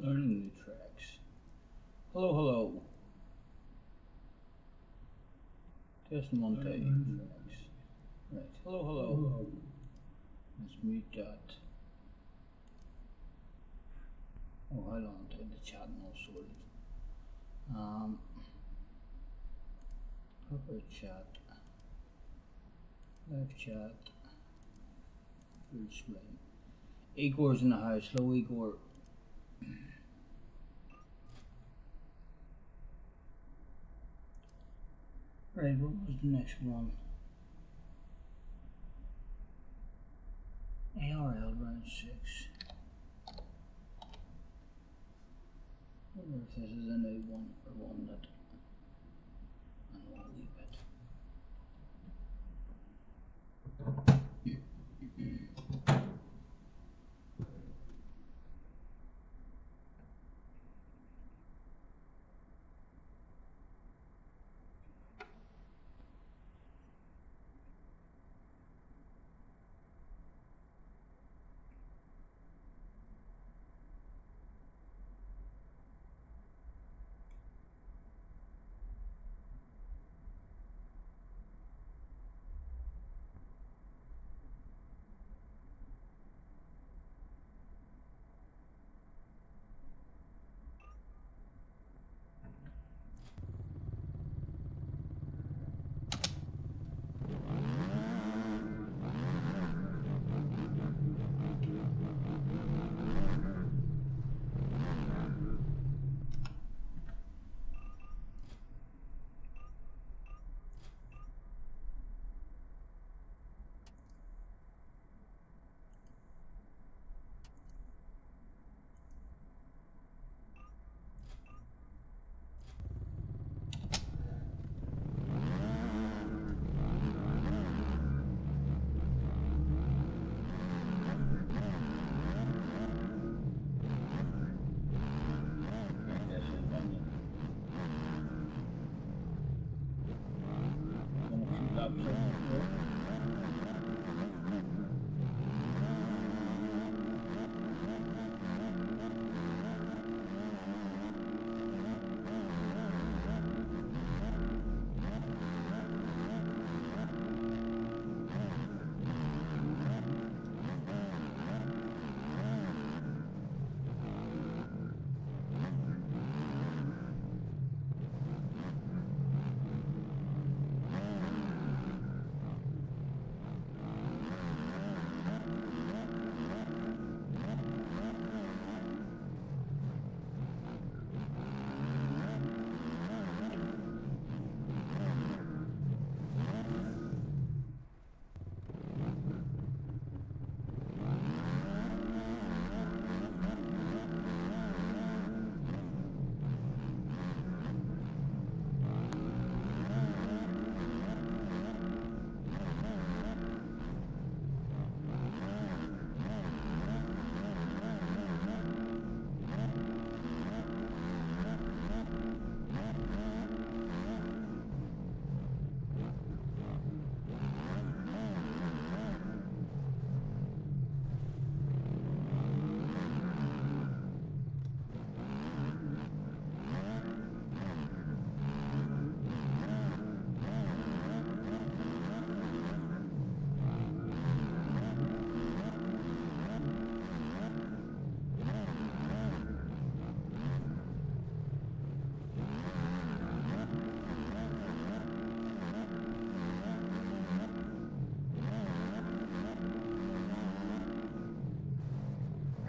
Learning new tracks. Hello, hello. Desmonte tracks. Right. Hello, hello. Let's mute that. Oh, hold on to the chat now, sorry. Proper chat. Live chat. Full screen. Igor's in the house. Hello, Igor. Right, what was the next one? ARL round 6. I wonder if this is a new one or one that I know a wee bit.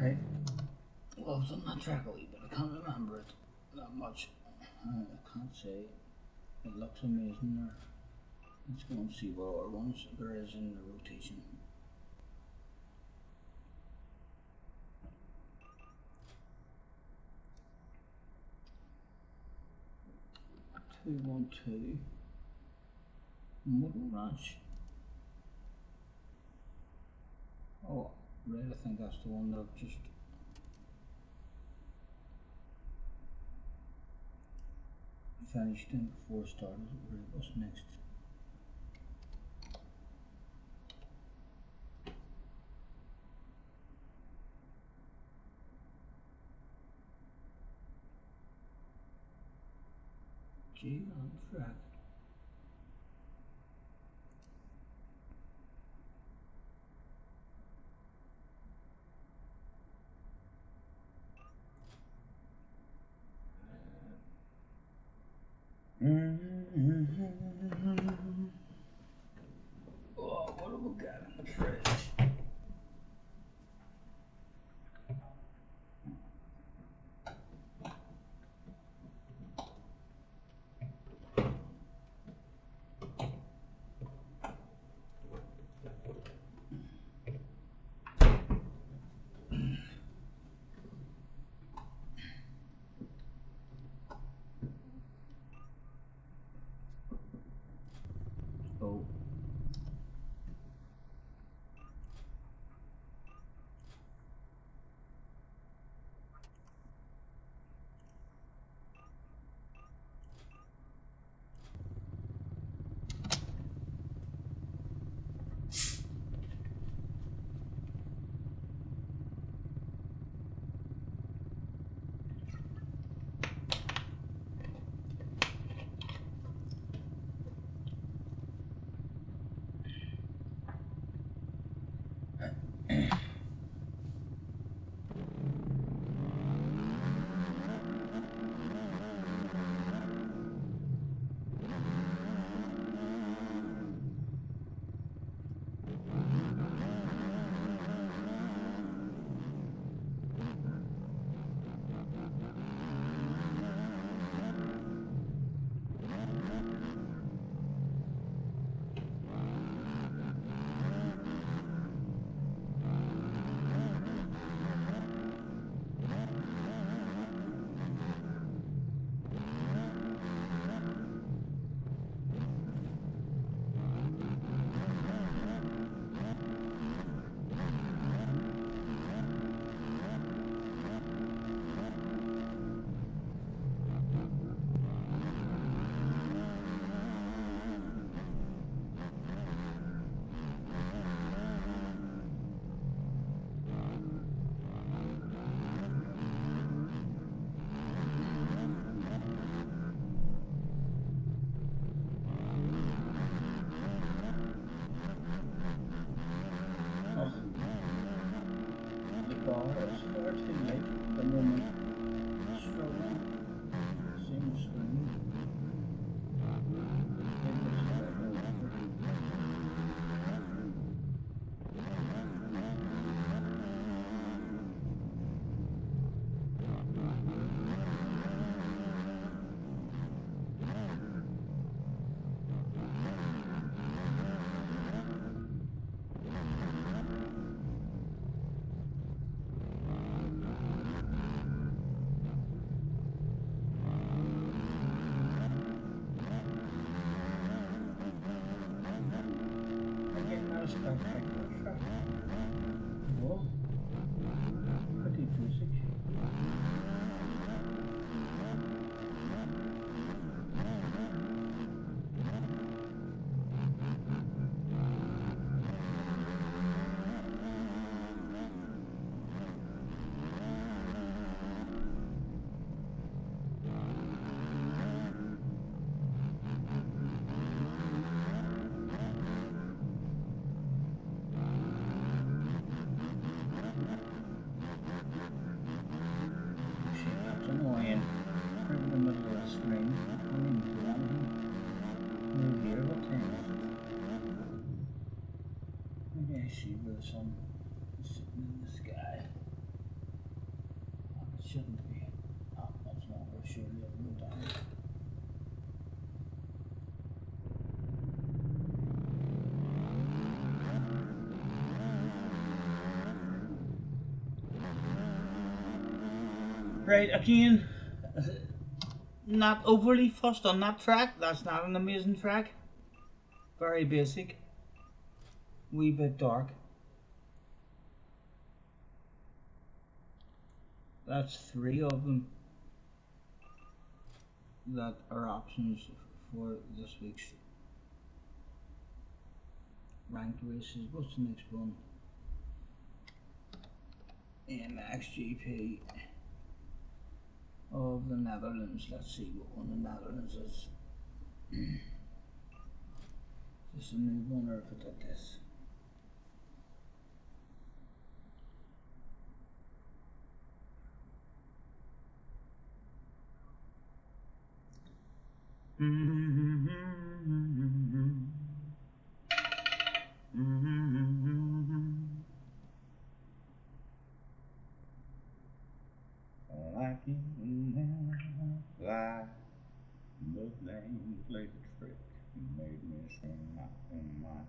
Right. Well, I was on that track a wee bit. I can't remember it that much. I can't say. It looks amazing there. Let's go and see what other ones there is in the rotation. Two, 1, 2. Middle Ranch. Oh, right, I think that's the one that I've just finished in before I started. What's next? G on track. Oh, what have we got in the fridge? Oh. Ball is far too late at the moment. Struggling. Same screen. Spectacular track. Well, pretty basic. Annoying. Right in the middle of the screen. I don't even do anything. Move here, what time is it? Maybe I see where the sun is sitting in the sky. It shouldn't be that much longer, surely it'll go down. Right, again, not overly fussed on that track. That's not an amazing track. Very basic. Wee bit dark. That's 3 of them that are options for this week's ranked races. What's the next one? MXGP. of the Netherlands. Let's see what one the Netherlands is. Is this a new one or if it did this? Like you never lie, but then played the trick and made me sing my own mind.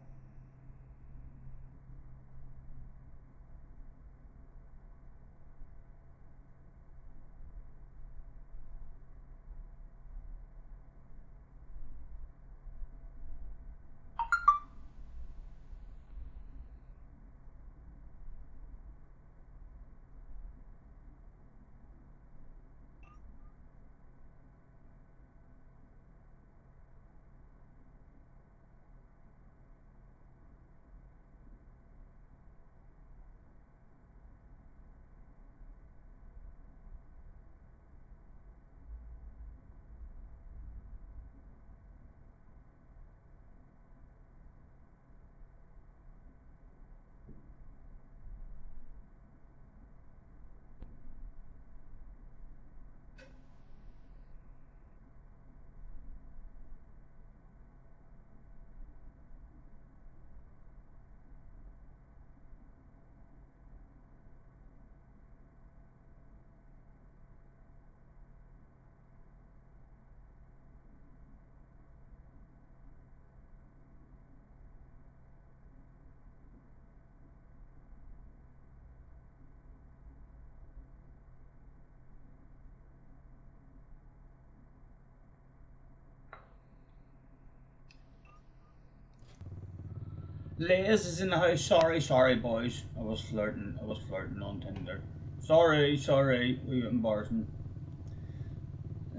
Liz is in the house. Sorry, boys. I was flirting on Tinder. Sorry. We were embarrassing.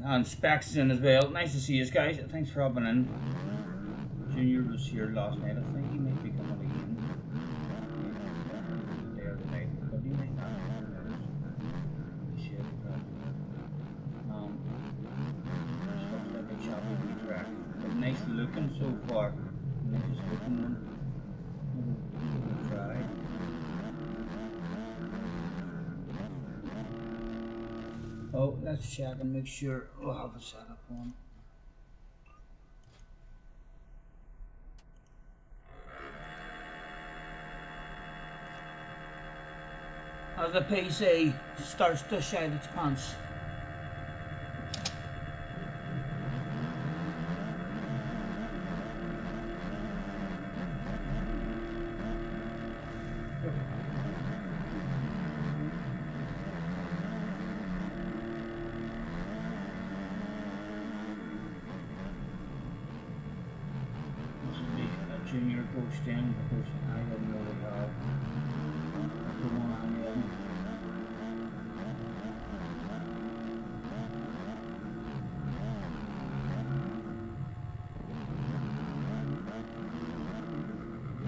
And Specs is in as well. Nice to see you guys. Thanks for hopping in. Junior was here last night. I think he might be coming again. There tonight, but he might not. Shit. Looks like a choppy wee track. But nice looking so far. Nice looking one. Try. Oh, let's check and make sure we'll have a setup on. As the PC starts to shed its pants. Junior coached in because I didn't really have the one on the other.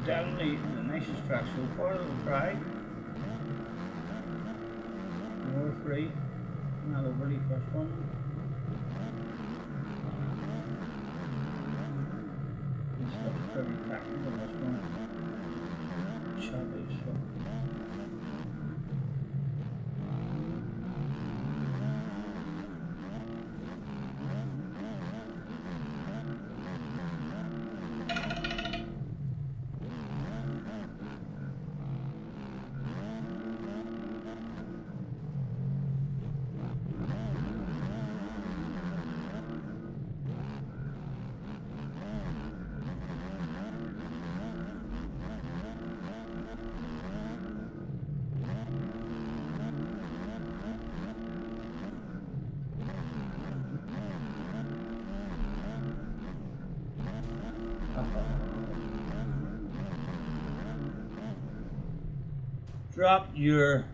Definitely the nicest track so far. Little try. More free. Another really first one. Very practical this one. Chubby, so. Drop your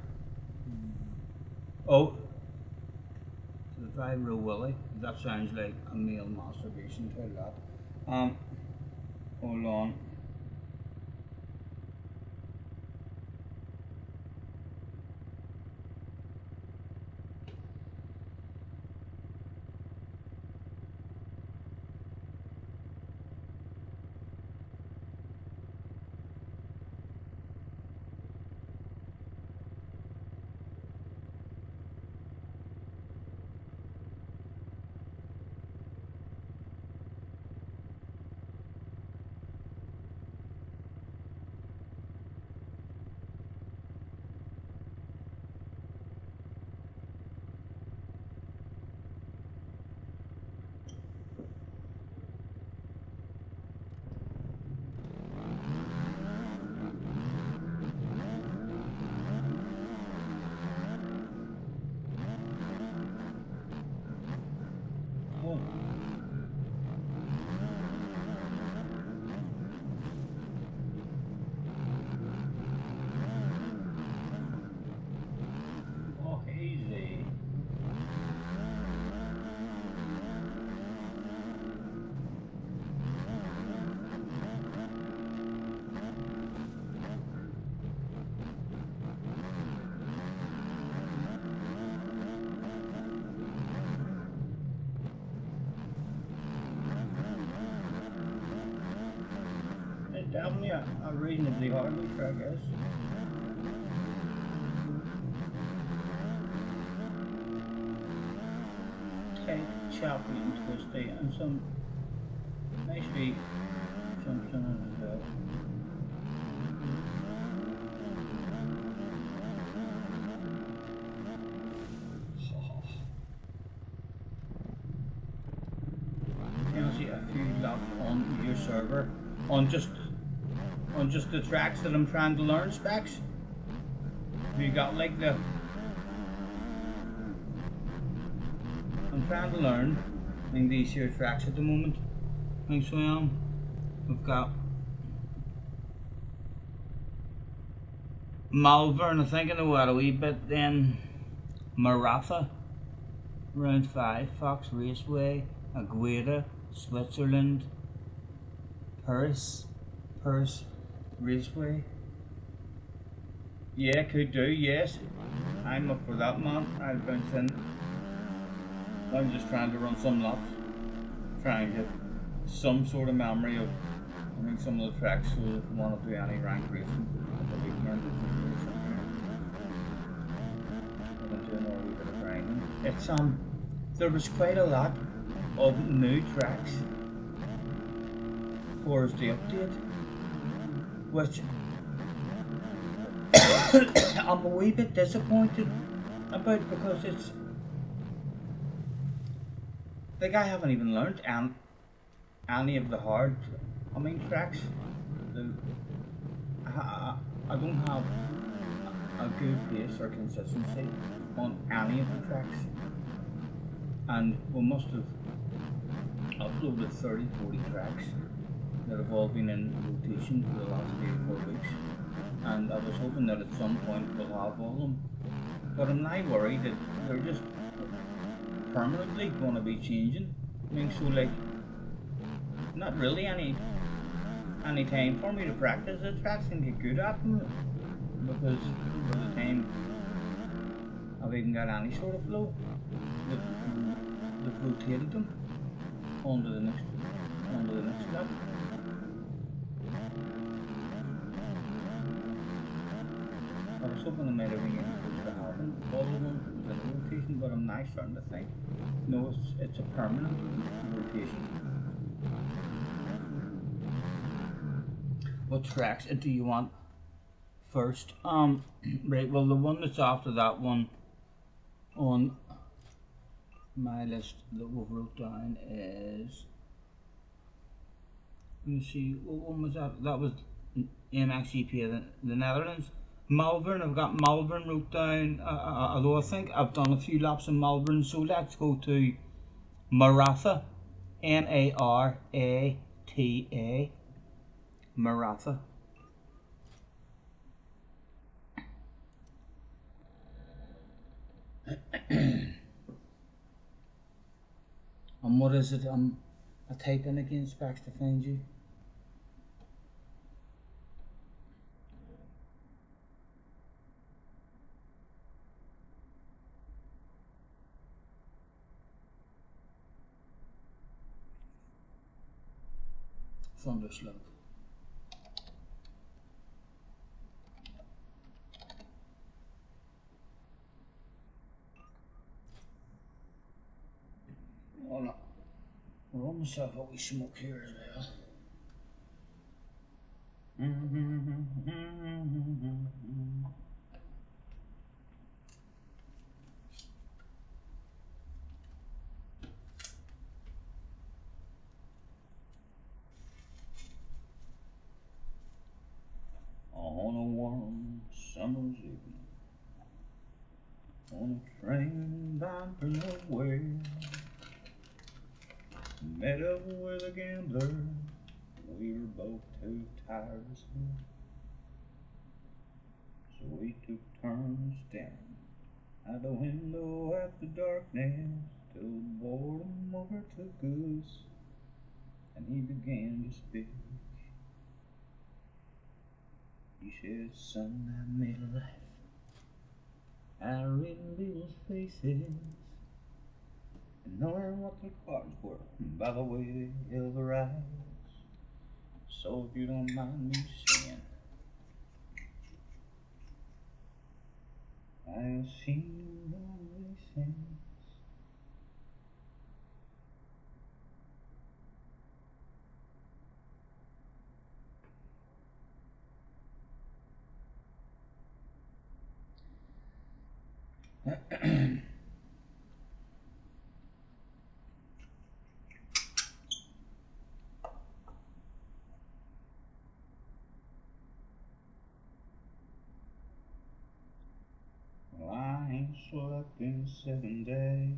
to the driver Willie. That sounds like a male masturbation toilet. Hold on. definitely a reasonably hard wee track, I guess. Tight, choppy and twisty, and some nice wee jumps in it as well. Honestly, a few laps on your server on just the tracks that I'm trying to learn specs. You got like the I'm trying to learn in these here tracks at the moment. Like so I am. We've got Malvern, I think I know that a wee bit, then Maratha, round 5, Fox Raceway, Agueda, Switzerland, Paris Raceway. Yeah, could do, yes. I'm up for that, man. I'll bounce in. I'm just trying to run some laps, trying to get some sort of memory of running some of the tracks, so if we want to do any rank racing at the weekend, we're going to do another wee bit of grinding. It's there was quite a lot of new tracks towards the update, which I'm a wee bit disappointed about, because it's like I haven't even learned any of the hard, tracks. I don't have a good pace or consistency on any of the tracks, and we must have uploaded 30-40 tracks that have all been in rotation for the last 3 or 4 weeks, and I was hoping that at some point we'll have all of them, but I'm now worried that they're just permanently going to be changing. So like, not really any time for me to practice the tracks and get good at them, because by the time I've even got any sort of flow, they've rotated them onto the next lap. I was hoping I might have been able to have all of them with a rotation, but I'm now starting to think, no, it's a permanent rotation. What tracks do you want first? Right, well, the one that's after that one on my list that we wrote down is, let me see, what one was that? That was MXGP, the Netherlands. Malvern, I've got Malvern wrote down, although I think I've done a few laps in Malvern, so let's go to Maratha, Marata, Maratha. And what is it? I type in again, specs to find you. Thunderslug. Oh no. I'll roll myself a wee smoke here as well. On a warm summer's evening, on a train bound for nowhere, met up with a gambler. We were both too tired to sleep, so we took turns staring out the window at the darkness till boredom overtook us, and he began to speak. He said, "Son, I made a life out of reading people's faces and knowing what their cards were by the way they held their eyes. So if you don't mind me saying, I've seen lonely things. Well, I ain't slept in 7 days.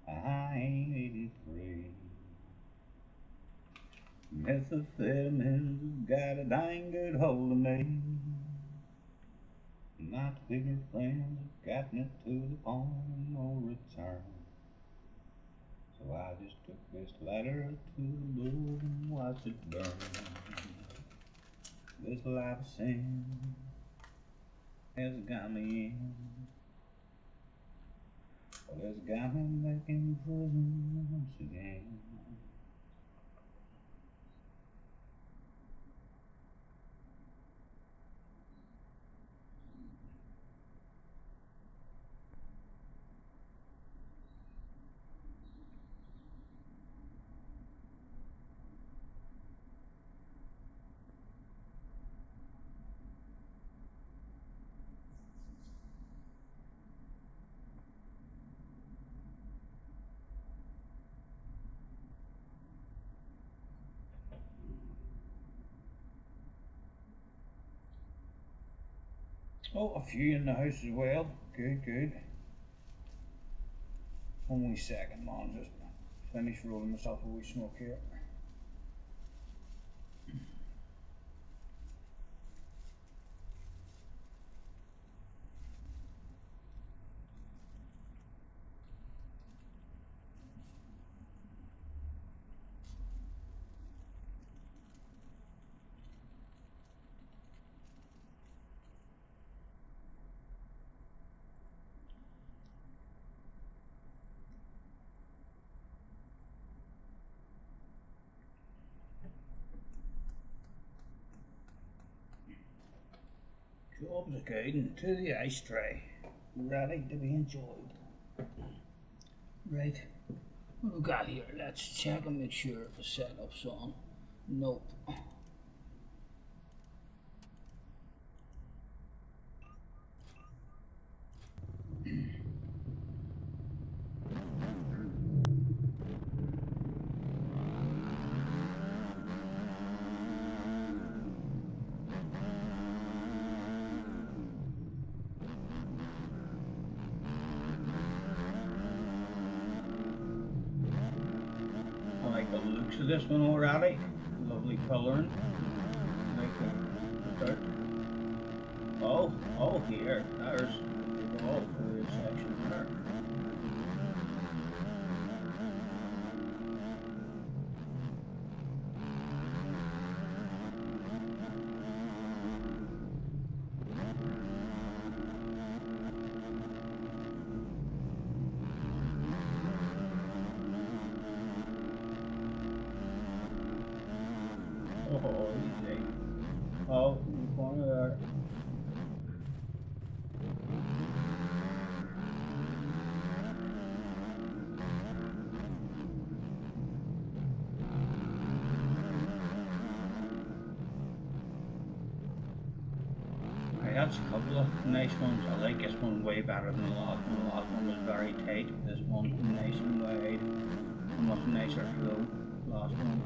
I ain't eaten 3. Methamphetamines got a dang good hold of me. My bigger friends have gotten it to the point of no return. So I just took this letter to the Lord and watched it burn. This life of sin has got me in. Well, it's got me back in prison once again. Oh, a few in the house as well. Good, good. Only second, man. Just finish rolling myself a wee smoke here. Jobs are good and to the ice tray. Ready to be enjoyed. Right. What we got here? Let's check and make sure the setup's on. Nope. I like the looks of this one already. Lovely colouring. Like the dirt. Oh, here. There's the section there. Oh, easy. Oh, in the corner there. Right, that's a couple of nice ones. I like this one way better than the last one. The last one was very tight. This one's nice and wide. A much nicer flow. Last one.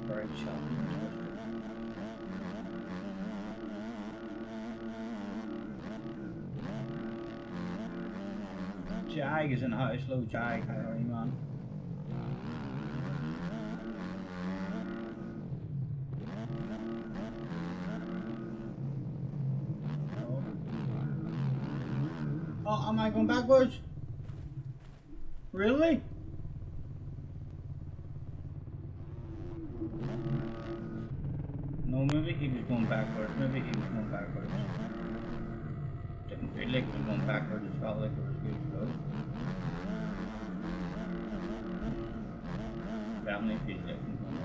Very choppy and twisted. Jag is in the house, low Jag, how are you, man? Oh, am I going backwards? Really? No, maybe he was going backwards. Maybe he was going backwards. Didn't feel like it was going backwards. It felt like it was good flow. Definitely feels like it was going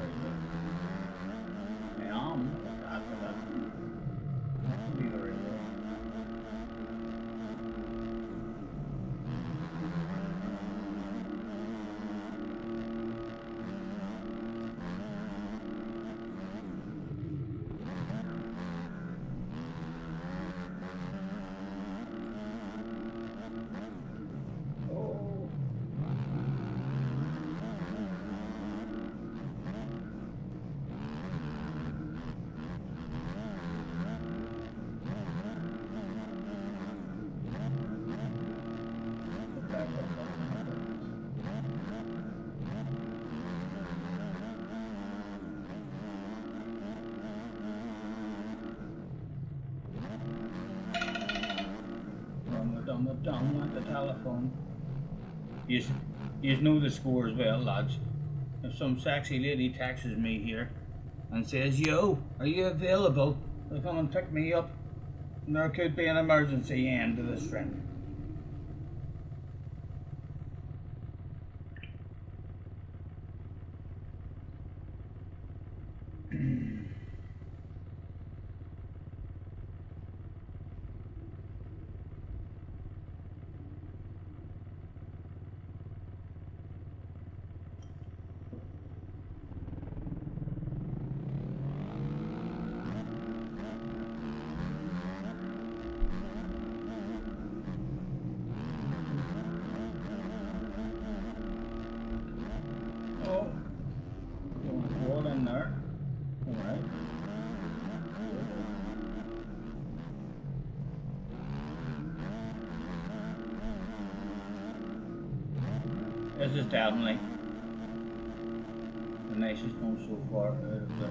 I am. After that, that should be very good. Oh. We're done with the telephone. You know the score as well, lads. If some sexy lady texts me here and says, "Yo, are you available to come and pick me up?" And there could be an emergency end to this trip. Oh, going forward in there. Alright. This is definitely the nicest one so far out of the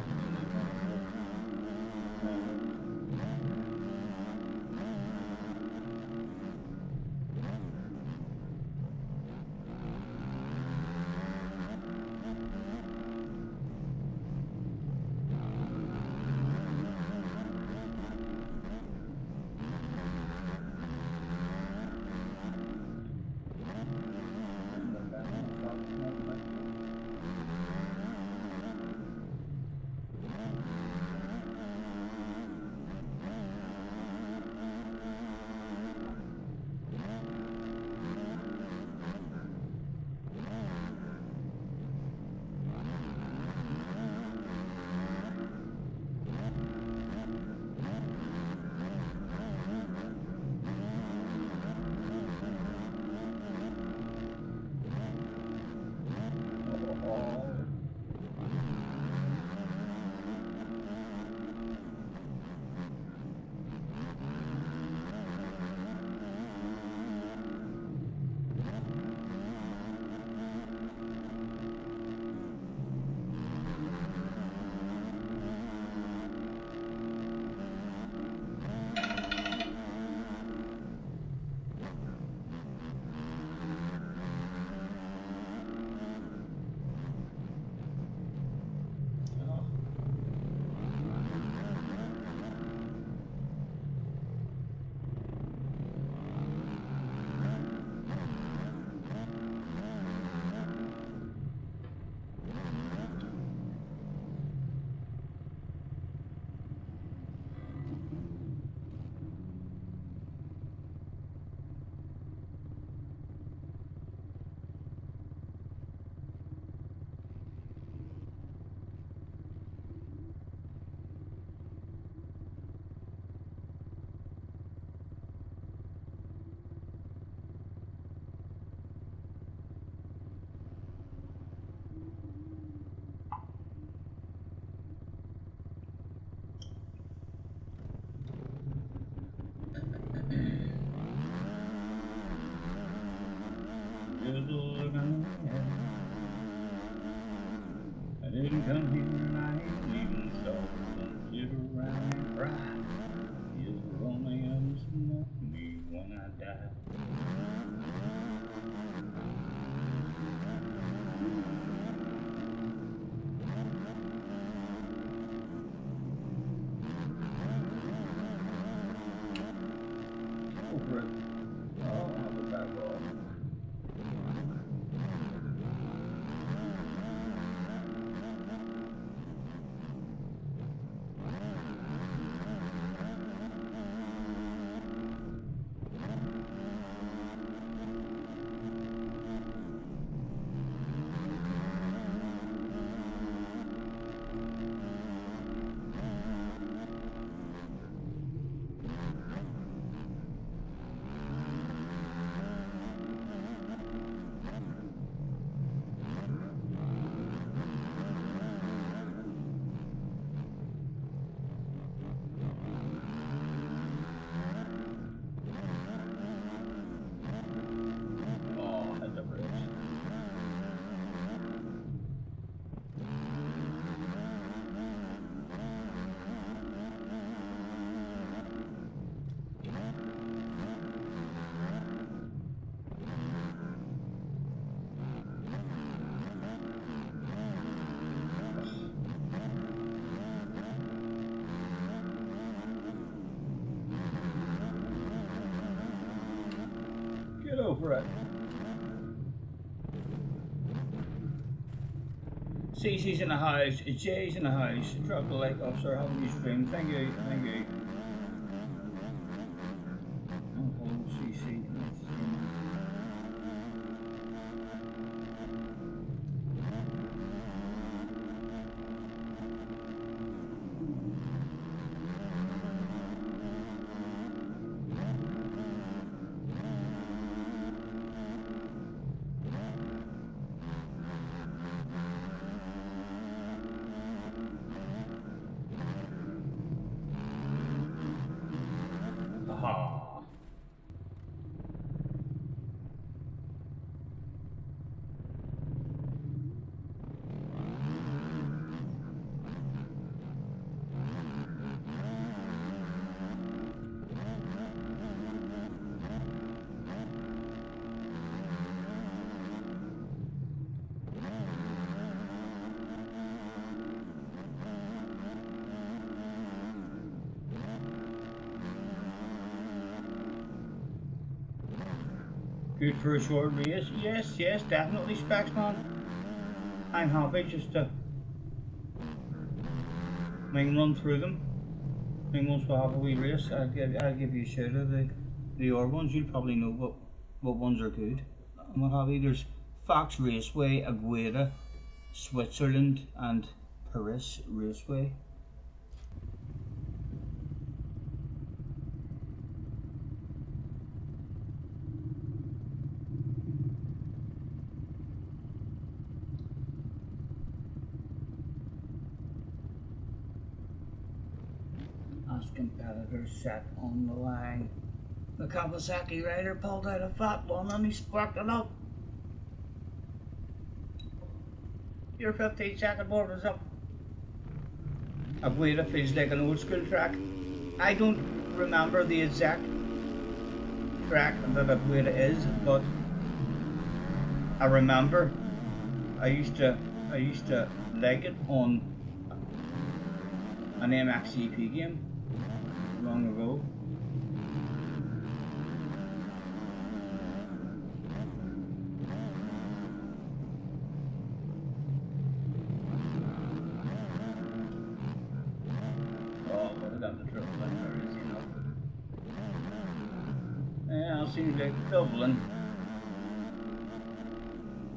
go for it. CC's in the house, Jay's in the house. Drop the like off, sir. Have a new stream. Thank you, thank you. Oh, hello, CC. Aha. Good for a short race. Yes, yes, definitely, Specsman. I'm happy just to run through them. Once we have a wee race, I'll give you a shout of the other ones. You'll probably know what ones are good. And what have you? There's Fox Raceway, Agueda, Switzerland, and Paris Raceway. Competitors set on the line. The Kawasaki rider pulled out a fat one and he sparked it up. Your 15-second board is up. Agueda feels like an old school track. I don't remember the exact track that Agueda is, but I remember I used to like it on an MXGP game long ago. Oh, but I got the triple line there, easy enough. Yeah, I'll see you like Dublin.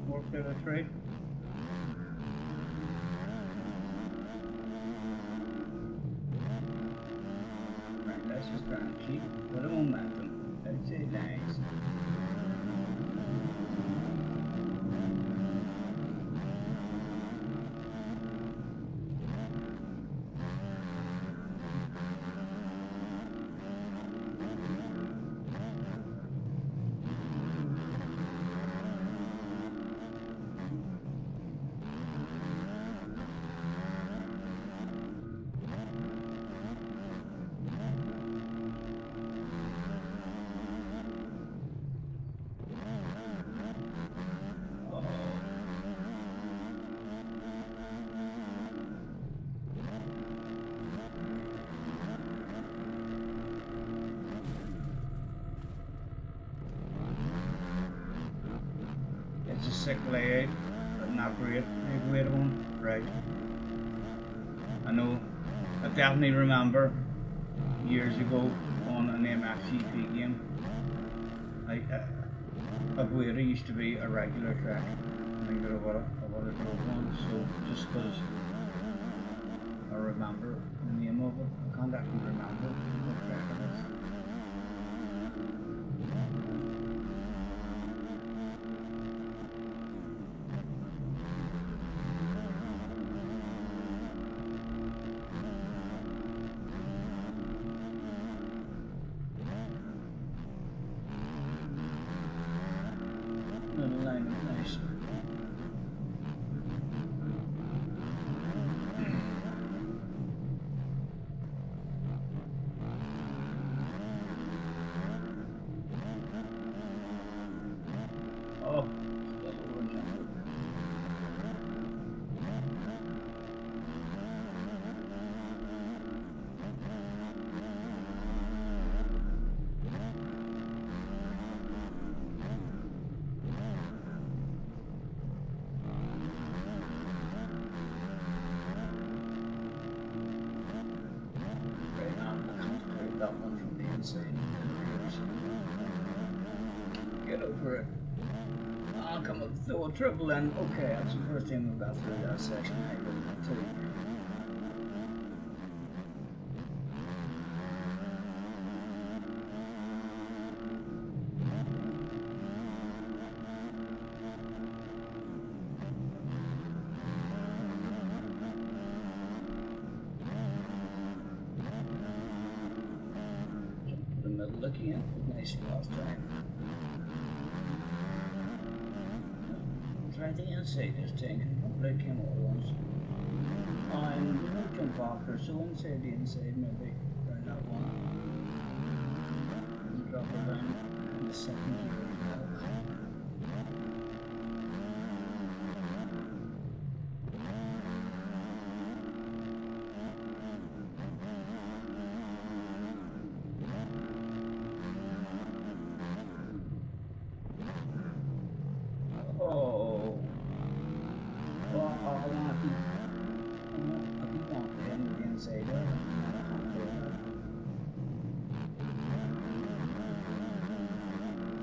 More for the trade. Let's just try and keep a little momentum. That's it, nice. It's a sick layout, but not great. A great one, right? I know. I definitely remember years ago on an MXGP game. Agueda used to be a regular track. I think that I would have drove one. So just because I remember the name of it, I can't actually remember what track it is. Nice. Oh, Get over it. I'll come up through a triple in. Okay, that's the first time we've got through that section. Too. The middle again. Nice last time. Try the inside this tank. Hopefully it came out once. And we don't jump off her, so inside the inside maybe around that one. And drop her down in the second gear.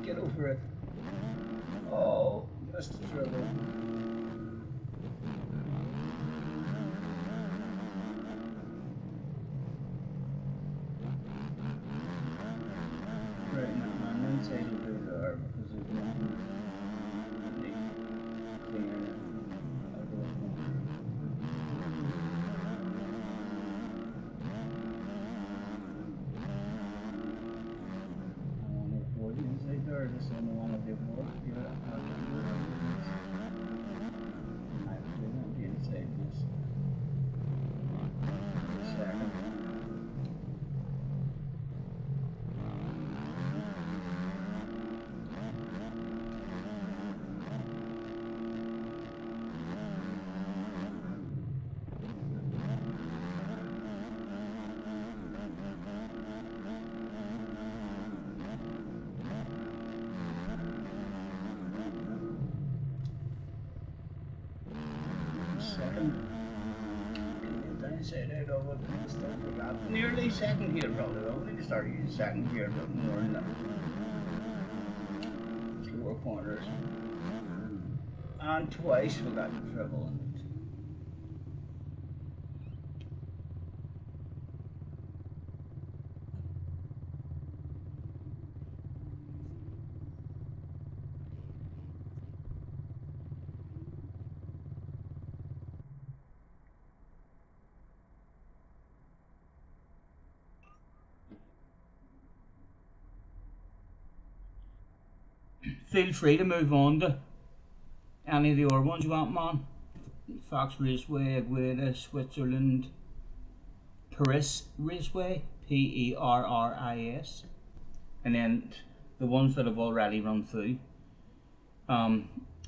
Get over it. Oh, that's the trouble. Right now, I'm inside of the door because there's nothing clear. Or just on the one of the board, you know, I won't be inside this. Second. Inside out over the stuff we got. Nearly second gear probably though. We need to start using second gear a bit more in the slower corners. And twice we got the treble in it. Feel free to move on to any of the other ones you want, man. Fox Raceway, Agueda, Switzerland, Paris Raceway, Perris, and then the ones that I've already run through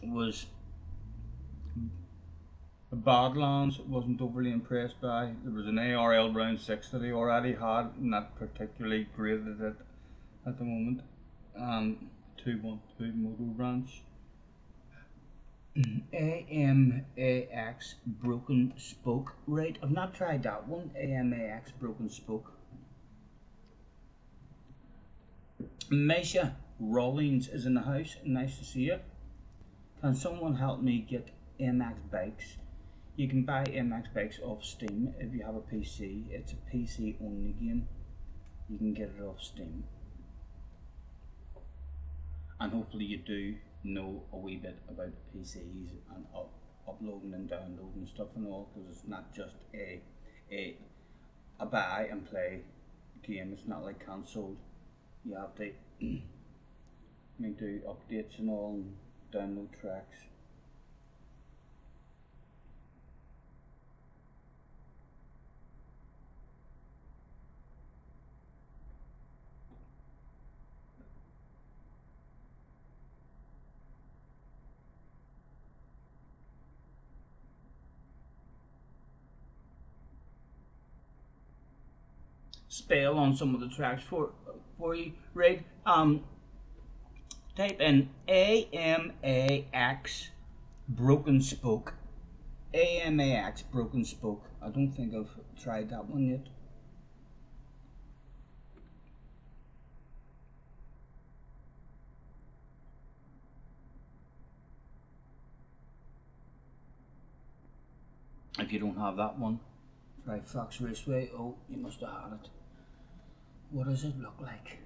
was Badlands. Wasn't overly impressed by. There was an ARL round 6 that he already had, not particularly great at it at the moment. 212 Motor Ranch. AMAX Broken Spoke. Right, I've not tried that one. AMAX Broken Spoke. Misha Rawlings is in the house. Nice to see you. Can someone help me get MX bikes? You can buy MX bikes off Steam if you have a PC. It's a PC only game. You can get it off Steam. And hopefully you do know a wee bit about PCs and uploading and downloading stuff and all, because it's not just a buy and play game. It's not like console. You have to do updates and all and download tracks. Spell on some of the tracks for you, right? Type in AMAX Broken Spoke. AMAX Broken Spoke. I don't think I've tried that one yet. If you don't have that one, try Fox Raceway. Oh, you must have had it. What does it look like?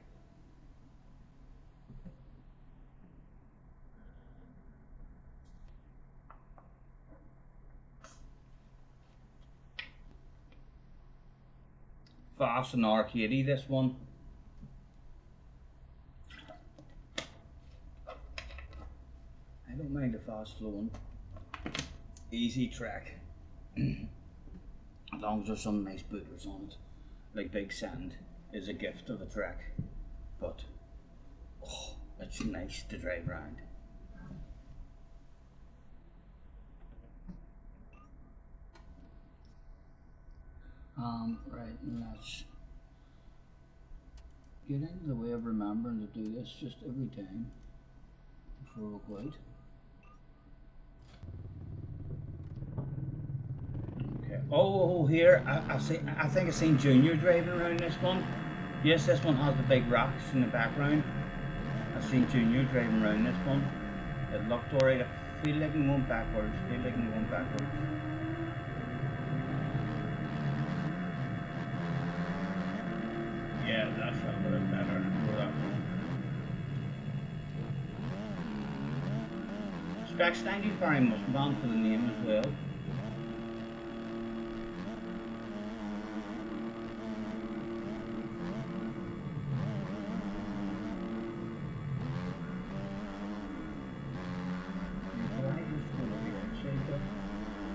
Fast and arcadey, this one. I don't mind a fast flowing. Easy track. As long as there's some nice booters on it. Like Big Sand is a gift of a track. But oh, it's nice to drive around. Right, and let's get into the way of remembering to do this just every time before we go out. Okay. Oh, here I think I've seen Junior driving around this one. Yes, this one has the big rocks in the background. I've seen Junior driving around this one. It looked alright. I feel like I'm going backwards. Yeah, that's a little better for that one. Specs, thank you very much, man, for the name as well.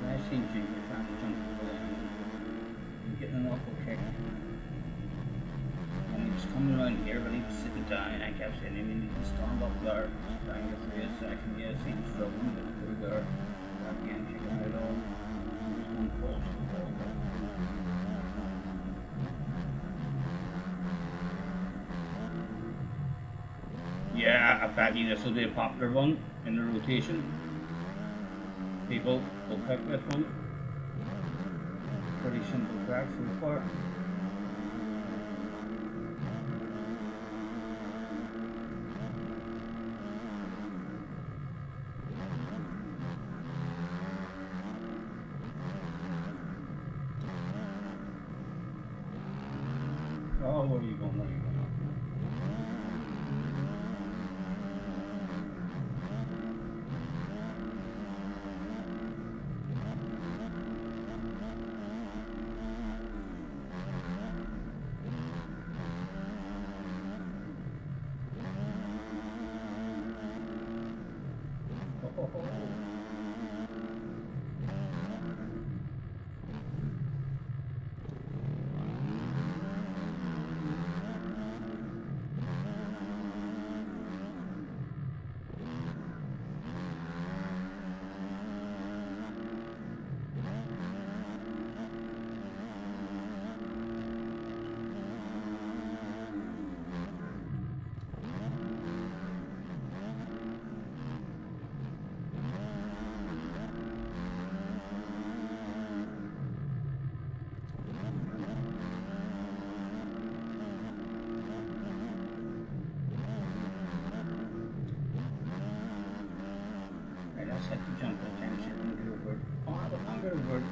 I've seen Junior trying to jump over that. I'm getting an awful kick. And he was coming around here, but he was sitting down. I kept saying him, he needs to stand up there, trying to get through a second. Yes, he was struggling to get through there. Back again, kicking out all. He was going close to the ball. Yeah, I bet you this will be a popular one in the rotation. People will pick this one. Pretty simple track so far. Oh, where are you going? Where are you going? Let's hit the jump attention and go over. Oh, I'm going to work.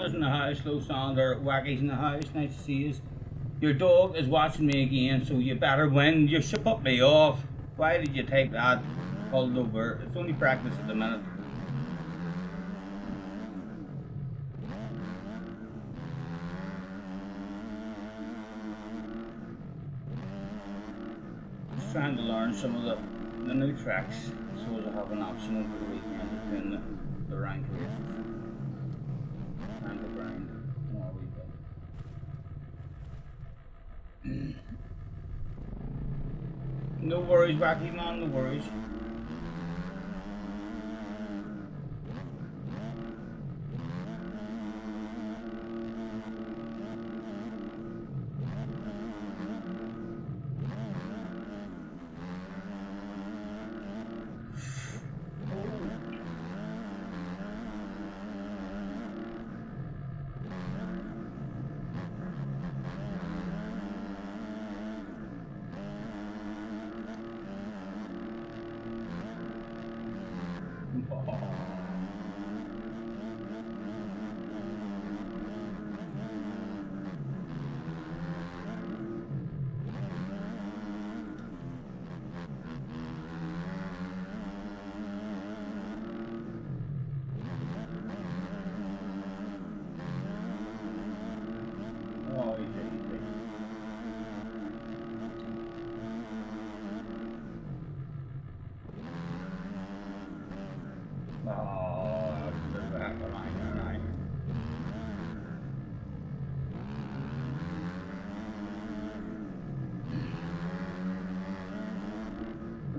Sandra's in the house. Hello, Sandra. Wacky's in the house. Nice to see you. Your dog is watching me again, so you better win. You should put me off. Why did you take that? Pulled over. It's only practice at the minute. Just trying to learn some of the new tracks, so as I have an option over the weekend between the rank races. Trying to grind more wee bit. No worries, Wacky man, no worries.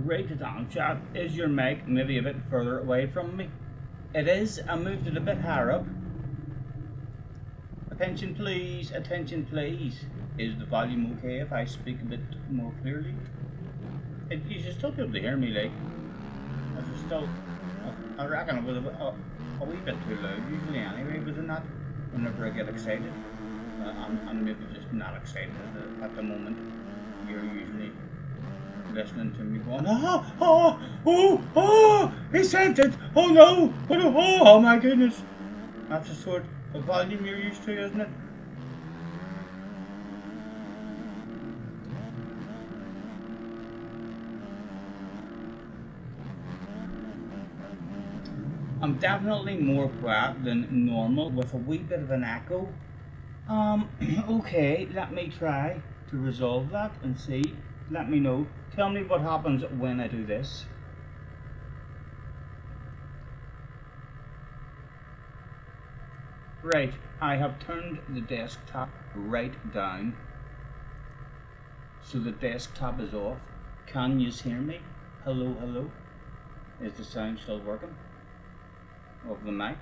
Right it on, chat. Is your mic maybe a bit further away from me? It is. I moved it a bit higher up. Attention please, attention please. Is the volume okay if I speak a bit more clearly? You should still be able to hear me, like. I reckon it was a wee bit too loud usually anyway, was it not? Whenever I get excited. I'm maybe just not excited at the moment. You're usually listening to me going, he sent it, oh no, oh my goodness. That's the sort of volume you're used to, isn't it? I'm definitely more quiet than normal with a wee bit of an echo. Okay, let me try to resolve that and see. Let me know. Tell me what happens when I do this. Right, I have turned the desktop right down. So the desktop is off. Can you hear me? Hello, hello. Is the sound still working? Of the mic?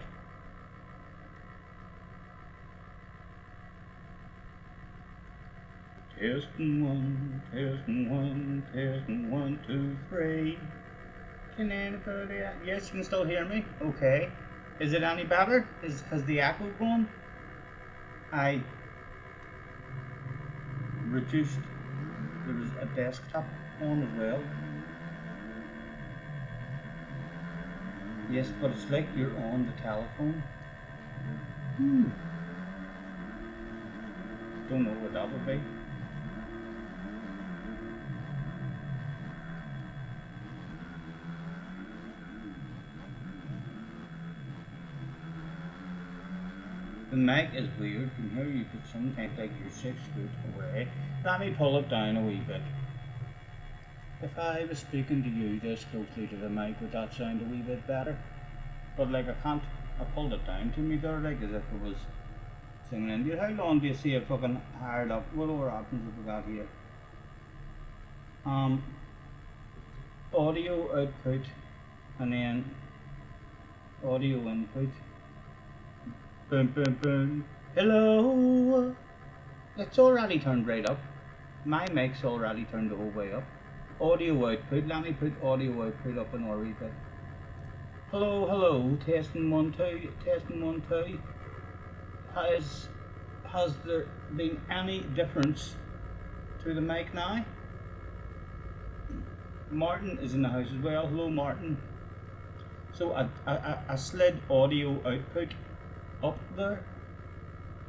Testing one, testing 1, 2, 3. Can anybody? Yes, you can still hear me. Okay. Is it any better? Has the echo gone? I reduced. There was a desktop on as well. Yes, but it's like you're on the telephone. Don't know what that would be. The mic is weird. From here you could sometimes like you're 6 feet away. Let me pull it down a wee bit. If I was speaking to you this closely to the mic, would that sound a wee bit better? But like I can't, I pulled it down to me there like as if it was singing in. How long do you see it fucking hired up? What other options have we got here? Audio output and then audio input. Boom, boom, boom. Hello. It's already turned right up. My mic's already turned the whole way up. Audio output. Let me put audio output up in our wee bit. Hello, hello. Testing 1, 2. Testing 1, 2. Has there been any difference to the mic now? Martin is in the house as well. Hello, Martin. So I slid audio output up there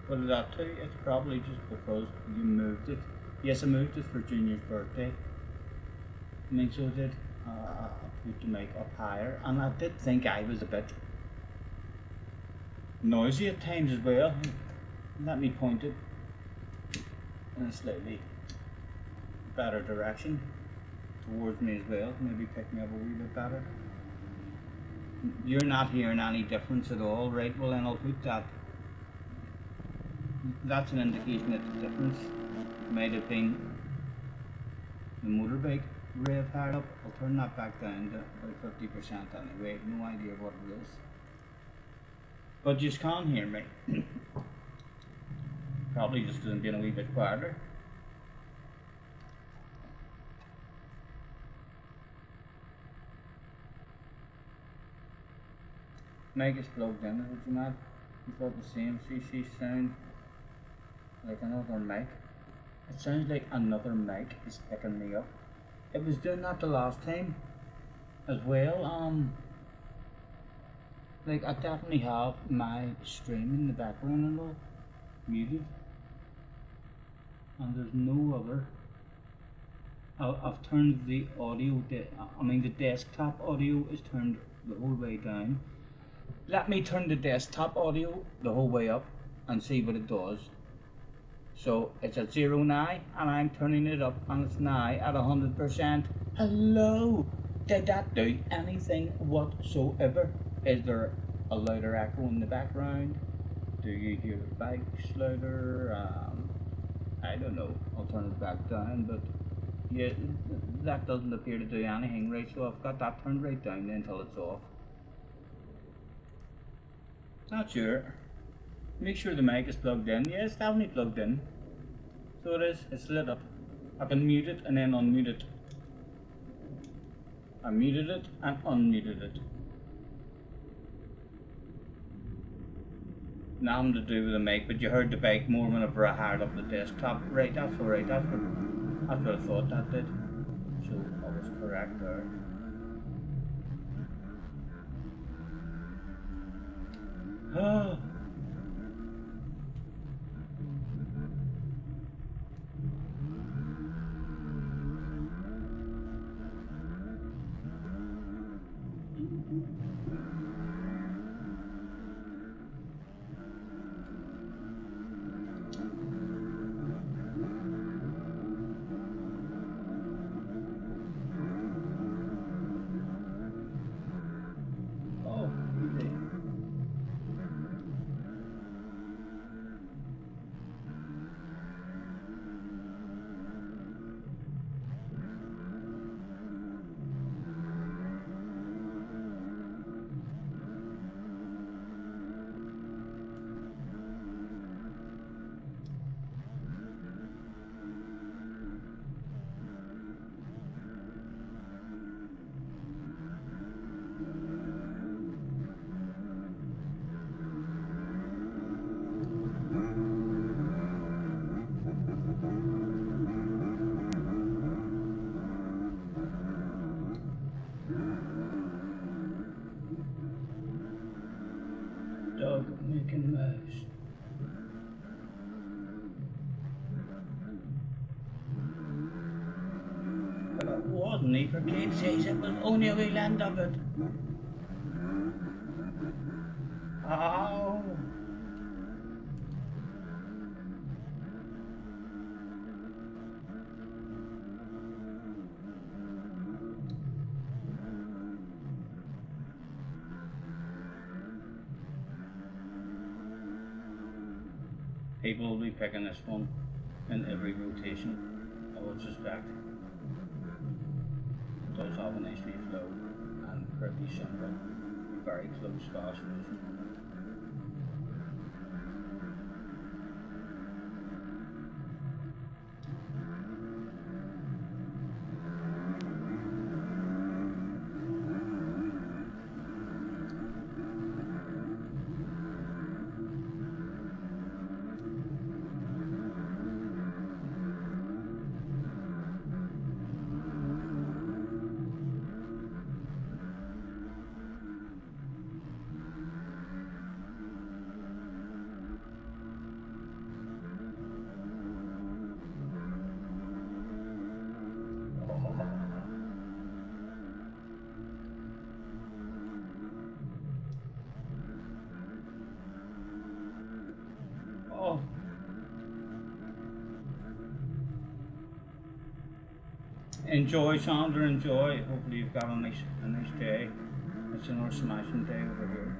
What did that too? It's probably just because you moved it. Yes, I moved it for Junior's birthday. I mean, so I did. I put the mic up higher, and I did think I was a bit noisy at times as well. Let me point it in a slightly better direction towards me as well. Maybe pick me up a wee bit better. You're not hearing any difference at all, right? Well, then I'll put that. That's an indication that the difference might have been the motorbike rev hard up. I'll turn that back down to about 50% anyway. No idea what it is. But you can't hear me. Probably just being a wee bit quieter. Mic is plugged in, is it mad? You've got the same CC sound like another mic. It sounds like another mic is picking me up. It was doing that the last time as well. Like I definitely have my stream in the background and all muted, and there's no other. I've turned the audio, the desktop audio is turned the whole way down. Let me turn the desktop audio the whole way up and see what it does. So it's at 0 now, and I'm turning it up, and it's now at 100%. Hello! Did that do anything whatsoever? Is there a louder echo in the background? Do you hear the bikes louder? I don't know. I'll turn it back down, but yeah, that doesn't appear to do anything, right? So I've got that turned right down until it's off. Not sure. Make sure the mic is plugged in. Yeah, it's definitely plugged in. So it is. It's lit up. I can mute it and then unmute it. I muted it and unmuted it. Nothing to do with the mic, but you heard the bike more whenever I hired up the desktop. Right, that's alright. That's what I thought that did. So I was correct there. Oh. Dog making mouse. Well, it wasn't he, for Kate's sake, it was only a wee end of it. Oh. People will be picking this one in every rotation, I would suspect. It does have a nice wee flow and pretty simple, very close fast version. Enjoy, Sandra, enjoy. Hopefully you've got a nice day. It's another smashing day over here.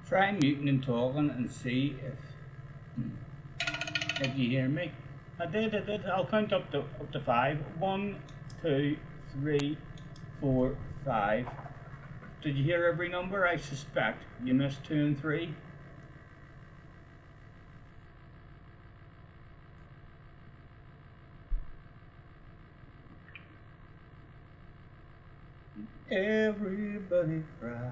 Try muting and talking and see if you hear me. I did. I'll count up to 5. 1, 2, 3, 4, 5. Did you hear every number? I suspect you missed 2 and 3. Everybody cries.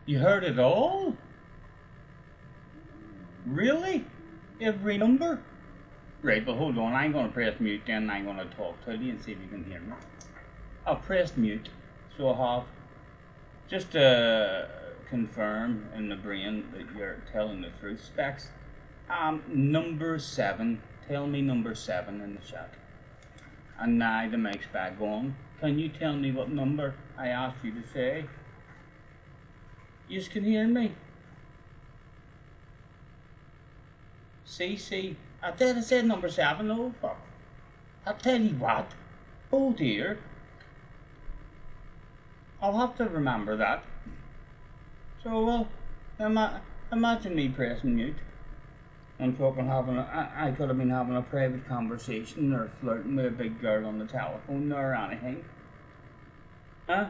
You heard it all? Really? Every number? Right, but hold on, I'm going to press mute then and I'm going to talk to you and see if you can hear me. I've pressed mute, so I have. Just to confirm in the brain that you're telling the truth, Specs. Number 7, tell me number 7 in the chat. And now the mic's back on. Can you tell me what number I asked you to say? You can hear me? See, I said number 7, oh fuck. I'll tell you what. Oh dear. I'll have to remember that. So, well, imagine me pressing mute. I'm talking I could have been having a private conversation or flirting with a big girl on the telephone or anything. Huh?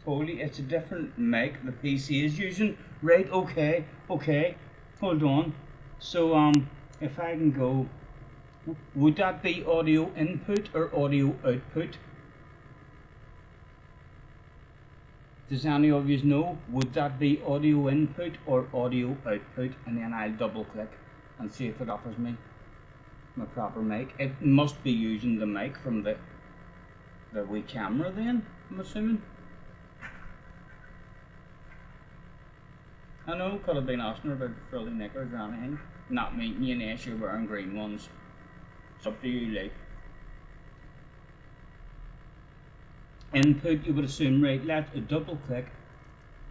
Totally, it's a different mic the PC is using. Right, okay, hold on. So, if I can go, would that be audio input or audio output? Does any of you know? Would that be audio input or audio output? And then I'll double click and see if it offers me my proper mic. It must be using the mic from the wee camera then, I'm assuming. I know, could have been asking her about frilly knickers or anything. Not meeting you unless you're wearing green ones. It's up to you, like. Input, you would assume, right? Let's double click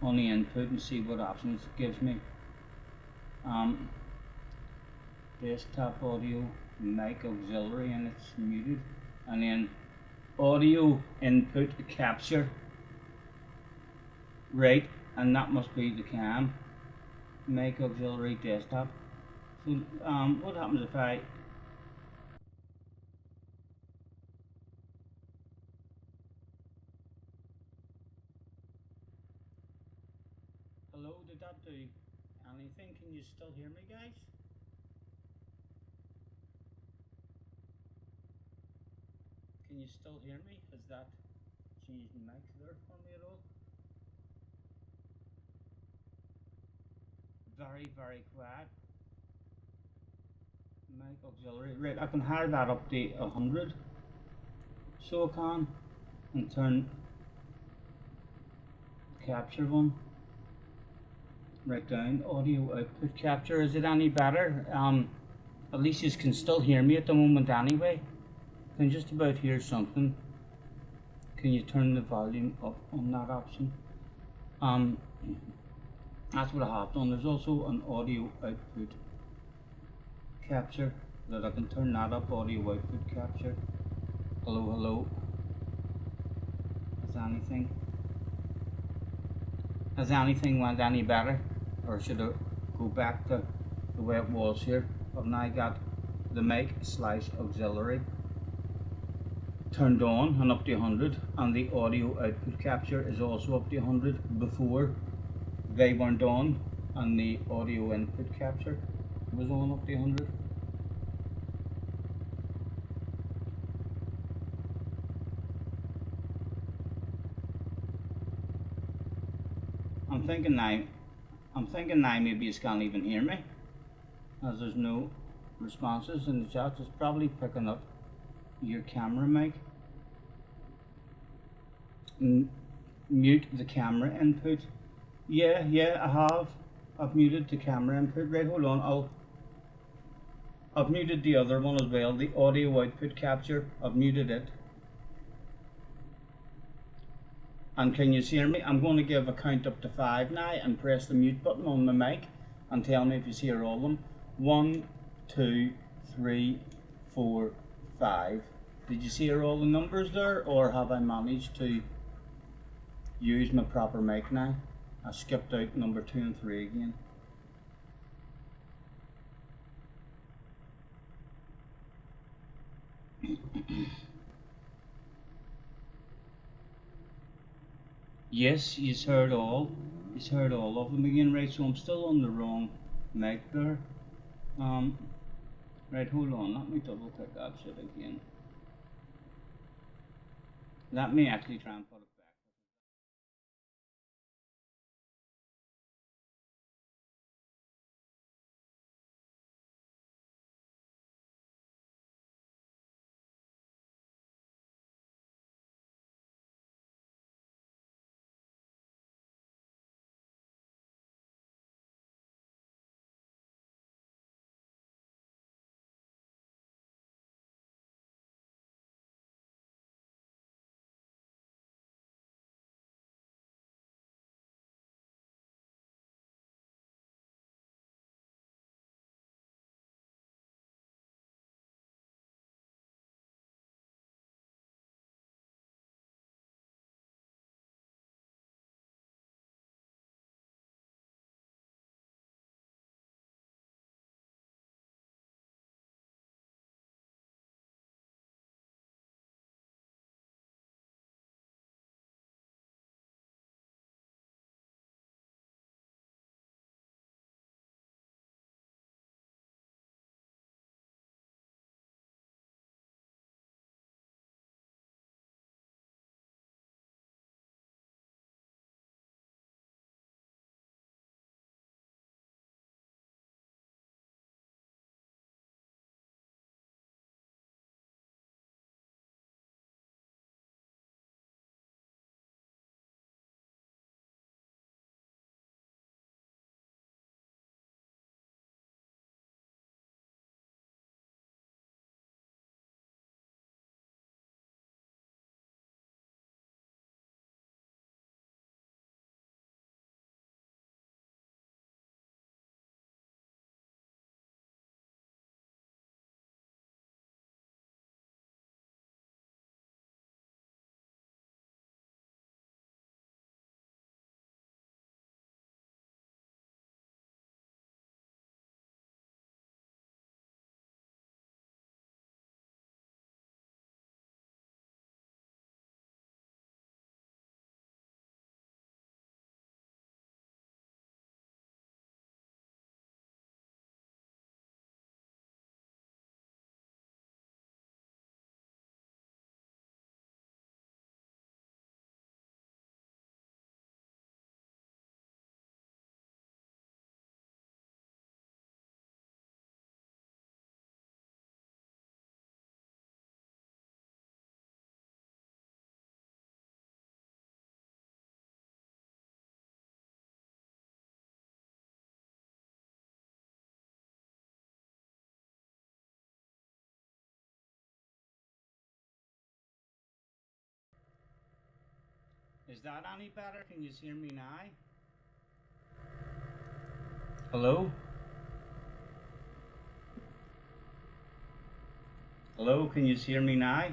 on the input and see what options it gives me. Desktop audio, mic auxiliary, and it's muted. And then audio input capture. Right, and that must be the cam. Mic auxiliary desktop. So what happens if I Hello, did that do anything? Can you still hear me, guys? Can you still hear me? Has that changed the mic there for me at all? Very, very quiet. Mic auxiliary. Right, I can hire that up to 100. So I can. And turn capture one right down. Audio output capture. Is it any better? At least you can still hear me at the moment anyway. I can just about hear something. Can you turn the volume up on that option? That's what I have done. There's also an audio output capture that I can turn that up. Audio output capture. Hello, hello. Has anything went any better, or should I go back to the way it was here? I've now got the mic / auxiliary turned on and up to 100, and the audio output capture is also up to 100. Before they weren't on, and the audio input capture was on up to 100. I'm thinking now maybe it can't even hear me, as there's no responses in the chat. It's probably picking up your camera mic. Mute the camera input. Yeah, I have. I've muted the camera input. Right, hold on. I've muted the other one as well. The audio output capture. I've muted it. And can you hear me? I'm going to give a count up to 5 now and press the mute button on the mic and tell me if you hear all of them. 1, 2, 3, 4, 5. Did you hear all the numbers there, or have I managed to use my proper mic now? I skipped out number 2 and 3 again. Yes, he's heard all. He's heard all of them again, right? So I'm still on the wrong mic there. Right, hold on. Let me double click that shit again. Let me actually try and put it back. Is that any better? Can you hear me now? Hello? Hello, can you hear me now?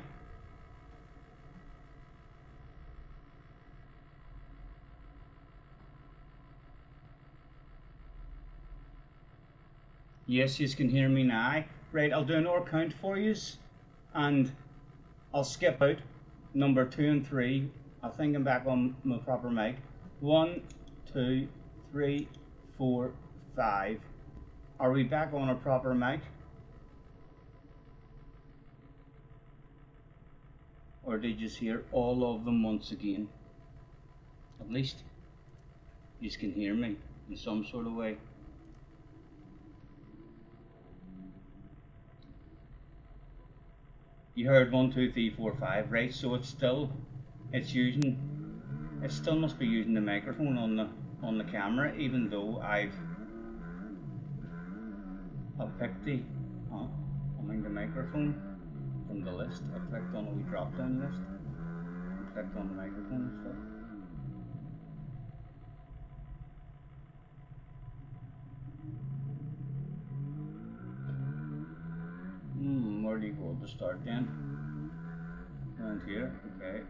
Yes, you can hear me now. Right, I'll do another count for you, and I'll skip out number 2 and 3. I think I'm back on my proper mic. 1, 2, 3, 4, 5. Are we back on a proper mic? Or did you hear all of them once again? At least you can hear me in some sort of way. You heard 1, 2, 3, 4, 5, right? So it still must be using the microphone on the camera, even though I've picked the microphone from the list. I clicked on a wee drop down list and clicked on the microphone and stuff. Where do you go to start then? Around here, okay.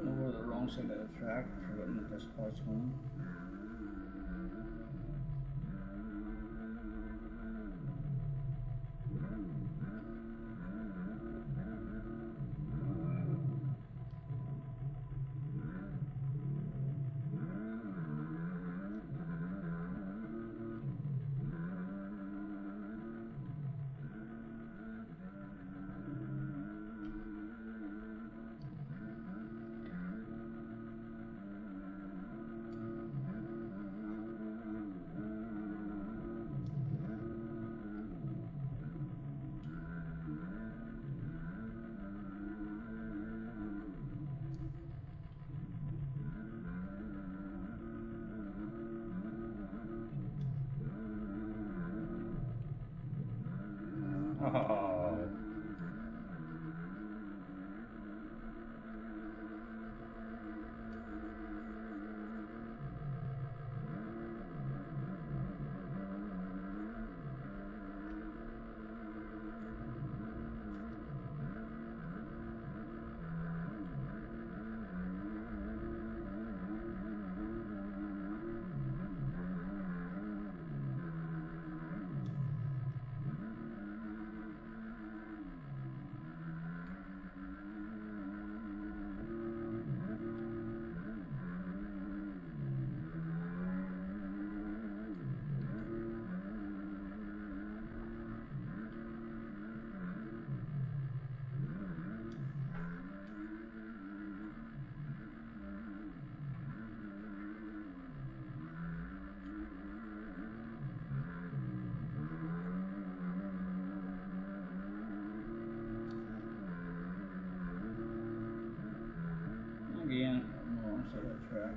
Over the wrong side of the track, forgetting that this part's going. Oh. Again, on the wrong side of the track.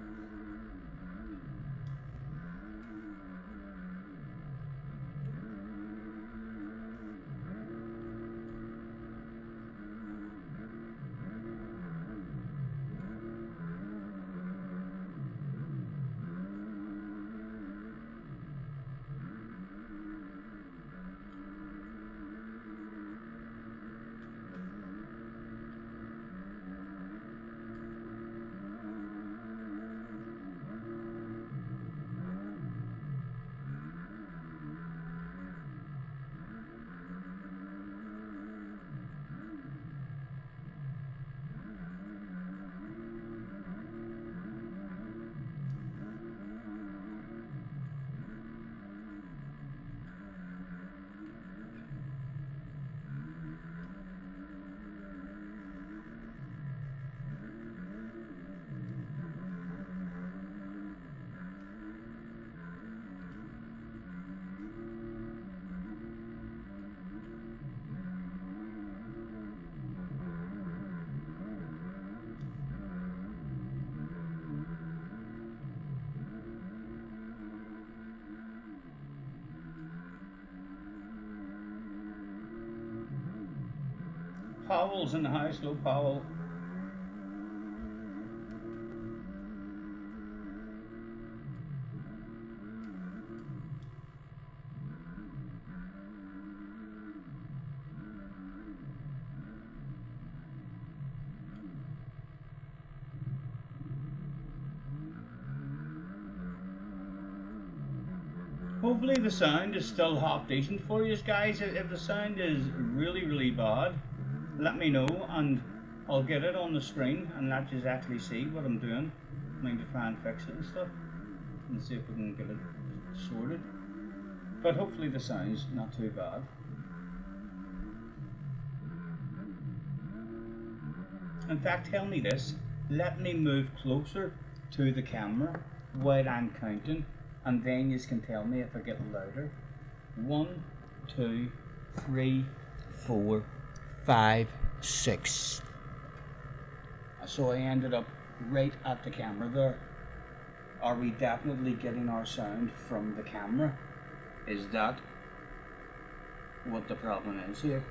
Powell's in the house. Hello, Powell. Hopefully the sound is still half decent for you guys. If the sound is really bad, let me know and I'll get it on the screen and let you actually see what I'm doing. I'm going to try and fix it and stuff and see if we can get it sorted. But hopefully the sound's not too bad. In fact, tell me this, let me move closer to the camera while I'm counting, and then you can tell me if I get louder. 1, 2, 3, 4, 5, 6. So I ended up right at the camera there. Are we definitely getting our sound from the camera? Is that what the problem is here?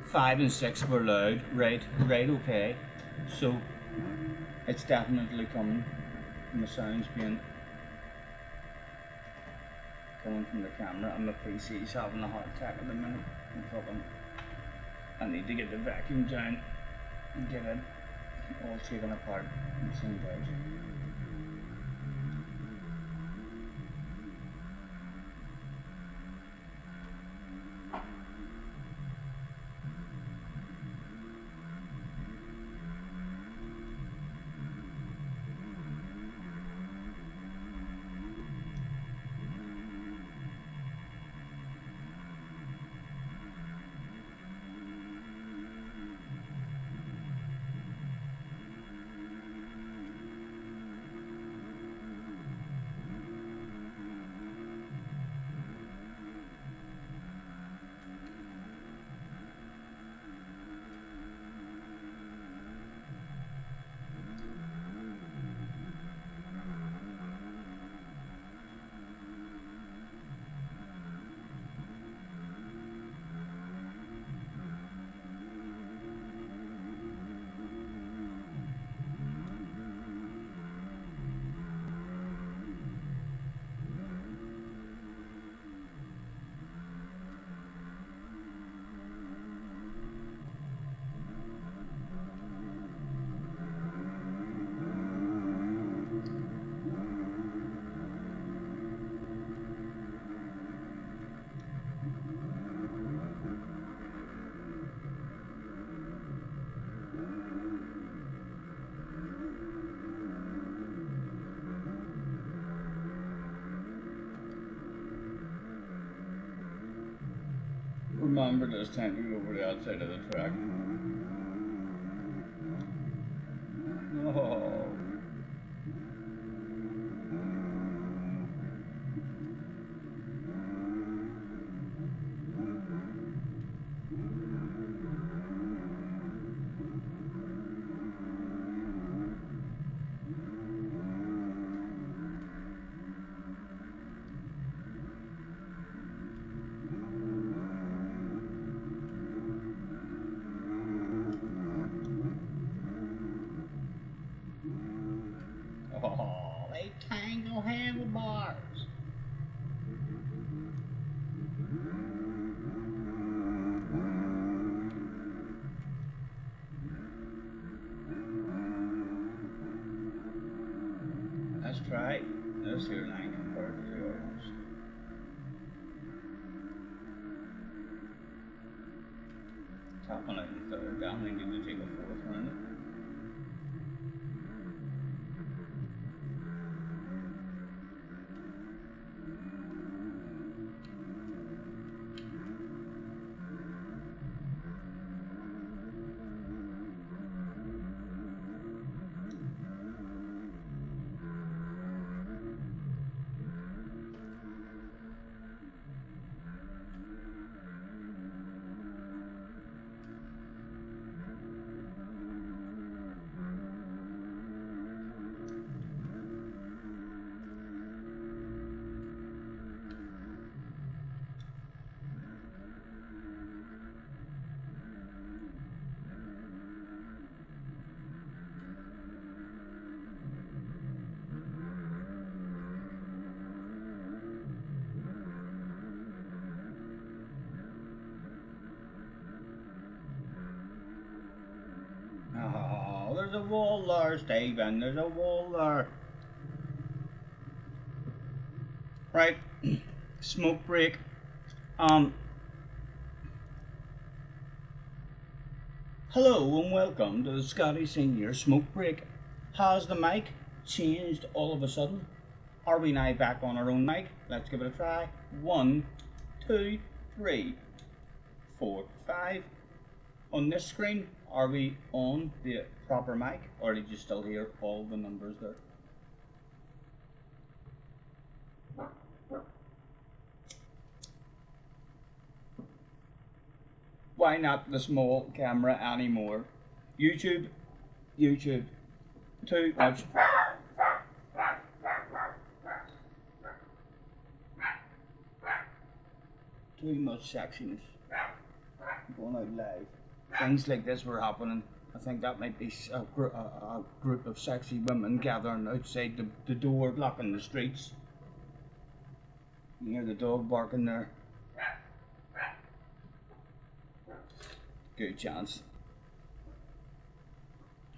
5 and 6 were loud, right, okay. So it's definitely coming, and the sound's being coming from the camera, and my PC's having a heart attack at the minute. I need to get the vacuum down and get it all taken apart and cleaned out. Remember, there's time to go over the outside of the track. Oh. Oh, they tangle handlebars. Let's try this here line compared to the other ones. Top one and third down, we need to take a fourth one in it. there's a wall there, Stephen, there's a wall there. Right, smoke break. Hello and welcome to the Scotty Senior Smoke Break. Has the mic changed all of a sudden? Are we now back on our own mic? Let's give it a try. 1, 2, 3, 4, 5. On this screen, are we on the proper mic, or did you still hear all the numbers there? Why not the small camera anymore? YouTube, too much. Too much sexiness going out live. Things like this were happening. I think that might be a group of sexy women gathering outside the door, blocking the streets. You hear the dog barking there. Good chance.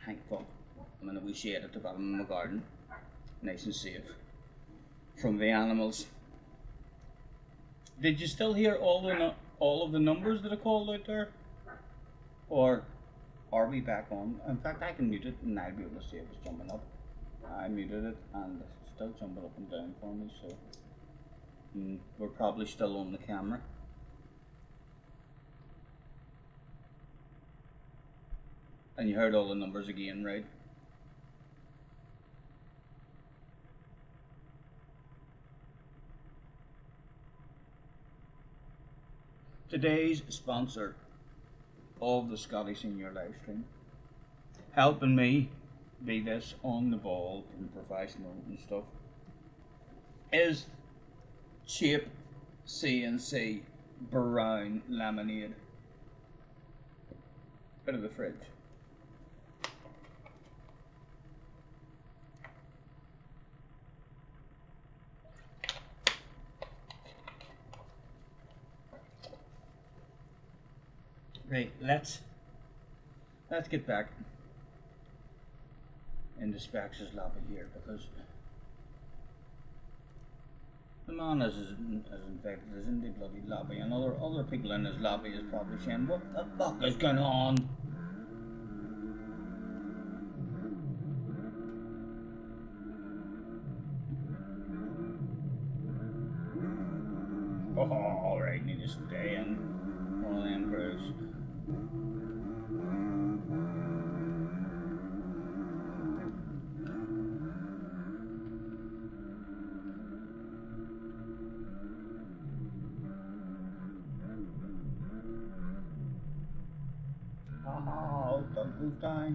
Thankful I'm in a wee shade at the bottom of my garden, nice and safe from the animals. Did you still hear all of the numbers that I called out there, or are we back on? In fact, I can mute it and I'll be able to see it was jumping up. I muted it and it's still jumping up and down for me, so we're probably still on the camera. And you heard all the numbers again, right? Today's sponsor of the Scotty Senior live stream, helping me be this on the ball and professional and stuff, is Cheap CNC Brown Lemonade. Out of the fridge. Right, let's get back into Spax's lobby here, because the man is as infected as in the bloody lobby, and other people in his lobby is probably saying, what the fuck is going on? Oh, alright, need to stay in one of them grooves. Oh, don't die.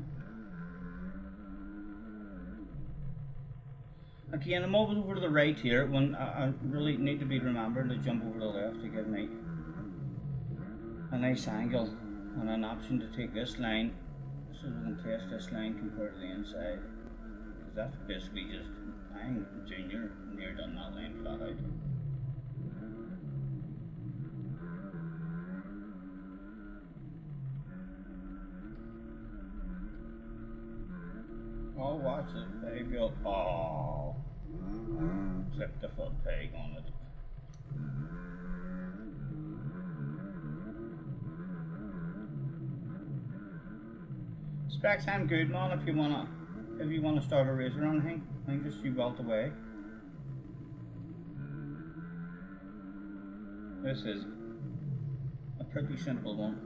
Again, I'm always over to the right here when I really need to be remembering to jump over to the left to give me a nice angle and an option to take this line so we can test this line compared to the inside. Because that's basically just, I'm junior, near done that line flat out. Oh, watch it, baby. Oh, clip the foot peg on it. Specs, I'm good, man. If you wanna start a race or anything, I think just you belt away. This is a pretty simple one.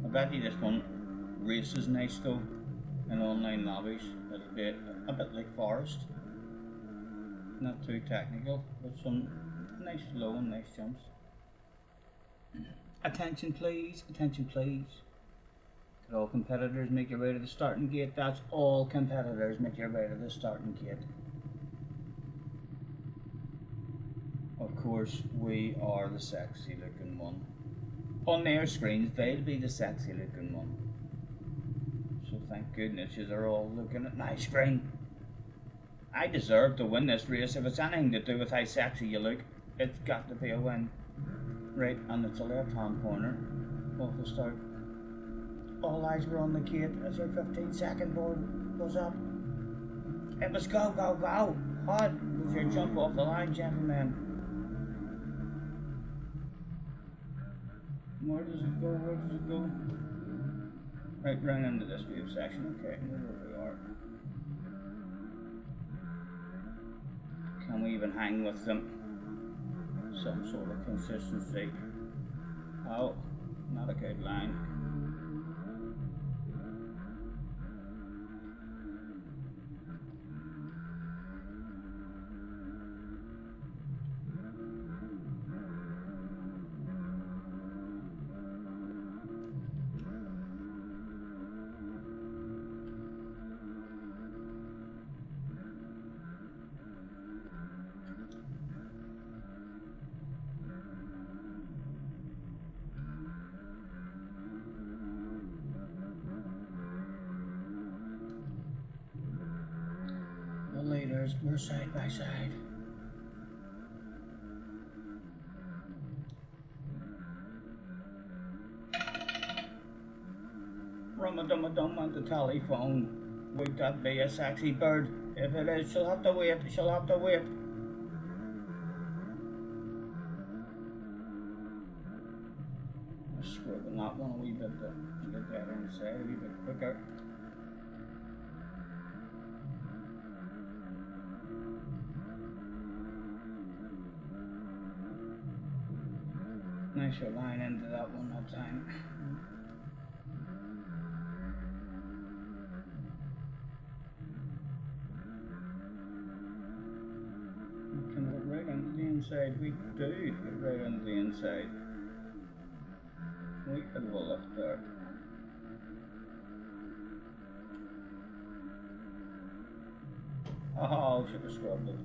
I bet you this one races nice though in online lobbies. It'll be a bit like Forest. Not too technical, but some nice flow and nice jumps. Attention please, attention please. Could all competitors make your way to the starting gate? That's all competitors make your way to the starting gate. Of course, we are the sexy looking one. On their screens, they'll be the sexy looking one. So thank goodness you are all looking at my screen. I deserve to win this race. If it's anything to do with how sexy you look, it's got to be a win. Right, and it's a left hand corner off the start. All eyes were on the gate as your 15-second board was up. It was go, go, go. Hot was your jump off the line, gentlemen. Where does it go? Where does it go? Right, run into this wave section. Okay, know where we are. Can we even hang with them? Some sort of consistency. Oh, not a good line. The leaders were side by side. Rum-a-dum-a-dum on the telephone. Would that be a sexy bird? If it is, she'll have to wait. She'll have to wait. Scrubbing that one a wee bit to get better inside, a wee bit quicker. Nicer line into that one that time. We can get right into the inside. We do get right into the inside. We could have a lift there. Oh, should have scrubbed it.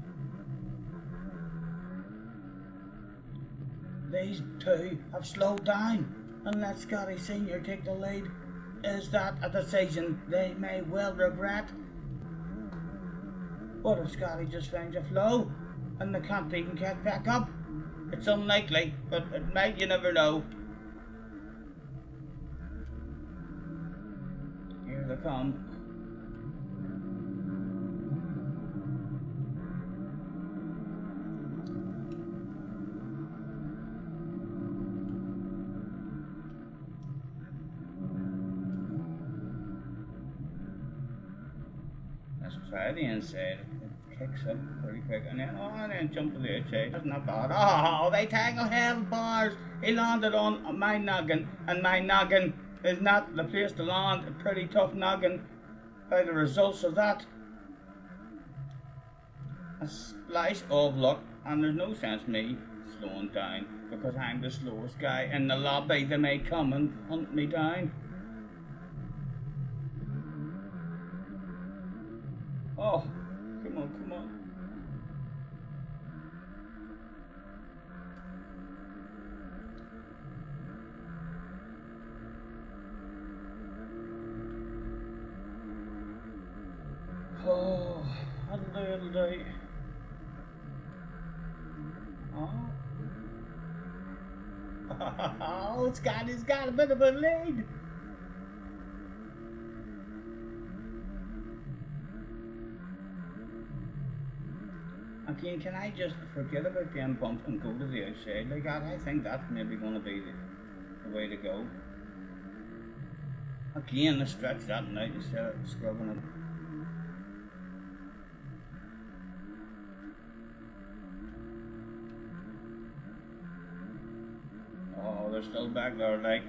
These two have slowed down and let Scotty Sr. take the lead. Is that a decision they may well regret? What if Scotty just finds a flow and they can't even catch back up? It's unlikely, but it might, you never know. Here they come. Let's try the inside. It kicks up pretty quick and then jump to the outside. That's not bad. Oh, they tangle handlebars. He landed on my noggin, and my noggin is not the place to land. A pretty tough noggin. By the results of that, a slice of luck, and there's no sense me slowing down because I'm the slowest guy in the lobby. They may come and hunt me down. Oh, come on, come on. Oh, that'll do, it'll do. Oh. Oh, it's got a bit of a lead. Again, can I just forget about being bumped and go to the outside like that? I think that's maybe going to be the way to go. Again, let's stretch that out instead of scrubbing it. Oh, they're still back there, like.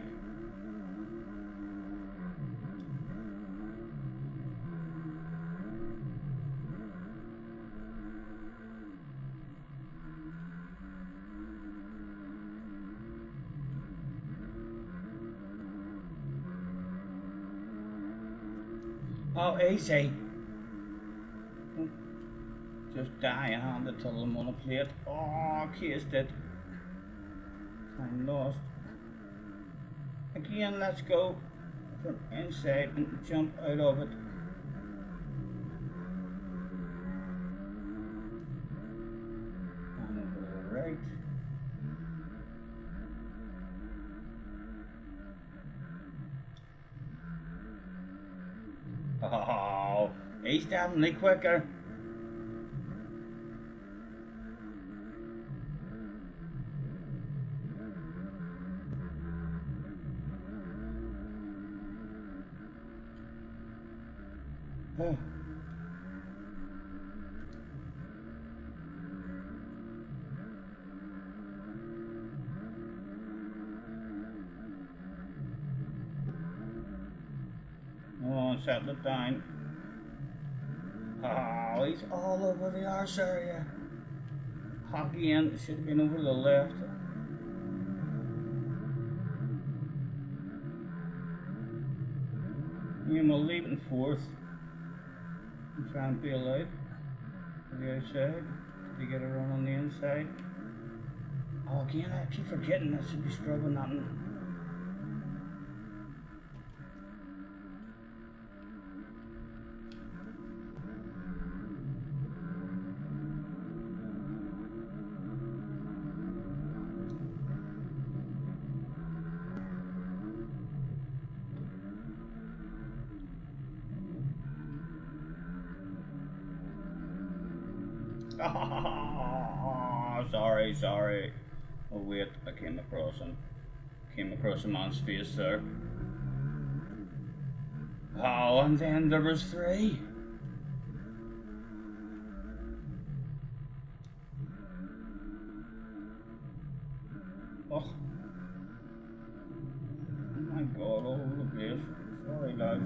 Oh, easy. Just dying on the till I'm on a plate. Oh, kissed it. I'm lost. Again, let's go from inside and jump out of it. And over to the right. Oh, he's definitely quicker. Oh. Oh, settle it down. Oh, he's all over the arse area. Again, should have been over the left. Yeah, we'll leave it in fourth. And try and bail out to the outside. Did he get a run on the inside? Oh, again, I keep forgetting I should be scrubbing that one. Oh, sorry. Oh wait, I came across him. Came across a man's face there. Oh, and then there was three. Oh my god, all over the place. Sorry lads.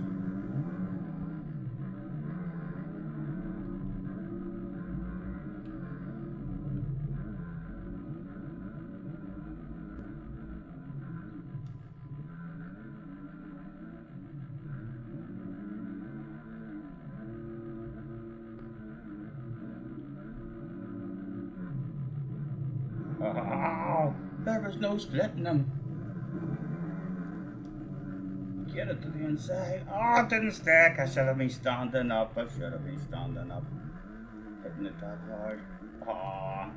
Oh, there was no splitting them. Get it to the inside. Oh, it didn't stick. I should have been standing up. Hitting it that hard. Oh.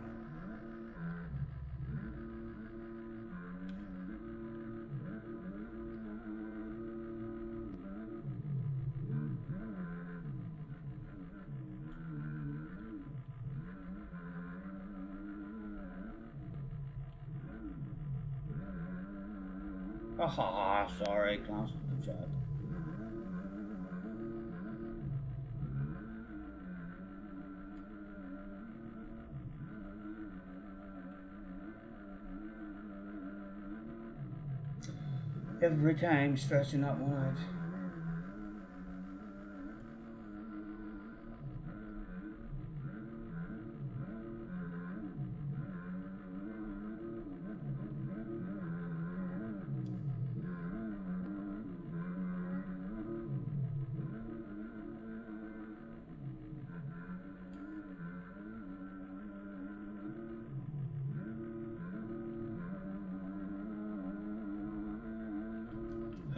Oh, sorry, glanced at the chat. Every time stretching that one out.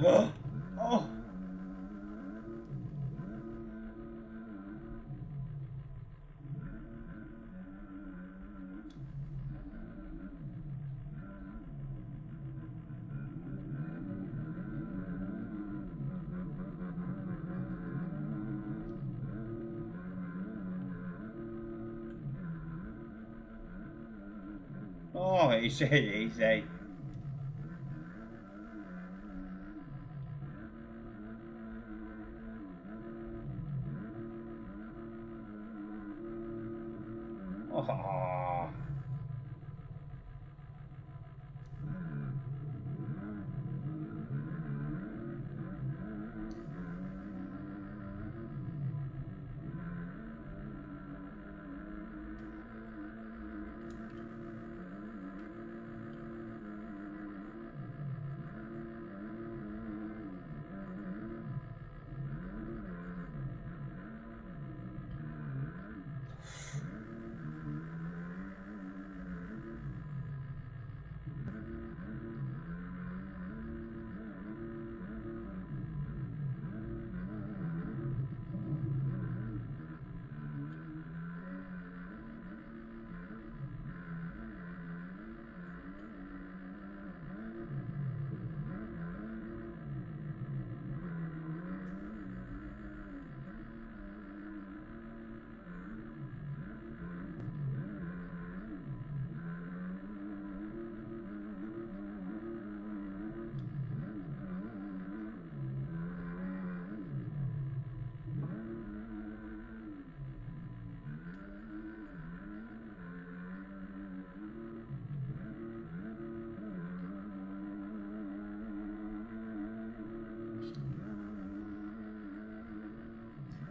Oh! Oh, easy. Oh.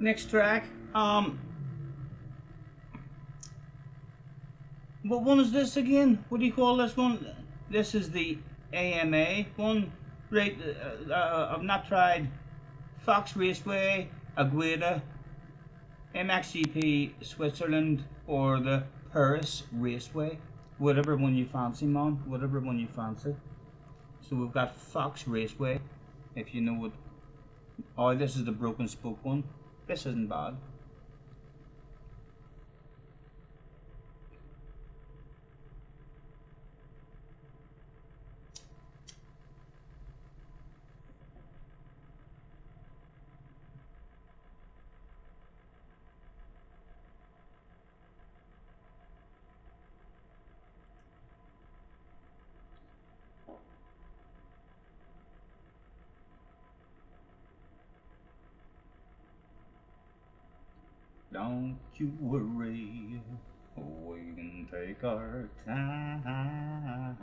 Next track. What one is this again? What do you call this one? This is the AMA one. Right, I've not tried Fox Raceway, Agueda, MXGP Switzerland, or the Paris Raceway. Whatever one you fancy, man. Whatever one you fancy. So we've got Fox Raceway, if you know what. Oh, this is the broken spoke one. This isn't bad. Don't you worry, we can take our time.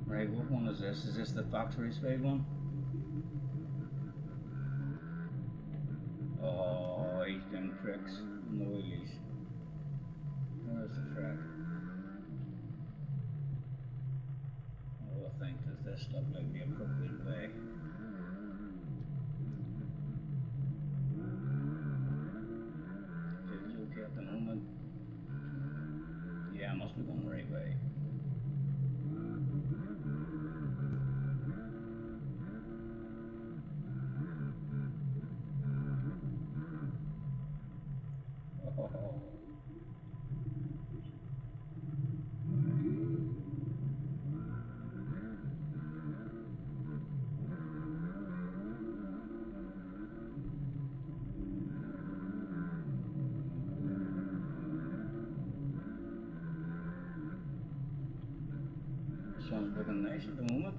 Right, what one is this? Is this the Fox Raceway one? Oh, he's doing tricks. No release. Where's the track? Oh, I think does this look like the appropriate way? Is it okay at the moment? Yeah, I must be going the right way. Oh. This one's looking nice at the moment.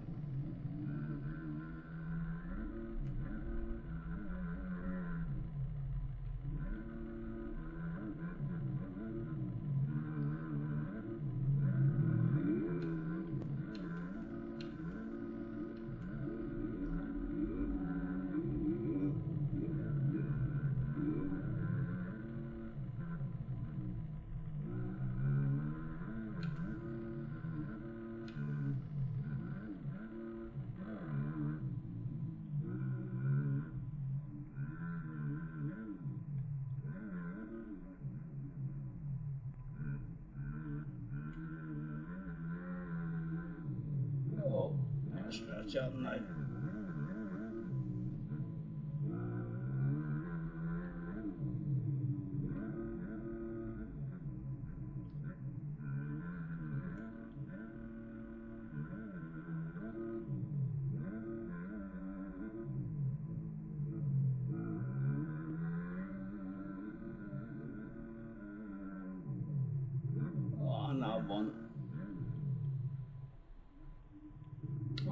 Oh, nice stretch out now.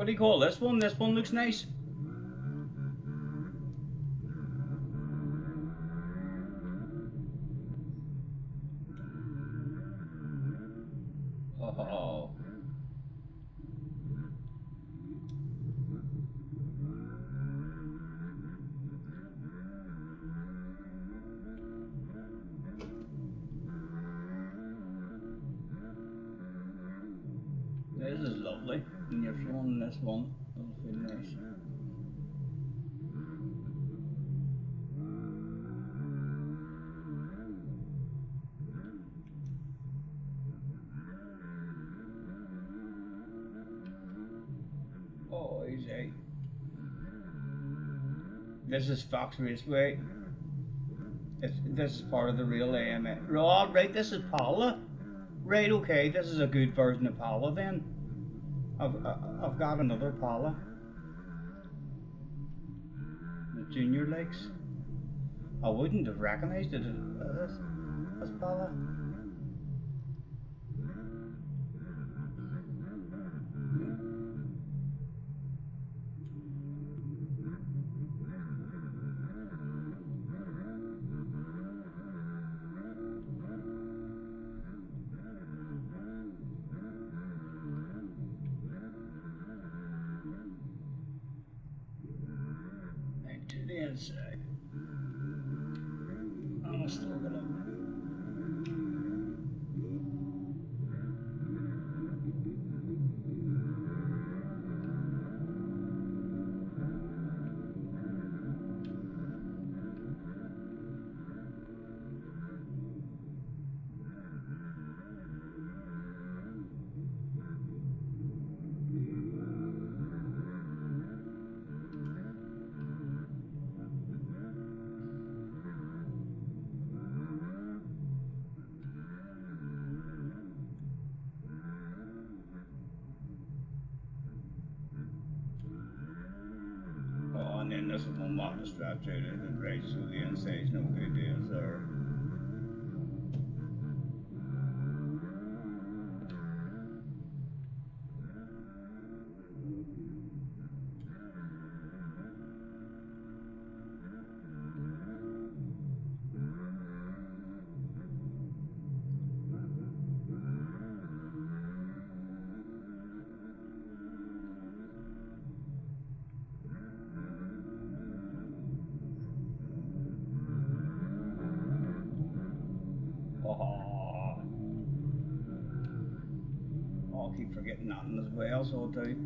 What do you call this one? This one looks nice. Oh. This is lovely. When you're filming this one, it'll feel nice. Oh, easy. This is Fox Raceway. This is part of the real AMA. Oh, right, this is Paula. Right, okay, this is a good version of Paula then. I've got another Paula. The Junior Lakes. I wouldn't have recognized it as Paula. To the inside. I'm still gonna. Oh, and then this is one mountain strap too, right? So the inside's no good deals there. Oh, I'll keep forgetting nothing as well, so I'll do.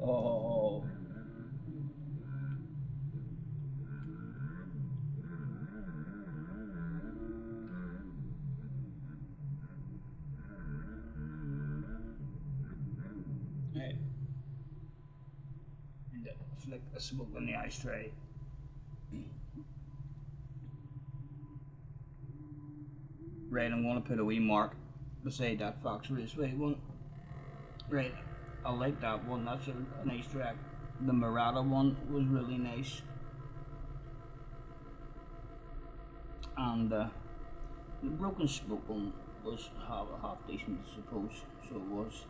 Oh. Right. Flick the smoke on the ashtray. Right, I'm gonna put a wee mark beside that Fox Raceway one. Right, I like that one, that's a nice track. The Murata one was really nice. And the Broken Spoke one was half decent, I suppose, so it was.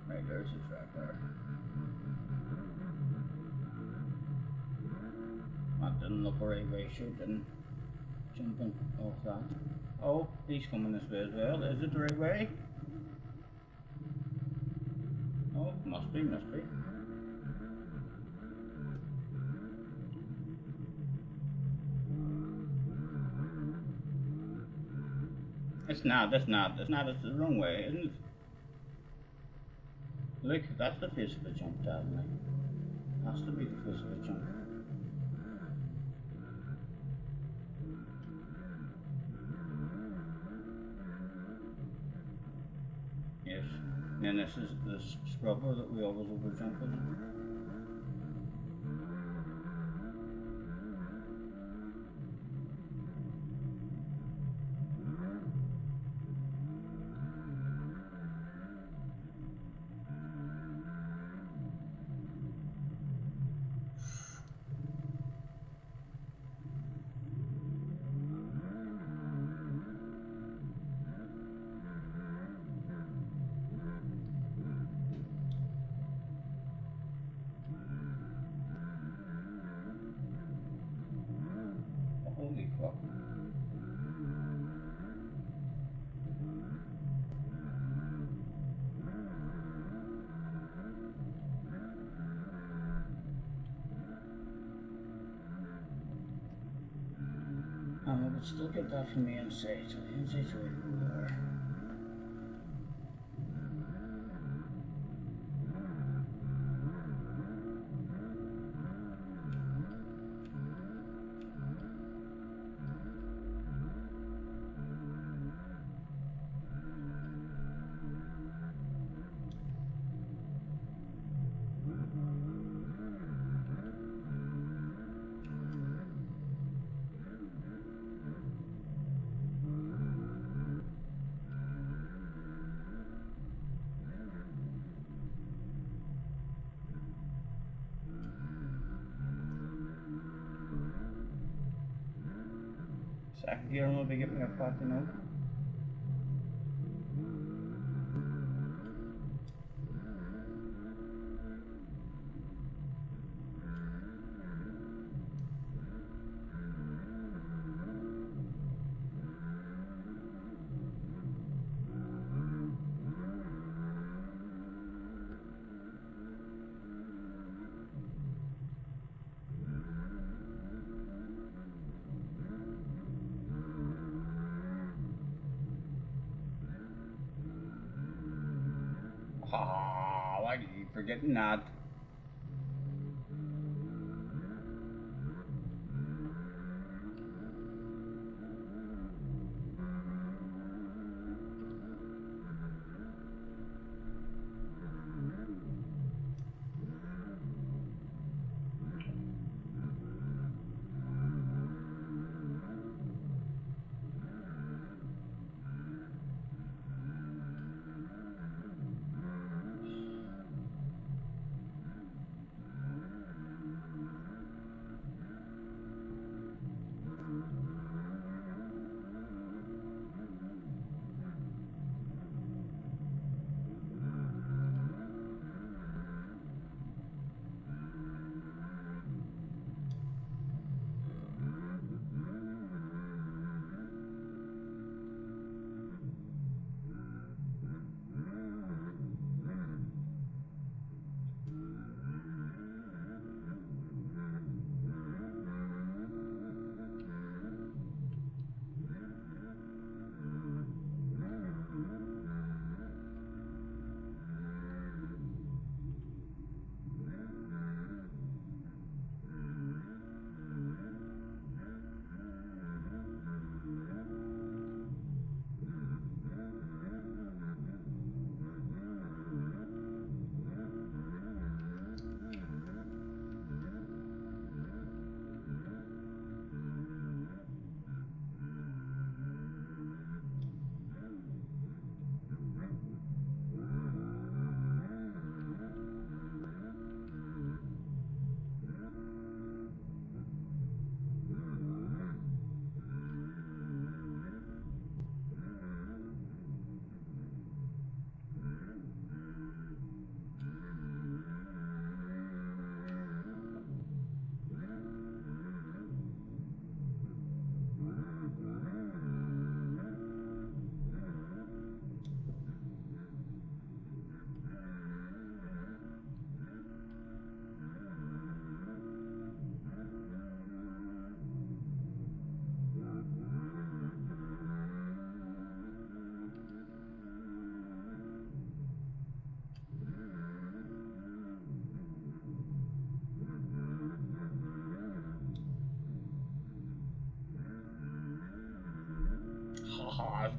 Right, there's the track there. That didn't look right way, sure didn't. Jumping off that. Oh, he's coming this way as well. Is it the right way? Oh, must be. It's not, it's the wrong way, isn't it? Look, that's the face of a jump, definitely. Has to be the face of a jump. then this is this scrubber that we always over jump with. Holy fuck. But still get that from the inside, so the inside's right over there. Second gear will be getting me a fucking note. Why do you keep forgetting that?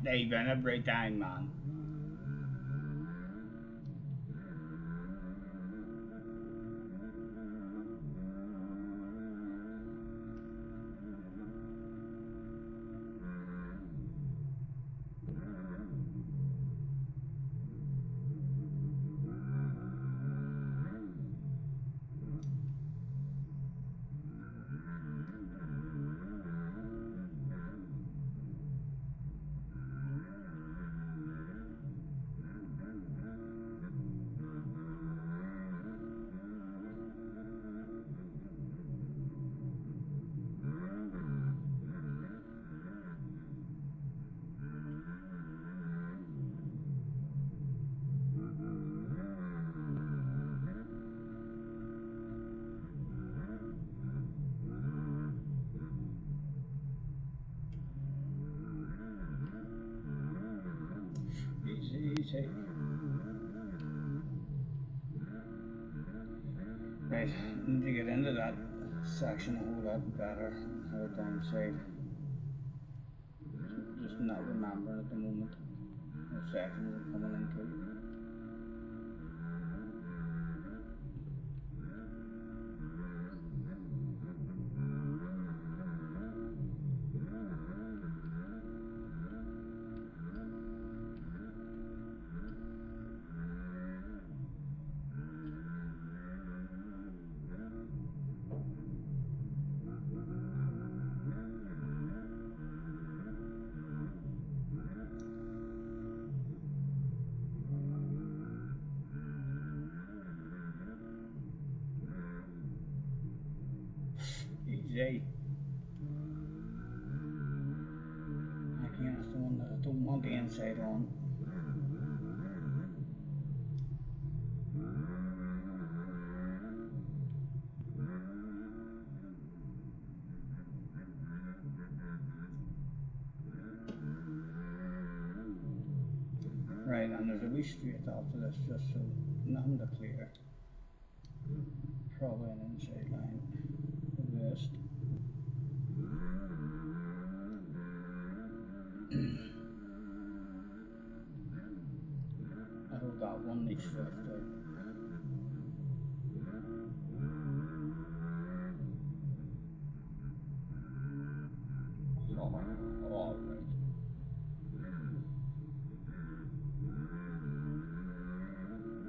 Dave, every time, man. take. Right, need to get into that section a whole lot better. How downside. Just not remembering at the moment what sections I'm coming into. Easy. Again, it's the one that I don't want the inside on. Right, and there's a wee straight after this just so nothing to clear. Probably an inside line. West. I hope that one needs stretched out. All right.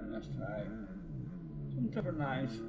And let's try some different lines.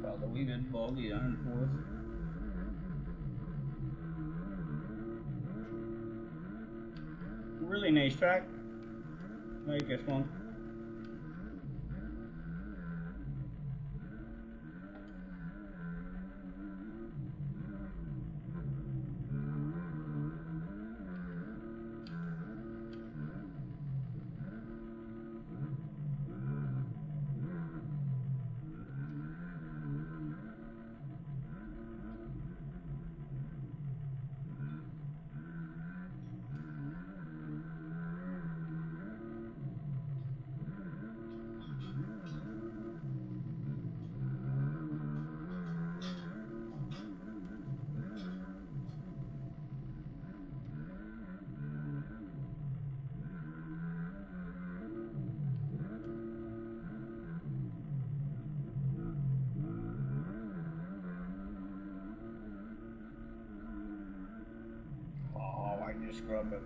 Felt a wee bit boggy down and forth. Really nice track. Like this one. Oh, I just scrub it.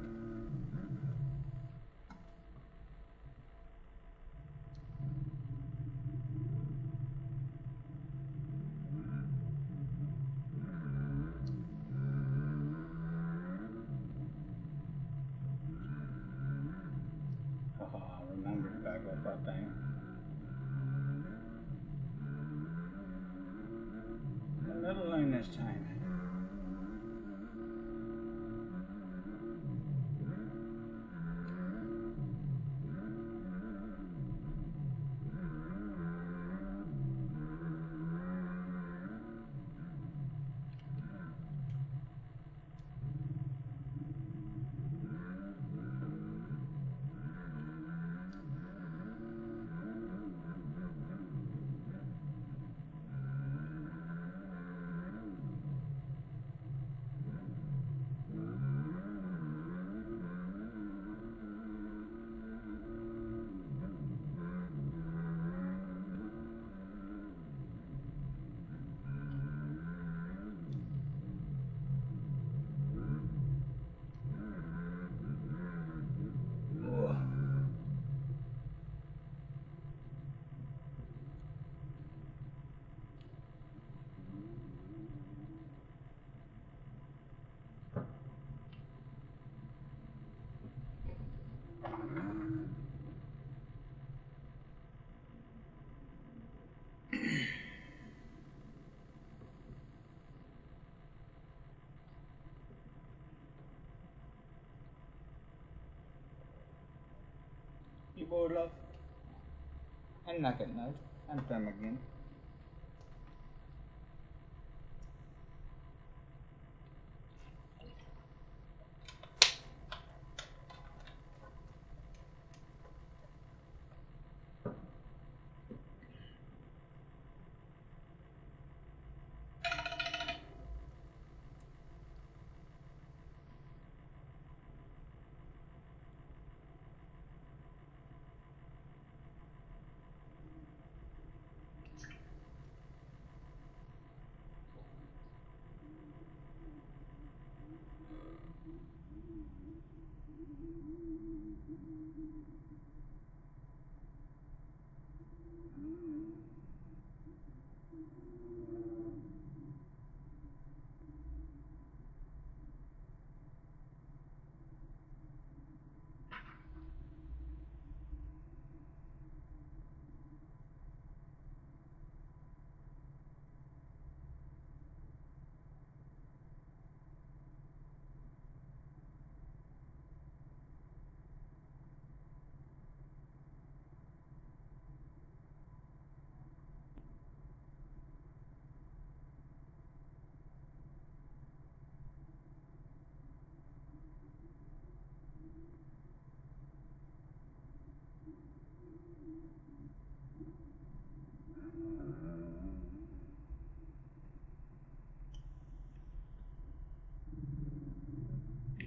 Haha, remember to back up that thing. A little line this time. bored, love? I'm not getting out. I'm time again.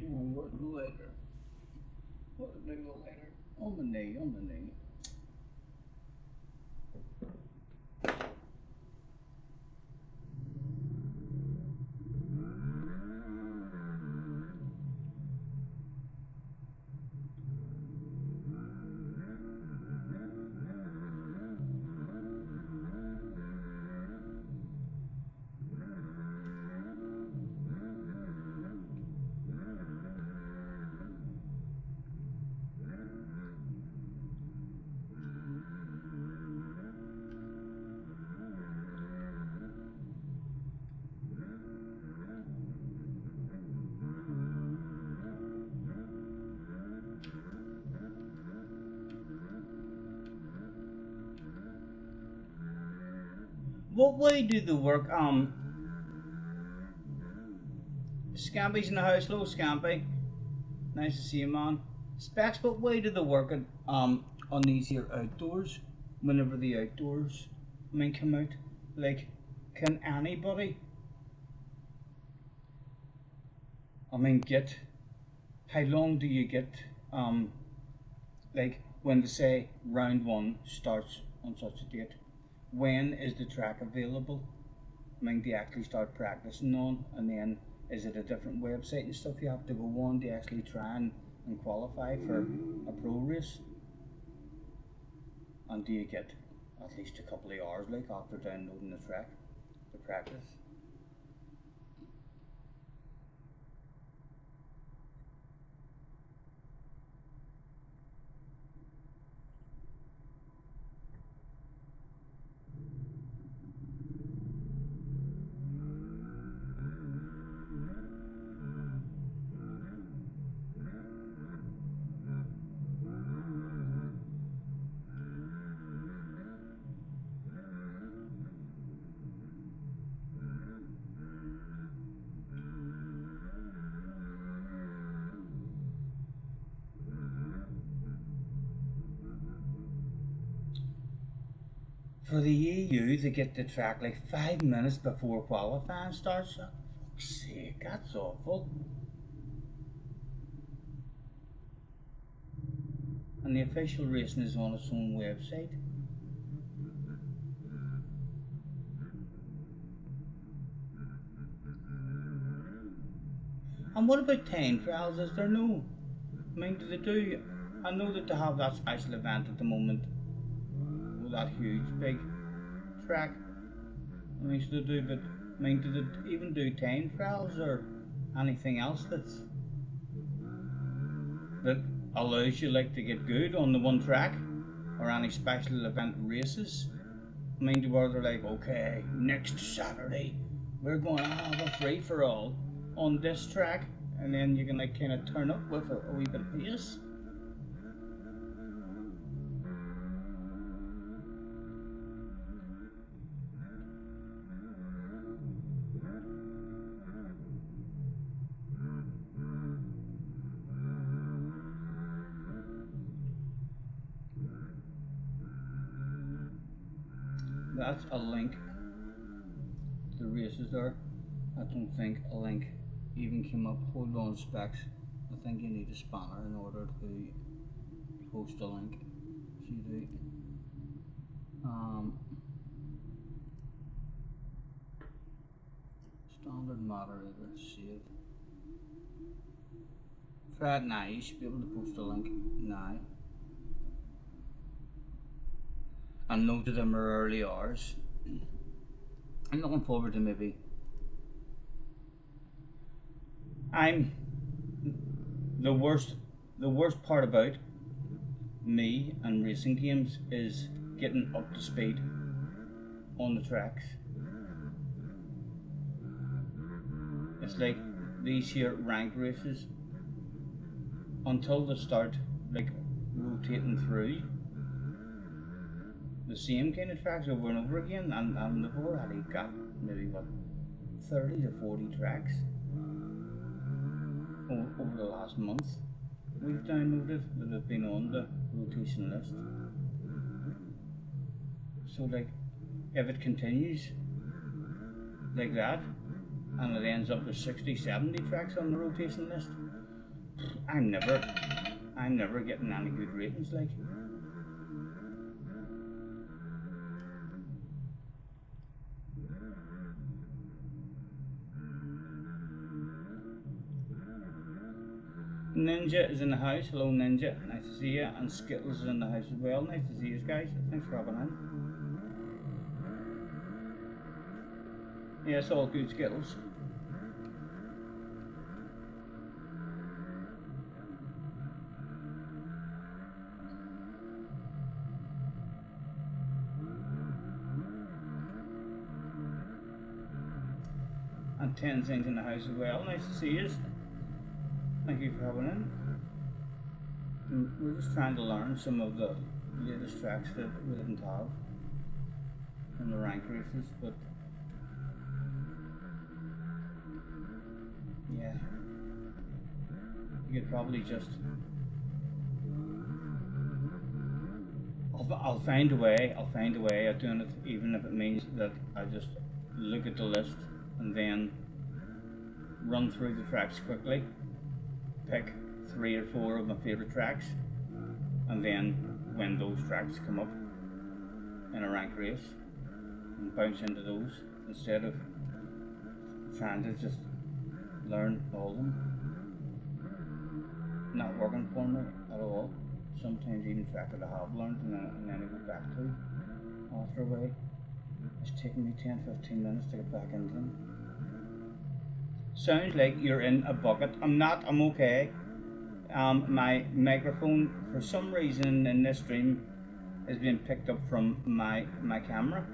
What later? What did they go later? On the knee, on the knee. What way do the work? Scampy's in the house. Hello, Scampy. Nice to see you, man. Specs, what way do the work on these here outdoors? Whenever the outdoors, come out, like, can anybody? Get. How long do you get? Like when they say round one starts on such a date. When is the track available? Do you actually start practicing on, and then is it a different website and stuff you have to go on to actually try and qualify for a pro race? And do you get at least a couple of hours like after downloading the track to practice? For the EU, they get the track like 5 minutes before qualifying starts. For fuck's sake, that's awful. And the official racing is on its own website. And what about time trials? Is there no? Do they do? I know that they have that special event at the moment with that huge big track. So they do, but do they even do time trials or anything else that allows you like to get good on the one track, or any special event races? To where they're like, okay, next Saturday we're going to have a free for all on this track, and then you can like kind of turn up with a wee bit of pace. that's a link to the races there. I don't think a link even came up. Hold on, specs. I think you need a spanner in order to post a link. So you do. Standard moderator, save. Try it now. You should be able to post a link now. And note of them are early hours. I'm looking forward to maybe. The worst part about me and racing games is getting up to speed on the tracks. It's like these here ranked races, until they start like rotating through the same kind of tracks over and over again, and they've already got maybe what 30 to 40 tracks over the last month we've downloaded that have been on the rotation list. So like, if it continues like that and it ends up with 60, 70 tracks on the rotation list, I'm never getting any good ratings like. Ninja is in the house. Hello Ninja, nice to see you. And Skittles is in the house as well. Nice to see you guys. Thanks for hopping in. Yeah, it's all good, Skittles. And Tenzing's in the house as well. Nice to see you. Thank you for having in. And we're just trying to learn some of the latest tracks that we didn't have in the rank races, but yeah, you could probably just. I'll find a way of doing it, even if it means that I just look at the list and then run through the tracks quickly, pick 3 or 4 of my favourite tracks, and then when those tracks come up in a rank race, and bounce into those instead of trying to just learn all of them. Not working for me at all. Sometimes even track that I have learned and then I go back to after a while. It's taking me 10-15 minutes to get back into them. Sounds like you're in a bucket. I'm not, I'm okay. My microphone, for some reason in this stream, is being picked up from my camera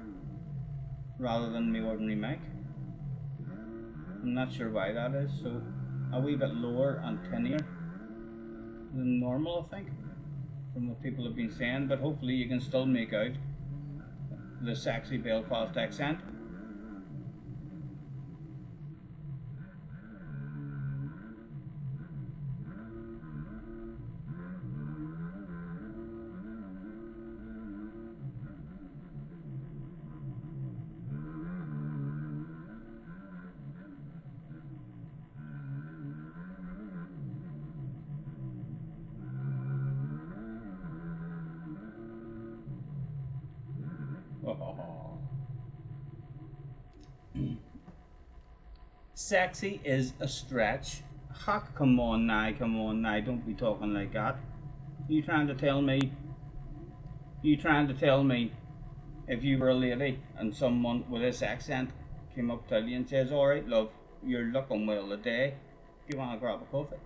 rather than my ordinary mic. I'm not sure why that is, so a wee bit lower and tinnier than normal, I think, from what people have been saying, but hopefully you can still make out the sexy Belfast accent. Sexy is a stretch. Heck, come on now, don't be talking like that. You trying to tell me if you were a lady and someone with this accent came up to you and says, alright love, you're looking well today, do you want to grab a coffee?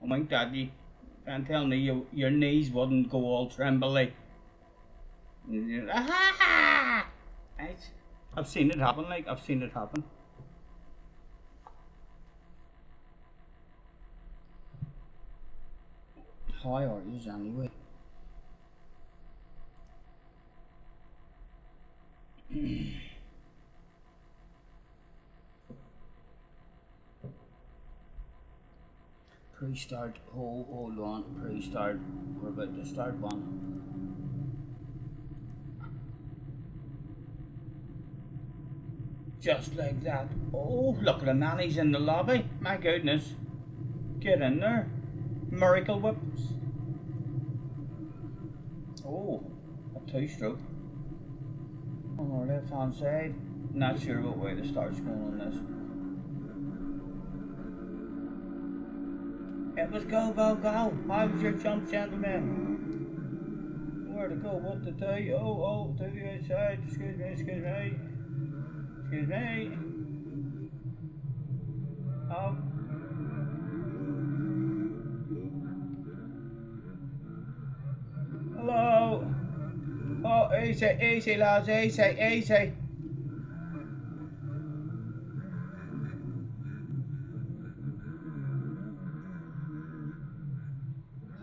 Oh my daddy, and tell me your knees wouldn't go all trembly. Right? I've seen it happen, I've seen it happen. How are you anyway? Pre-start, hold on, pre-start, we're about to start one. Just like that. Oh, look at the man, he's in the lobby. My goodness. Get in there. Miracle whips. Oh, a two-stroke. On our left hand side. Not sure what way the start's going on this. It was go, go, go. How was your jump, gentlemen? Where to go? What to do? Oh, to the outside. Excuse me, excuse me. Excuse me. Oh. Hello. Oh, easy, easy, lads, easy, easy.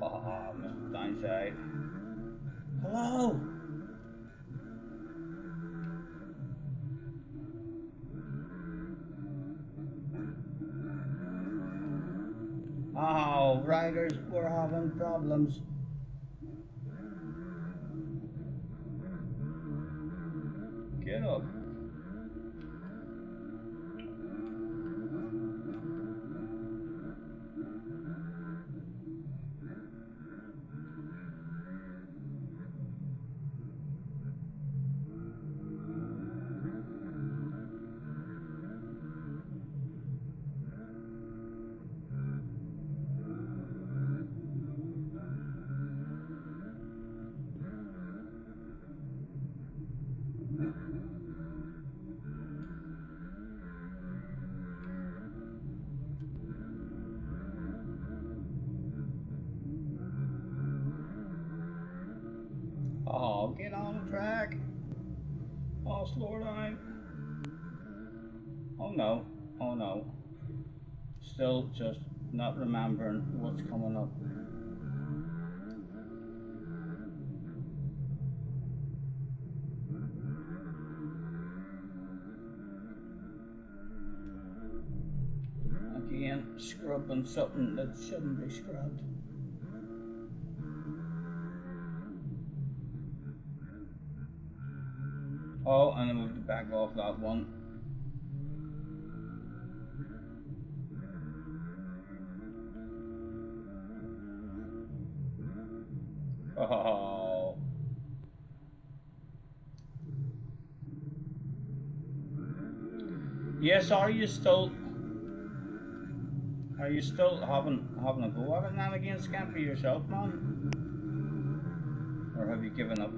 Oh, Mr. Downside. Hello. Oh, riders, we're having problems. Get up. Oh, get on the track. Oh, slow down. Oh no, oh no. Still just not remembering what's coming up. Again, scrubbing something that shouldn't be scrubbed. Oh, and I moved it back off that one. Oh. Yes, are you still having a go at it now again, Scamper, yourself, man? Or have you given up?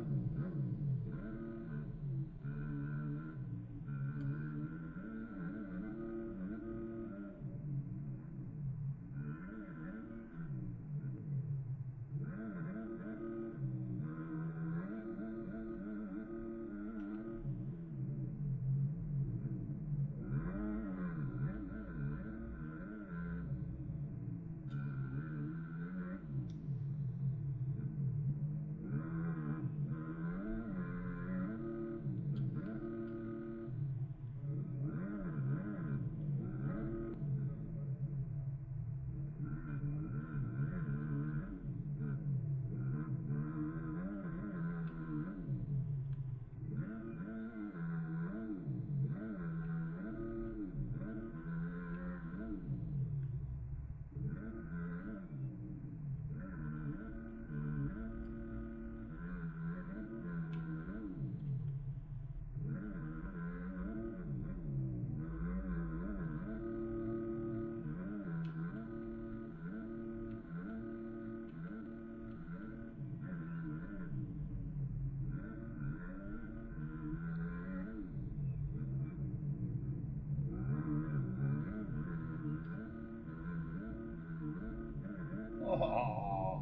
Oh.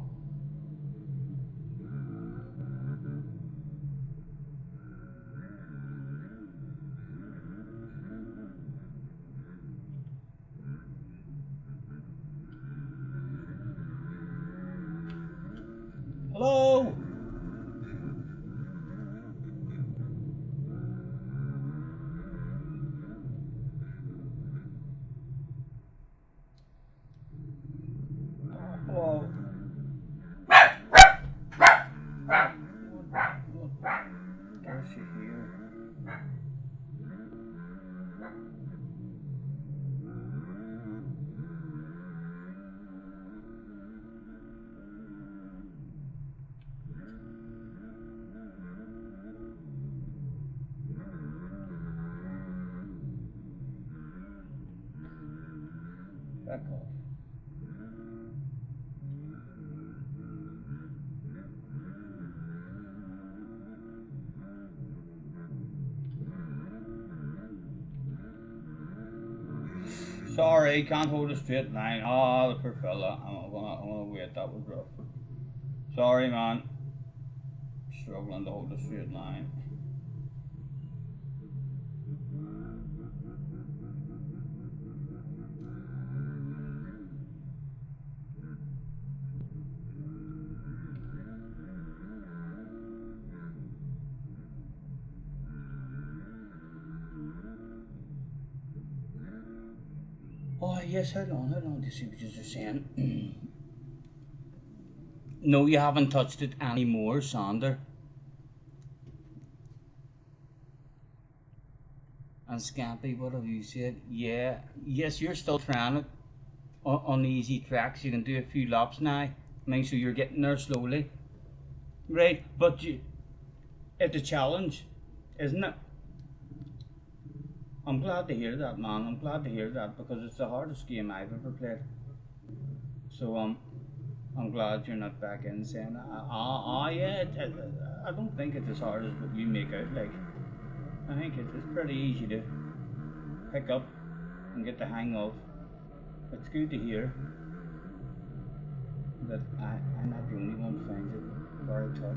Hello? Hello? Back off. Sorry, can't hold a straight line. Ah, the poor fella. I'm gonna wait. That was rough. Sorry, man. Struggling to hold a straight line. Oh yes, hold on. To see what you're saying. No, you haven't touched it anymore, Sander. And Scampy, what have you said? Yeah, yes, you're still trying it on the easy tracks. You can do a few laps now. Make sure you're getting there slowly, right? But it's a challenge, isn't it? I'm glad to hear that, man. I'm glad to hear that because it's the hardest game I've ever played. So I'm glad you're not back in saying, yeah. I don't think it's as hard as what you make out. Like, I think it's pretty easy to pick up and get the hang of. It's good to hear that I'm not the only one who finds it very tough.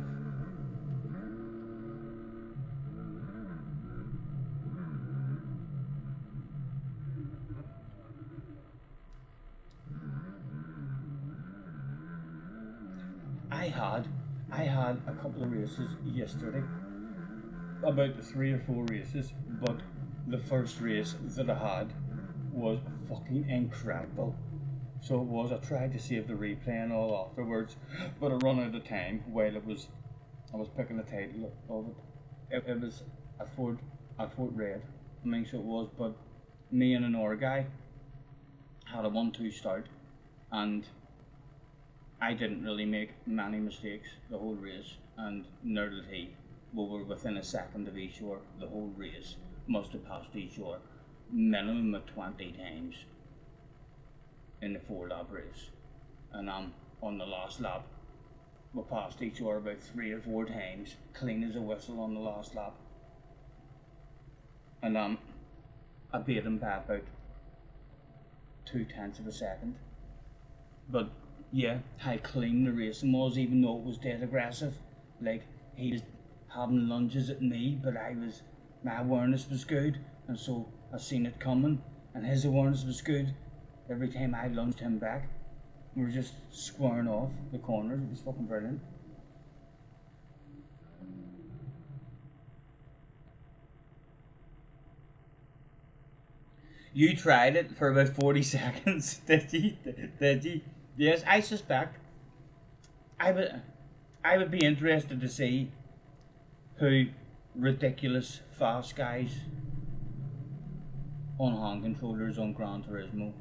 I had a couple of races yesterday, about 3 or 4 races, but the first race that I had was fucking incredible. So it was. I tried to save the replay and all afterwards, but I run out of time while I was picking the title of it. It was a Ford Red. I mean, so it was. But me and another guy had a 1-2 start, and I didn't really make many mistakes the whole race, and neither did he. We were within a second of each other the whole race. Must have passed each other minimum of 20 times in the 4 lap race. And on the last lap, we passed each other about 3 or 4 times, clean as a whistle on the last lap. And I beat him by about 0.2 of a second. But yeah, how clean the racing was, even though it was dead aggressive. Like, he was having lunges at me, but my awareness was good, and so I seen it coming, and his awareness was good. Every time I lunged him back, we were just squaring off the corners. It was fucking brilliant. You tried it for about 40 seconds, did you? Did you? Yes, I suspect. I would be interested to see who ridiculous fast guys on hand controllers on Gran Turismo,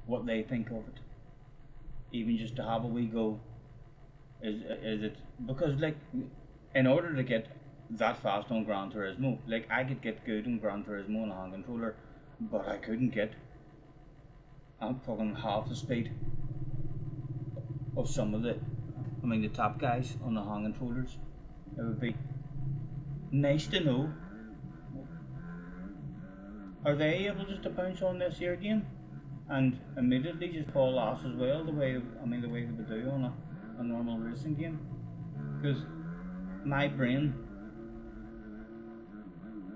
what they think of it. Even just to have a wee go. Is it because, like, in order to get that fast on Gran Turismo, like, I could get good on Gran Turismo on a hand controller, but I couldn't get fucking half the speed of some of the top guys on the hand controllers. It would be nice to know. Are they able just to bounce on this here game and immediately just fall ass as well, the way they would do on a normal racing game? Because my brain,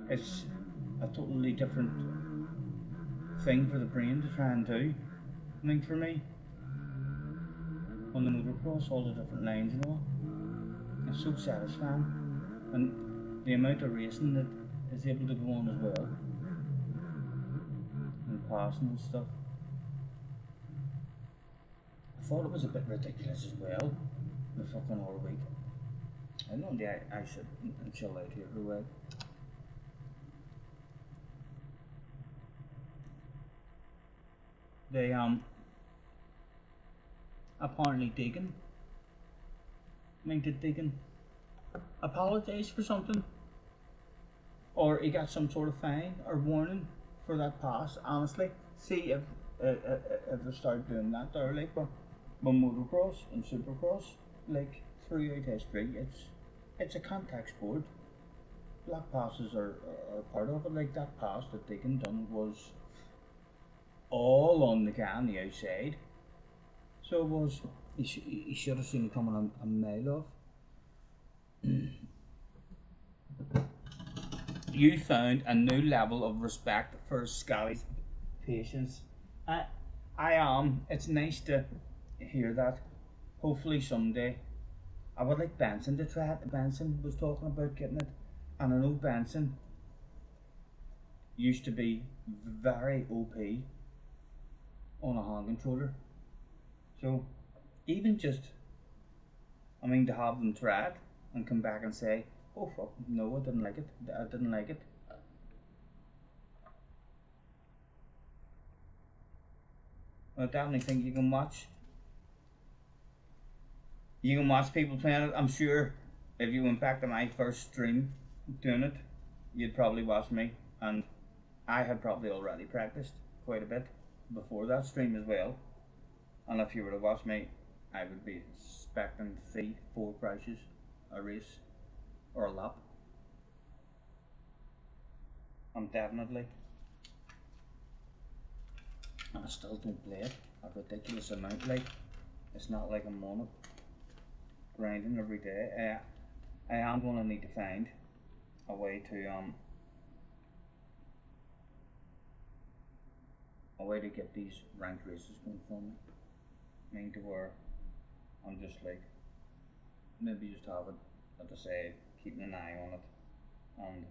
it's a totally different thing for the brain to try and do. I mean, for me, on the motocross, all the different lines and all, it's so satisfying, and the amount of racing that is able to go on as well, and passing and stuff. I thought it was a bit ridiculous as well, the fucking whole week. I know I should chill out here for a while. They apparently Deegan. Did Deegan apologise for something? Or he got some sort of fine or warning for that pass? Honestly, see if I start doing that there, like, but motocross and supercross, like throughout history, it's a contact sport. Black passes are part of it. Like that pass that Deacon done was all on the guy on the outside, so it was. He should have seen it coming a mile off. You found a new level of respect for Scotty's patience. I, I am. It's nice to hear that. Hopefully someday. I would like Benson to try it. Benson was talking about getting it, and I know Benson used to be very OP on a hand controller. So even just, I mean, to have them try it and come back and say, "Oh fuck, no, I didn't like it. I didn't like it." I definitely think you can watch. You can watch people playing it. I'm sure if you went back to my first stream doing it, you'd probably watch me, and I had probably already practiced quite a bit before that stream as well. And if you were to watch me, I would be expecting 3, 4 crashes a race or a lap. I'm definitely, and I still don't play it a ridiculous amount. Like, it's not like I'm on it grinding every day. I am going to need to find a way to get these ranked races going for me. I mean, to where I'm just like, maybe just have it, as I say, keeping an eye on it, and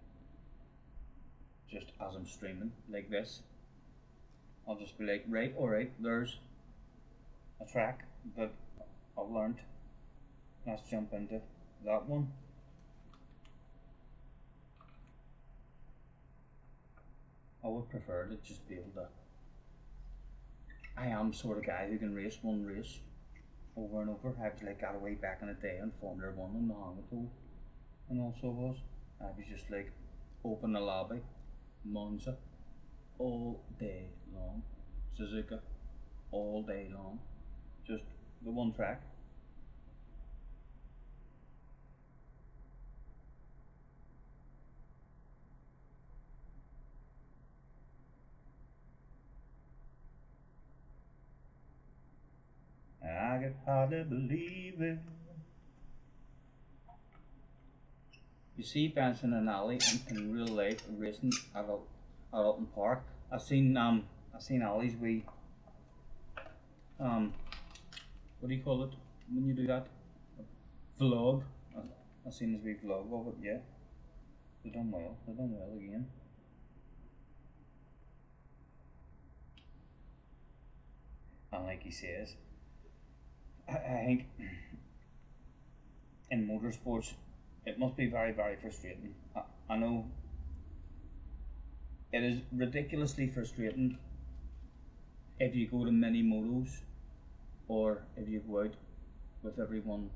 just as I'm streaming like this, I'll just be like, right, alright, there's a track that I've learned, let's jump into that one. I would prefer to just be able to, I am the sort of guy who can race one race over and over. I was like, got away back in the day in Formula 1 in the Hangatool, and also was, I was just like, open the lobby, Monza, all day long, Suzuka, all day long, just the one track. I could hardly believe it. You see Benson and Ali in real life racing at Upton Park. I've seen Ali's wee what do you call it when you do that? Vlog. I've seen his wee vlog of it, yeah. They've done well. They've done well again. And like he says, I think in motorsports it must be very, very frustrating. I know it is ridiculously frustrating if you go to mini motos or if you go out with everyone,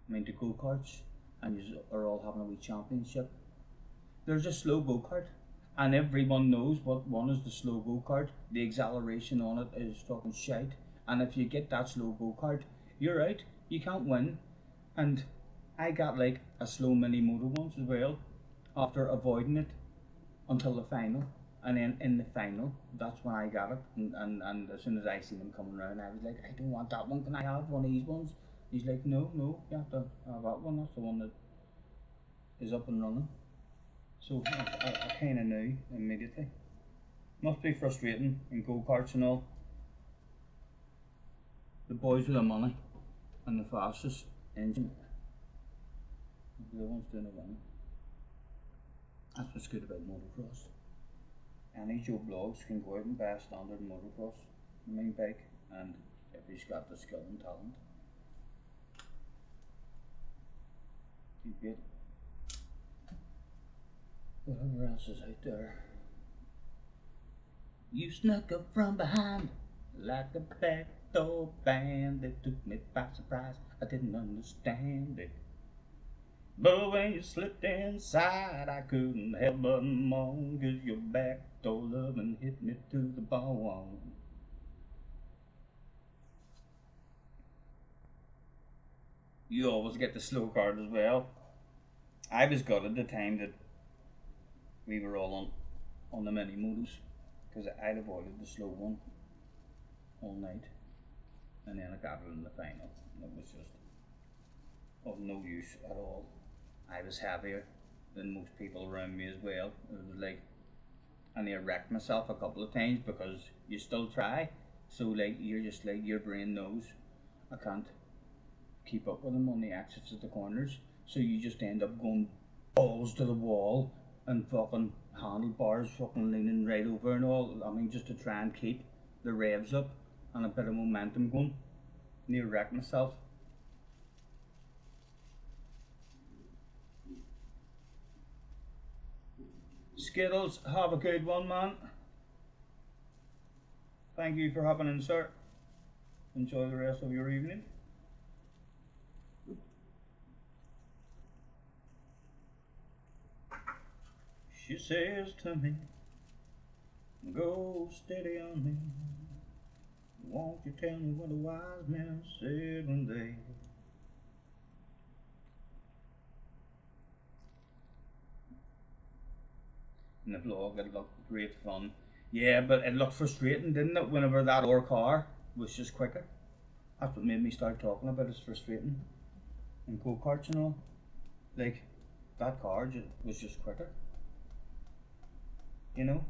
I mean, to go-karts, and you are all having a wee championship. There's a slow go-kart, and everyone knows what one is the slow go-kart. The acceleration on it is fucking shite, and if you get that slow go-kart, you're out. You can't win. And I got like a slow mini moto once as well, after avoiding it until the final. And then in the final, that's when I got it. And as soon as I seen him coming around, I was like, I don't want that one. Can I have one of these ones? He's like, no, you have to have that one. That's the one that is up and running. So I kind of knew immediately. Must be frustrating in go-karts and all. The boys with the money and the fastest engine, the ones doing the winning. That's what's good about motocross. Any Joe Blogs can go out and buy a standard motocross main bike, and if he's got the skill and talent, he'd beat whatever else is out there. You snuck up from behind like a backdoor bandit, took me by surprise. I didn't understand it. But when you slipped inside, I couldn't help but moan, 'cause your backdoor loving hit me to the bone. You always get the slow card as well. I was gutted the time that we were all on the mini motos, because I'd avoided the slow one all night, and then I got it in the final. And it was just of no use at all. I was heavier than most people around me as well. It was like I near wrecked myself a couple of times because you still try. So like you're just like your brain knows I can't keep up with them on the exits at the corners. So you just end up going balls to the wall and fucking handlebars fucking leaning right over and all. I mean just to try and keep the revs up and a bit of momentum going. Near wrecked myself. Skittles, have a good one, man. Thank you for hopping in, sir. Enjoy the rest of your evening. She says to me, go steady on me. Won't you tell me what the wise men said when they... In the vlog, it looked great fun. Yeah, but it looked frustrating, didn't it, whenever that other car was just quicker. That's what made me start talking about it's frustrating. And go-karts and all. Like, that car was just quicker. You know?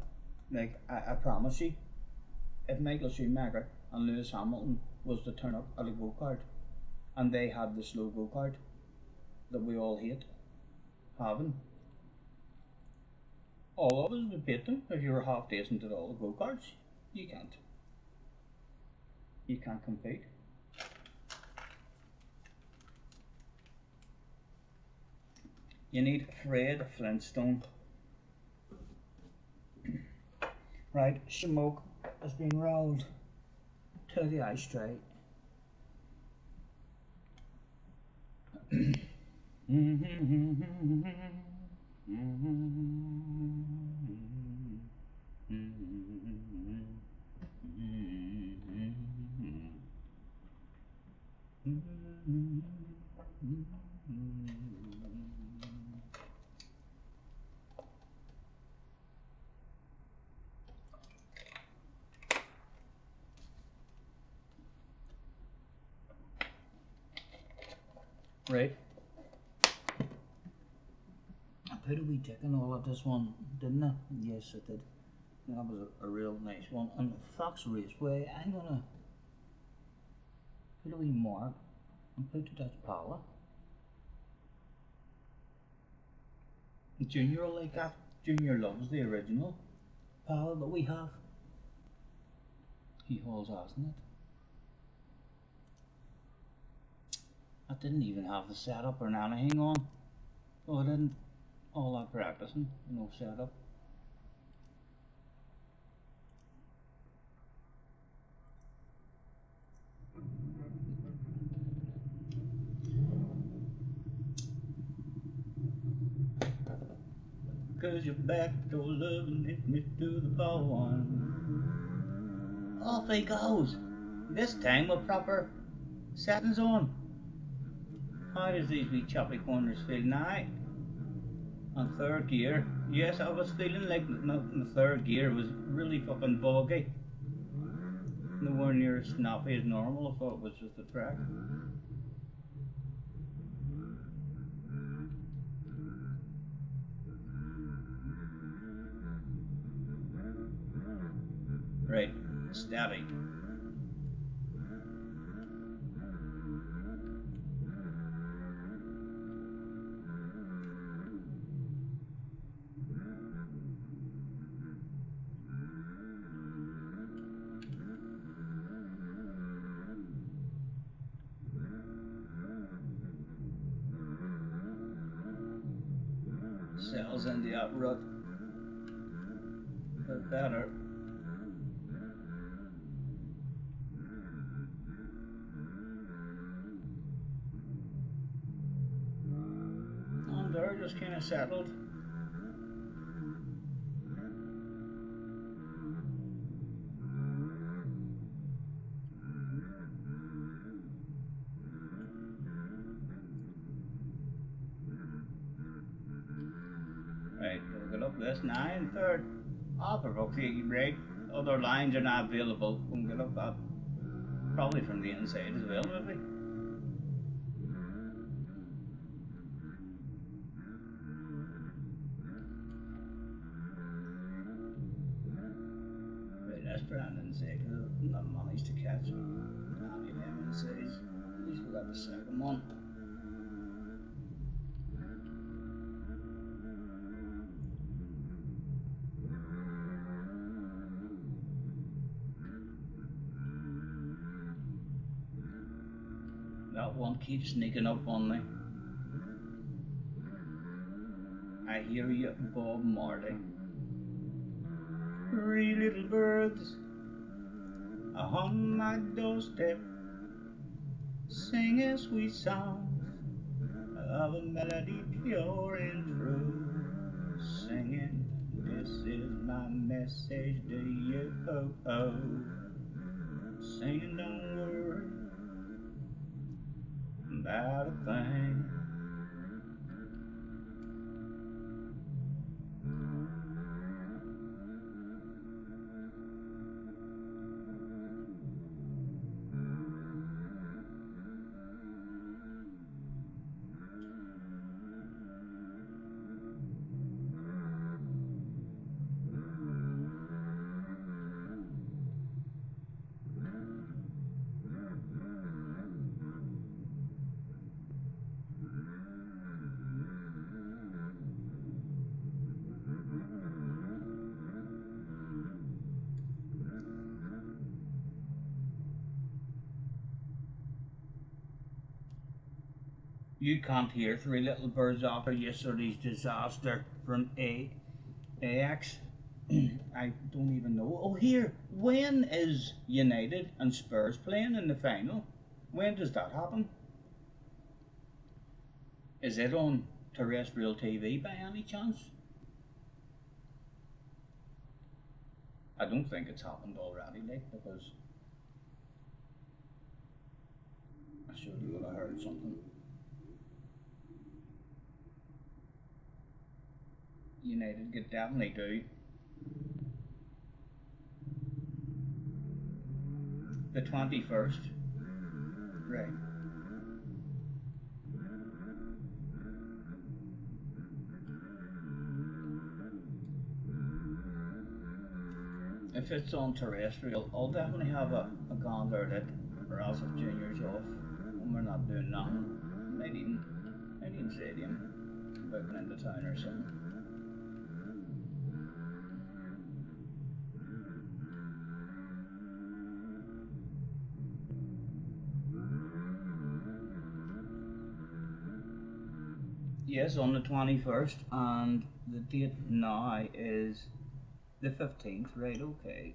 Like, I promise you, if Michael Schumacher and Lewis Hamilton was to turn up at a go-kart, and they had the slow go-kart that we all hate having, all of us would beat them if you were half decent at all the go-karts. You can't. You can't compete. You need Fred Flintstone. Right, smoke has been rolled to the ice tray. Right. I put a wee tick in all of this one, didn't I? Yes, I did. That was a real nice one. And Fox Raceway, I'm gonna put a wee mark and put it as Paula. Junior will like that. Junior loves the original Paula that we have. He hauls ass in it. I didn't even have the setup or anything on. Oh, I didn't. All that practicing, no setup. Cause your backdoor loving hit me to the bone. Off he goes. This time with proper settings on. How does these wee choppy corners feel now? On third gear. Yes, I was feeling like my third gear was really fucking boggy. Nowhere near as snappy as normal. I thought it was just a track. Right, steady. Settles in the up rut. But better. just kind of settled. Right, we'll get up this 9 third. Oh, for fuck's sake, right? Other lines are not available. We can get up that probably from the inside as well, maybe. Right, that's Brandon's sake. Not managed to catch any of them insides. At least we got the second one. That one keeps sneaking up on me. I hear you, Bob Marley. 3 little birds on my doorstep, singing sweet songs of a melody pure and true. Singing, this is my message to you. Singing, don't worry about a thing. You can't hear 3 little birds after yesterday's disaster from Ajax. I don't even know. Oh, here. When is United and Spurs playing in the final? When does that happen? Is it on terrestrial TV by any chance? I don't think it's happened already, like, because I surely would have heard something. United could definitely do the 21st. Right. If it's on terrestrial, I'll definitely have a gander at it, or else if Junior's off and we're not doing nothing. Might even say to him, booking into town or something. Yes, on the 21st, and the date now is the 15th, right? Okay.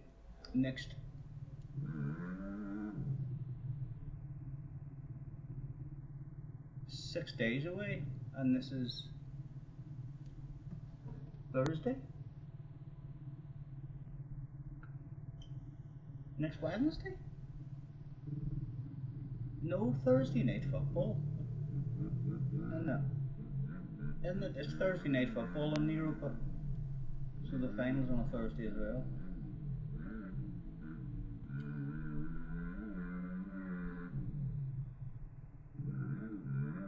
Next 6 days away, and this is Thursday? Next Wednesday? No Thursday night football. No. Isn't it? It's Thursday night football in Europa. So the final's on a Thursday as well.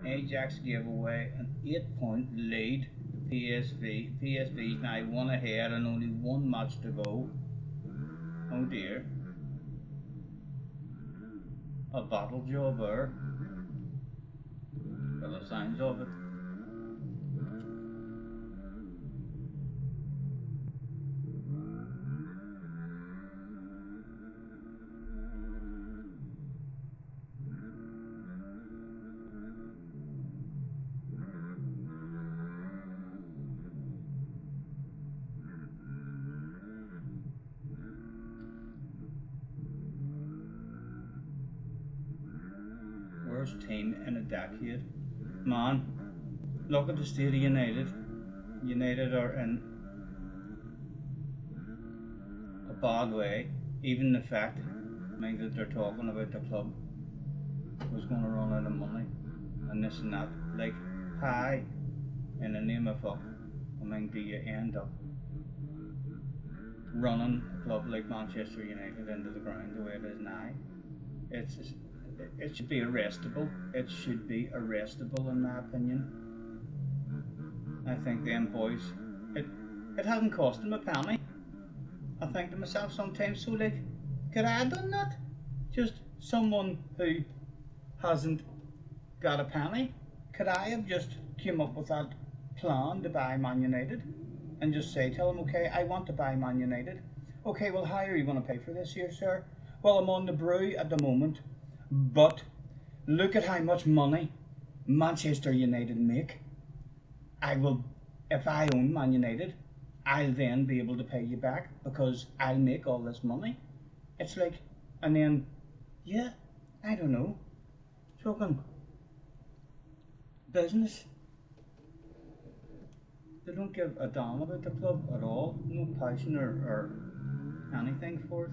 Ajax gave away an 8-point lead to PSV. PSV's now 1 ahead and only 1 match to go. Oh dear. A battle job there. By the signs of it. Worst team in a decade. Man, Look at the state of United. United are in a bad way. Even the fact, that they're talking about the club was going to run out of money and this and that. Like, hi, in the name of fuck, do you end up running a club like Manchester United into the ground the way it is now? It should be arrestable. It should be arrestable, in my opinion. I think them boys, it hasn't cost them a penny. I think to myself sometimes, so like, could I have done that? Just someone who hasn't got a penny, could I have just came up with that plan to buy Man United and just say, tell them, okay, I want to buy Man United. Okay, well, how are you going to pay for this here, sir? Well, I'm on the brew at the moment, but look at how much money Manchester United make. I will, if I own Man United, I'll then be able to pay you back because I'll make all this money. It's like, and then, yeah, I don't know, talking business. They don't give a damn about the club at all. No passion or anything for it.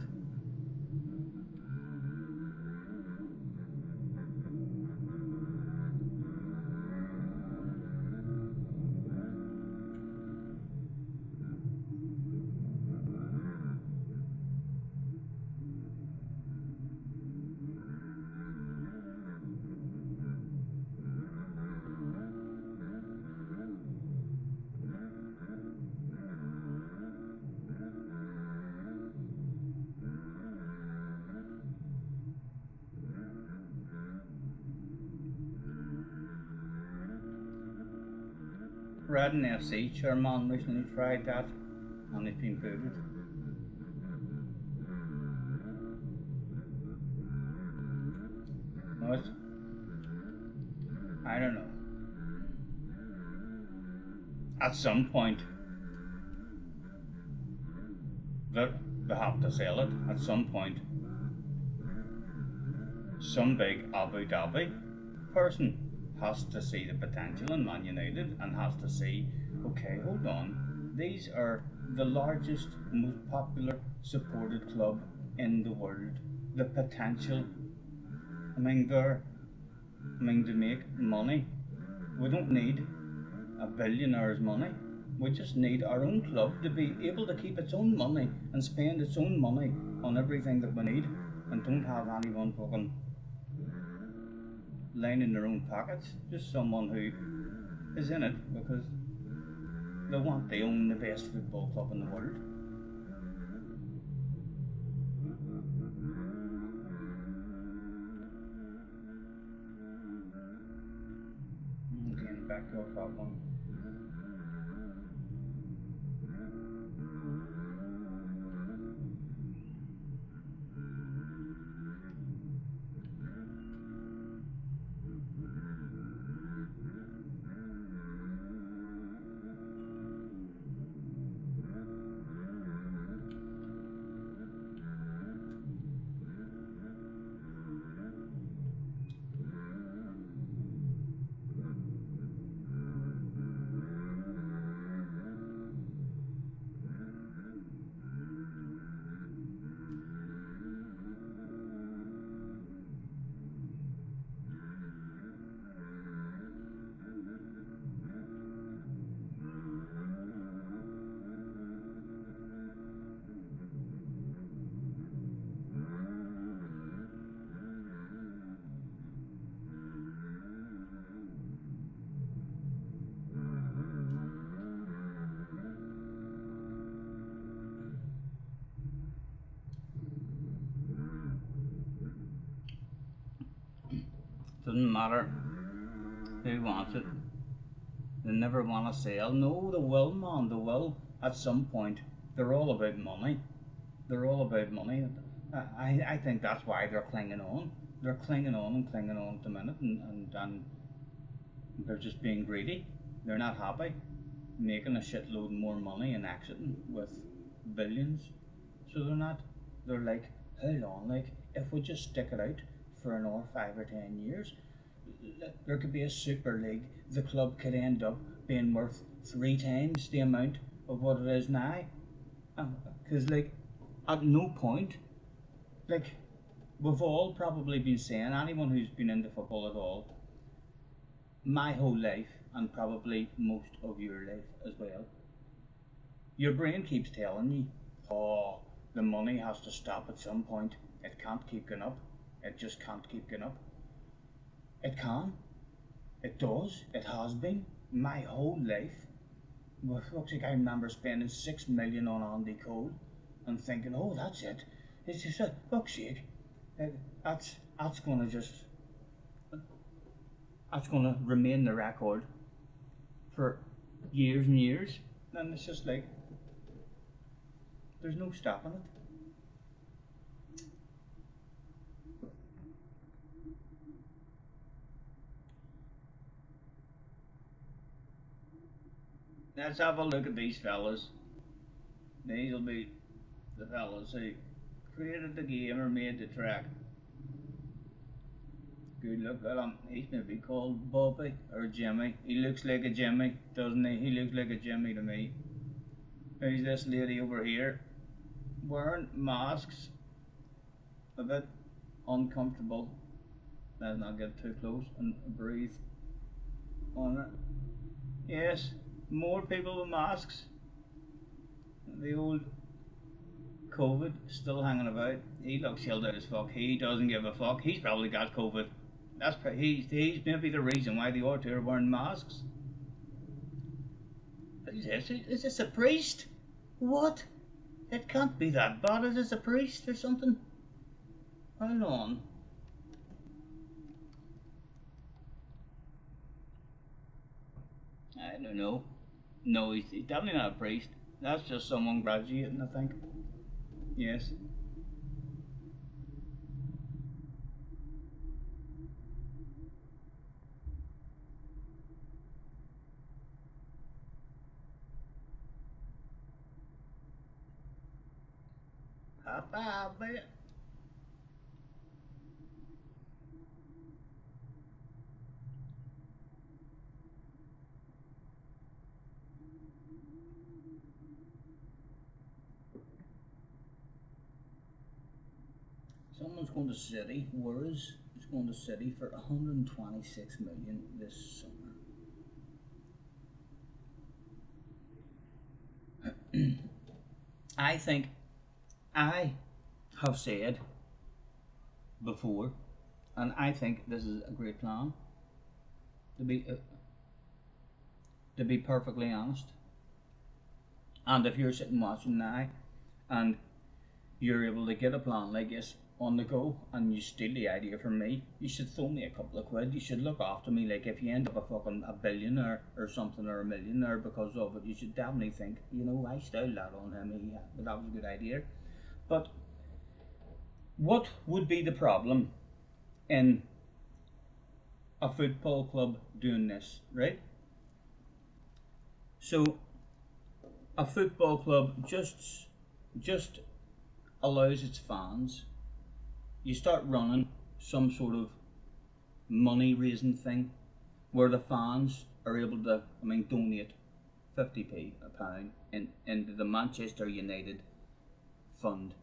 Reading FC chairman recently tried that and it's been booted. What? I don't know. At some point, they have to sell it. At some point, some big Abu Dhabi person has to see the potential in Man United and has to see, okay, hold on, these are the largest, most popular, supported club in the world. The potential, to make money. We don't need a billionaire's money. We just need our own club to be able to keep its own money and spend its own money on everything that we need and don't have anyone fucking lining their own pockets. Just someone who is in it because they want to own the best football club in the world. Again, back to our problem. Doesn't matter who wants it. They never want to sell. No, they will, man. They will. At some point, they're all about money. They're all about money. I think that's why they're clinging on. They're clinging on and clinging on at the minute, and they're just being greedy. They're not happy making a shitload more money and exiting with billions. So they're not. They're like, how long? Like, if we just stick it out for another 5 or 10 years, there could be a Super League. The club could end up being worth 3 times the amount of what it is now. Because, like, at no point, like, we've all probably been saying, anyone who's been into football at all, my whole life, and probably most of your life as well, your brain keeps telling you, oh, the money has to stop at some point. It can't keep going up. It just can't keep going up. It can. It does. It has been. My whole life. Well, looks like I remember spending 6 million on Andy Cole and thinking, oh, that's it. It's just a fuck's sake. That's gonna just, that's gonna remain the record for years and years. And it's just like, there's no stopping it. Let's have a look at these fellas. These will be the fellas who created the game or made the track. Good look at him. He's maybe called Bobby or Jimmy. He looks like a Jimmy, doesn't he? He looks like a Jimmy to me. Who's this lady over here? Wearing masks. A bit uncomfortable. Let's not get too close and breathe on it. Yes, more people with masks. The old COVID still hanging about. He looks chilled out as fuck. He doesn't give a fuck. He's probably got COVID. He's maybe the reason why the other two are wearing masks. Is this a priest? What? It can't be that bad. Is this a priest or something? Hold on. I don't know. No, he's definitely not a priest. That's just someone graduating, I think. Yes. Papa, but someone's going to City. Whereas is going to City for 126 million this summer. I think I have said before, and I think this is a great plan. To be perfectly honest, and if you're sitting watching now, and you're able to get a plan like this on the go, and you steal the idea from me, you should throw me a couple of quid. You should look after me. Like, if you end up a billionaire or something, or a millionaire because of it, you should definitely think, you know, I stole that on him. But that was a good idea. But what would be the problem in a football club doing this, right? So a football club just allows its fans, you start running some sort of money raising thing where the fans are able to, donate 50p a pound into the Manchester United fund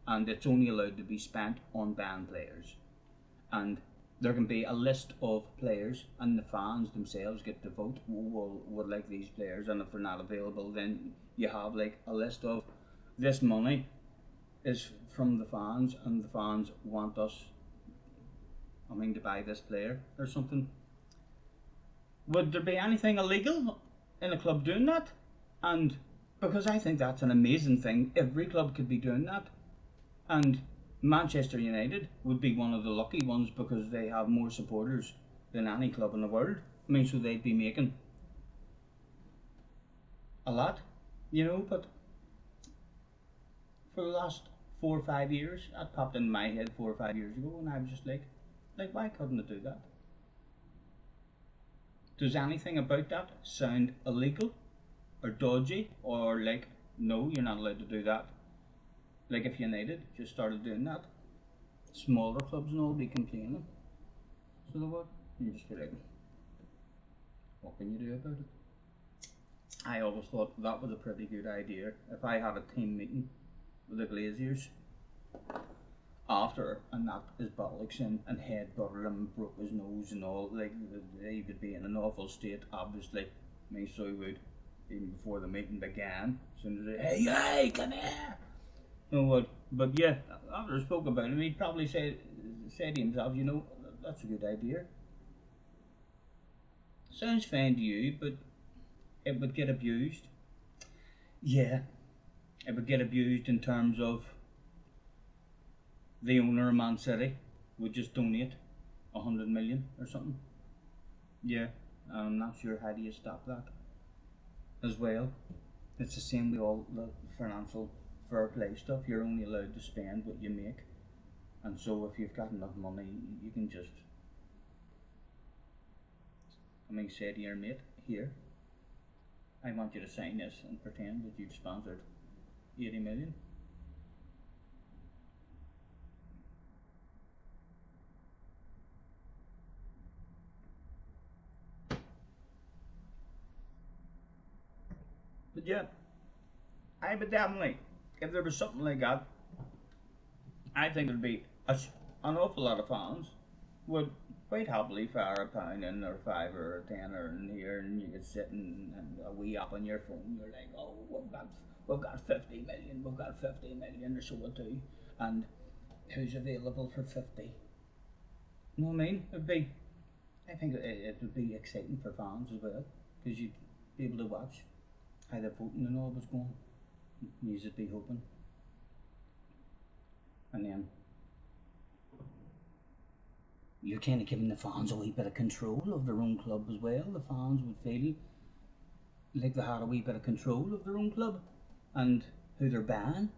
and it's only allowed to be spent on banned players. And there can be a list of players, and the fans themselves get to vote, would like these players, and if they're not available, then you have like a list of this money is from the fans, and the fans want us, to buy this player or something. Would there be anything illegal in a club doing that? And because I think that's an amazing thing, every club could be doing that. And Manchester United would be one of the lucky ones because they have more supporters than any club in the world. So they'd be making a lot, but for the last 4 or 5 years, that popped in my head 4 or 5 years ago, and I was just like, why couldn't it do that? Does anything about that sound illegal or dodgy, or like, no, you're not allowed to do that? Like, if United just started doing that, smaller clubs and all be complaining. So they would. You just be like, what can you do about it? I always thought that was a pretty good idea. If I had a team meeting with the Glaziers after and knocked his bollocks in and head butted him and broke his nose and all, like he would be in an awful state, obviously. Me so he would, even before the meeting began. As soon as they, hey, come here! You know what? But yeah, after I spoke about him, he'd probably say to himself, you know, that's a good idea. Sounds fine to you, but it would get abused. Yeah, it would get abused in terms of the owner of Man City would just donate 100 million or something. Yeah, I'm not sure how do you stop that as well. It's the same with all the financial fair play stuff. You're only allowed to spend what you make, and so if you've got enough money, you can just, say to your mate, here, I want you to sign this and pretend that you've sponsored 80 million. But yeah, I would definitely, if there was something like that, I think there'd be an awful lot of fans would quite happily fire a pound in or five or a tenner in here, and you could sit and a wee up on your phone. You're like, oh, we've got 50 million, we've got 50 million or so too, and who's available for 50? You know what I mean? I think it would be exciting for fans as well, because you'd be able to watch how the voting and all was going. You'd be hoping, and then you're kind of giving the fans a wee bit of control of their own club as well. The fans would feel like they had a wee bit of control of their own club and who they're buying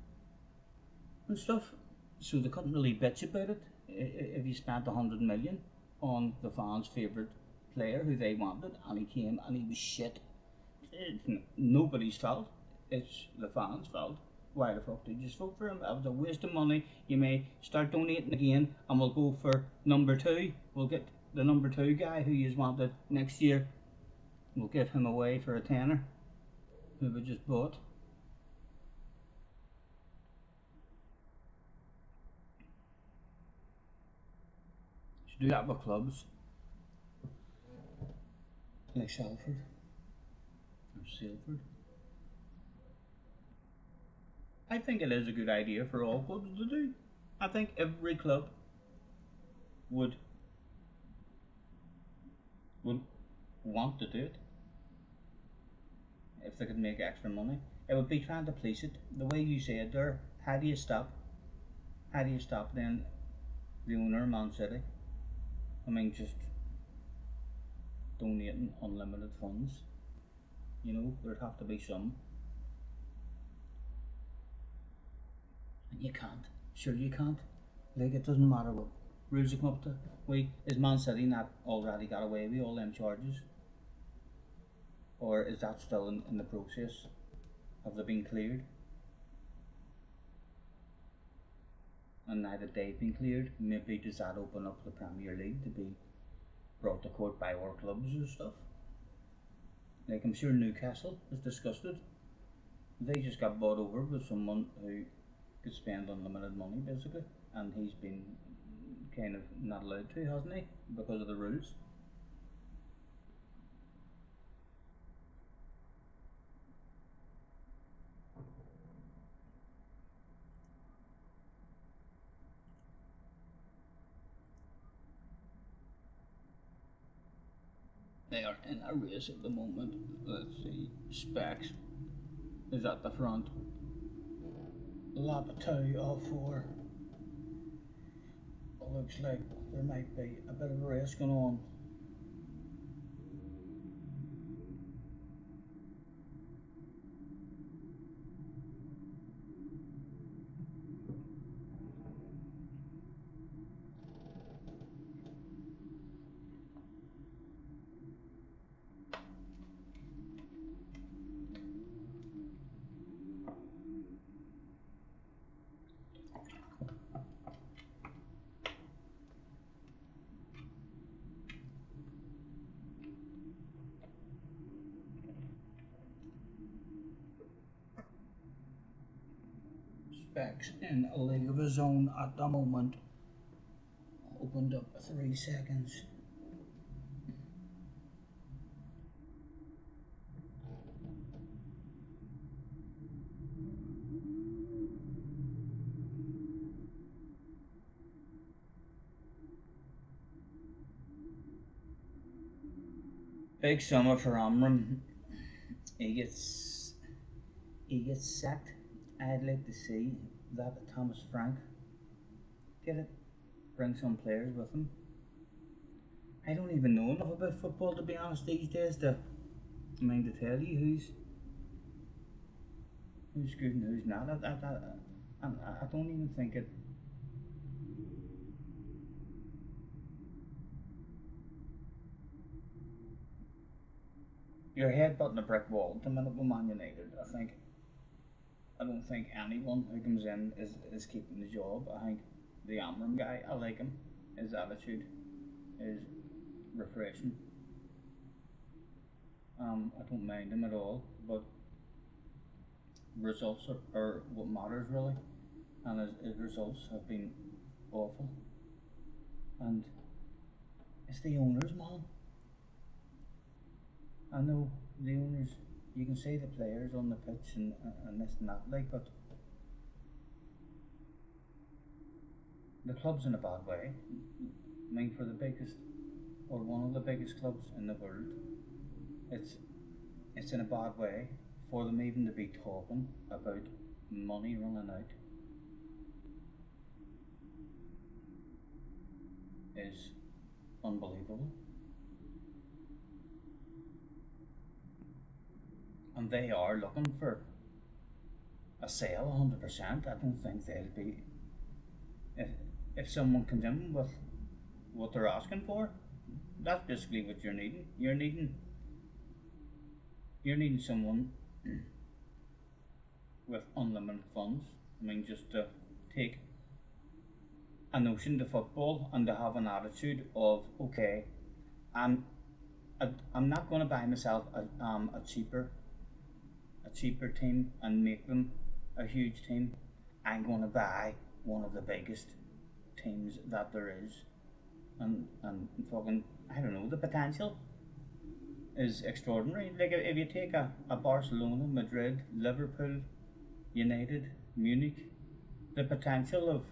and stuff. So they couldn't really bitch about it if you spent 100 million on the fans' favourite player who they wanted and he came and he was shit. It's nobody's fault. It's the fans' fault. Why the fuck did you just vote for him? That was a waste of money. You may start donating again and we'll go for number 2. We'll get the number 2 guy who you wanted next year. We'll give him away for a tenner who we just bought. Should do that with clubs like Salford or Salford. I think it is a good idea for all clubs to do. I think every club would want to do it if they could make extra money. It would be trying to police it. The way you said there, how do you stop then the owner of Man City? Just donating unlimited funds. There'd have to be some. And you can't. Sure you can't. Like, it doesn't matter what rules you come up to. Is Man City not already got away with all them charges? Or is that still in the process? Have they been cleared? And now that they've been cleared, maybe does that open up the Premier League to be brought to court by our clubs and stuff? Like, I'm sure Newcastle has discussed it. They just got bought over with someone who could spend unlimited money, basically, and he's been kind of not allowed to, hasn't he, because of the rules. They are in a race at the moment. Let's see, Specs is at the front. Lap 2 of 4. Looks like there might be a bit of a race going on. Beck's in a league of his own at the moment. Opened up 3 seconds. Big summer for Amram. He gets sacked. I'd like to see that Thomas Frank get it. Bring some players with him. I don't even know enough about football to be honest these days to tell you who's good and who's not. I don't even think it. You're headbutting a brick wall at the minute with Man United. I don't think anyone who comes in is keeping the job. I think the Amram guy, I like him. His attitude is refreshing. I don't mind him at all, but results are what matters really, and his results have been awful. And it's the owners, man. I know the owners. You can say the players on the pitch and this and that, like, but the club's in a bad way. For the biggest or one of the biggest clubs in the world, it's in a bad way for them even to be talking about money running out is unbelievable. And they are looking for a sale 100%. I don't think they'll be if if someone comes in with what they're asking for, that's basically what you're needing. You're needing someone with unlimited funds. Just to take a notion to football and to have an attitude of okay, I'm I'm not going to buy myself a cheaper team and make them a huge team. I'm going to buy one of the biggest teams that there is, and fucking I don't know, the potential is extraordinary. Like if you take a Barcelona, Madrid, Liverpool, United, Munich, the potential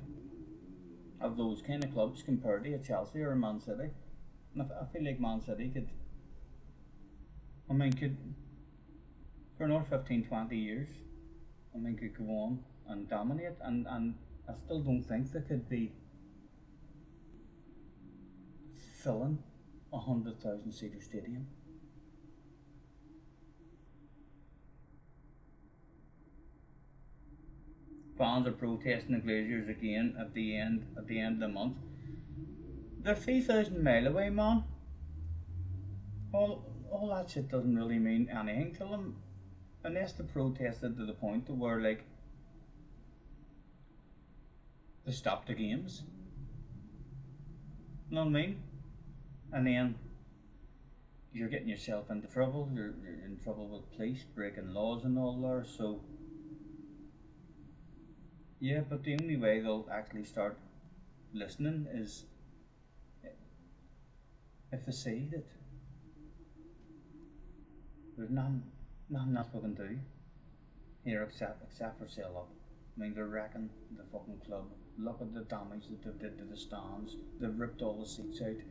of those kind of clubs compared to a Chelsea or a Man City. And I feel like Man City could for another 15, 20 years, could go on and dominate, and I still don't think they could be filling 100,000 seater stadium. Fans are protesting the Glaziers again at the end of the month. They're 3,000 mile away, man. All that shit doesn't really mean anything to them unless they protested to the point where like they stop the games. You know what I mean? And then you're getting yourself into trouble. You're in trouble with police breaking laws and all there. So yeah, but the only way they'll actually start listening is if they see that there's nothing else we can do here except for sell up. They're wrecking the fucking club. Look at the damage that they did to the stands. They've ripped all the seats out.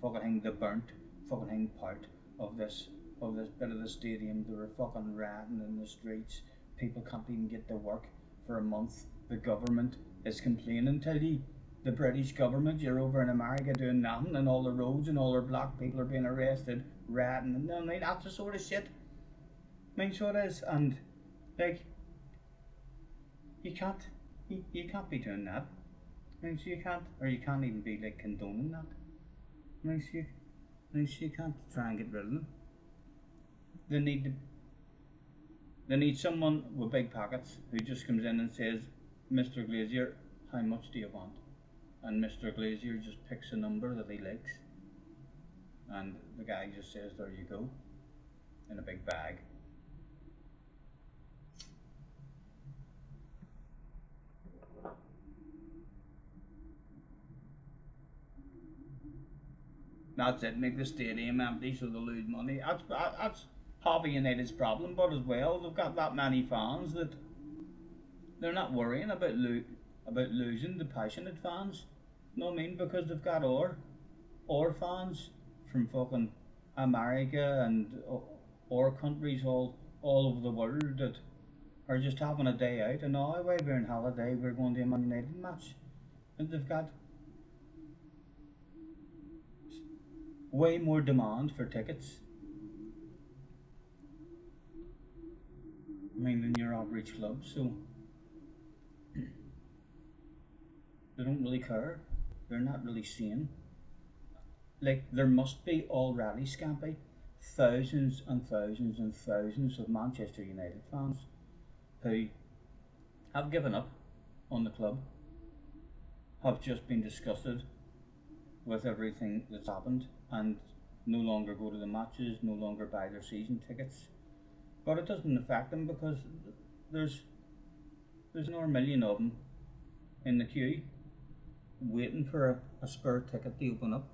Fucking thing they burnt. Fucking thing part of this bit of the stadium. They were fucking rioting in the streets. People can't even get to work for a month. The government is complaining to you. The British government, you're over in America doing nothing, and all the roads and all their black people are being arrested, rioting, and that's the sort of shit. So it is, and like you can't be doing that. So you can't, or you can't even be like condoning that. You can't try and get rid of them. They need someone with big pockets who just comes in and says, Mr. Glazier, how much do you want? And Mr. Glazier just picks a number that he likes, and the guy just says, there you go, in a big bag. That's it. Make the stadium empty so they lose money. That's half of United's problem, but as well they've got that many fans that they're not worrying about losing the passionate fans. You know what I mean? Because they've got our fans from fucking America and our countries all over the world that are just having a day out, and now while we're on holiday we're going to a Man United match, and they've got way more demand for tickets. I mean, than your average club, so they don't really care. They're not really seeing. Like, there must be already, Scampy, thousands and thousands and thousands of Manchester United fans who have given up on the club, have just been disgusted with everything that's happened, and no longer go to the matches, no longer buy their season tickets. But it doesn't affect them because there's another million of them in the queue waiting for a spare ticket to open up.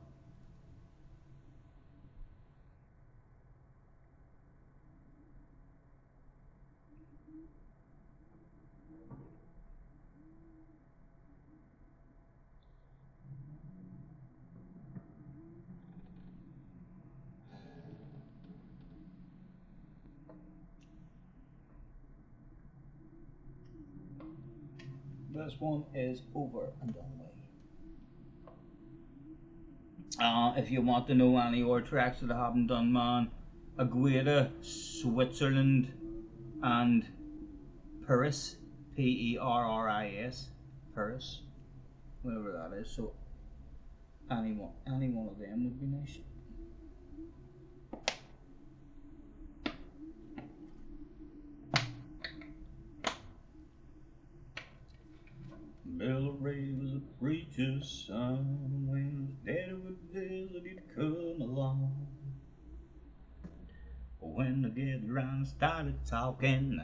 This one is over and done with. If you want to know any more tracks that I haven't done, man, Agueda, Switzerland, and Paris, Perris, Paris, whatever that is. So any one of them would be nice. Bill Ray was a preacher's son. When his daddy would visit, he'd come along. When they gathered around and started talking,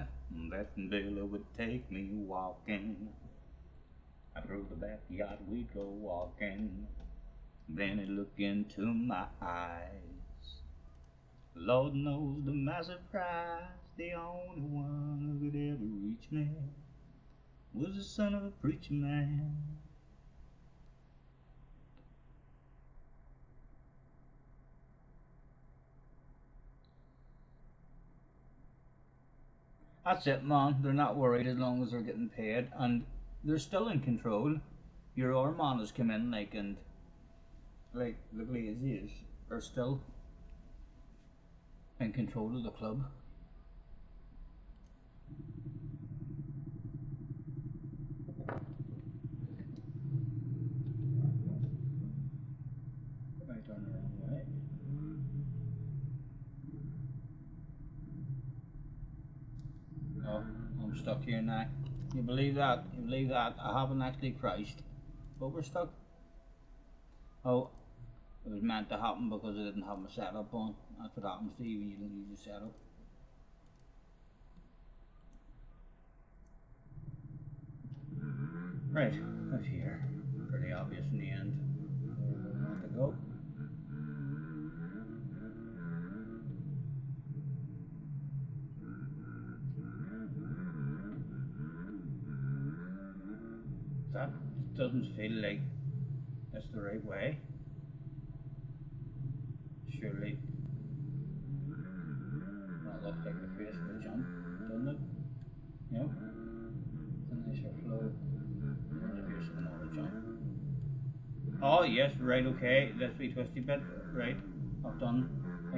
that's when Billy would take me walking. Through the backyard we'd go walking. Then he'd look into my eyes. Lord knows to my surprise, the only one who could ever reach me was the son of a preacher man. That's it, man. They're not worried as long as they're getting paid, and they're still in control. Your Orman has come in, and the Glazers are still in control of the club. Right on the wrong way. Oh, I'm stuck here now. You believe that? You believe that? I haven't actually crashed, but we're stuck. Oh, it was meant to happen because I didn't have my setup on. That's what happens to you when you don't use your setup. Right, out here. Pretty obvious in the end where we want to go. That doesn't feel like that's the right way. Surely that looks like the face of a jump, doesn't it? Yep. A nicer flow. There's a face of another jump. Oh yes, right, okay. This wee twisty bit, right. I've done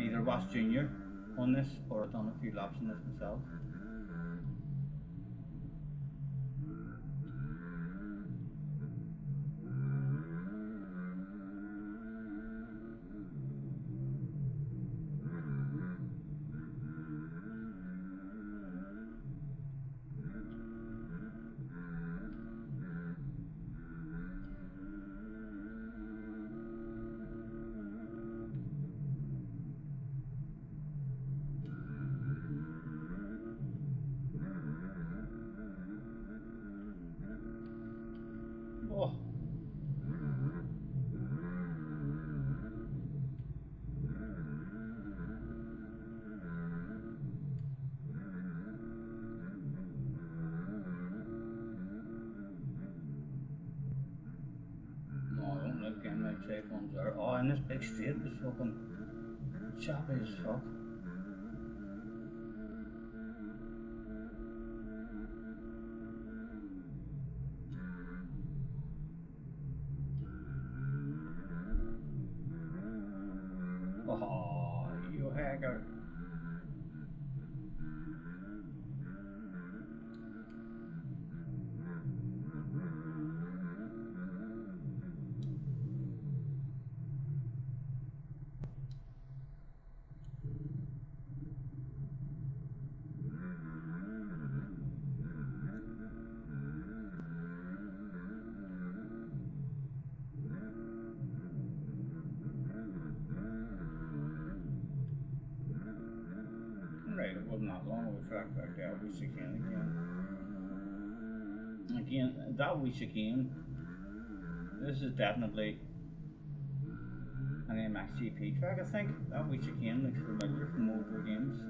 either Wash Junior on this or I've done a few laps on this myself. there. Oh, and this big straight was fucking choppy as fuck. Oh, you hacker. Right, it wasn't that long of a track back there. We again, that we again. This is definitely an MXGP track, I think. That we again looks familiar from older games.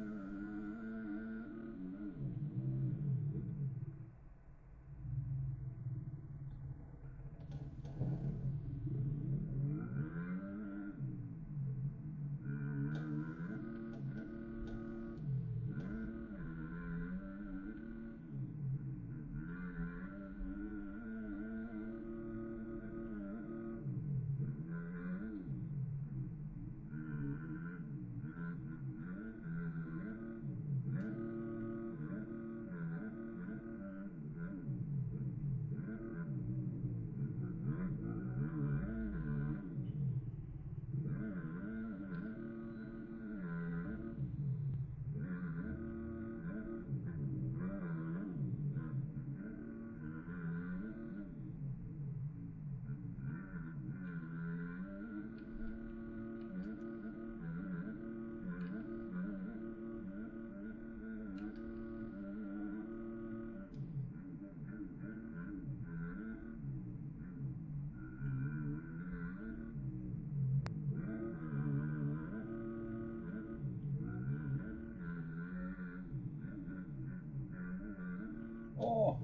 Oh!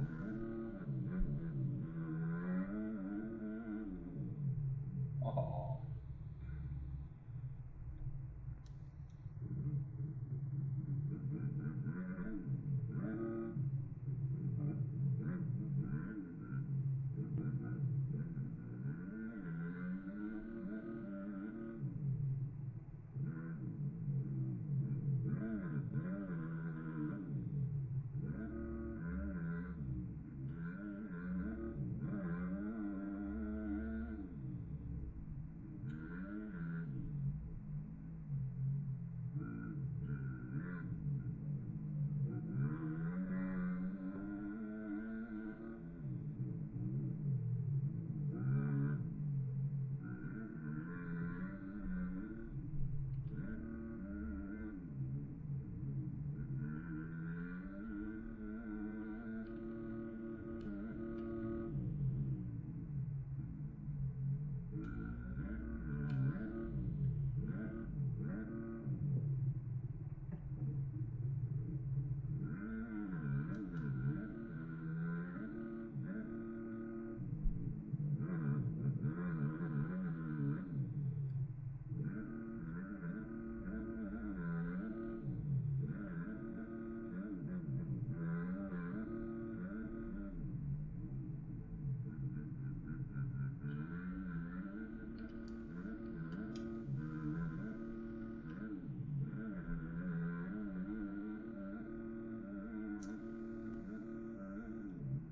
Oh!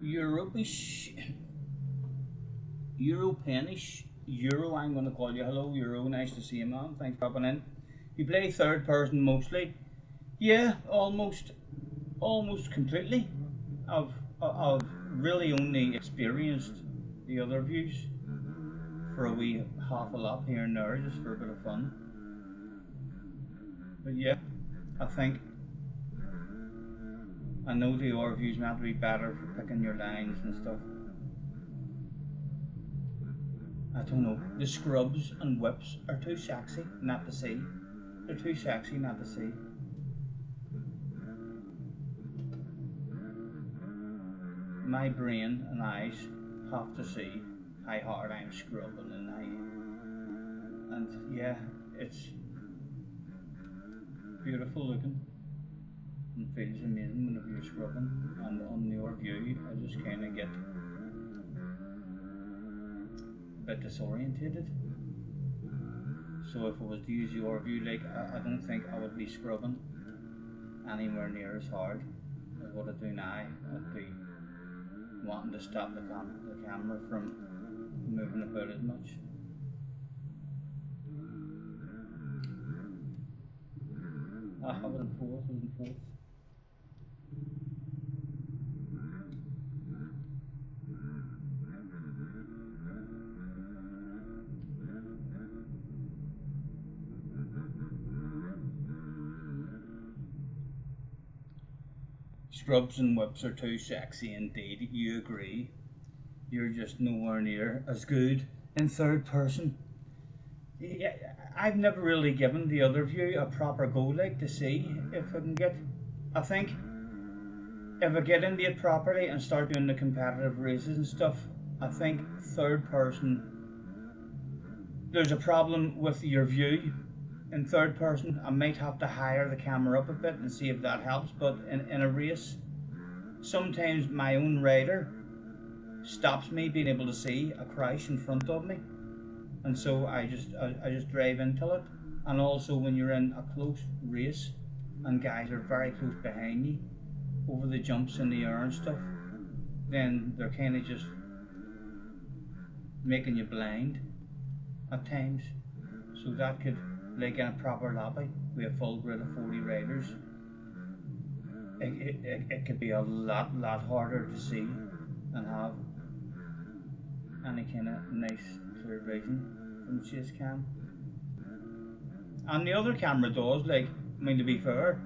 Europish, Europenish, Euro, I'm going to call you. Hello, Euro, nice to see you, man. Thanks for popping in. You play third person mostly? Yeah, almost completely. I've really only experienced the other views for a wee half a lap here and there, just for a bit of fun. But yeah, I know the other views meant to be better for picking your lines and stuff. I don't know. The scrubs and whips are too sexy not to see. They're too sexy not to see. My brain and eyes have to see how hard I'm scrubbing and And yeah, it's beautiful looking and feels amazing whenever you're scrubbing. And on your view, I just kind of get a bit disorientated. So if I was to use your view, like I don't think I would be scrubbing anywhere near as hard as what I do now. I'd be wanting to stop the camera from moving about as much. I was in fourth. Scrubs and whips are too sexy indeed. You agree? You're just nowhere near as good in third person. Yeah, I've never really given the other view a proper go, like, to see if I can get. I think if I get into it properly and start doing the competitive races and stuff, I think third person. There's a problem with your view in third person. I might have to higher the camera up a bit and see if that helps. But in a race, sometimes my own rider stops me being able to see a crash in front of me, and so I just drive into it. And also when you're in a close race and guys are very close behind you over the jumps in the air and stuff, then they're kind of just making you blind at times. So that could, like in a proper lobby with a full grid of 40 riders, it could be a lot harder to see and have any kind of nice clear vision from chase cam. And the other camera does, like, I mean, to be fair,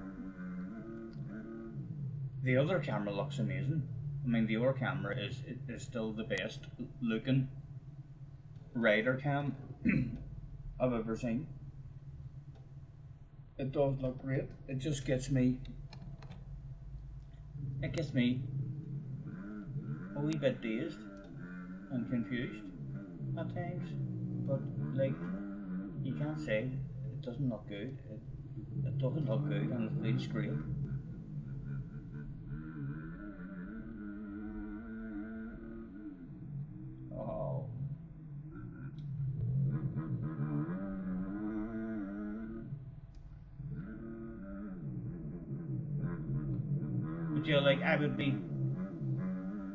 the other camera looks amazing. I mean, the other camera is still the best looking rider cam I've ever seen. It does look great. It just gets me. It gets me a wee bit dazed and confused at times. But like, you can't say it doesn't look good. It does look good and it feels great. Oh. But yeah, like, I would be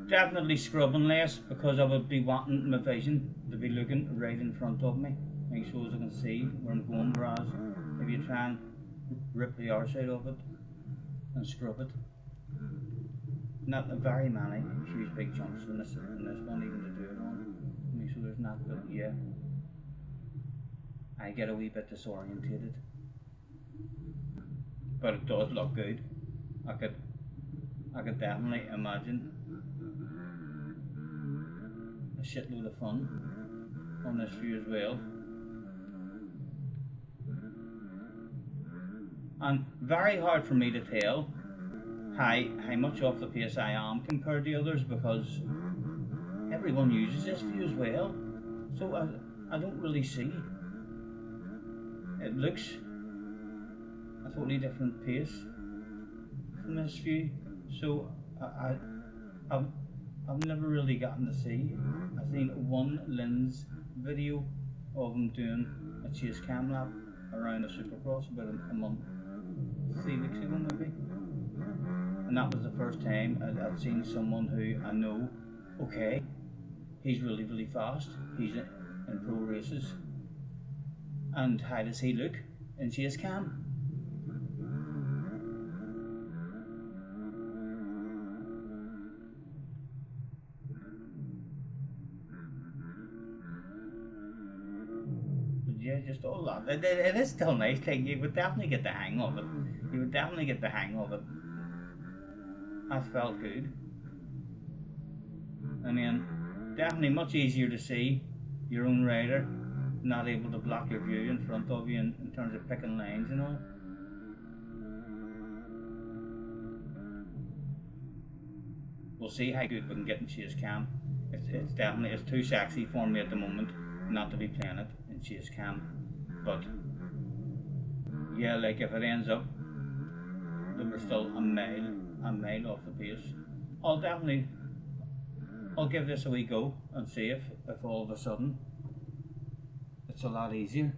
definitely scrubbing less because I would be wanting my vision to be looking right in front of me, make sure I can see where I'm going. Whereas if you try and rip the other side of it and scrub it, not very many huge big jumps in this one even to do it on. Make sure there's not, but yeah, I get a wee bit disorientated. But it does look good. I could definitely imagine a shitload of fun on this view as well. And very hard for me to tell how much off the pace I am compared to others, because everyone uses this view as well. So I don't really see. It looks a totally different pace from this view. So I've never really gotten to see. I've seen one lens video of him doing a chase cam lap around a supercross about a month, 3 weeks ago maybe. And that was the first time I'd seen someone who I know, okay, he's really fast, he's in pro races, and how does he look in chase cam? But yeah, just all that. It is still nice, like, you would definitely get the hang of it. You would definitely get the hang of it. That felt good. And then definitely much easier to see your own rider, not able to block your view in front of you in terms of picking lines and all. We'll see how good we can get in chase cam. It's definitely, it's too sexy for me at the moment not to be playing it in in chase cam. But yeah, like if it ends up that we're still a mile off the pace, I'll definitely I'll give this a wee go and see if all of a sudden it's a lot easier.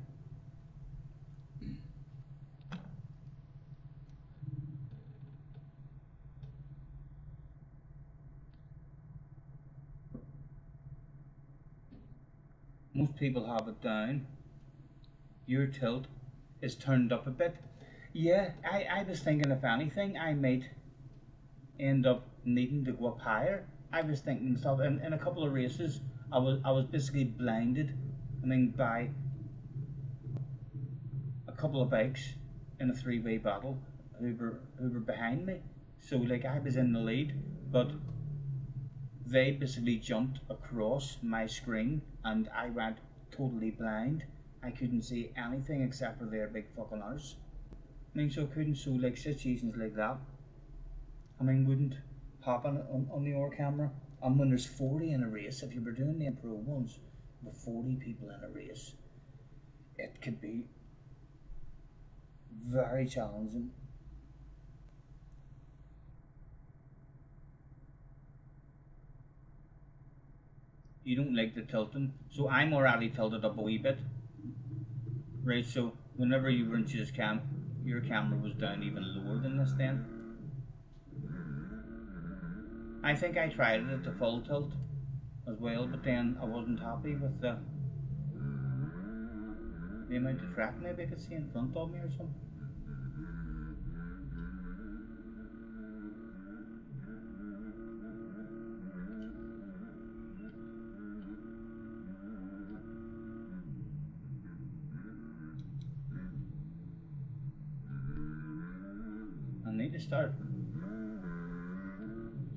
Most people have it down. Your tilt is turned up a bit. Yeah, I was thinking if anything I might end up needing to go up higher. I was thinking stuff in a couple of races I was basically blinded, I mean, by a couple of bikes in a three-way battle who were behind me. So like I was in the lead, but they basically jumped across my screen and I went totally blind. I couldn't see anything except for their big fucking arse. I mean, so I couldn't, so like situations like that, I mean, wouldn't happen on the OR camera. And when there's 40 in a race, if you were doing the pro ones with 40 people in a race, it could be very challenging. You don't like the tilting, so I'm already tilted up a wee bit, right? So whenever you were in chase cam, your camera was down even lower than this then. I think I tried it at the full tilt as well, but then I wasn't happy with the amount of track maybe I could see in front of me or something. I need to start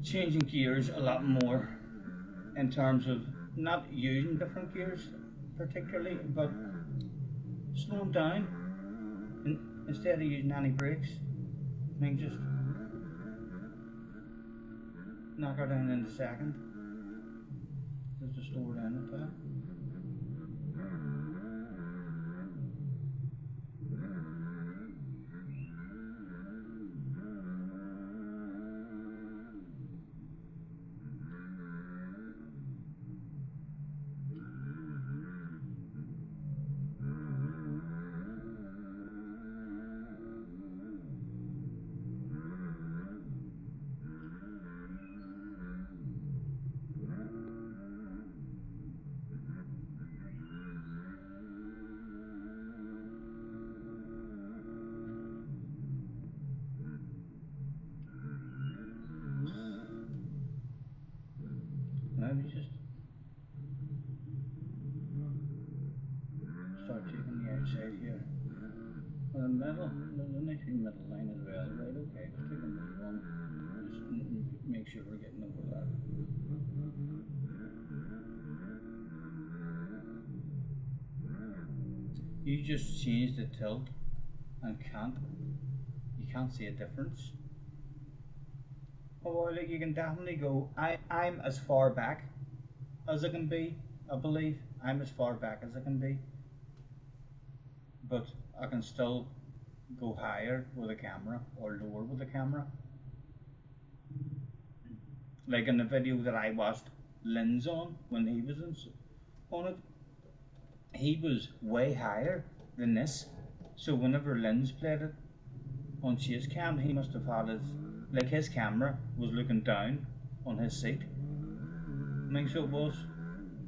changing gears a lot more in terms of not using different gears particularly, but slowing down instead of using any brakes. I mean, just knock her down in a second, just to slow her down a bit. Maybe just start taking the outside here. Well, the middle, there's a nice wee middle line as well, right? Okay, just take a move on. Just make sure we're getting over that. You just change the tilt and you can't see a difference. Oh, well, like you can definitely go. I'm as far back as I can be. I believe I'm as far back as I can be, but I can still go higher with a camera or lower with a camera. Like in the video that I watched Lynn's on when he was on it, he was way higher than this. So whenever Lynn's played it on chase cam, he must have had his camera was looking down on his seat. I mean, so it was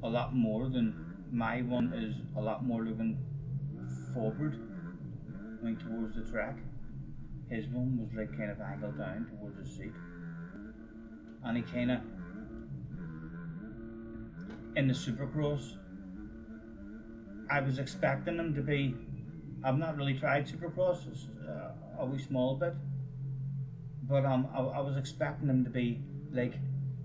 a lot more than my one is a lot more looking forward, I mean, towards the track. His one was like kind of angled down towards his seat, and he kind of in the Supercross. I was expecting him to be. I've not really tried Supercross, a wee small bit, but I was expecting him to be like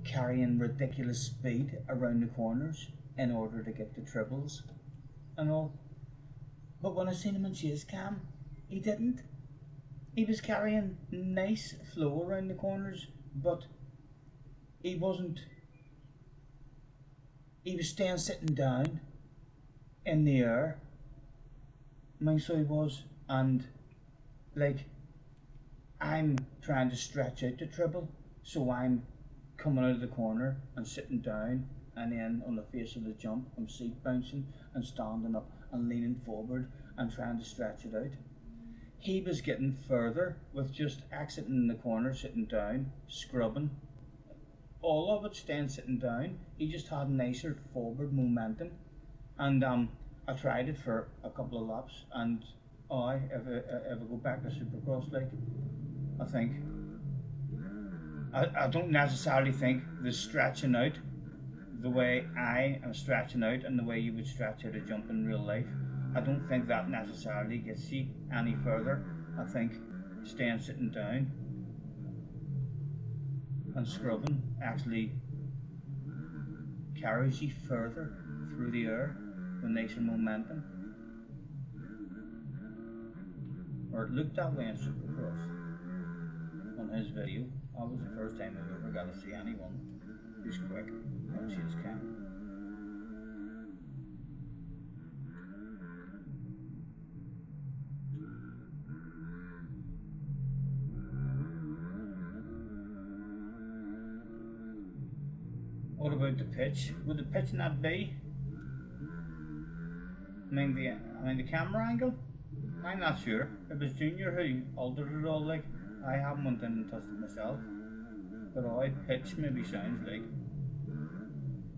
carrying ridiculous speed around the corners in order to get the triples and all. But when I seen him in chase cam, he didn't. He was carrying nice flow around the corners, but he wasn't. He was staying sitting down in the air. I mean, so he was, and like I'm trying to stretch out the treble, so I'm coming out of the corner and sitting down, and then on the face of the jump, I'm seat bouncing and standing up and leaning forward and trying to stretch it out. He was getting further with just exiting the corner, sitting down, scrubbing. All of it staying sitting down. He just had nicer forward momentum, and I tried it for a couple of laps, and if I go back to Supercross, like I think I don't necessarily think the stretching out the way I am stretching out and the way you would stretch out a jump in real life, I don't think that necessarily gets you any further. I think staying sitting down and scrubbing actually carries you further through the air with nicer momentum. Or it looked that way in Supercross on his video. That was the first time I've ever got to see anyone who's quick on Chase Cam. What about the pitch? Would the pitch not be? I mean the camera angle? I'm not sure. It was Junior who altered it all. Like I haven't went in and touched it myself, but pitch maybe sounds like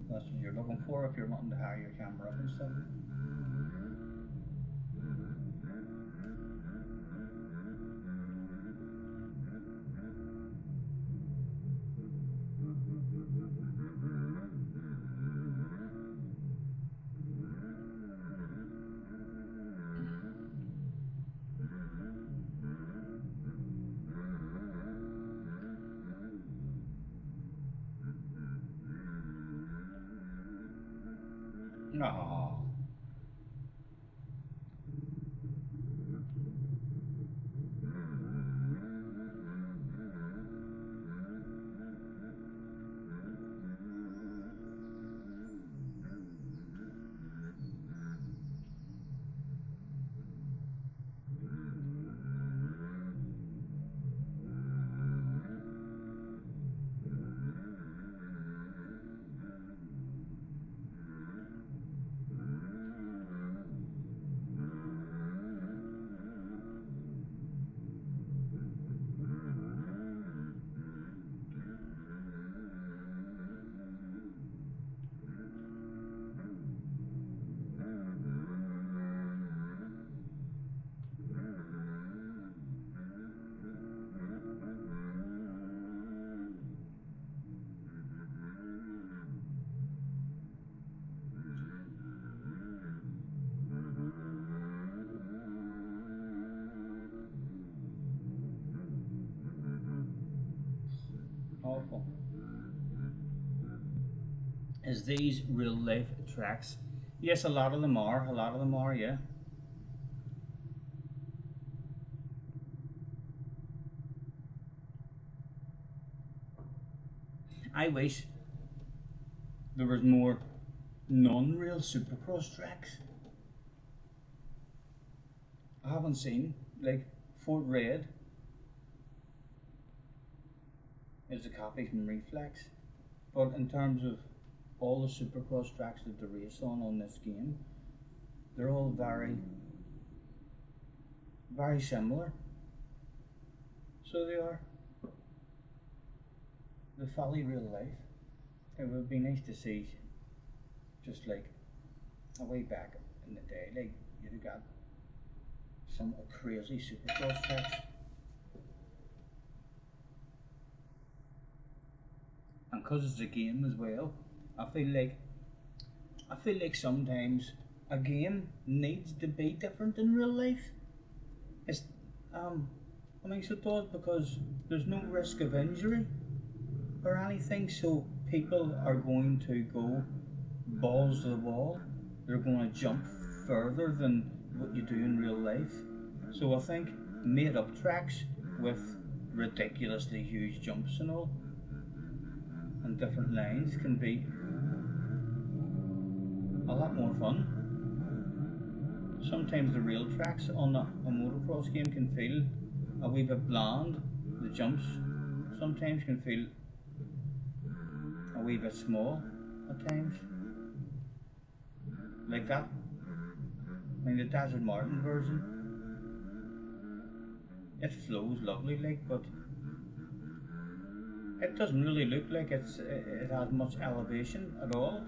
that's what you're looking for if you're wanting to hire your camera up and stuff. No. Awful. Is these real life tracks? Yes, a lot of them are. A lot of them are, yeah. I wish there was more non-real Supercross tracks. I haven't seen, like Fort Red is a copy from Reflex, but in terms of all the Supercross tracks that they race on this game, they're all very, very similar. So they are. The Folly real life. It would be nice to see, just like a way back in the day, like you'd have got some crazy Supercross tracks. And because it's a game as well, I feel like sometimes a game needs to be different in real life. It's I mean, so it does, because there's no risk of injury or anything, so people are going to go balls to the wall. They're going to jump further than what you do in real life. So I think made up tracks with ridiculously huge jumps and all, and different lines, can be a lot more fun. sometimes the real tracks on a motocross game can feel a wee bit bland. The jumps sometimes can feel a wee bit small at times. Like that. I mean, the Desert Martin version, it flows lovely, like, but it doesn't really look like it has much elevation at all.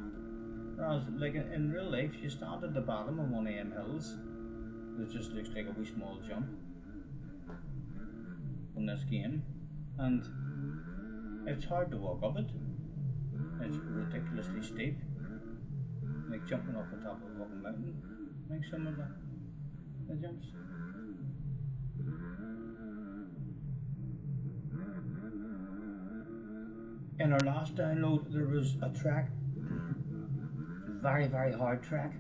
Whereas, like in real life, you stand at the bottom of one of them hills, it just looks like a wee small jump on this game, and it's hard to walk up it. It's ridiculously steep, like jumping off the top of a fucking mountain. Like some of the jumps. In our last download, there was a track, very, very hard track,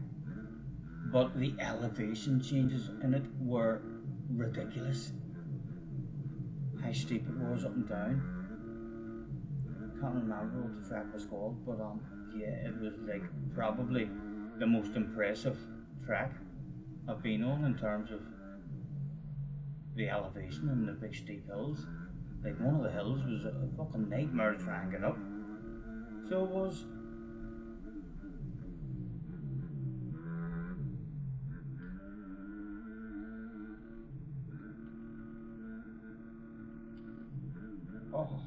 but the elevation changes in it were ridiculous. How steep it was up and down. Can't remember what the track was called, but yeah, it was like probably the most impressive track I've been on in terms of the elevation and the big steep hills. Like one of the hills was a fucking nightmare to try and get up. So it was. Oh.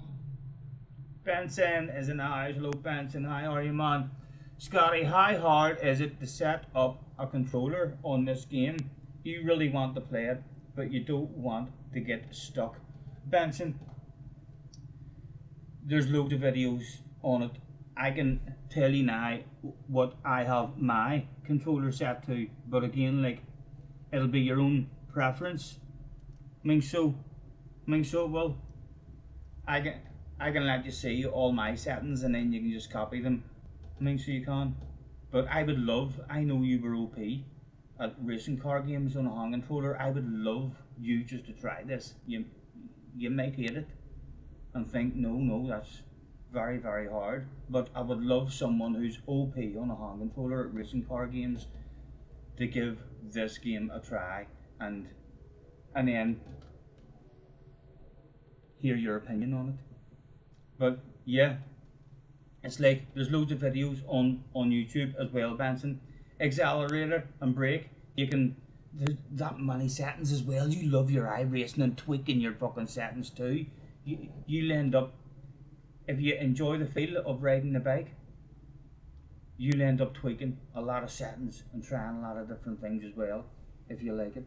Benson is in the house. Hello Benson, how are you, man? Scotty, how hard is it to set up a controller on this game? You really want to play it, but you don't want to get stuck. Benson, there's loads of videos on it. I can tell you now what I have my controller set to, but again, like, it'll be your own preference. Well, I can let you see all my settings and then you can just copy them. So you can. But I would love, I know you were OP at racing car games on a hand controller. I would love you just to try this. You might hate it and think, no, that's very, very hard. But I would love someone who's OP on a hand controller at racing car games to give this game a try and then hear your opinion on it. But yeah, it's like there's loads of videos on YouTube as well, Benson. Accelerator and brake, you can, there's that many settings as well. You love your iRacing and tweaking your fucking settings too. You'll end up, if you enjoy the feel of riding the bike, you'll end up tweaking a lot of settings and trying a lot of different things as well, if you like it.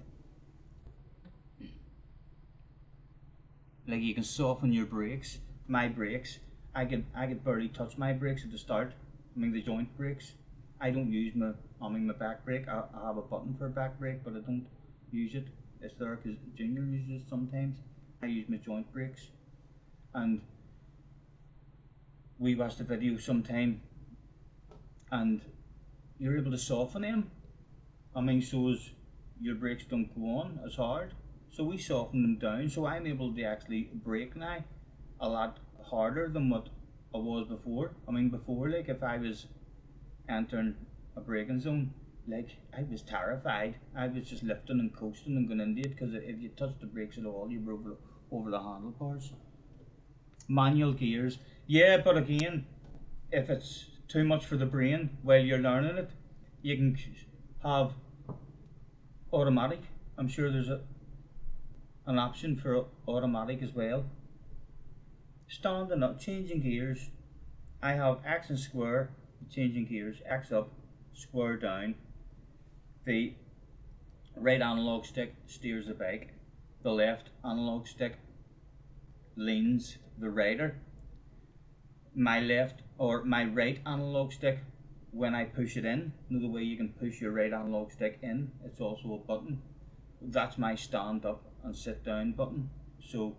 Like you can soften your brakes. My brakes, I could barely touch my brakes at the start. The joint brakes. I don't use my back brake. I have a button for a back brake, but I don't use it. It's there because Junior uses it sometimes. I use my joint brakes, and we watched the video sometime, and you're able to soften them. So as your brakes don't go on as hard. So we soften them down. So I'm able to actually brake now a lot harder than what I was before. Before, like, if I was entering a braking zone, like, I was terrified. I was just lifting and coasting and going into it, because if you touch the brakes at all, you were over the handlebars. Manual gears, yeah, but again, if it's too much for the brain while you're learning it, you can have automatic. I'm sure there's an option for automatic as well. Standing up, changing gears, I have X and square, changing gears, X up, square down. The right analog stick steers the bike, the left analog stick leans the rider. My right analog stick, when I push it in, the way you can push your right analog stick in, it's also a button. That's my stand up and sit down button. So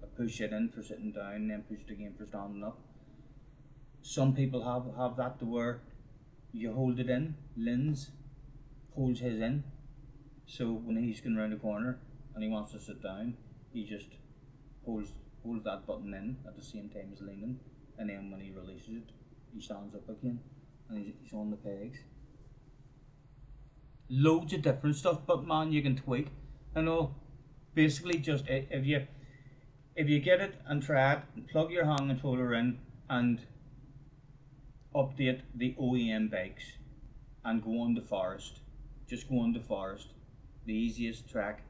I push it in for sitting down and then push it again for standing up. Some people have that to where you hold it in. Linz holds his in, so when he's going around the corner and he wants to sit down, he just holds that button in at the same time as leaning, and then when he releases it, he stands up again and he's on the pegs. loads of different stuff, but man, you can tweak. You know, basically just if you get it and try it, plug your hand controller in and update the OEM bikes and go on the forest. Just go on the forest, the easiest track,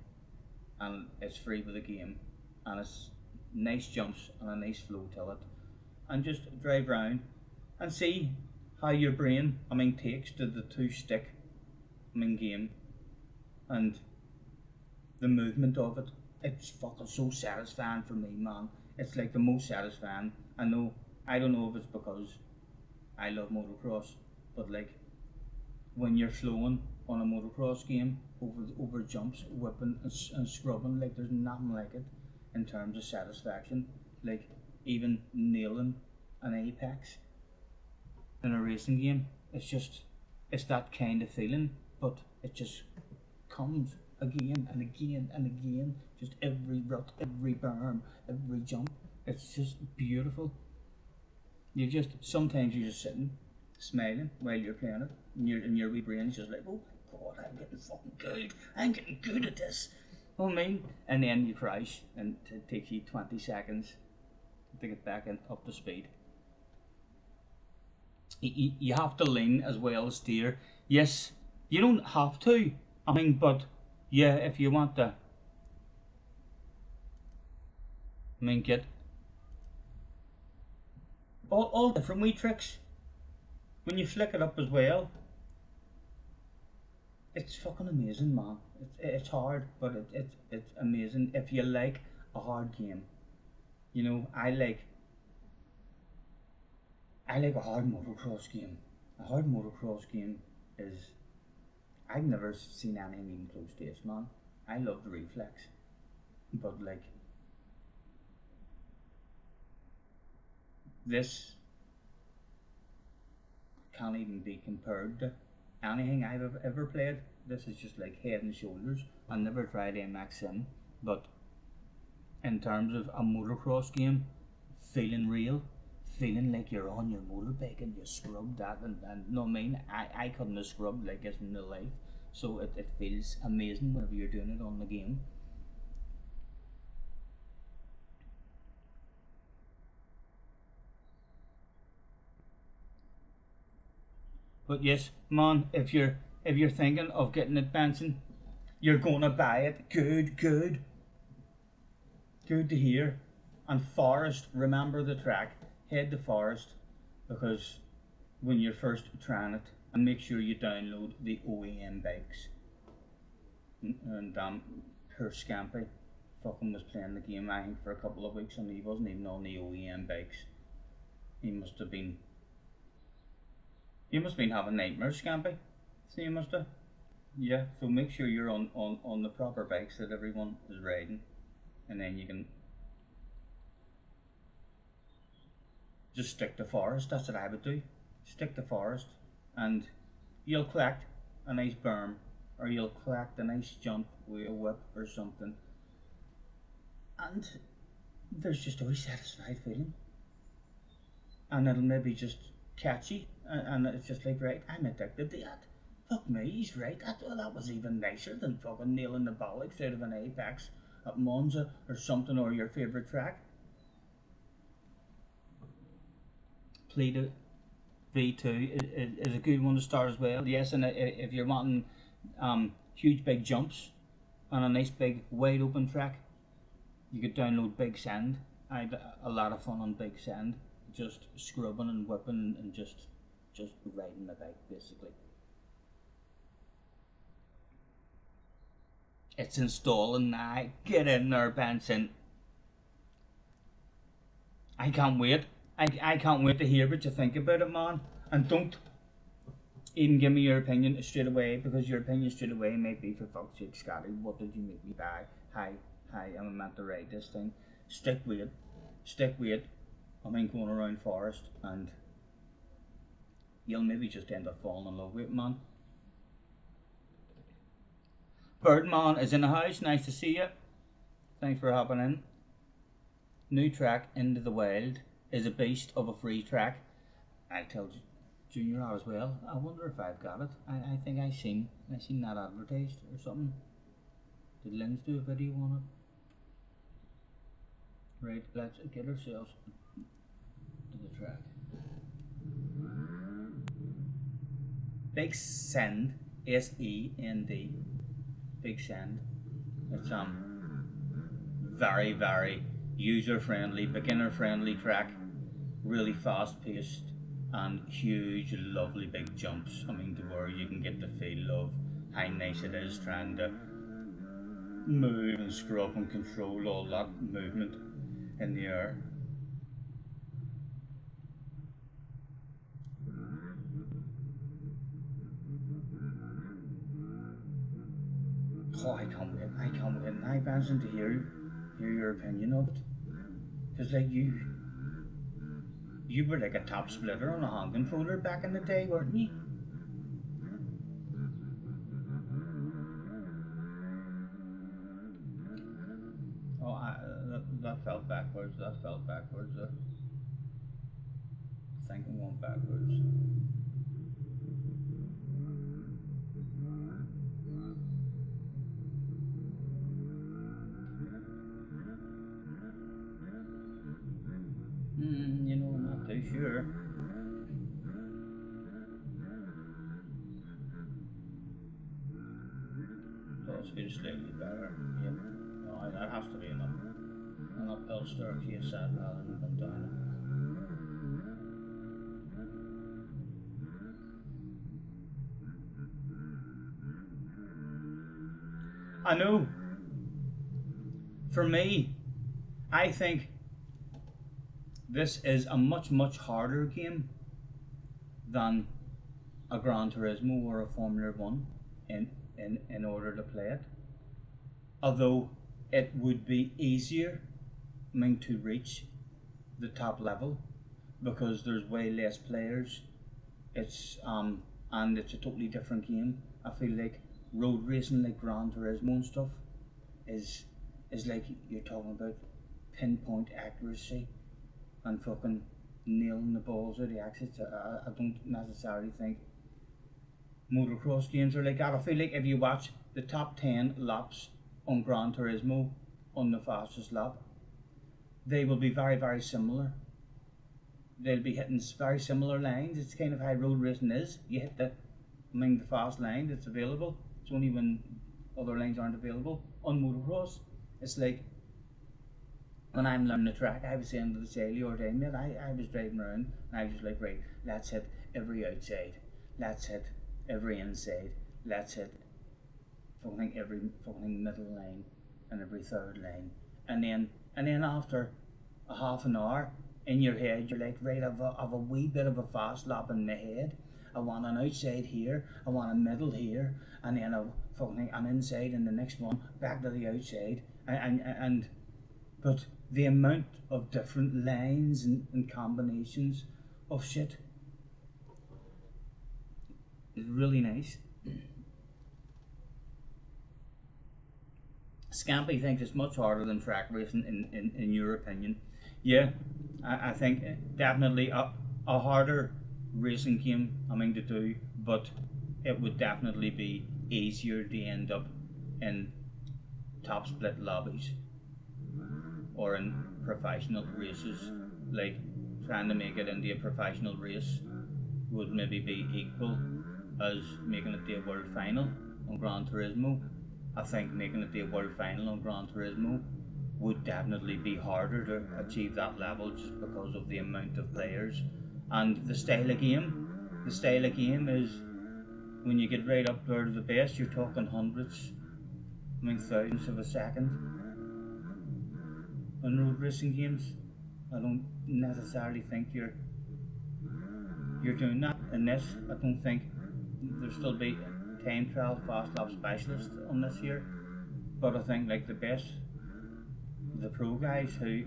and it's free with the game, and it's nice jumps and a nice flow to it, and just drive around and see how your brain, takes to the two stick, game, and the movement of it. It's fucking so satisfying for me, man. It's like the most satisfying. I don't know if it's because I love motocross, but like when you're flowing on a motocross game over jumps, whipping and scrubbing, like there's nothing like it in terms of satisfaction. Like even nailing an apex in a racing game, it's that kind of feeling, but it just comes again and again and again. Just every rut, every berm, every jump. It's just beautiful. Sometimes you're just sitting, smiling while you're playing it, and your wee brain's just like, oh my god, I'm getting fucking good. I'm getting good at this. Oh, and then you crash, and it takes you 20 seconds to get back up to speed. You have to lean as well as steer. Yes, you don't have to. But yeah, if you want to, get all different wee tricks. When you flick it up as well, it's fucking amazing, man. It's hard, but it's amazing if you like a hard game. I like a hard motocross game. A hard motocross game is, I've never seen anything even close to this, man. I love the reflex, but like this can't even be compared to anything I've ever played. This is just like head and shoulders. I never tried MX Sim, but in terms of a motocross game, feeling real, feeling like you're on your motorbike and you scrub that and no, I couldn't have scrubbed like this in real life. So it feels amazing whenever you're doing it on the game. But yes, man, if you're thinking of getting it, Benson, you're gonna buy it. Good to hear. And Forest, remember the track. Head to Forest, because when you're first trying it, and make sure you download the OEM bikes. And poor Scampy fucking was playing the game, I think, for a couple of weeks, and he wasn't even on the OEM bikes. He must have been having nightmares, Scampy. So you must have. Yeah, so make sure you're on the proper bikes that everyone is riding, and then you can just stick to Forest. That's what I would do. Stick to Forest, and you'll collect a nice berm, or you'll collect a nice jump with a whip or something, and there's just a wee satisfied feeling, and it'll maybe just catchy, and it's just like, right, I'm addicted to that. Fuck me, he's right. That was even nicer than fucking nailing the bollocks out of an apex at Monza or something, or your favourite track. Play V2 is a good one to start as well. Yes, and if you're wanting huge big jumps on a nice big wide open track, you could download Big Sand. I had a lot of fun on Big Sand, just scrubbing and whipping and just riding the bike basically. It's installing now. Get in there, Benson. I can't wait. I can't wait to hear what you think about it, man. And don't even give me your opinion straight away, because your opinion straight away might be, for fuck's sake, Scotty, what did you make me buy? Hi, I'm meant to ride this thing. Stick with it. Going around Forest, and you'll maybe just end up falling in love with it, man. Birdman is in the house. Nice to see you. Thanks for hopping in. New track, Into the Wild, is a beast of a free track. I tell you Junior R as well. I wonder if I've got it. I think I seen that advertised or something. Did Lynn's do a video on it? Right, let's get ourselves to the track. Big Send, S-E-N-D. Big Send. It's very, very user friendly, beginner friendly track. Really fast paced and huge, lovely big jumps. I mean, to where you can get the feel of how nice it is trying to move and screw up and control all that movement in the air. Oh, I can't wait. Now, Benson, to hear your opinion of it. Because, like, you were like a top splitter on a hand controller back in the day, weren't you? Oh, that felt backwards. I think I'm going backwards. You know, I'm not too sure. Does feel slightly better. Yep. No, that has to be an uphill staircase rather than come down. I know. For me, I think this is a much harder game than a Gran Turismo or a Formula One in order to play it. Although it would be easier, I mean, to reach the top level because there's way less players. It's and it's a totally different game. I feel like road racing, like Gran Turismo and stuff, is like you're talking about pinpoint accuracy and fucking nailing the balls of the exits. I don't necessarily think motocross games are like that. I feel like if you watch the top 10 laps on Gran Turismo on the fastest lap, they will be very similar. They'll be hitting very similar lines. It's kind of how road racing is. You hit the fast line that's available. It's only when other lines aren't available. On motocross, it's like when I'm learning the track, I was saying to the Sally or day, mate, I was driving around and I was like, right, let's hit every outside, let's hit every inside, let's hit every middle line and every third line, and then after a half an hour in your head, you're like, right, I've a wee bit of a fast lap in my head. I want an outside here, I want a middle here, and then an inside in the next one, back to the outside, and but the amount of different lines and combinations of shit is really nice. Scampy thinks it's much harder than track racing in your opinion. Yeah, I think definitely a harder racing game, to do, but it would definitely be easier to end up in top split lobbies or in professional races. Like trying to make it into a professional race would maybe be equal as making it to a world final on Gran Turismo. I think making it to a world final on Gran Turismo would definitely be harder to achieve that level just because of the amount of players and the style of game. The style of game is when you get right up there to the best, you're talking hundreds, thousands of a second in road racing games. I don't necessarily think you're doing that in this. I don't think there'll still be time trial fast lap specialists on this here, but I think like the pro guys who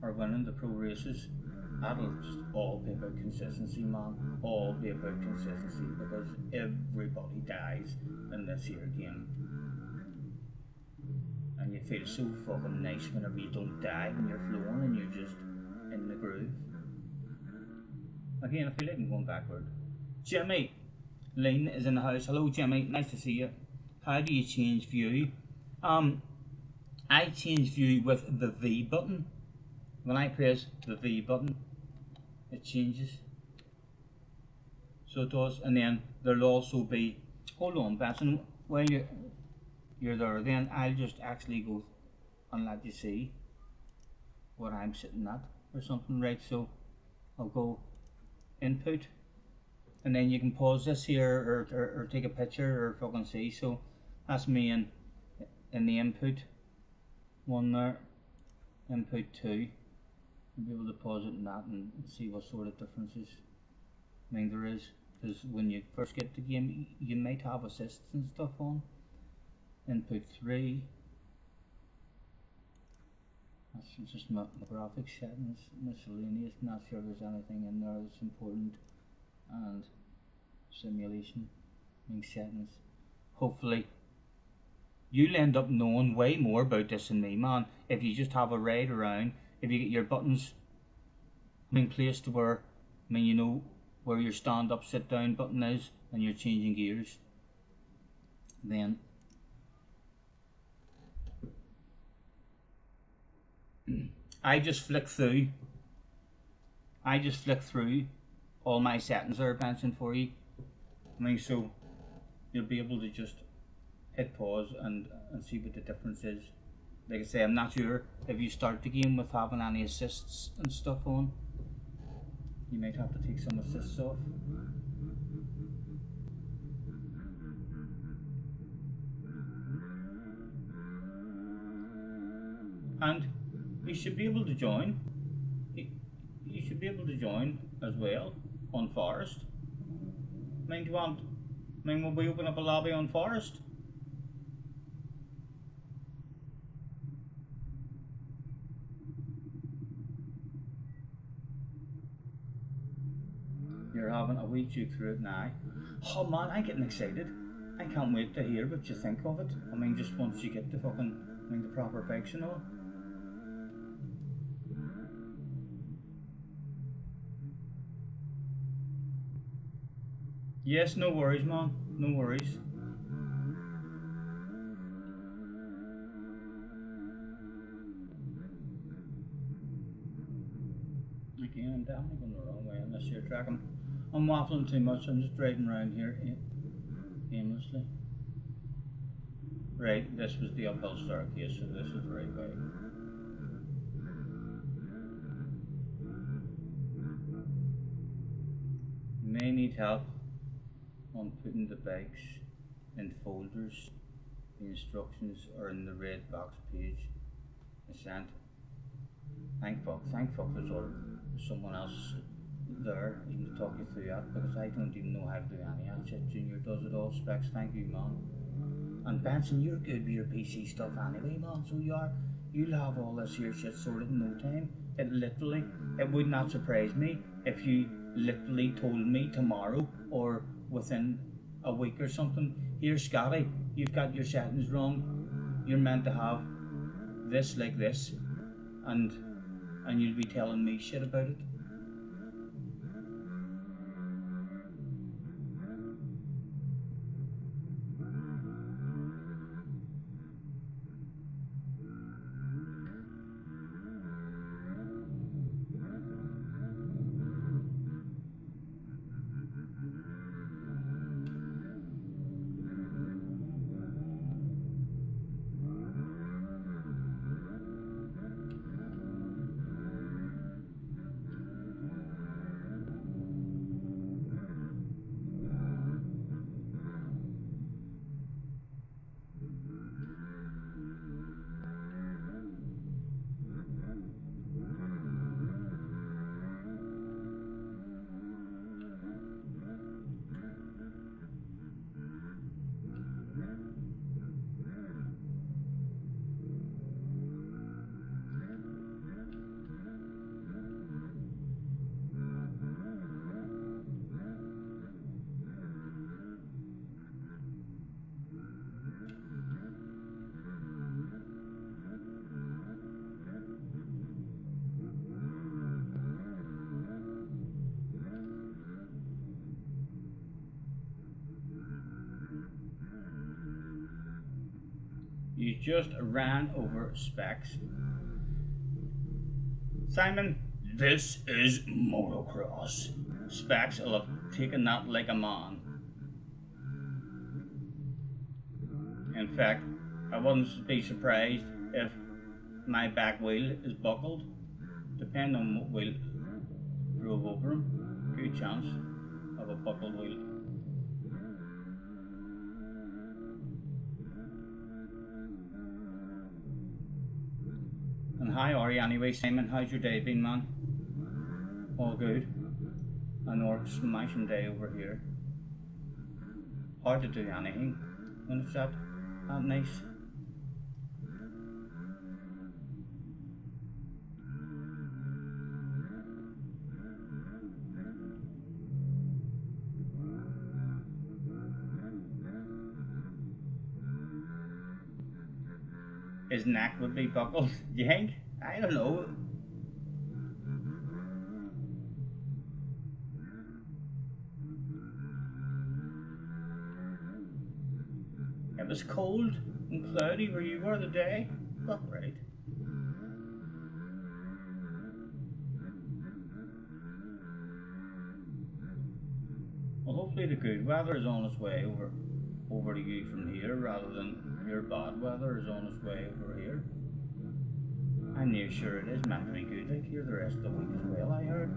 are winning the pro races, that'll just all be about consistency, man. All be about consistency because everybody dies in this here game. And you feel so fucking nice whenever you don't die, when you're flowing and you're just in the groove. Again, I feel like I'm going backward. Jimmy, Lynn is in the house. Hello, Jimmy. Nice to see you. How do you change view? Um, I change view with the V button. When I press the V button, it changes. So it does, and then there'll also be. Hold on, Benson. While you're there, then I'll just actually go and let you see what I'm sitting at or something, right? So I'll go input, and then you can pause this here or take a picture or fucking see. So that's me in the input one there, input 2. You'll be able to pause it in that and see what sort of differences there is, because when you first get the game you might have assists and stuff on. Input 3, that's just my graphics settings, miscellaneous, not sure there's anything in there that's important, and simulation settings. Hopefully you'll end up knowing way more about this than me, man, if you just have a ride around, if you get your buttons placed to where, you know where your stand up sit down button is and you're changing gears. Then I just flick through all my settings there, Benson, for you. So you'll be able to just hit pause and see what the difference is. Like I say, I'm not sure if you start the game with having any assists and stuff on. You might have to take some assists off. And you should be able to join. You should be able to join as well on Forest. Do you want? Will we open up a lobby on Forest? You're having a wee check through it now. Oh man, I'm getting excited. I can't wait to hear what you think of it. Just once you get the fucking, the proper fix and all. Yes, no worries, man. No worries. Again, I'm definitely going the wrong way on this here track. I'm waffling too much. I'm just driving around here aimlessly. Right, this was the uphill staircase, so this is the right way. You may need help on putting the bikes in folders. The instructions are in the red box page. Sent. Thank fuck there's someone else there even to talk you through that, because I don't even know how to do any of that shit. Junior does it all. Specs, thank you, man. And Benson, you're good with your PC stuff anyway, man, so you are. You'll have all this here shit sorted in no time. It would not surprise me if you literally told me tomorrow or within a week or something, here Scotty, you've got your settings wrong, you're meant to have this like this, and you'll be telling me shit about it. just ran over Specs. Simon, this is motocross. Specs will have taken that like a man. In fact, I wouldn't be surprised if my back wheel is buckled. Depending on what wheel drove over him, good chance of a buckled wheel. And how are you anyway, Simon? How's your day been, man? All good? I know it's a smashing day over here. Hard to do anything when it's that nice. His neck would be buckled, do you think? I don't know. It was cold and cloudy where you were the day. Oh, right. Well, hopefully the good weather is on its way over to you from here, rather than your bad weather is on its way over here. I'm near sure it is meant to be good like here the rest of the week as well, I heard.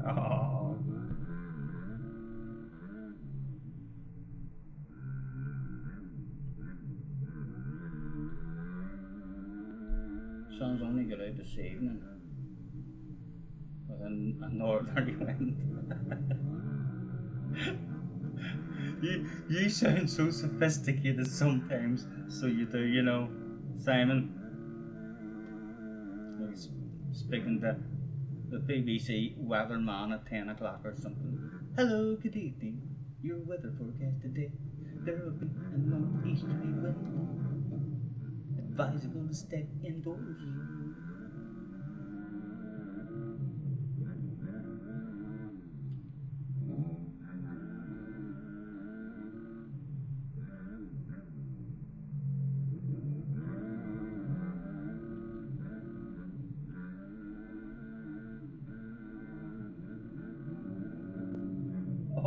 Oh. Sun's only got out this evening with a northerly wind. you sound so sophisticated sometimes, so you do, you know, Simon. He's speaking to the BBC weatherman at 10 o'clock or something. Hello, good evening. Your weather forecast today. There will be a northeasterly wind. Advisable to stay indoors.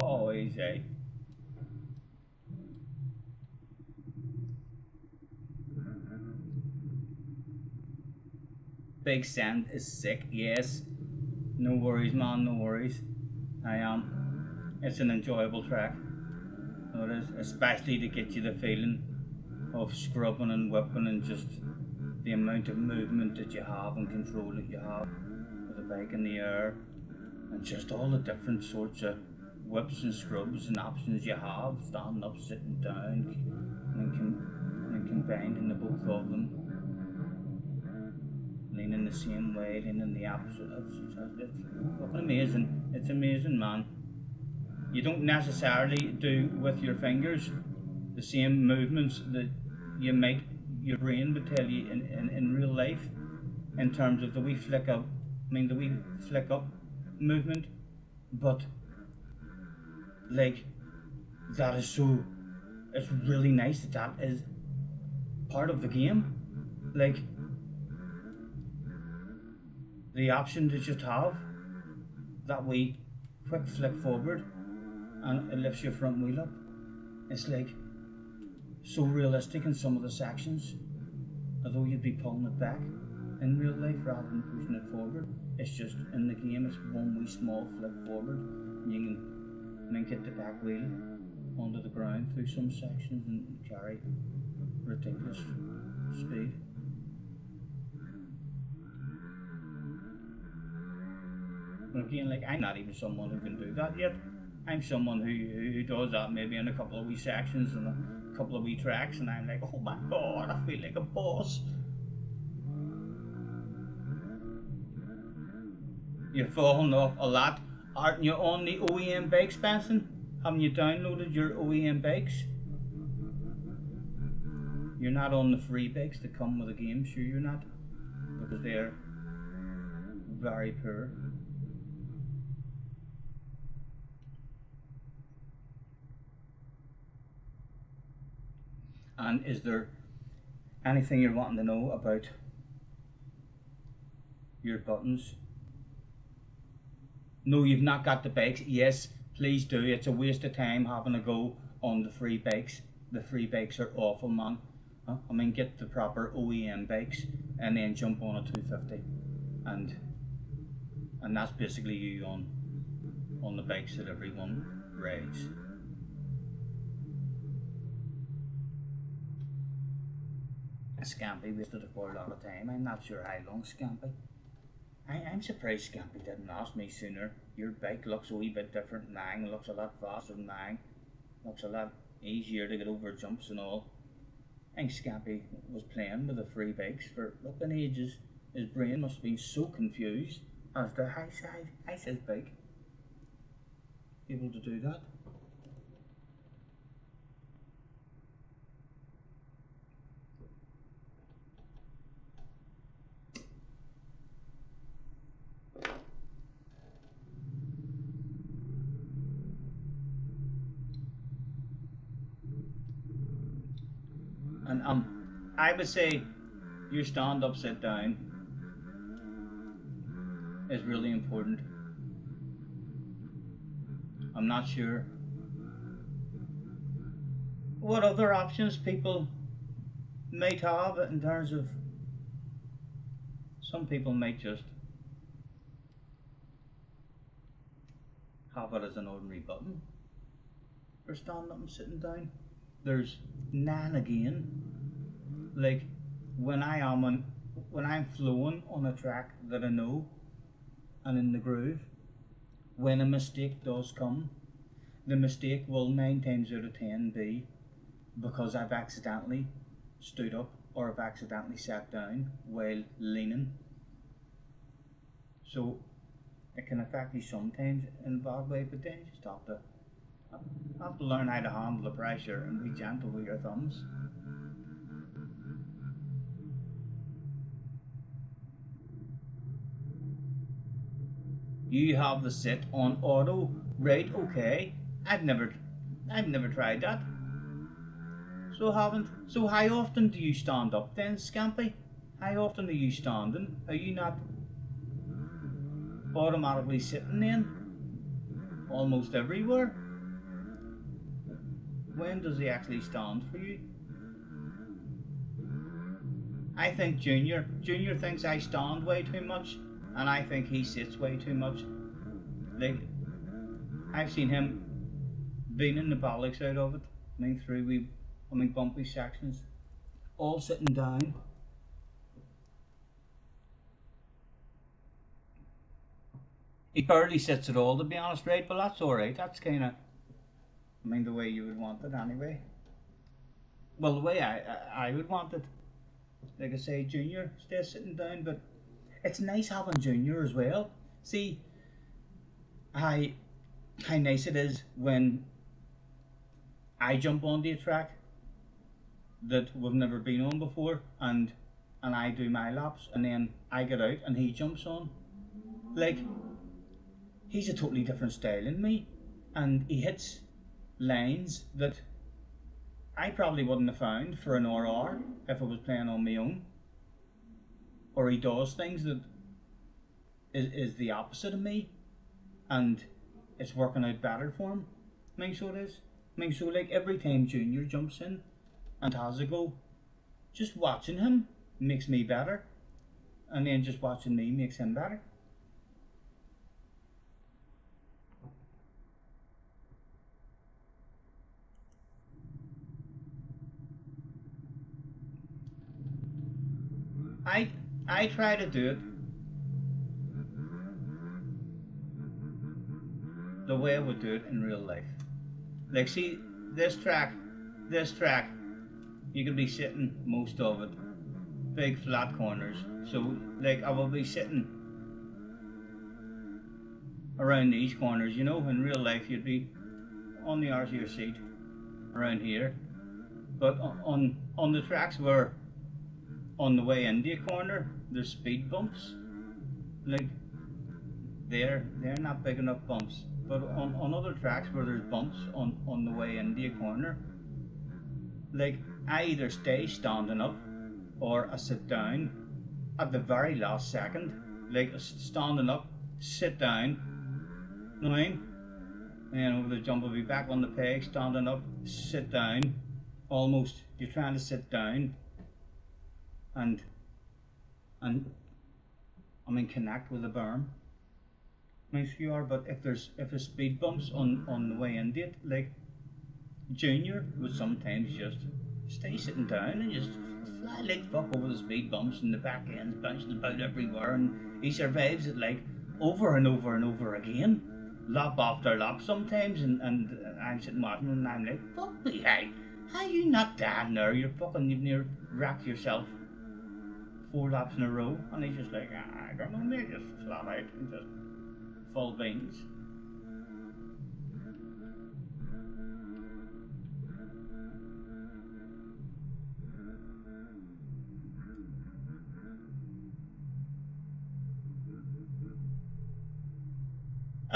Oh, easy. Big Sand is sick, yes. No worries, man, no worries. I am. It's an enjoyable track. So it is, especially to get you the feeling of scrubbing and whipping and just the amount of movement that you have and control that you have with the bike in the air, and just all the different sorts of whips and scrubs and options you have, standing up, sitting down, and combining the both of them, leaning the same way, leaning the opposite. It's fucking amazing. It's amazing, man. You don't necessarily do with your fingers the same movements that you might, your brain would tell you in real life, in terms of the wee flick up, movement, but like that is so, it's really nice that is part of the game. Like the option to just have that wee quick flick forward and it lifts your front wheel up. It's like so realistic in some of the sections, although you'd be pulling it back in real life rather than pushing it forward. It's just in the game, it's one wee small flick forward, and you can get the back wheel onto the ground through some sections and carry ridiculous speed. But again, like, I'm not even someone who can do that yet. I'm someone who does that maybe in a couple of wee sections and a couple of wee tracks, and I'm like, oh my god, I feel like a boss. You've fallen off a lot Aren't you on the OEM bikes, Benson? Haven't you downloaded your OEM bikes? You're not on the free bikes that come with the game, sure you're not? Because they're very poor. And is there anything you're wanting to know about your buttons? No, you've not got the bikes. Yes, please do. It's a waste of time having a go on the free bikes. The free bikes are awful, man. I mean, get the proper OEM bikes and then jump on a 250, and that's basically you on the bikes that everyone rides. Scampy wasted quite a lot of time. I'm not sure how long Scampy. I'm surprised Scampy didn't ask me sooner. Your bike looks a wee bit different than mine. Looks a lot faster than mine. Looks a lot easier to get over jumps and all. I think Scampy was playing with the free bikes for looking ages. His brain must have been so confused as to how's his bike able to do that. And I would say your stand up, sit down is really important. I'm not sure what other options people might have in terms of, some people might just have it as an ordinary button for standing up and sitting down. There's none again. Like when I'm flowing on a track that I know and in the groove, when a mistake does come, the mistake will 9 times out of 10 be because I've accidentally stood up or I've accidentally sat down while leaning. So it can affect you sometimes in a bad way, but then you just have to learn how to handle the pressure and be gentle with your thumbs. You have the sit on auto, right? Okay. I've never tried that. So how often do you stand up then, Scampy? How often are you standing? Are you not automatically sitting then? Almost everywhere? When does he actually stand for you? I think Junior thinks I stand way too much, and I think he sits way too much. Like, I've seen him beating the bollocks out of it, through bumpy sections, all sitting down. He barely sits at all, to be honest, right? But that's alright. That's kind of, the way you would want it anyway. Well, the way I would want it. Like I say, Junior stays sitting down, but it's nice having Junior as well. See how nice it is when I jump onto a track that we've never been on before, and I do my laps, and then I get out and he jumps on. Like, he's a totally different style than me, and he hits lines that I probably wouldn't have found for an RR if I was playing on my own. Or he does things that is the opposite of me, and it's working out better for him. So it is. So like every time Junior jumps in and has a go, just watching him makes me better, and then just watching me makes him better. I try to do it the way I would do it in real life. Like, see, this track, you could be sitting most of it, big flat corners. So, like, I will be sitting around these corners. You know, in real life you'd be on the arse of your seat around here, but on the tracks where on the way into a corner there's speed bumps. Like they're not big enough bumps, but on other tracks where there's bumps on the way into a corner, like I either stay standing up or I sit down at the very last second. Like standing up, sit down, you know what I mean? And then over the jump I'll be back on the peg, standing up, sit down, almost you're trying to sit down and and I'm in connect with the berm. Nice you are, but if there's speed bumps on the way into it, like Junior would sometimes just stay sitting down and just fly like fuck over the speed bumps and the back ends bouncing about everywhere, and he survives it like over and over and over again, lap after lap sometimes, and I'm sitting watching and I'm like, fuck me, hey, how you not down there? You're fucking you've near wrecked yourself 4 laps in a row, and he's just like, I don't know, mate, just flat out and just full beans.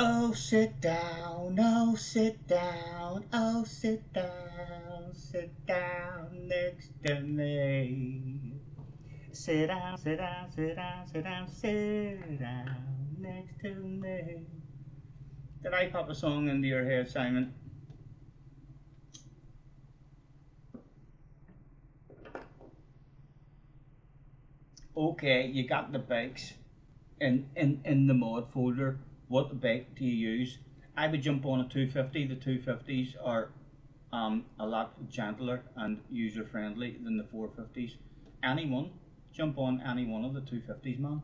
Oh, sit down, oh, sit down next to me. Sit down, sit down, sit down, sit down, sit down next to me. Did I pop a song into your head, Simon? Okay, you got the bikes in the mod folder. What bike do you use? I would jump on a 250. The 250s are a lot gentler and user friendly than the 450s. Anyone, jump on any one of the 250s, man.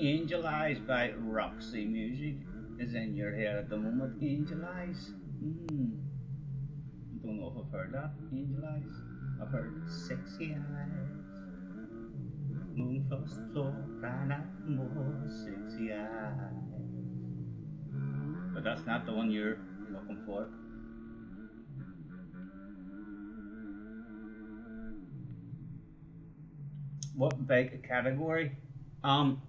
Angel Eyes by Roxy Music is in your head at the moment. Angel Eyes. Don't know if I've heard that. Angel Eyes. I've heard Sexy Eyes. Moon across the floor, crying out for more sexy eyes. But that's not the one you're looking for. What bike category? 250s.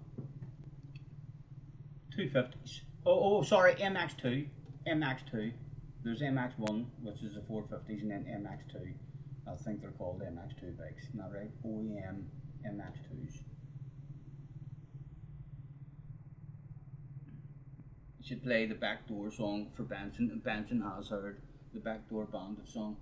Sorry, MX2. MX2. There's MX1, which is the 450s, and then MX2. I think they're called MX2 bikes. Not right? OEM MX2s. You should play the Backdoor song for Benson, and Benson has heard the Backdoor Bandit song.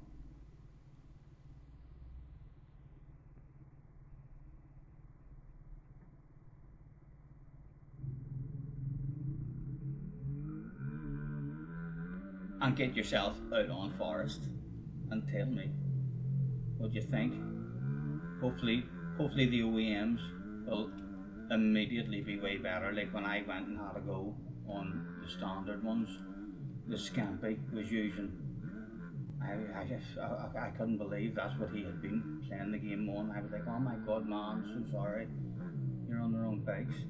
And get yourself out on Forest and tell me what you think. Hopefully the OEMs will immediately be way better. Like when I went and had a go on the standard ones, the Scampy was using. I couldn't believe that's what he had been playing the game on. I was like, oh my god, man, I'm so sorry. You're on the wrong bikes.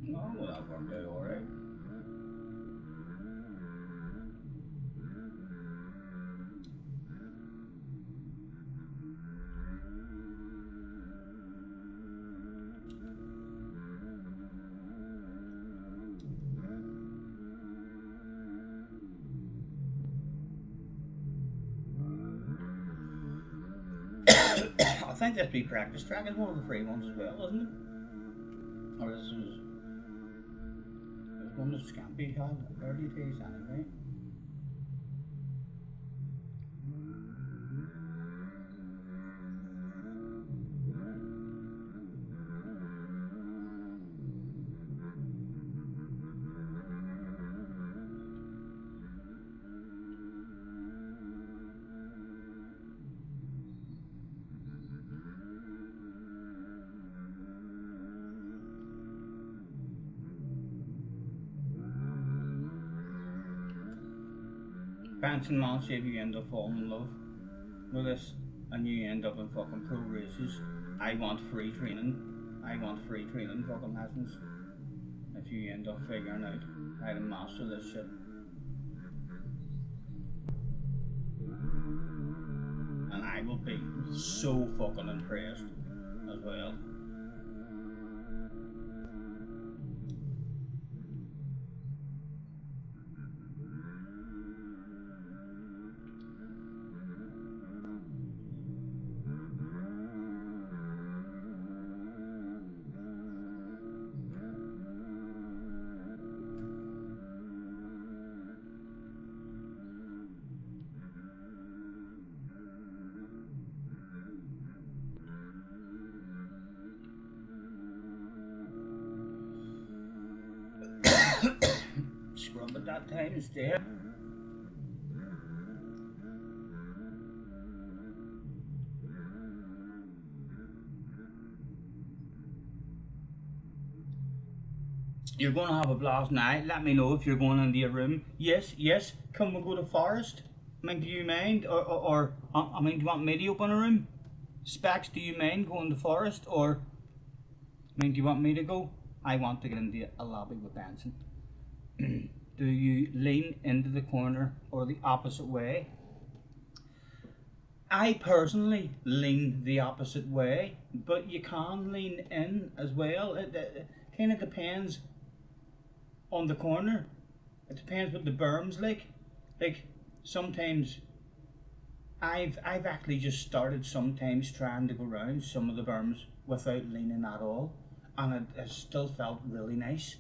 No, well, that worked out alright. I think this be practice track is one of the free ones as well, isn't it? Or is it one that Scampy had early days anyway? Fancy man, say if you end up falling in love with this and you end up in fucking pro races, I want free training. I want free training fucking lessons. If you end up figuring out how to master this shit. And I will be so fucking impressed as well. Scrub at that time instead. You're going to have a blast night. Let me know if you're going into your room. Yes, yes. Can we go to Forest? I mean, do you mind? Or I mean, do you want me to open a room? Specs, do you mind going to Forest? Or, I mean, do you want me to go? I want to get into a lobby with Benson. Do you lean into the corner or the opposite way? I personally lean the opposite way, but you can lean in as well. It kind of depends on the corner. It depends what the berm's like. Like sometimes I've actually just started sometimes trying to go around some of the berms without leaning at all, and it still felt really nice.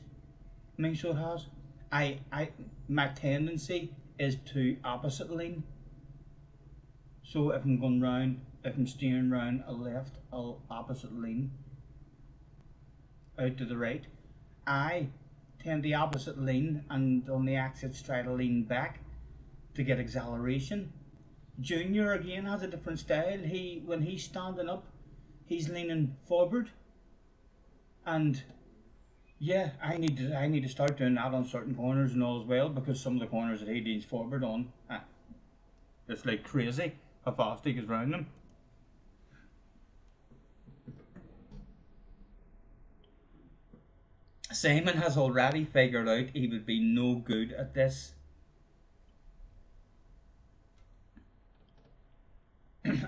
I mean, so it has. My tendency is to opposite lean. So if I'm going round, if I'm steering round a left, I'll opposite lean out to the right. I tend the opposite lean, and on the exits try to lean back to get acceleration. Junior again has a different style. When he's standing up, he's leaning forward, and yeah, I need to start doing that on certain corners and all as well, because some of the corners that he leans forward on, it's like crazy how fast he goes round them. Simon has already figured out he would be no good at this.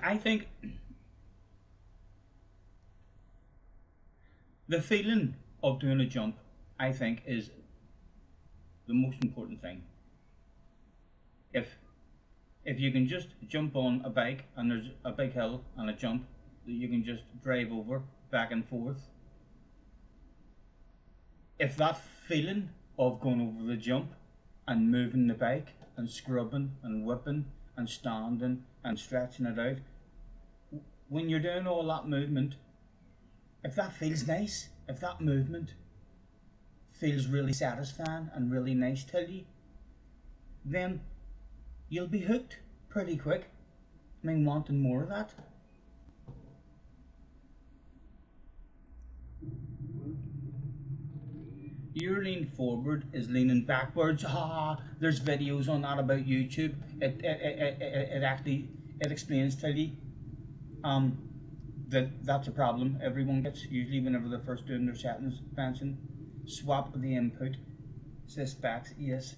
I think the feeling of doing a jump, I think, is the most important thing. If you can just jump on a bike and there's a big hill and a jump that you can just drive over back and forth, if that feeling of going over the jump and moving the bike and scrubbing and whipping and standing and stretching it out, when you're doing all that movement, if that feels nice, if that movement feels really satisfying and really nice to you, then you'll be hooked pretty quick. I mean, wanting more of that. Your lean forward is leaning backwards. There's videos on that about YouTube. It actually explains to you that's a problem everyone gets usually whenever they're first doing their settings. Benson, swap the input. Says specs, yes.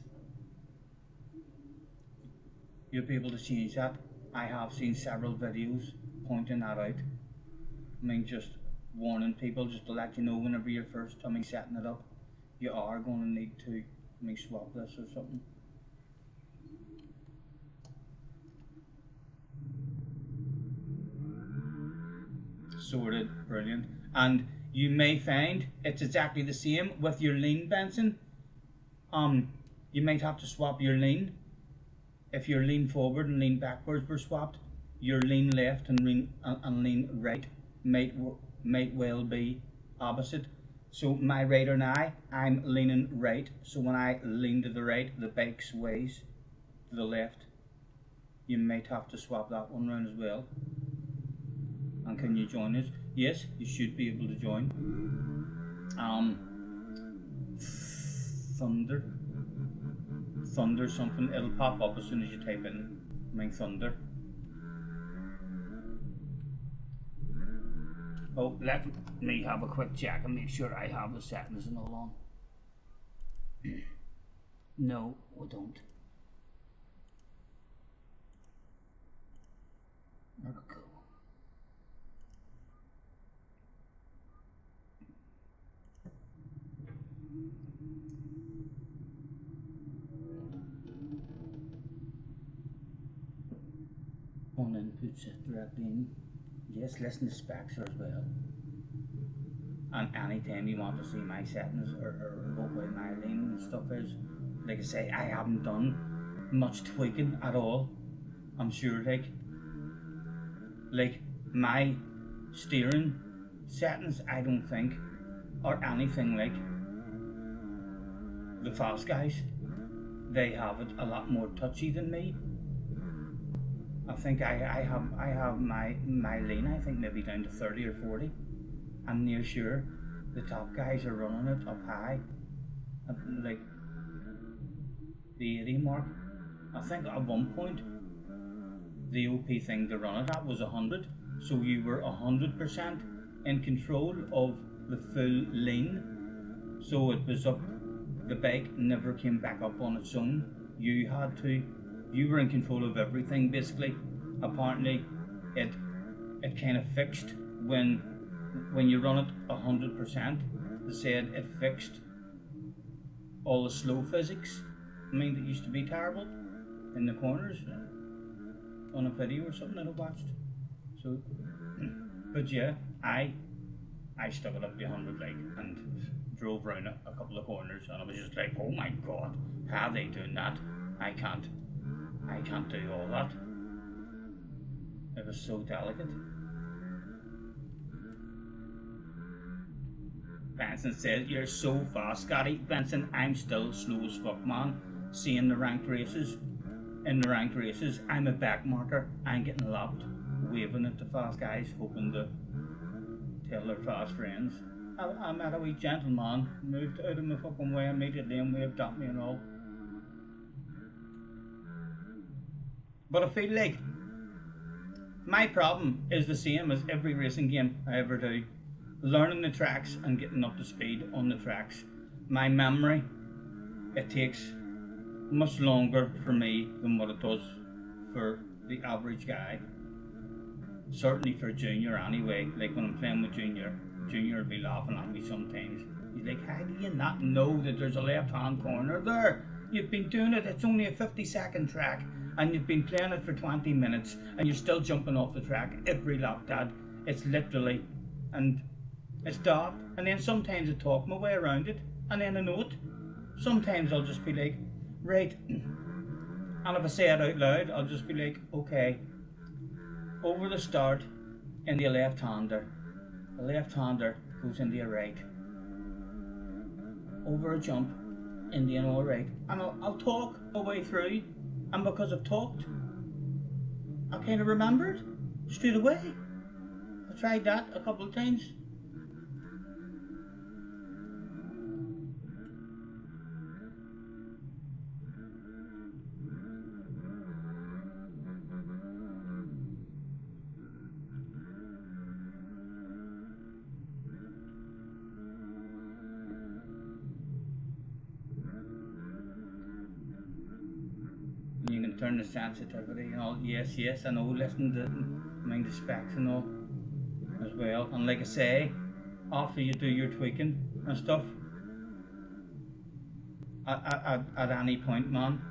You'll be able to change that. I have seen several videos pointing that out. I mean, just warning people, just to let you know whenever you're first setting it up, you are going to need to swap this or something. sorted, brilliant. And you may find it's exactly the same with your lean, Benson. You might have to swap your lean. If your lean forward and lean backwards were swapped, your lean left and lean right might well be opposite. So my rider now, I'm leaning right. So when I lean to the right, the bike sways to the left. You might have to swap that one round as well. And can you join us? Yes, you should be able to join. Thunder something. It'll pop up as soon as you type in my Thunder. Oh, let me have a quick check and make sure I have the settings and all on. No, we don't. There we go. One input set directly in. Yes, listen to specs as well. And anytime you want to see my settings or what way my lean and stuff is, like I say, I haven't done much tweaking at all. I'm sure like my steering settings, I don't think are anything like the fast guys. They have it a lot more touchy than me. I think I have my lean, I think maybe down to 30 or 40. I'm near sure the top guys are running it up high at like the 80 mark. I think at one point the OP thing to run it at was 100, so you were 100% in control of the full lean. So it was up, the bike never came back up on its own. You were in control of everything basically. Apparently it kind of fixed when you run it 100%. They said it fixed all the slow physics. I mean, that used to be terrible in the corners on a video or something that I watched. So, but yeah, I stuck it up to 100 like and drove around a couple of corners, and I was just like, oh my god, how are they doing that? I can't do all that. It was so delicate. Benson says, you're so fast, Scotty. Benson, I'm still slow as fuck, man. Seeing the ranked races, in the ranked races, I'm a back marker. I'm getting lapped, waving at the fast guys, hoping to tell their fast friends. I met a wee gentleman, moved out of my fucking way immediately and waved at me and all. But I feel like my problem is the same as every racing game I ever do. Learning the tracks and getting up to speed on the tracks. My memory, it takes much longer for me than what it does for the average guy. Certainly for Junior anyway. Like when I'm playing with Junior will be laughing at me sometimes. He's like, how do you not know that there's a left-hand corner there? You've been doing it, it's only a 50-second track, and you've been playing it for 20 minutes, and you're still jumping off the track every lap, Dad. It's literally, and it's dark, and then sometimes I talk my way around it, and then I know it. Sometimes I'll just be like, right, and if I say it out loud, I'll just be like, okay, over the start, in the left-hander, the left-hander goes into a right, over a jump, in the another right, and I'll talk my way through, and because I've talked, I kind of remembered straight away. I tried that a couple of times. You can turn the sensitivity and all. Yes, I know, listen to mind the specs and all as well. And like I say, after you do your tweaking and stuff, at any point, man,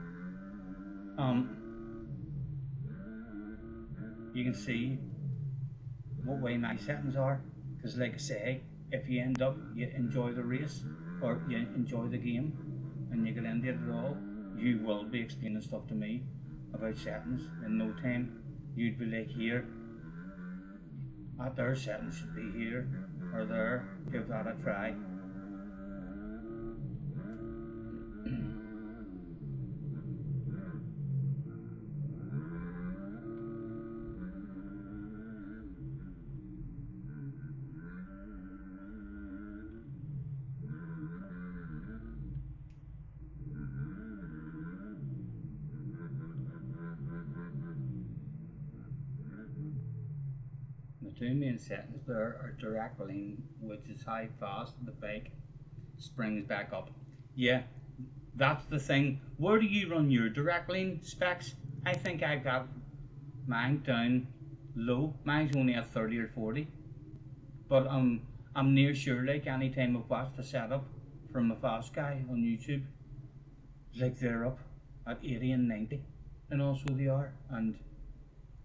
you can see what way my settings are. Because, like I say, if you end up you enjoy the race or you enjoy the game and you get into it at all, you will be explaining stuff to me about settings in no time. You'd be like, here, their settings should be here or there. Give that a try. The two main settings there are direct line, which is how fast the bike springs back up. Yeah, that's the thing. Where do you run your direct line specs? I think I've got mine down low. Mine's only at 30 or 40. But I'm near sure, like anytime I've watched a setup from a fast guy on YouTube, like they're up at 80 and 90, and also they are. And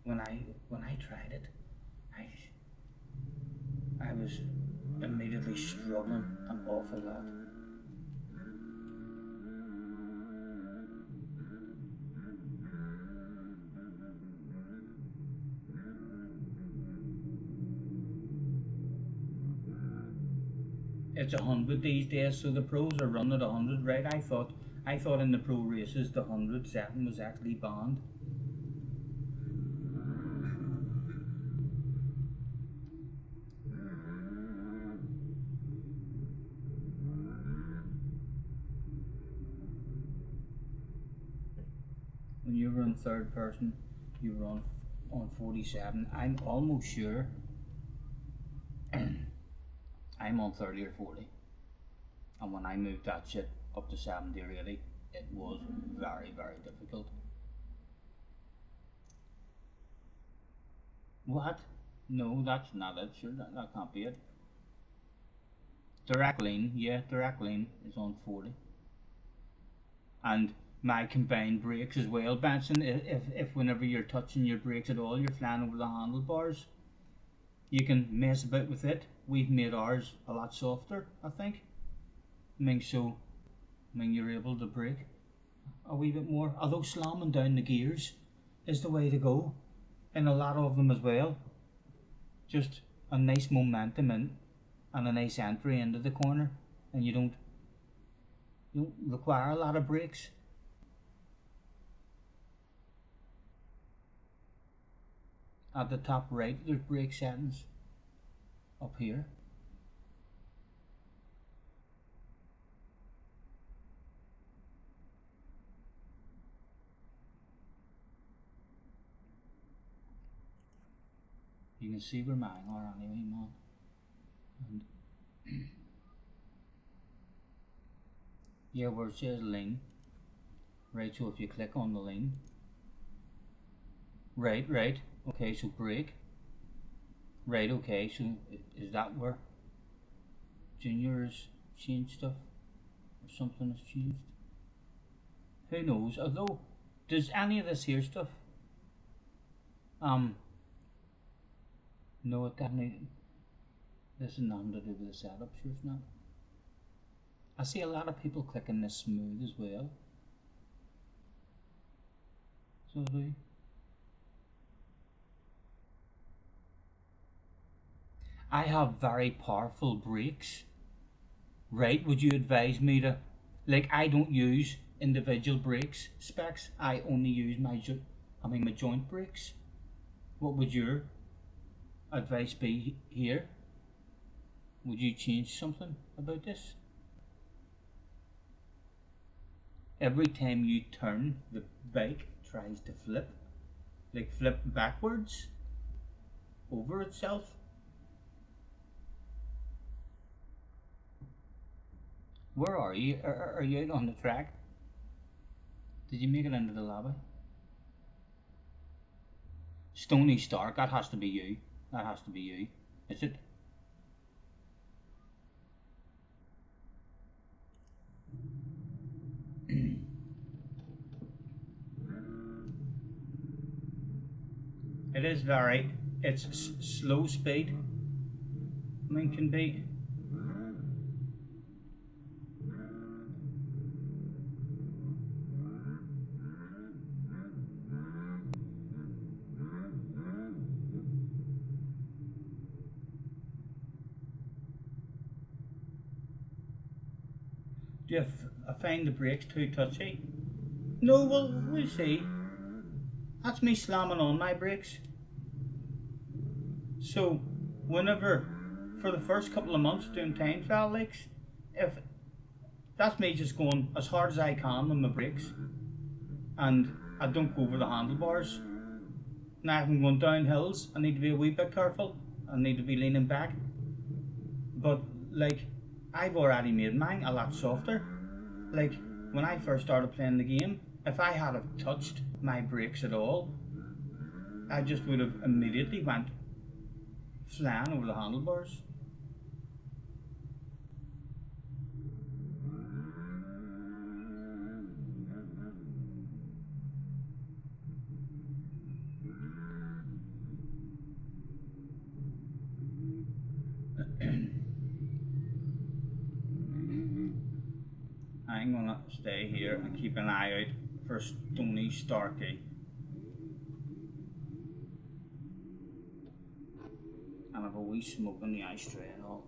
when I tried it, I was immediately struggling an awful lot. It's 100 these days, so the pros are running at 100, right? I thought in the pro races the 100 setting was actually banned. When you were in third person, you were on 47. I'm almost sure I'm on 30 or 40. And when I moved that shit up to 70 or 80, it was very, very difficult. What? No, that's not it. Sure, that can't be it. Direct line, yeah, direct line is on 40. And my combined brakes as well, Benson. If whenever you're touching your brakes at all, you're flying over the handlebars, you can mess about with it. We've made ours a lot softer, I think. You're able to brake a wee bit more. Although slamming down the gears is the way to go in a lot of them as well. Just a nice momentum in and a nice entry into the corner, and you don't require a lot of brakes. At the top right, there's brake settings up here. You can see where mine are anyway, man. And yeah, where it says lane, right? So if you click on the lane, right, okay, so brake, right, okay, so is that where Junior's changed stuff or something has changed? Who knows? Although, does any of this here stuff, no, it definitely, this is nothing to do with the setup, sure it's not. I see a lot of people clicking this smooth as well. So do. I have very powerful brakes. Right, would you advise me to, like, I don't use individual brakes specs. I only use my joint brakes. What would your advice be here? Would you change something about this? Every time you turn, the bike tries to flip, like flip backwards over itself. Where are you? Are you out on the track? Did you make it into the lobby? Stony Stark, that has to be you. That has to be you. Is it? It is very it's slow speed. I mean, can be. Do you find the brakes too touchy? No, well, we'll see. That's me slamming on my brakes. So, whenever, for the first couple of months doing time trial leaks, if that's me just going as hard as I can on my brakes, and I don't go over the handlebars. Now, if I'm going down hills, I need to be a wee bit careful. I need to be leaning back. But, like, I've already made mine a lot softer. Like, when I first started playing the game, if I had have touched my brakes at all, I just would have immediately went flying over the handlebars. I'm gonna stay here and keep an eye out for Stony Starkey. And have a wee smoke on the ice tray and all.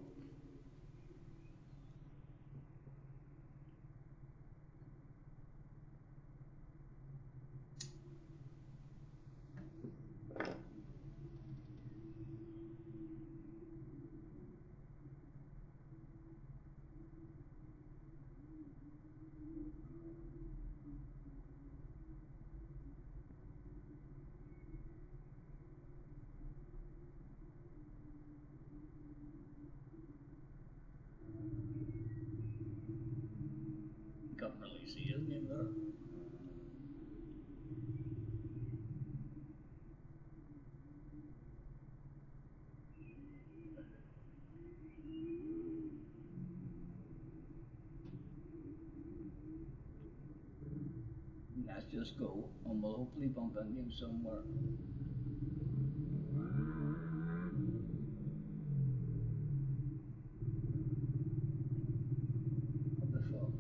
Can't really see his name there. Let's just go and we'll hopefully bump into him somewhere. What the fuck?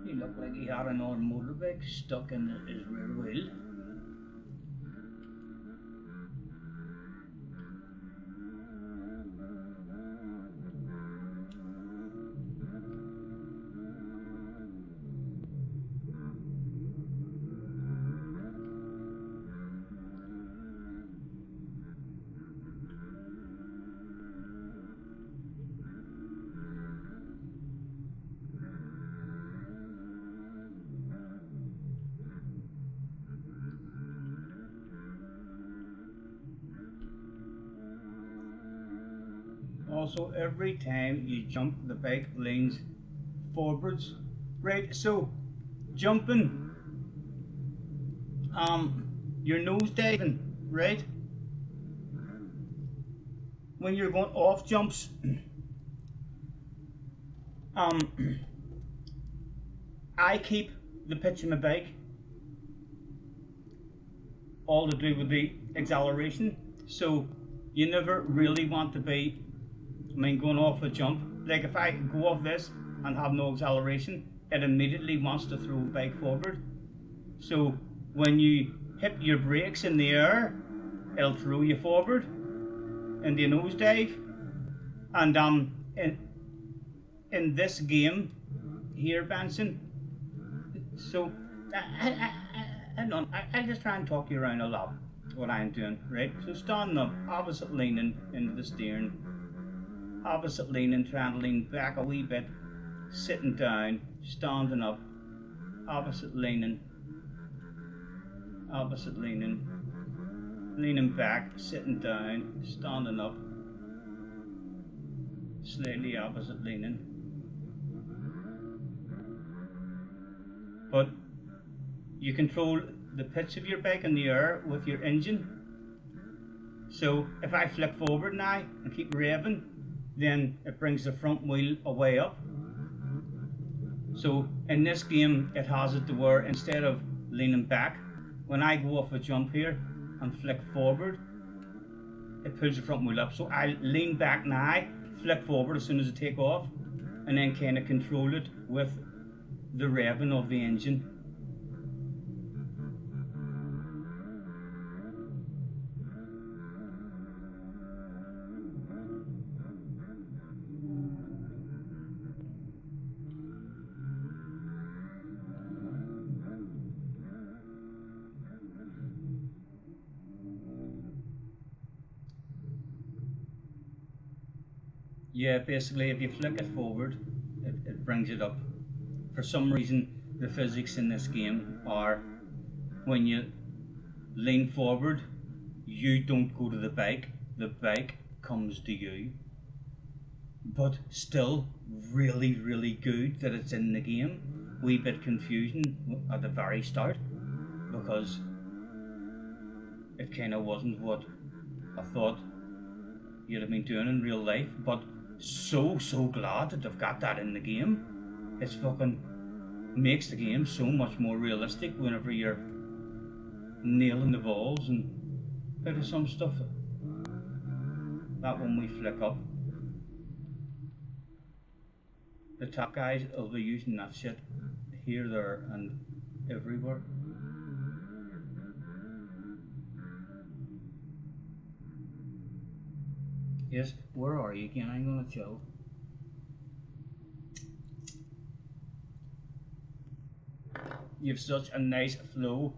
He looked like he had an old motorbike stuck in his rear wheel. Also, every time you jump, the bike leans forwards. Right, so jumping, you're nose diving, right? When you're going off jumps, I keep the pitch of my bike all to do with the acceleration. So you never really want to be, going off a jump. Like if I go off this and have no acceleration, it immediately wants to throw the bike forward. So when you hit your brakes in the air, it'll throw you forward into a nosedive. And in this game here, Benson, so I'll just try and talk you around a lot what I'm doing, right? So standing up, opposite leaning into the steering, opposite leaning, trying to lean back a wee bit, sitting down, standing up, opposite leaning, leaning back, sitting down, standing up, slightly opposite leaning. But you control the pitch of your bike in the air with your engine. So if I flip forward now and keep revving, then it brings the front wheel away up. So in this game it has it to where instead of leaning back, when I go off a jump here and flick forward, it pulls the front wheel up. So I lean back now, flick forward as soon as I take off, and then kind of control it with the revving of the engine. Yeah, basically if you flick it forward, it brings it up. For some reason, the physics in this game are when you lean forward, you don't go to the bike comes to you. But still really, really good that it's in the game. Wee bit confusing at the very start because it kind of wasn't what I thought you'd have been doing in real life, but so glad that they've got that in the game. It's fucking makes the game so much more realistic whenever you're nailing the balls and bit of some stuff. That one we flick up. The top guys will be using that shit here, there and everywhere. Yes, where are you again? I'm gonna chill. You've such a nice flow.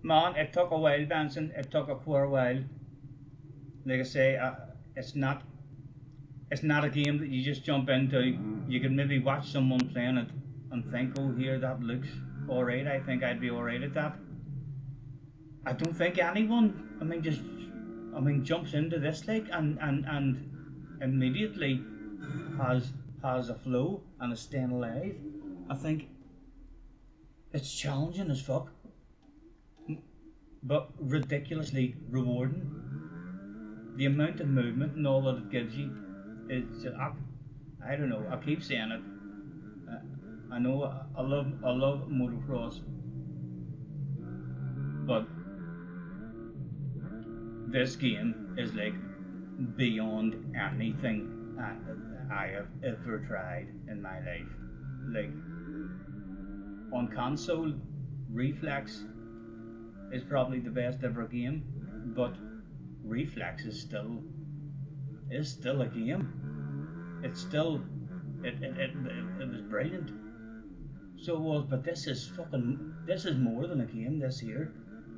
Man, it took a while, Benson. It took a queer while. Like I say, it's not a game that you just jump into. You can maybe watch someone playing it and think, oh, here, that looks alright. I think I'd be alright at that. I don't think anyone, jumps into this like and immediately has a flow and is staying alive. I think it's challenging as fuck, but ridiculously rewarding. The amount of movement and all that it gives you, it's I don't know. I keep saying it. I know I love motocross, but this game is like beyond anything I have ever tried in my life. Like on console, Reflex is probably the best ever game, but Reflex is still a game. It's still it was brilliant. So it was, but this is more than a game this here.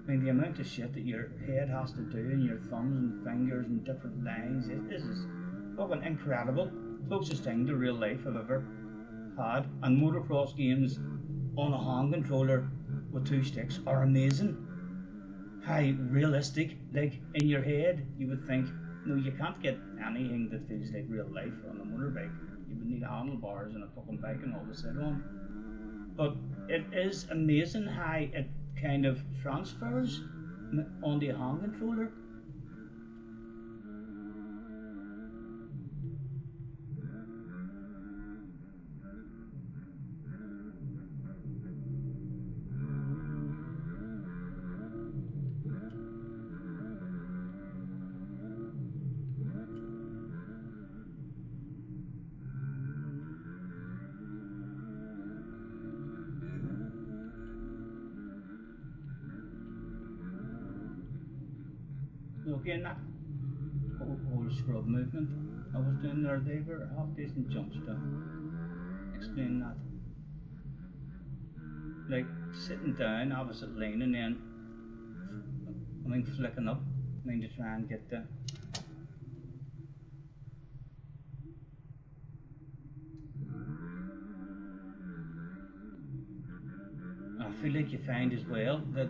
I mean, the amount of shit that your head has to do and your thumbs and fingers and different lines, this is fucking incredible. Closest thing to real life I've ever had. And motocross games on a hand controller with 2 sticks are amazing. How realistic, like in your head, you would think, no, you can't get anything that feels like real life on a motorbike. You would need handlebars and a fucking bike and all to sit on. But it is amazing how it kind of transfers on the hand controller. So again, that whole scrub movement I was doing there, they were half decent jumps to explain that. Like sitting down opposite lane and then flicking up, to try and get the I feel like you find as well that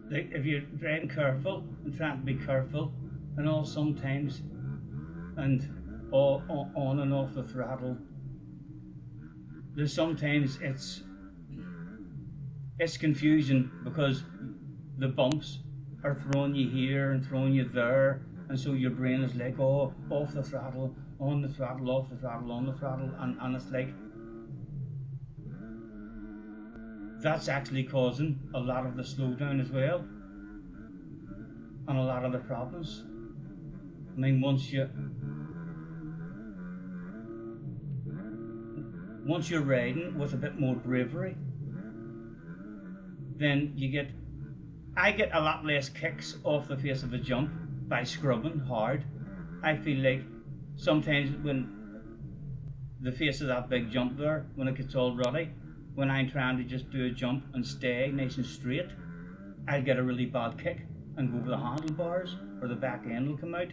like if you're driving careful and trying to be careful and all sometimes and all on and off the throttle, there's sometimes it's confusing because the bumps are throwing you here and throwing you there, and so your brain is like, oh, off the throttle, on the throttle, off the throttle, on the throttle, and it's like that's actually causing a lot of the slowdown as well, and a lot of the problems. I mean, once you're riding with a bit more bravery, then I get a lot less kicks off the face of a jump by scrubbing hard. I feel like sometimes when the face of that big jump there, when it gets all ruddy, when I'm trying to just do a jump and stay nice and straight, I'll get a really bad kick and go over the handlebars, or the back end will come out,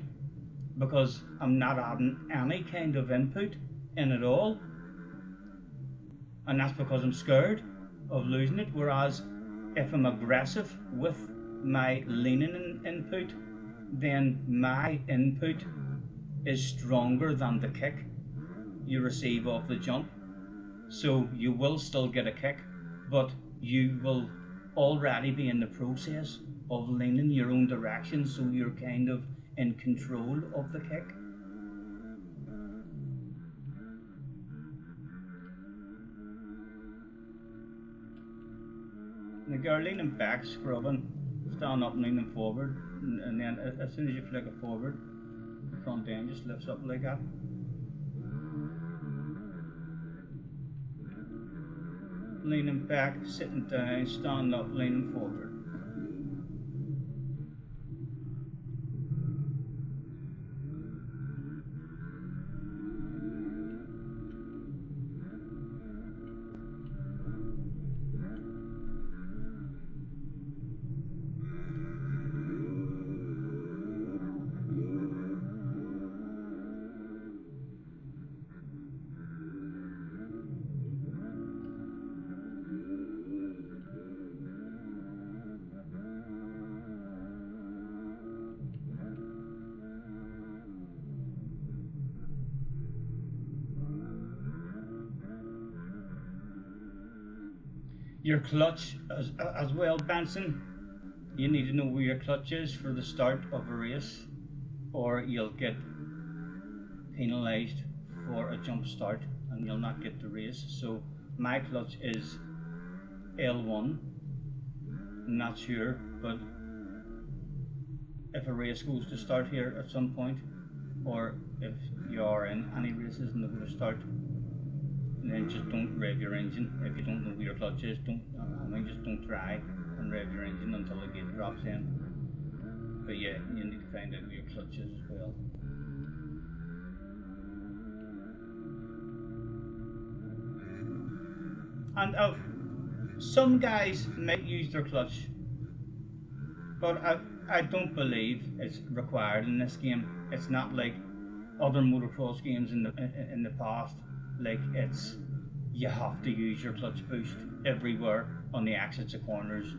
because I'm not adding any kind of input in at all, and that's because I'm scared of losing it. Whereas if I'm aggressive with my leaning input, then my input is stronger than the kick you receive off the jump. So you will still get a kick, but you will already be in the process of leaning your own direction, so you're kind of in control of the kick. The girl leaning back, scrubbing, stand up, leaning forward, and then as soon as you flick it forward, the front end just lifts up like that. Leaning back, sitting down, standing up, leaning forward. Your clutch as well, Benson. You need to know where your clutch is for the start of a race, or you'll get penalised for a jump start and you'll not get the race. So my clutch is L1. I'm not sure, but if a race goes to start here at some point, or if you are in any races and they're going to start, then just don't rev your engine. If you don't know where your clutch is, just don't try and rev your engine until the gate drops in. But yeah, you need to find out where your clutch is as well. And some guys might use their clutch, but I don't believe it's required in this game. It's not like other motocross games in the past. Like you have to use your clutch boost everywhere, on the exits of corners,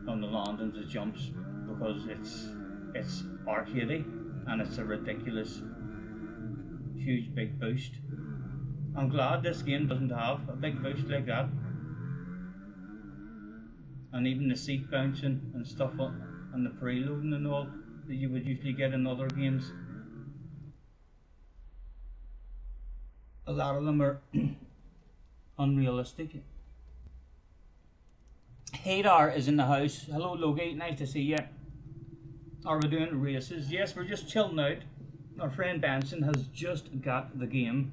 on the landings of jumps, because it's arcadey and it's a ridiculous huge big boost. I'm glad this game doesn't have a big boost like that, and even the seat bouncing and stuff and the preloading and all that you would usually get in other games. A lot of them are unrealistic. Hadar is in the house. Hello Logie, nice to see you. Are we doing races? Yes, we're just chilling out. Our friend Benson has just got the game,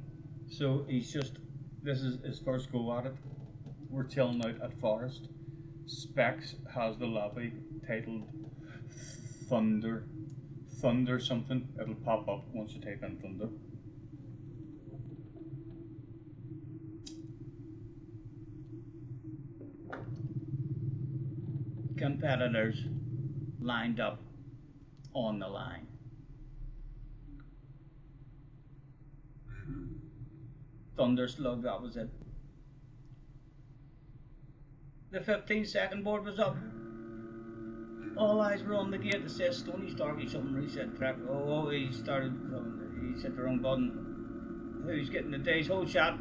so this is his first go at it. We're chilling out at Forest. Specs has the lobby titled Thunder something. It'll pop up once you type in Thunder. Competitors lined up on the line. Thunder Slug, that was it. The 15-second board was up. All eyes were on the gate. It says Stony Starkey something reset track. Oh, he started something. He set the wrong button. Who's getting the day's whole shot?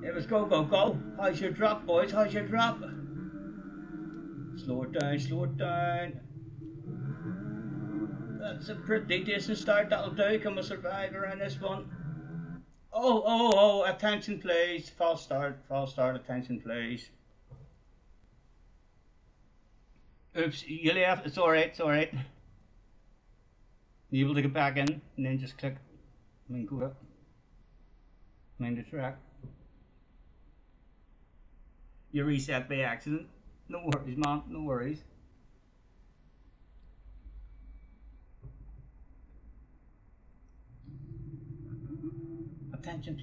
It was go, go, go. How's your drop, boys? How's your drop? Slow it down, slow it down. That's a pretty decent start. That'll do. Can we survive around this one? Oh, attention please. False start, attention please. Oops, you left. It's alright, it's alright. You able to get back in and then just click go up. Mind the track. You reset by accident. No worries, man, no worries. Attention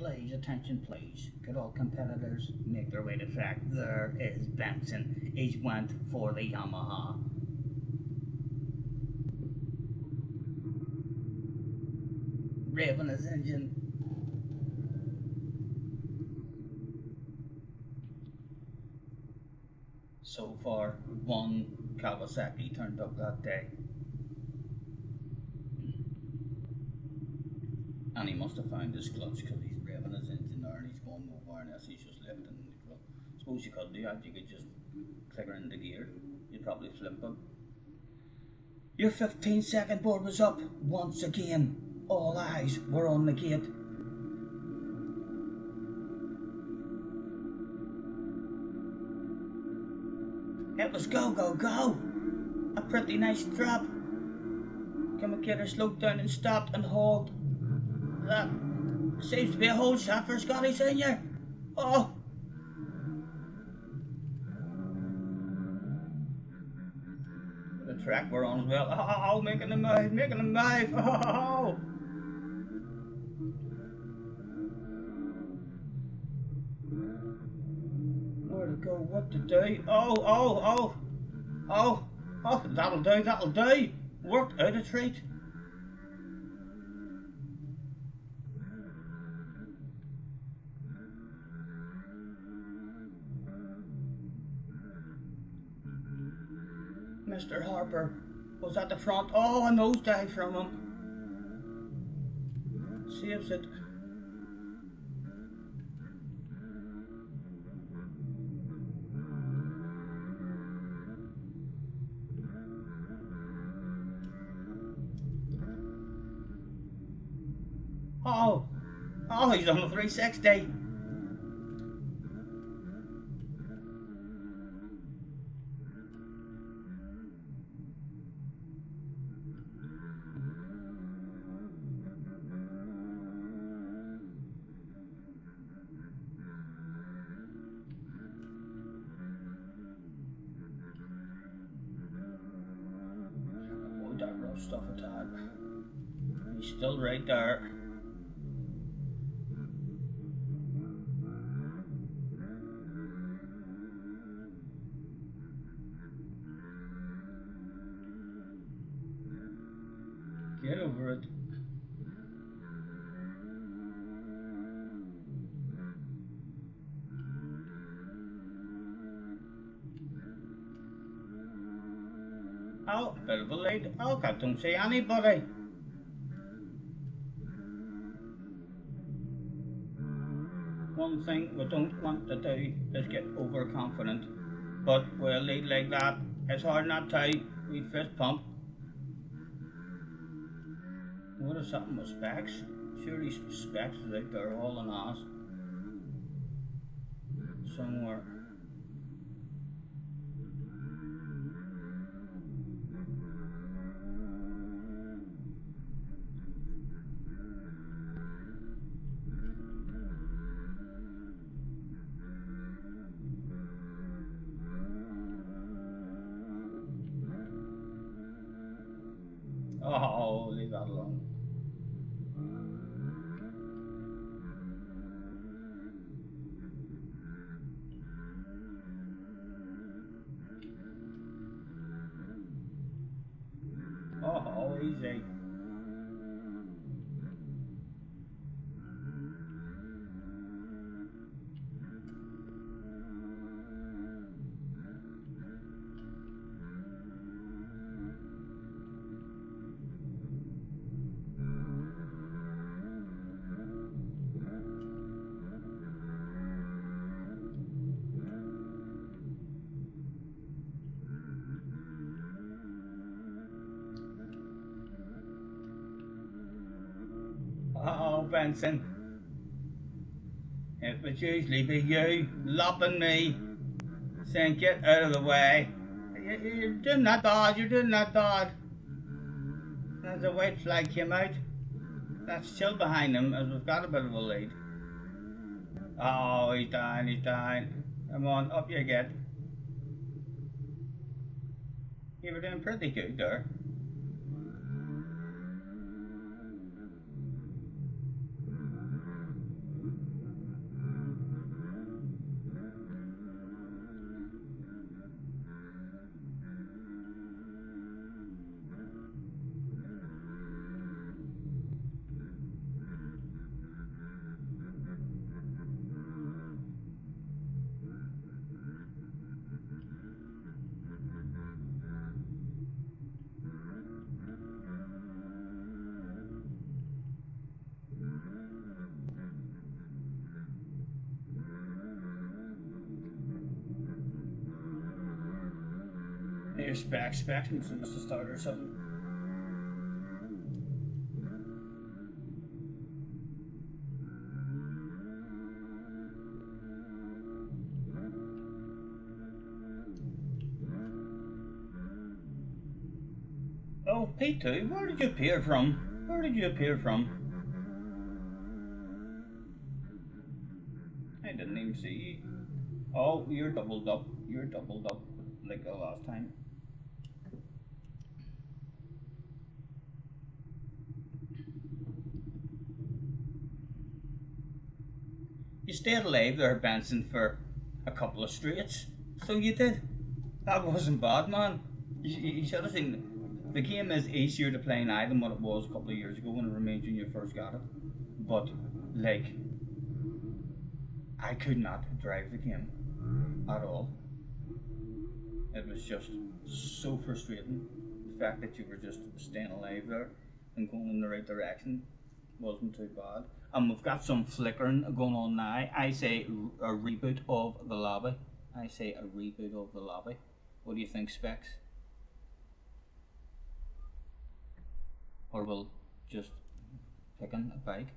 please. Could all competitors make their way to track? There is Benson. He's went for the Yamaha. Revving his engine. So far, one Kawasaki turned up that day. And he must have found his clutch because he's revving his engine there and he's going nowhere unless he's just left in neutral. Suppose you could do that, you could just click her into gear. You'd probably flip him. Your 15-second board was up once again. All eyes were on the gate. It was go, go, go. A pretty nice drop. Communicator slowed down and stopped and hauled. That seems to be a whole shot for Scotty Senior. Oh! The track we're on as well. Oh, making a move. Oh! Where to go? What to do? Oh! That'll do. Worked out a treat. Mr. Harper was at the front. Oh, a nosedive from him. Saves it. Oh, he's on a 360. Oh, that rough stuff a tad. He's still right there. Get over it. Oh, bit of a lead. Oh, I don't see anybody. One thing we don't want to do is get overconfident. But with a lead like that, it's hard not to. We fist pump. What is something with Specs? Surely Specs is out there hauling ass. Somewhere. Oh, leave that alone. Oh, easy. Oh, Benson. would usually be you lopping me, saying get out of the way. You're doing that bad, you're doing that bad. As the white flag came out, that's still behind him as we've got a bit of a lead. Oh, he's down, he's down. Come on, up you get. You were doing pretty good there. Here's Specs must have started or something. Oh, P2, where did you appear from? Where did you appear from? I didn't even see you. Oh, you're doubled up. You're doubled up like the last time. You stayed alive there, Benson, for a couple of straights. So you did. That wasn't bad, man. You should have seen. The game is easier to play now than what it was a couple of years ago when it remained when you first got it. But, like, I could not drive the game at all. It was just so frustrating. The fact that you were just staying alive there and going in the right direction wasn't too bad. And we've got some flickering going on now. I say a reboot of the lobby. I say a reboot of the lobby. What do you think, Specs? Or we'll just pick a bike,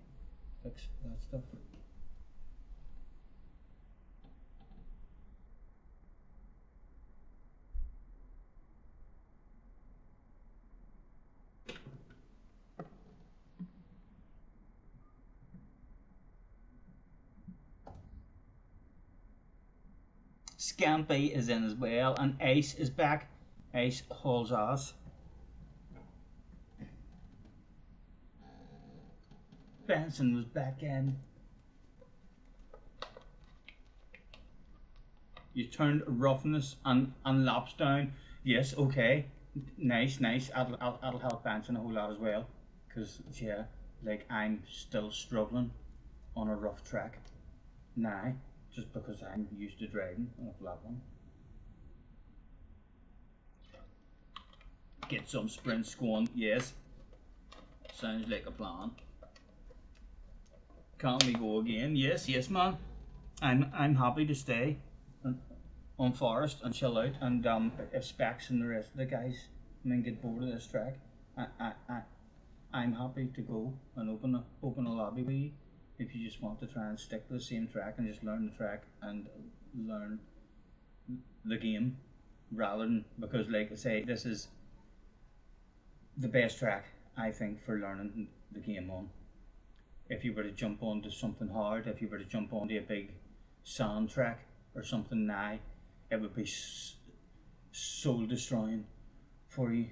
fix that stuff. Scampy is in as well, and Ace is back. Ace hauls ass. Benson was back in. You turned roughness and laps down. Yes, okay. Nice. That'll help Benson a whole lot as well. Because, yeah, like I'm still struggling on a rough track now. Just because I'm used to driving on a flat one. Get some sprints going, yes. Sounds like a plan. Can't we go again? Yes, man. I'm happy to stay on Forest and chill out, and if Specs and the rest of the guys get bored of this track, I'm happy to go and open a lobby with you. If you just want to try and stick to the same track and just learn the track and learn the game, rather than, because like I say, this is the best track I think for learning the game on. If you were to jump onto something hard, if you were to jump onto a big sand track or something now, it would be soul destroying for you.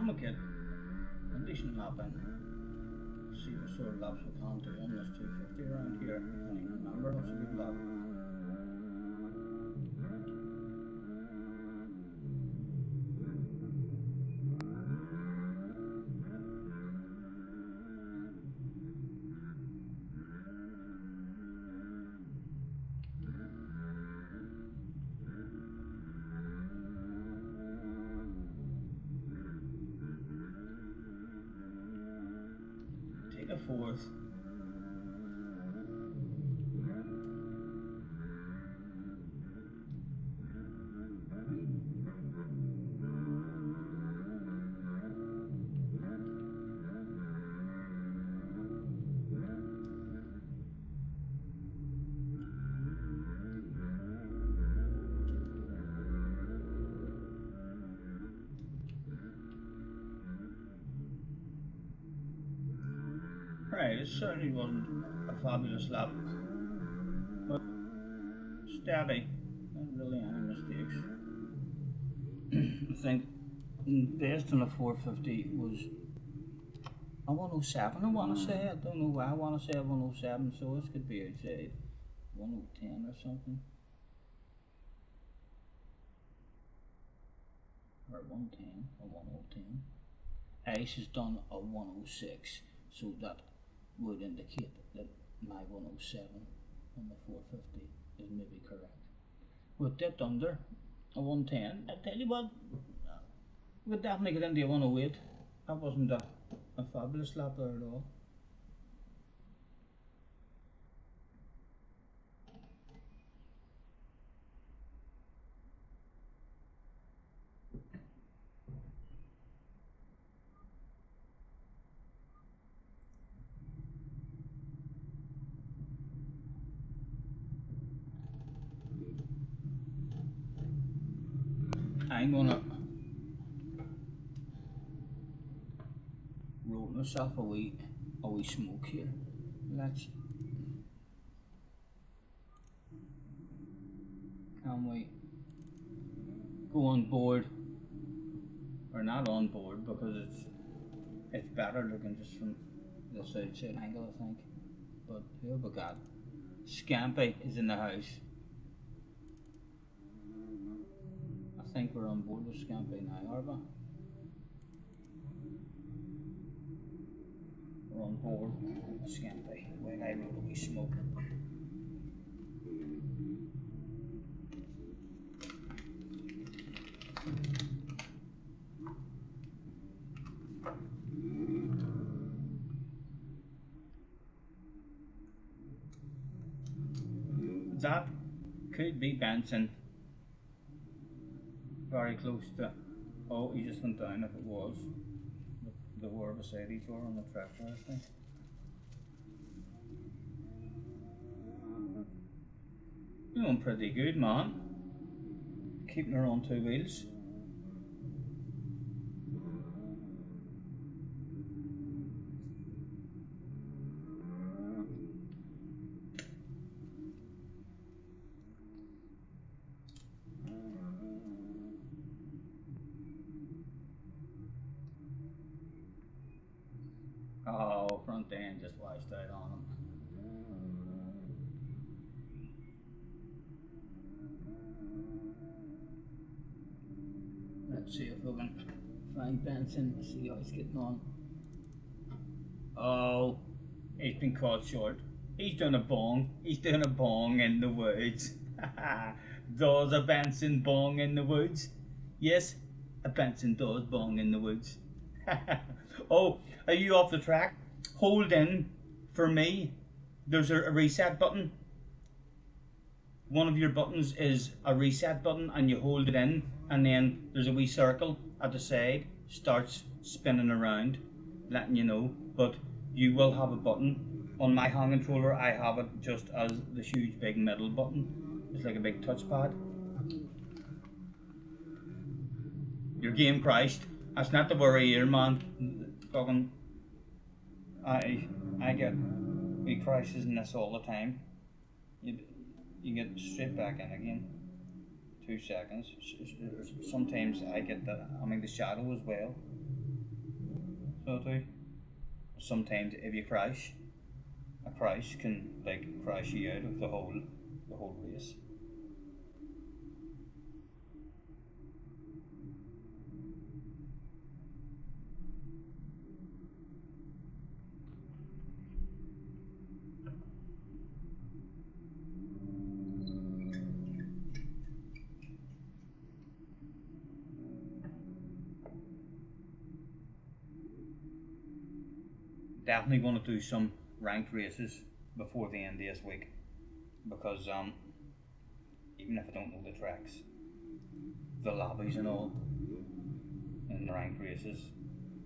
we'll get a decent lap in. See what sort of laps we can do on this 250 around here. I can't even remember what's a good lap. Take a fourth. Right, it certainly wasn't a fabulous lap, but steady, not really any mistakes. I think based on a 450 was a 107, I want to say. I don't know why I want to say a 107, so this could be outside 110 or something. Or 110, or 110. Ice has done a 106, so that would indicate that my 107 on the 450 is maybe correct. We dipped under a 110. I tell you what, we definitely get into a 108. That wasn't a fabulous lap there at all. I'm gonna roll myself a wee smoke here. Let's. Can we go on board, or not on board, because it's better looking just from this outside angle, I think. But who have we got? Scampy is in the house. I think we're on board with Scampy now, are we? We're on board with Scampy. When I roll a wee smoke. That could be Benson. Very close to. Oh, he just went down if it was. The were beside each other on the track there, I think. Doing pretty good, man. Keeping her on two wheels. Oh, front end just washed out on him. Let's see if we can find Benson, see how he's getting on. Oh, he's been caught short. He's done a bong. He's doing a bong in the woods. Does a Benson bong in the woods? Yes, a Benson does bong in the woods. Oh, are you off the track? Hold in for me. There's a reset button. One of your buttons is a reset button, and you hold it in, and then there's a wee circle at the side, starts spinning around, letting you know. But you will have a button. On my hand controller, I have it just as the huge big middle button. It's like a big touchpad. Your game crashed. That's not to worry here, man. Fucking, I get wee crashes in this all the time. You get straight back in again. 2 seconds. Sometimes I get the shadow as well. will do. Sometimes if you crash, a crash can like crash you out of the whole race. Definitely going to do some ranked races before the end of this week because even if I don't know the tracks, the lobbies and all in the ranked races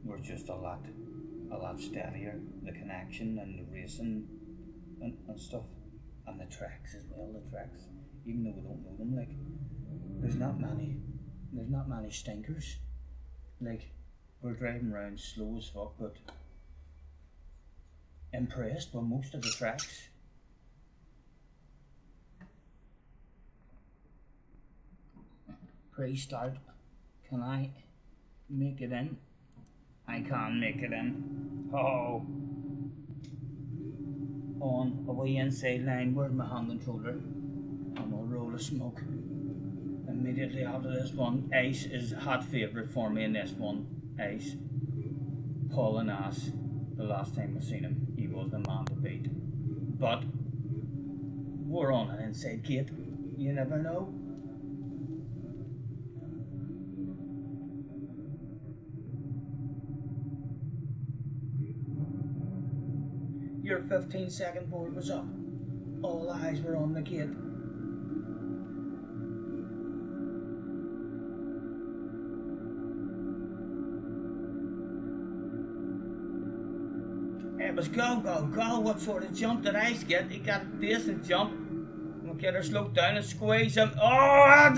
were just a lot steadier. The connection and the racing and stuff, and the tracks as well. The tracks, even though we don't know them, like there's not many, there's not many stinkers. Like we're driving around slow as fuck, but impressed with most of the tracks. Pre-start, can I make it in? I can't make it in. Oh, On a wee inside line, where's my hand controller? And we'll roll of smoke. Immediately after this one, Ace is hot favourite for me in this one. Ace. Hauling ass. The last time I seen him, he was the man to beat. But we're on an inside gate. You never know. Your 15-second board was up. All eyes were on the gate. It was go, go, go. What sort of jump did Ice get? He got a decent jump. We'll get her slowed down and squeeze him. Oh,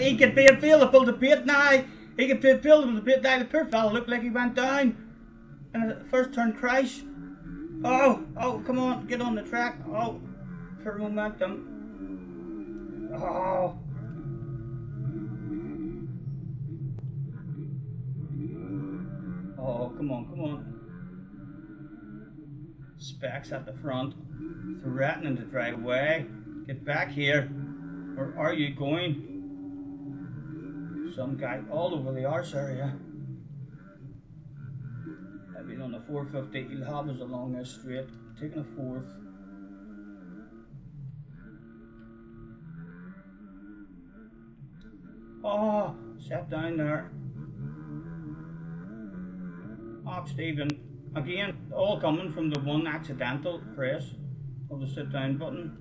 he could be available to beat now. He could be available to beat now. The poor fella looked like he went down. And the first turn crash. Oh, come on, get on the track. Oh, for momentum. Oh. Oh, come on. Specs at the front, threatening to drive away. Get back here. Where are you going? Some guy all over the arse area. Maybe on the 450, he'll have us along this straight, taking a fourth. Oh, set down there. Oh, Stephen. Again, all coming from the one accidental press of the sit down button.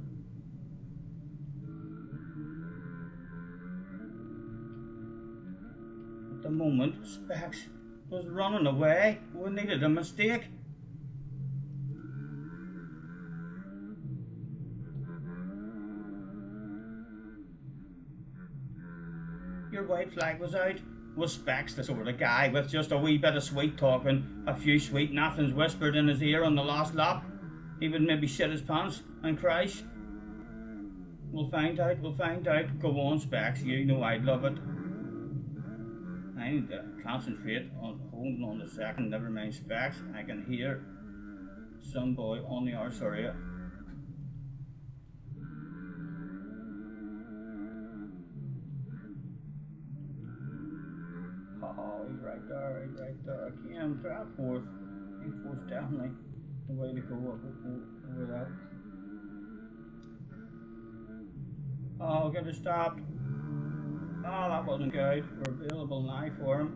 At the moment, Specs was running away. We needed a mistake. Your white flag was out. Was Specs the sort of guy with just a wee bit of sweet talking, a few sweet nothings whispered in his ear on the last lap? He would maybe shit his pants and crash. We'll find out. Go on, Specs, you know I'd love it. I need to concentrate on holding on the second, never mind Specs. I can hear some boy on the arse area. Oh, he's right there. Again, try fourth. I think fourth definitely the way to go over that. Oh, get it stopped. Oh, that wasn't good. We're available now for him.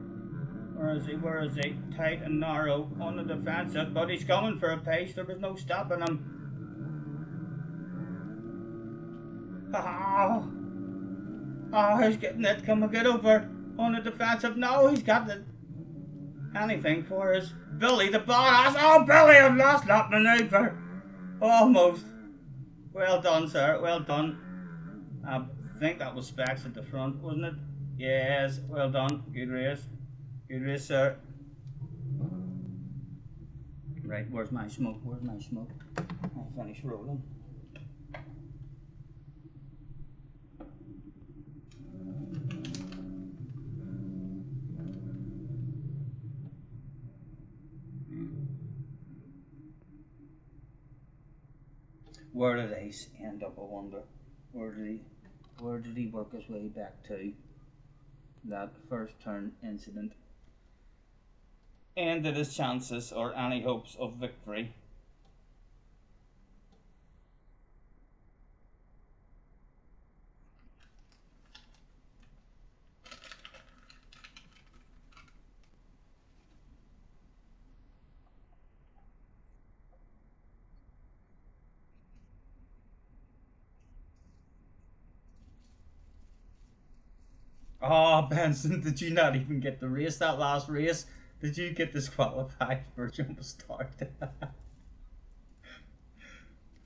Where is he? Tight and narrow on the defensive, but he's coming for a pace. There was no stopping him. Oh, he's getting it. Come on, get over on the defensive. No, he's got it. Anything for us. Billy the badass. Oh, Billy, a last lap maneuver. Almost. Well done, sir. Well done. I think that was Specs at the front, wasn't it? Yes. Well done. Good race. Good race, sir. Right, where's my smoke? I'll finish rolling. Where did Ace end up, I wonder? Where did he work his way back to? That first turn incident ended his chances or any hopes of victory. Oh, Benson, did you not even get the race, that last race? Did you get disqualified for jump start?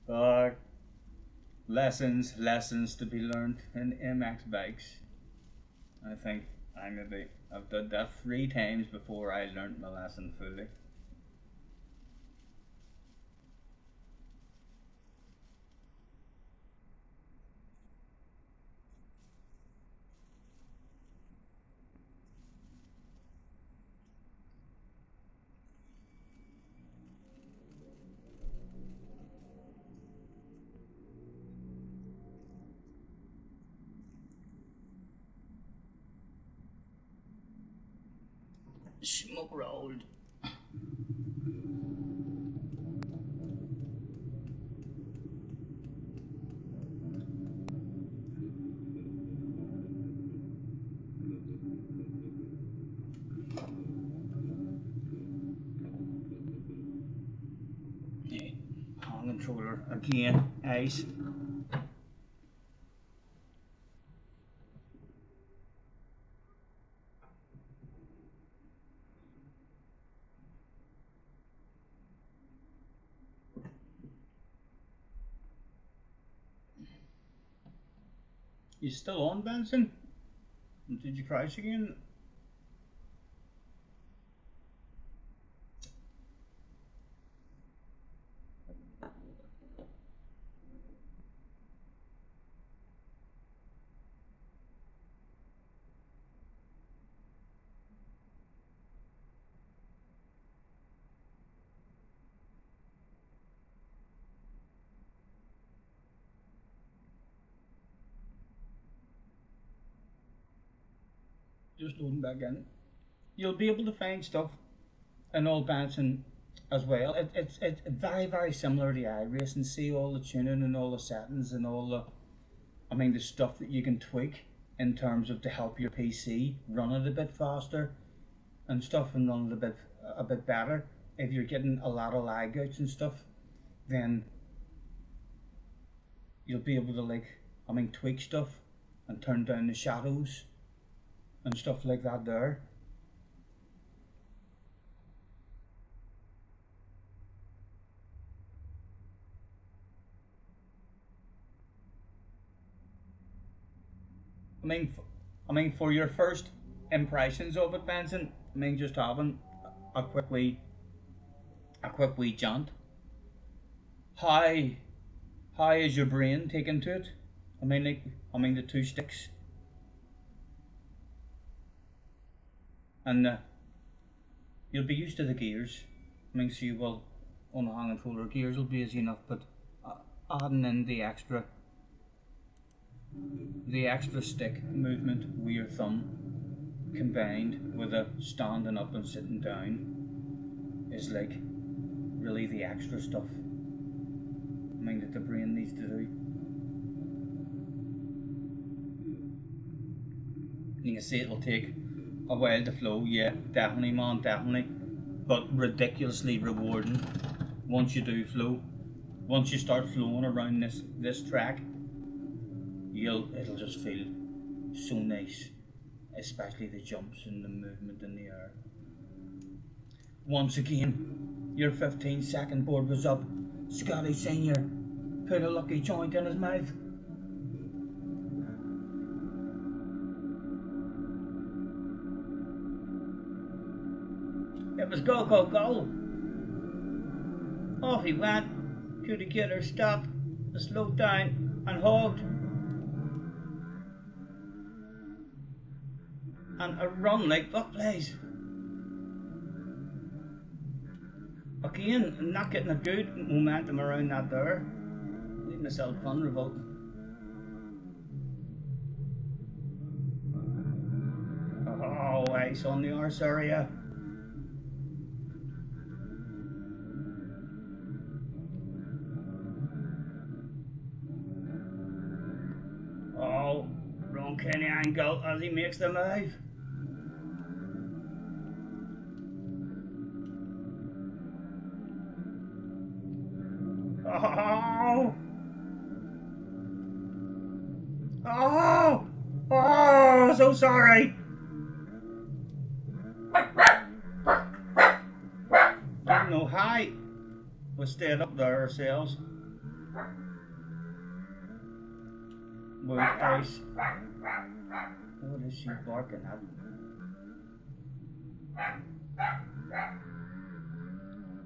uh, lessons to be learned in MX bikes. I think I've done that 3 times before I learned my lesson fully. Smoke rolled. Yeah. Hand controller again. Ace. You still on, Benson? Did you crash again? Just loading back in. You'll be able to find stuff in Old Benson as well. It's very similar to iRacing. See all the tuning and all the settings and all the stuff that you can tweak in terms of to help your PC run it a bit faster and stuff and run it a bit better. If you're getting a lot of lag outs and stuff, then you'll be able to tweak stuff and turn down the shadows and stuff like that there. For your first impressions of it, Benson, just having a quick wee jaunt. How is your brain taken to it? The 2 sticks, and you'll be used to the gears. So you will on the hand controller gears will be easy enough, but adding in the extra stick movement with your thumb combined with a standing up and sitting down is like really the extra stuff that the brain needs to do. You can see it'll take a while to flow, yeah, definitely man, definitely, but ridiculously rewarding once you do flow. Once you start flowing around this track, it'll just feel so nice, especially the jumps and the movement in the air. Once again, your 15-second board was up. Scotty Senior put a lucky joint in his mouth. It was go, go, go. Off he went. To the killer stopped, slowed down and hogged. And a run like buck plays. Again, not getting a good momentum around that there. myself vulnerable. Oh, ice on the arse area. Oh, wrong Kenny angle as he makes the move. Oh! Oh! Oh, so sorry. Didn't know how. We stayed up there ourselves. Wood ice. What is she barking at?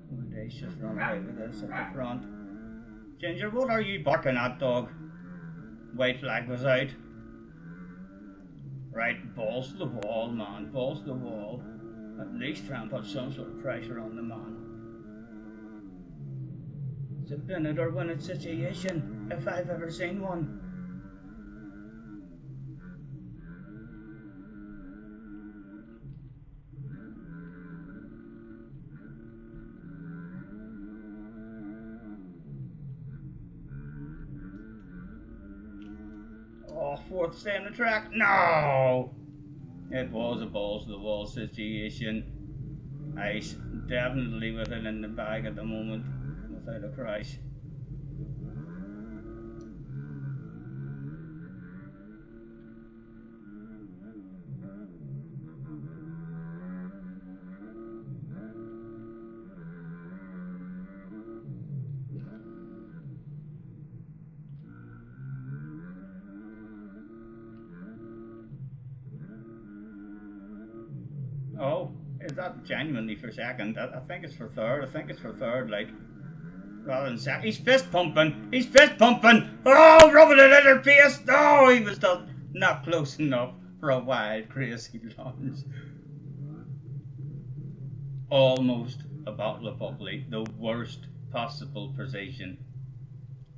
Wood ice just run away with us at the front. Ginger, what are you barking at, dog? White flag was out. Right, balls to the wall, man. Balls to the wall. At least try and put some sort of pressure on the man. It's a bin it or win it situation, if I've ever seen one. Oh, fourth stay on the track. No! It was a balls to the wall situation. Ice definitely with it in the bag at the moment, without a crash. Oh, is that genuinely for second? I think it's for third. I think it's for third, like, rather than second. He's fist pumping. He's fist pumping. Oh, rubbing it in her face. Oh, he was just not close enough for a wild, crazy lunge. Almost a bottle of bubbly. The worst possible position.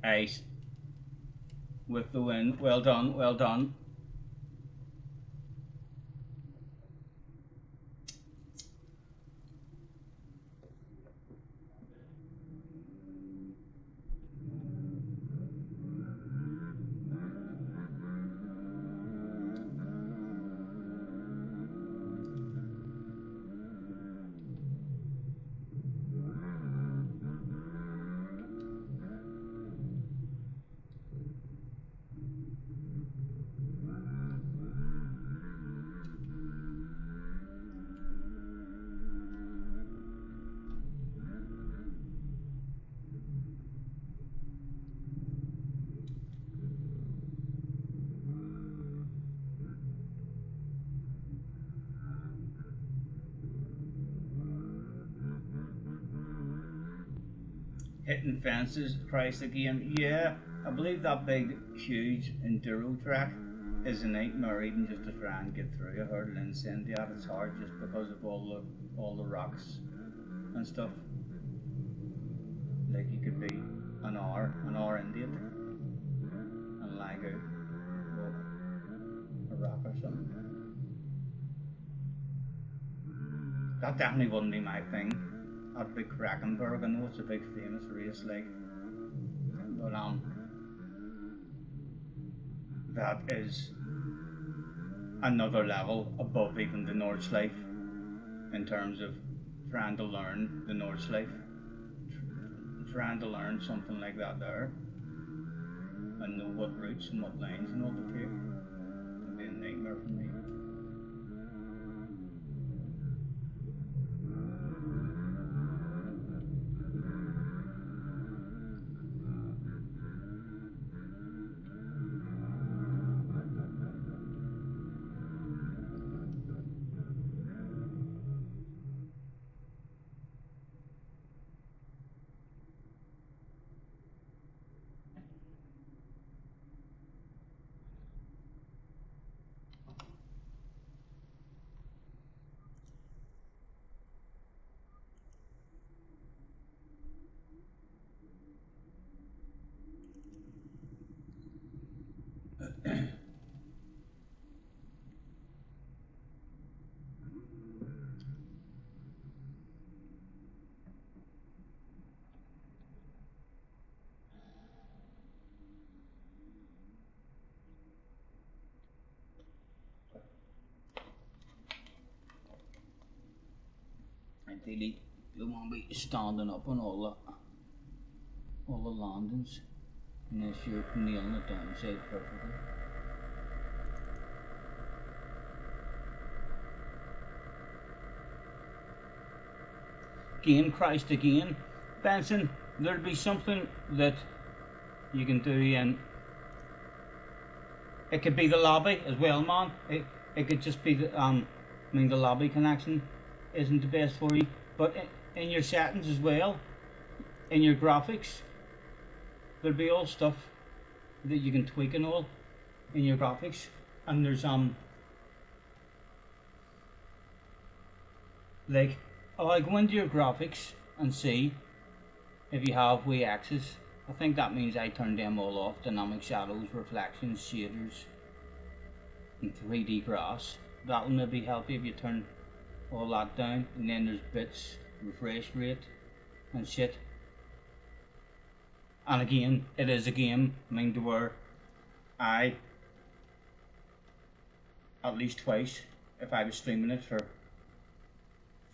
Ice with the win. Well done. Well done. Hitting fences, price the game. Yeah, I believe that big, huge enduro track is a nightmare even just to try and get through. I heard Lynn saying that it's hard just because of all the rocks and stuff. Like you could be an hour into it and lag out a rock or something. That definitely wouldn't be my thing. That big Krakenberg, I know it's a big famous race, like, but that is another level above even the Nordschleife in terms of trying to learn the Nordschleife, trying to learn something like that there, and know what routes and what lines and all to take. It'd be a nightmare for me. Ideally, you want to be standing up on all the landings, unless you're nailing it downside perfectly. Game Christ again, Benson. There'll be something that you can do, and it could be the lobby as well, man. It could just be the I mean the lobby connection isn't the best for you, but in your settings as well, in your graphics, there'll be all stuff that you can tweak and all in your graphics, and there's like I go into your graphics and see if you have way axes. I think that means I turn them all off: dynamic shadows, reflections, shaders, and 3D grass. That'll maybe help you if you turn all that down. And then there's bits, refresh rate, and shit. And again, it is a game. I mean, to where I, at least twice, if I was streaming it for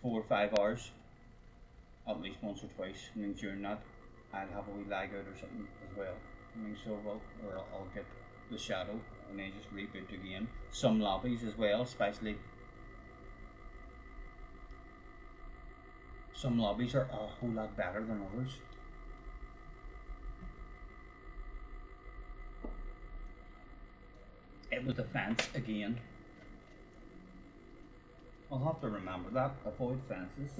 4 or 5 hours, at least once or twice, I mean, during that, I'll have a wee lag out or something as well. I mean, so well, or I'll get the shadow and then just reboot again. Some lobbies as well, especially. Some lobbies are a whole lot better than others. It was the fence again. I'll have to remember that. Avoid fences.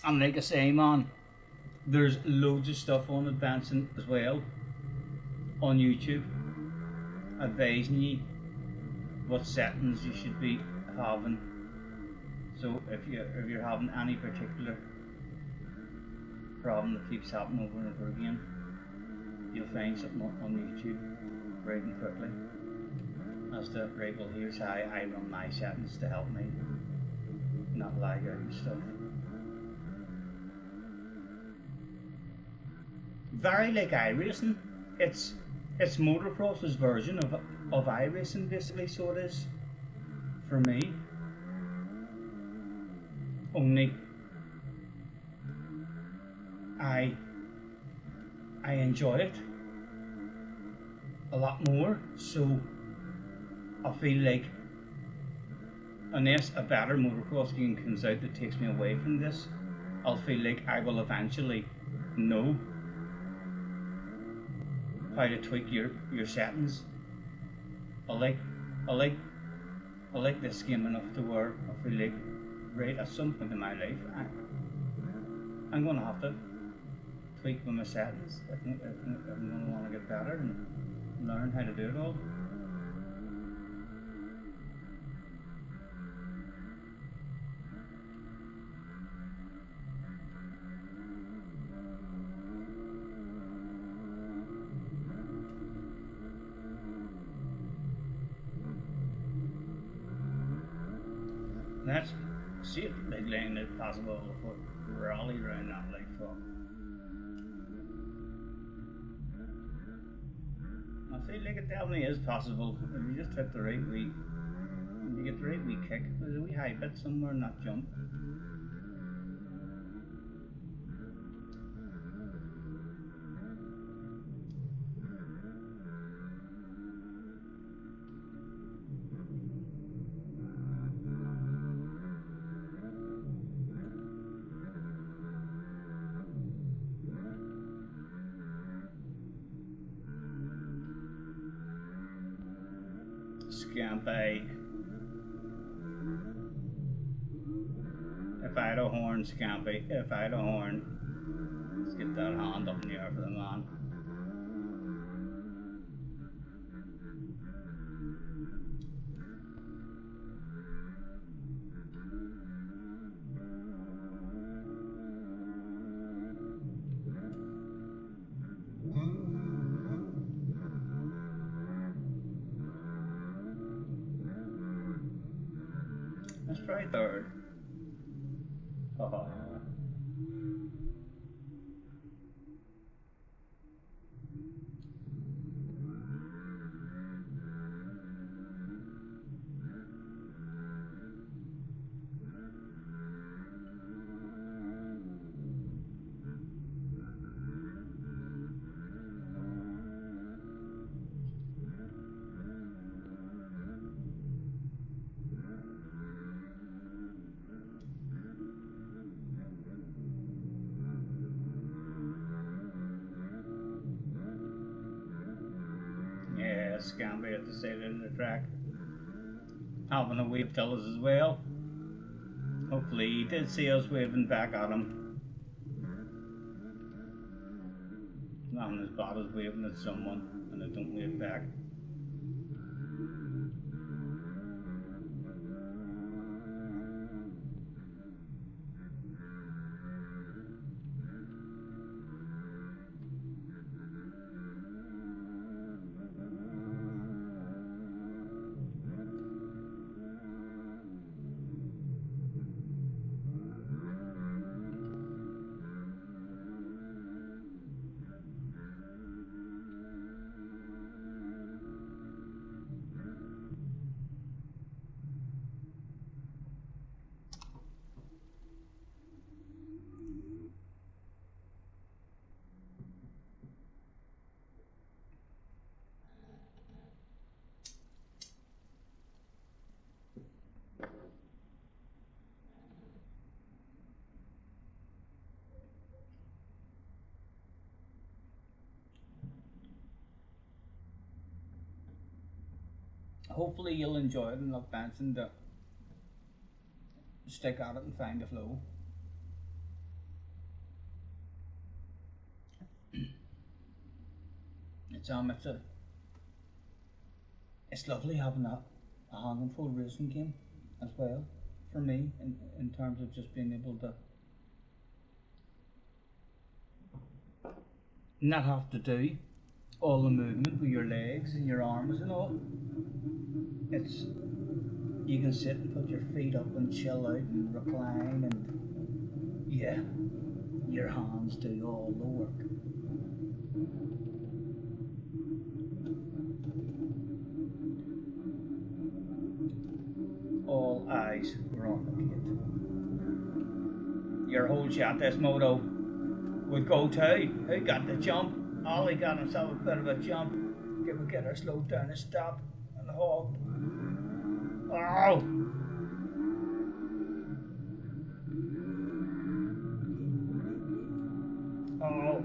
And like I say, man, there's loads of stuff on advancing as well on YouTube, advising you what settings you should be having. So if you're having any particular problem that keeps happening over and over again, you'll find something on YouTube right and quickly as to, right, well, here's how I run my settings to help me not lag out and stuff. Very like iRacing. It's motocross's version of iRacing, basically, so it is for me. Only I enjoy it a lot more, so I feel like unless a better motocross game comes out that takes me away from this, I'll feel like I will eventually know how to tweak your settings. I like this game enough to where I feel like, right, at some point in my life, I'm gonna have to tweak my settings if I'm gonna want to get better and learn how to do it all. That's see it like laying it possible for rally around that like fuck. I feel like it definitely is possible if you just hit the right wee, if you get the right wee kick. There's a wee high bit somewhere in that jump. Scampy. If I had a horn, Scampy. If I had a horn. Let's get that hand up in the air for the man. Let's try third. Oh Scamby at the side of the track, having a wave till us as well. Hopefully he did see us waving back at him. Not as bad as waving at someone and they don't wave back. Hopefully you'll enjoy it and love Benson to stick at it and find the flow. It's lovely having a hanging full racing game as well for me in terms of just being able to not have to do all the movement with your legs and your arms and all. It's you can sit and put your feet up and chill out and recline and yeah, your hands do all the work. All eyes were on the kid. Your whole shot this moto would go to who got the jump. Ollie got himself a bit of a jump. Give a getter slowed down and stop and halt. Oh! Oh!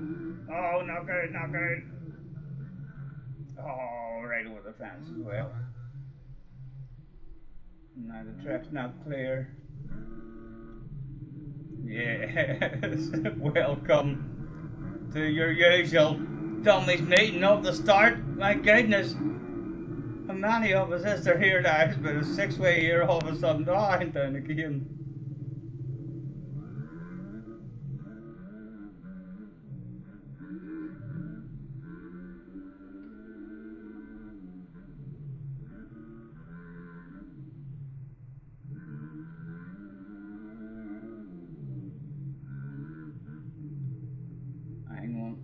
Oh, not good, not good. Oh, right over the fence as well. Now the track's not clear. Yes, welcome to your usual dummies meeting of the start. My goodness, how many of us is there here now? It's been a 6-way year all of a sudden. Oh, I'm down again. Hang on.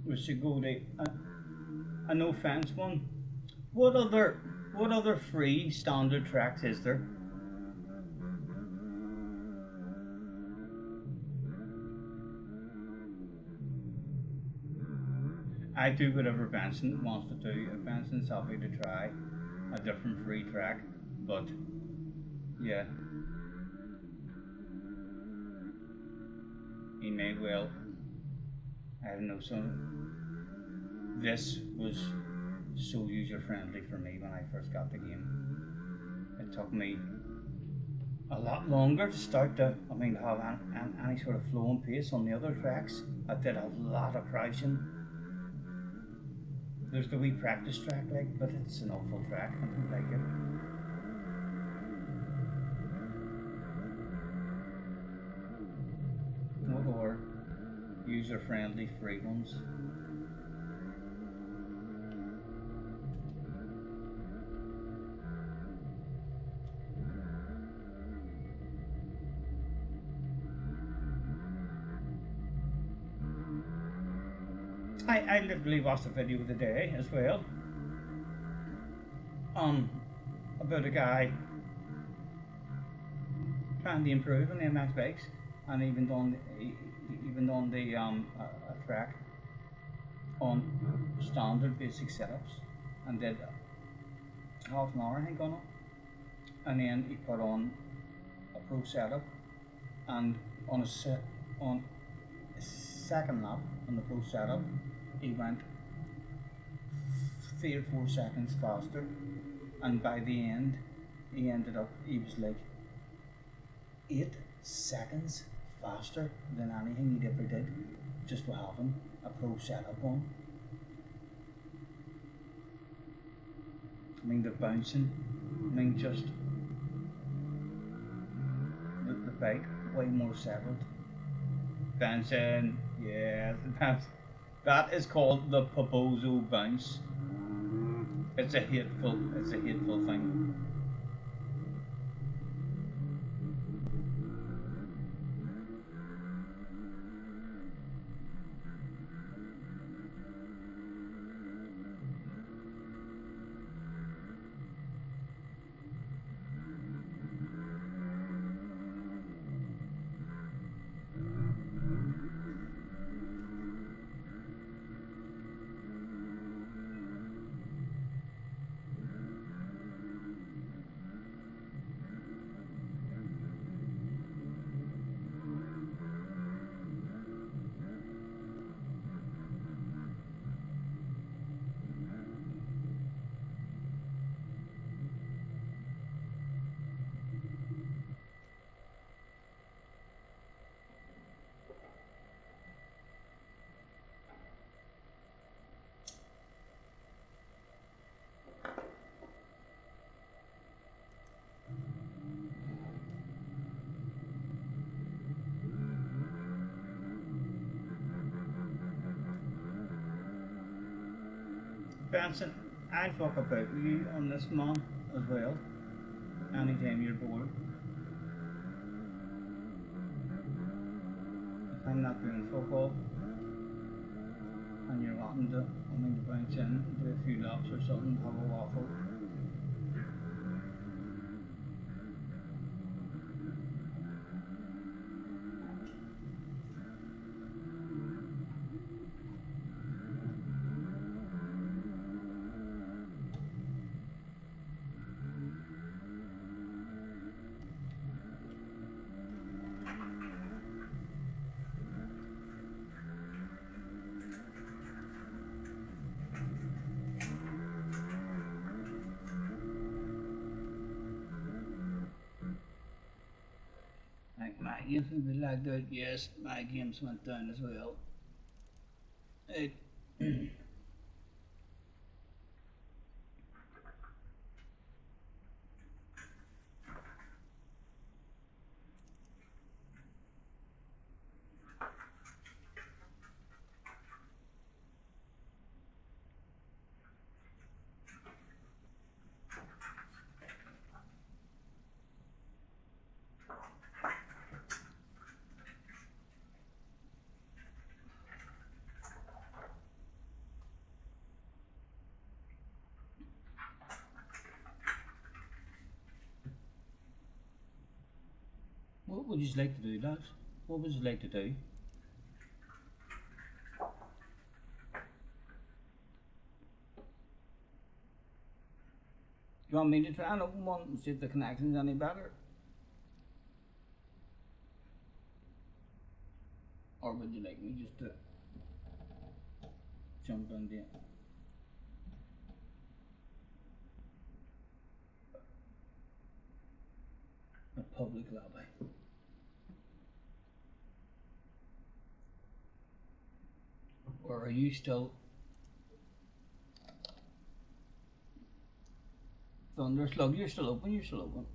We should go to a no fence one. What other free standard tracks is there? I do whatever Benson wants to do. If Benson's happy to try a different free track, but yeah, he may well. I don't know. So this was so user friendly for me when I first got the game. It took me a lot longer to start to, have any sort of flow and pace on the other tracks. I did a lot of crouching. There's the wee practice track, but it's an awful track. I don't like it. What are user-friendly free ones? I literally watched a video today as well. About a guy trying to improve on the MX bikes, and even done the a track on standard basic setups, and did half an hour I think on it, and then he put on a pro setup, and on a second lap on the pro setup he went 3 or 4 seconds faster, and by the end he was like 8 seconds faster than anything he'd ever did just for having a pro setup on. I mean, the bouncing, I mean, just the bike way more settled. Bouncing, yeah, the bounce. That is called the Pobozo bounce. It's a hateful thing. Benson, I talk about you on this man as well. Anytime you're bored. If I'm not doing football and you're wanting to, to bounce in, do a few laps or something, have a waffle. Like my games would be like that, yes, my games went down as well. It What would you like to do, lads? What would you like to do? Do you want me to try and open one and see if the connection's any better? Or would you like me just to jump on the public lobby? Or are you still Thunderslug? You're still open, you're still open.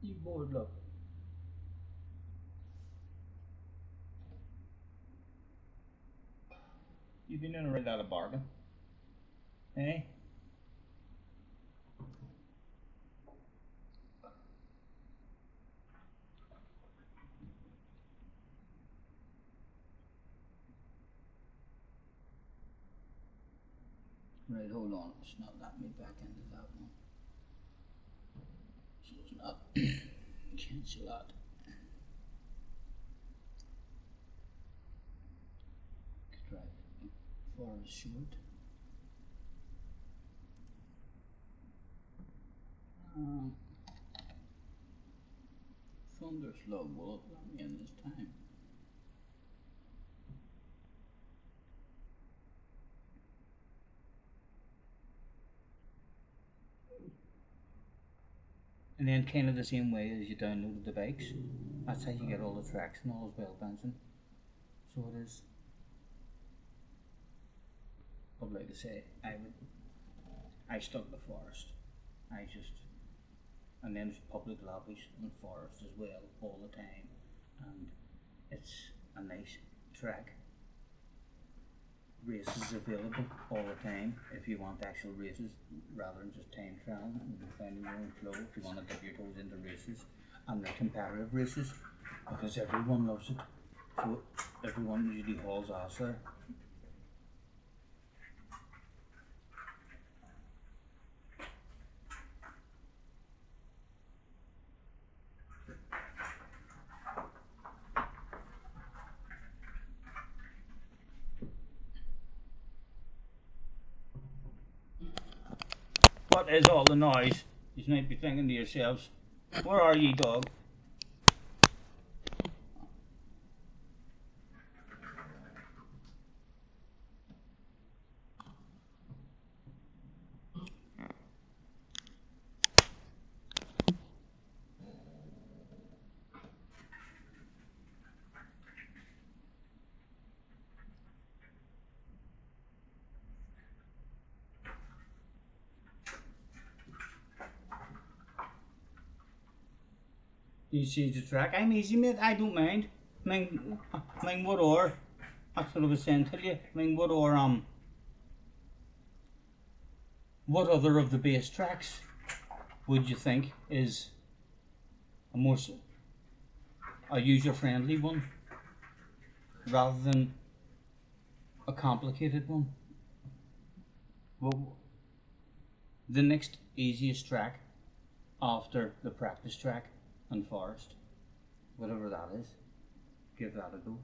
You bored, look. You've been in a right out of bargain. Eh? Right, hold on. It's not letting me back into that one. So it's not cancel that. Try forest short. Thunder slug will it let me in this time? And then kind of the same way as you downloaded the bikes. That's how you get all the tracks and all as well, Benson. So it is. But like I say, I stuck the forest. And then there's public lobbies and forest as well all the time. And it's a nice track. Races available all the time if you want actual races rather than just time trial and finding your own flow if you want to dip your toes into races, and they're competitive races because everyone loves it, so everyone usually hauls ass there. What is all the noise? You might be thinking to yourselves, where are ye, dog? You see the track? I'm easy, mate. I don't mind. Mind what or? That's what I was saying to you. Mind what or what other of the base tracks would you think is a user-friendly one rather than a complicated one? Well, the next easiest track after the practice track and forest, whatever that is, give that a go.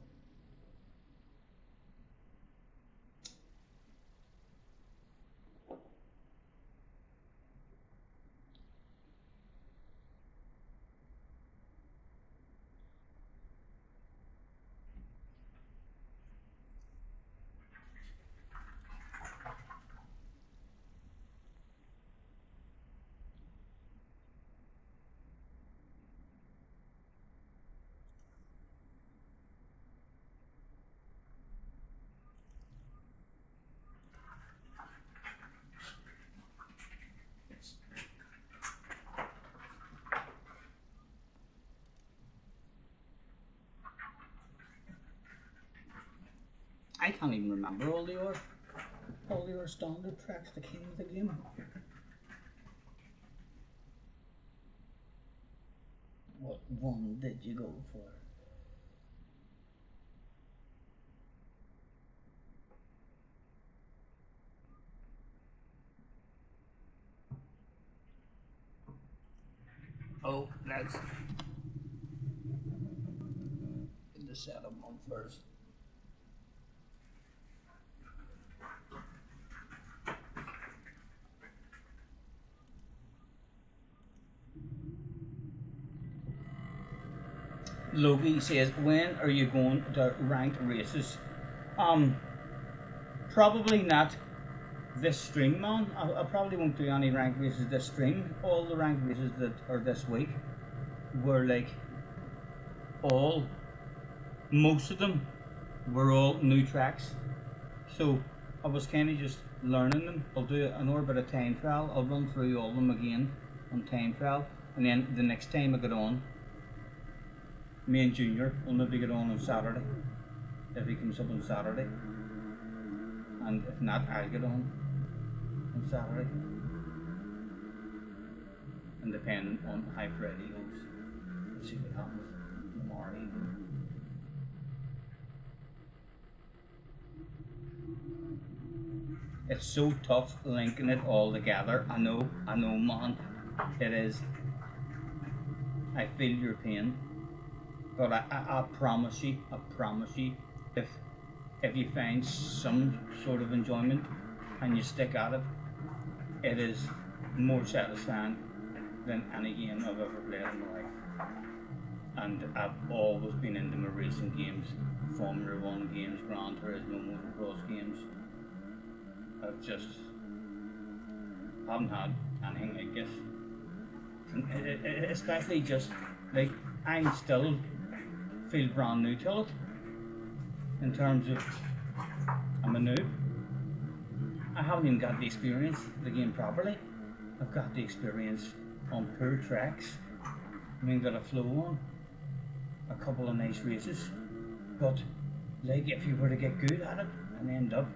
I can't even remember all your standard tracks that came with the game. What one did you go for? Oh, let's get the setup on first. Logie says, when are you going to ranked races? Probably not this stream, man. I probably won't do any ranked races this stream. All the ranked races that are this week were like most of them were all new tracks. So I was kind of just learning them. I'll do an orbit of time trial. I'll run through all of them again on time trial. And then the next time I get on, me and Junior will maybe get on Saturday, if he comes up on Saturday. And if not, I'll get on Saturday. And depending on how Freddie goes, we'll see what happens tomorrow evening. It's so tough linking it all together. I know, man. It is. I feel your pain. But I promise you, if you find some sort of enjoyment and you stick at it, it is more satisfying than any game I've ever played in my life. And I've always been into my racing games, Formula 1 games, Gran Turismo, motocross games. I've just haven't had anything like this. And especially just like I still feel brand new to it. In terms of I'm a noob. I haven't even got the experience of the game properly. I've got the experience on poor tracks. I mean, got a flow on, a couple of nice races, but like if you were to get good at it and end up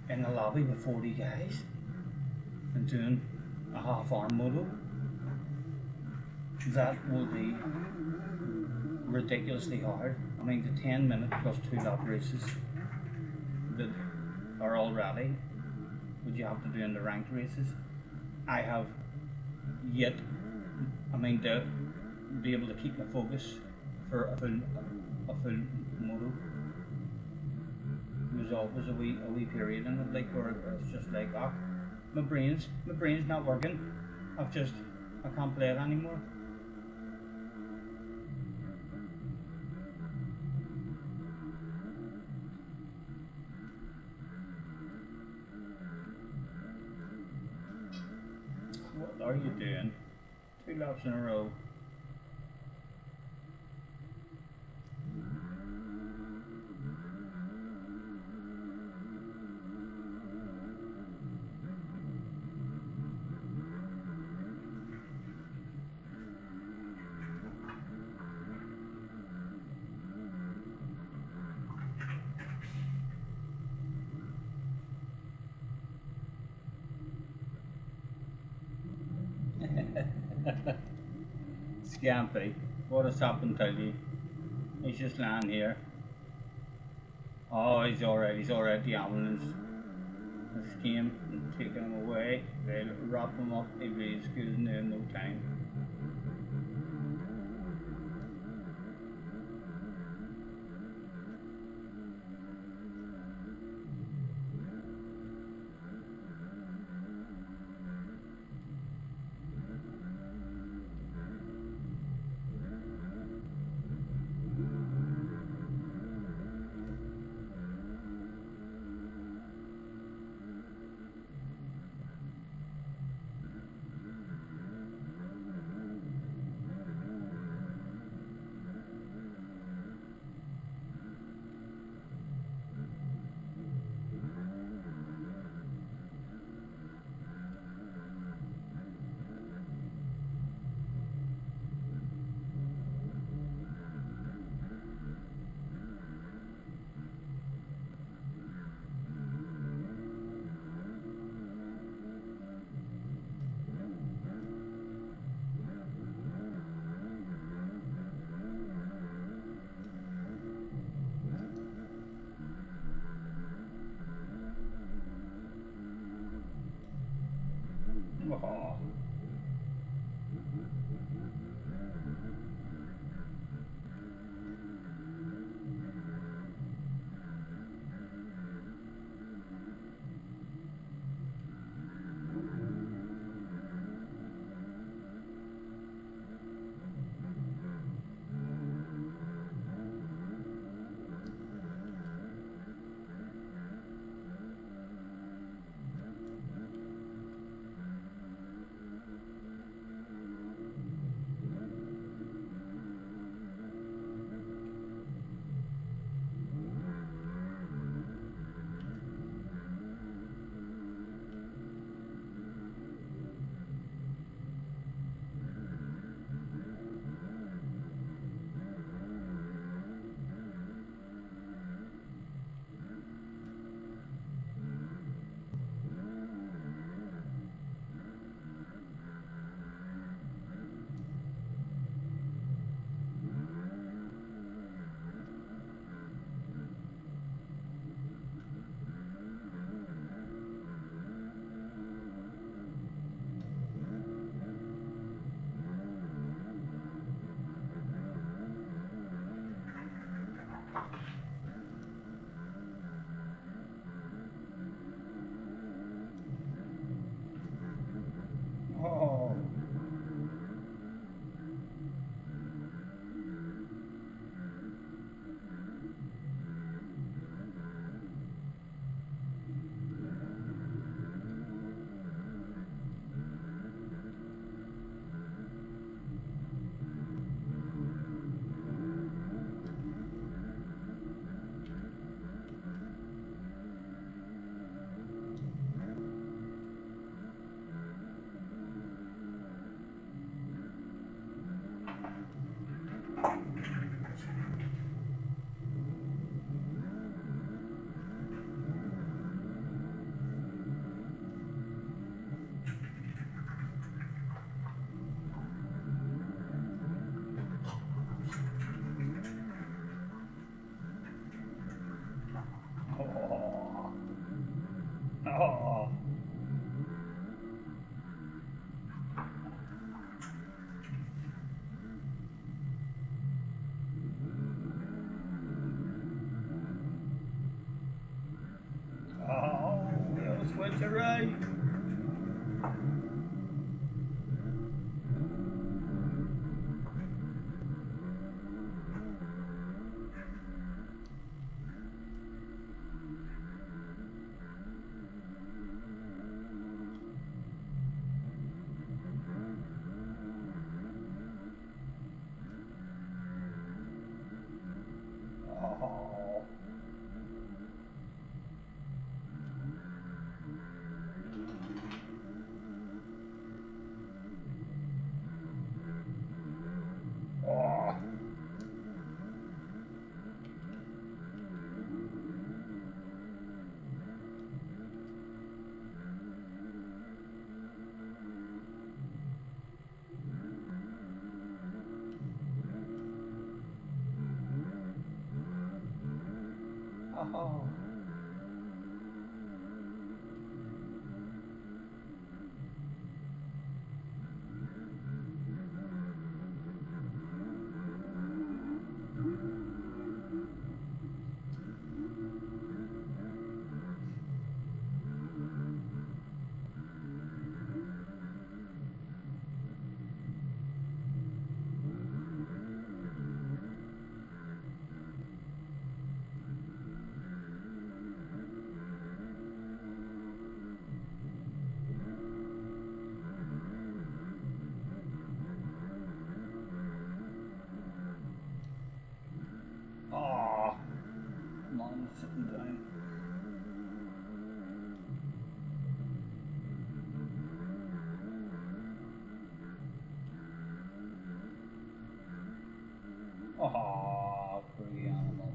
in a lobby with 40 guys and doing a half-hour moto, that will be ridiculously hard. I mean, the 10-minute plus 2-lap races that are already what you have to do in the ranked races, I have yet, to be able to keep my focus for a full moto. There's always a wee period in it, like where it's just like, oh, my brain's not working. I can't play it anymore. What are you doing? 2 laps in a row. Scampy, what has happened to you? He's just lying here. Oh, he's alright, the ambulance has came and taken him away. They'll wrap him up, he'll be as good as new in no time. Oh. Oh. Oh. Oh, you switcheroo. Oh. Oh. Oh. Oh. Mom sitting down. Oh, pretty animal.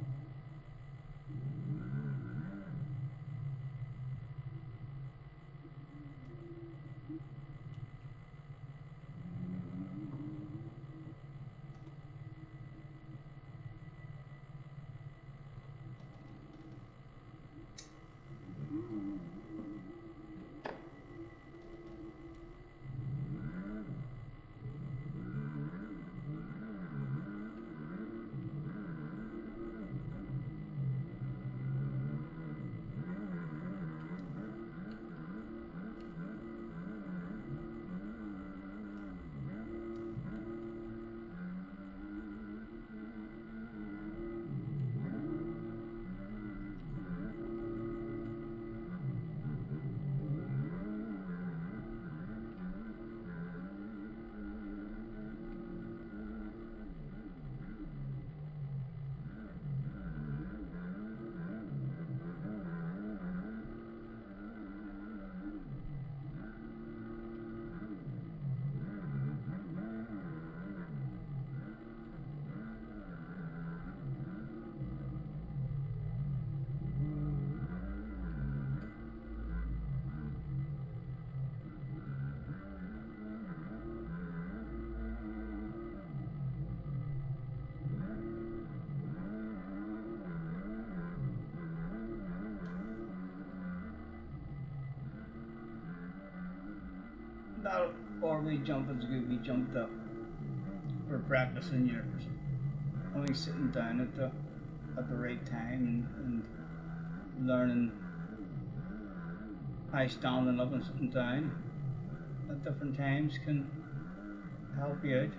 That or we jump is good. We jumped up. We're practicing here. Only sitting down at the at the right time, and learning how standing up and sitting down at different times can help you out.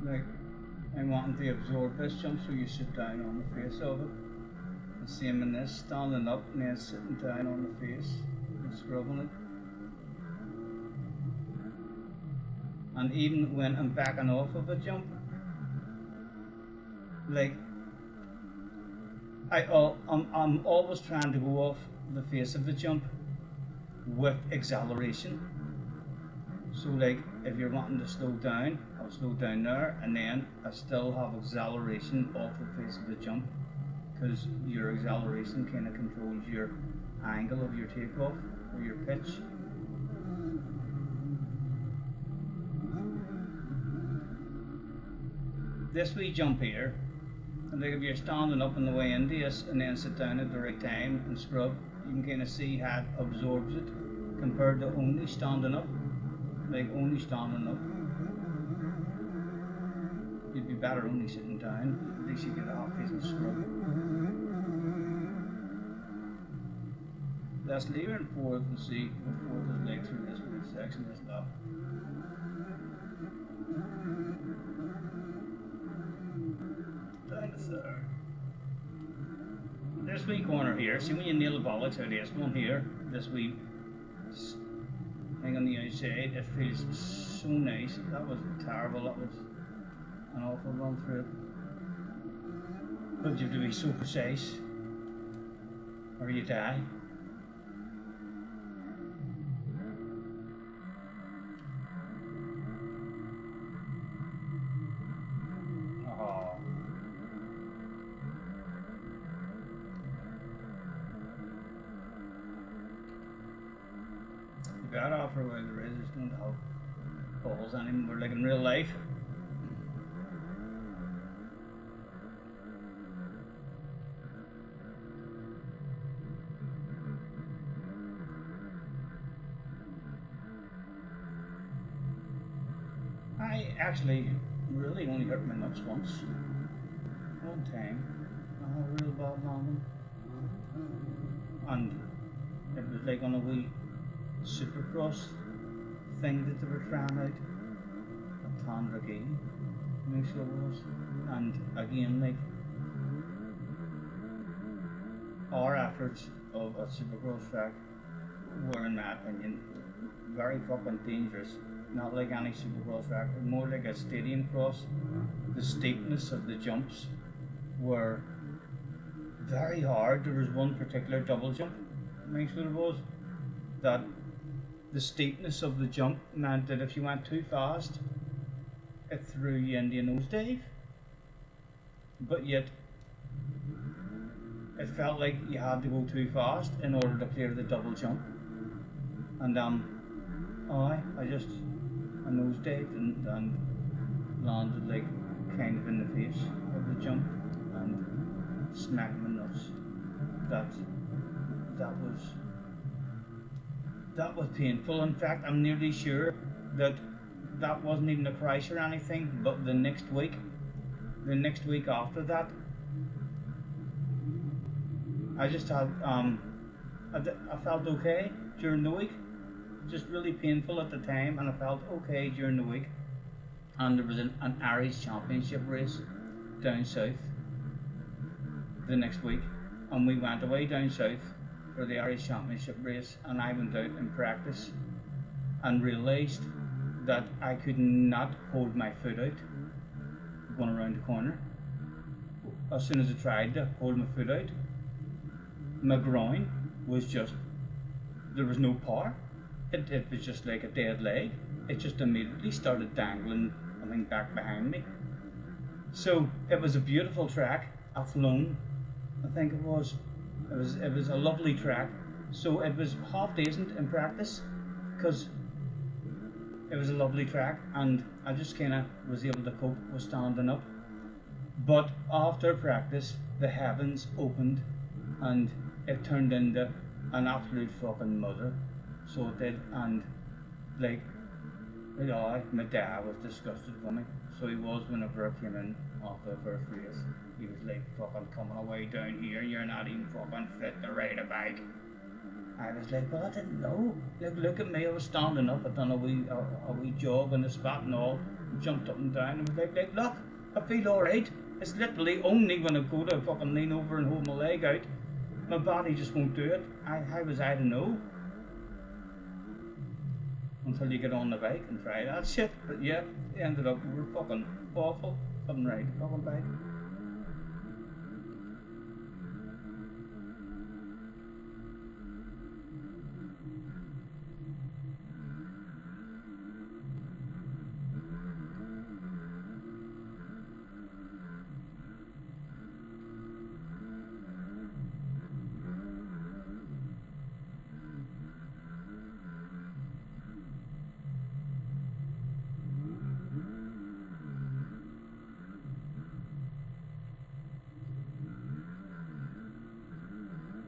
Like, I'm wanting to absorb this jump, so you sit down on the face of it. The same in this, standing up and then sitting down on the face and scrubbing it. And even when I'm backing off of a jump, like I'm always trying to go off the face of the jump with acceleration. So like if you're wanting to slow down, I'll slow down there, and then I still have acceleration off the face of the jump, because your acceleration kind of controls your angle of your takeoff or your pitch. This wee jump here, and like if you're standing up on the way into this and then sit down at the right time and scrub, you can kind of see how it absorbs it compared to only standing up. Like only standing up, you'd be better only sitting down. At least you get a half decent scrub. Let's leave it in fourth and see what fourth is like through this wee section, this lap. Down to third. This wee corner here, see when you nail the bollocks out of this one here, this wee thing on the outside, it feels so nice. That was terrible, that was an awful run through it. But you have to be so precise or you die. Oh. You got off for a while, the race is going to have balls anymore like in real life. I actually really only hurt my nuts once. One time. I had a real bad landing. And it was like on a wee supercross thing that they were trying out at Tandragee, I think so it was. And again, like, our efforts of a supercross track were, in my opinion, very fucking dangerous. Not like any supercross track, but more like a stadium cross. The steepness of the jumps were very hard. There was one particular double jump, I think so it was, that the steepness of the jump meant that if you went too fast, it threw you into a nosedive. But yet, it felt like you had to go too fast in order to clear the double jump. And I nosedived and landed like kind of in the face of the jump and smacked my nuts. That was painful. In fact, I'm nearly sure that wasn't even a crash or anything, but the next week after that, I just had I felt okay during the week. Just really painful at the time, and I felt okay during the week. And there was an Irish Championship race down south the next week, and we went away down south for the Irish Championship race, and I went out in practice and realised that I could not hold my foot out going around the corner. As soon as I tried to hold my foot out, my groin was just, there was no power. It was just like a dead leg. It just immediately started dangling, I think, back behind me. So it was a beautiful track. Athlone, I think it was. It was a lovely track. So it was half decent in practice because it was a lovely track, and I just kind of was able to cope with standing up. But after practice, the heavens opened, and it turned into an absolute fucking mother. So it did, and like, you know, my dad was disgusted with me. So he was whenever I came in off the first race. He was like, fucking coming away down here, you're not even fucking fit to ride a bike. I was like, well, I didn't know. Like, look at me, I was standing up, I done a wee jog on the spot and all, and jumped up and down, and was like, look, I feel alright. It's literally only when I go to fucking lean over and hold my leg out, my body just won't do it. How was I to know? Until you get on the bike and try that shit. But yeah, it ended up, we were fucking awful. Couldn't ride the fucking bike.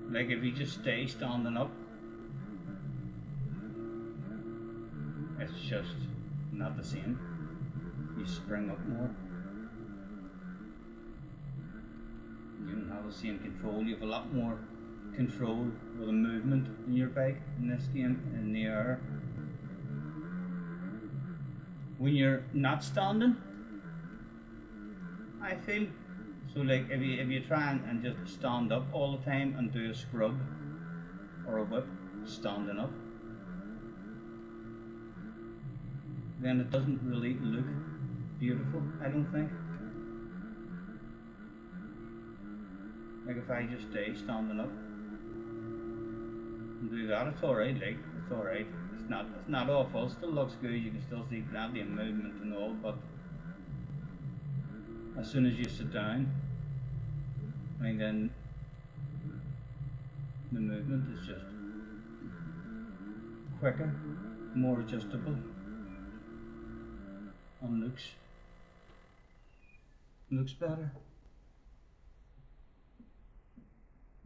Like if you just stay standing up, it's just not the same. You spring up more. You don't have the same control. You have a lot more control with the movement in your bike in this game, in the air. When you're not standing, I feel. So like if you try and just stand up all the time and do a scrub or a whip standing up, then it doesn't really look beautiful, I don't think. Like if I just stay standing up and do that, it's alright, like, it's alright. It's not awful, it still looks good, you can still see plenty of movement and all, but as soon as you sit down, I mean, then the movement is just quicker, more adjustable, and looks better.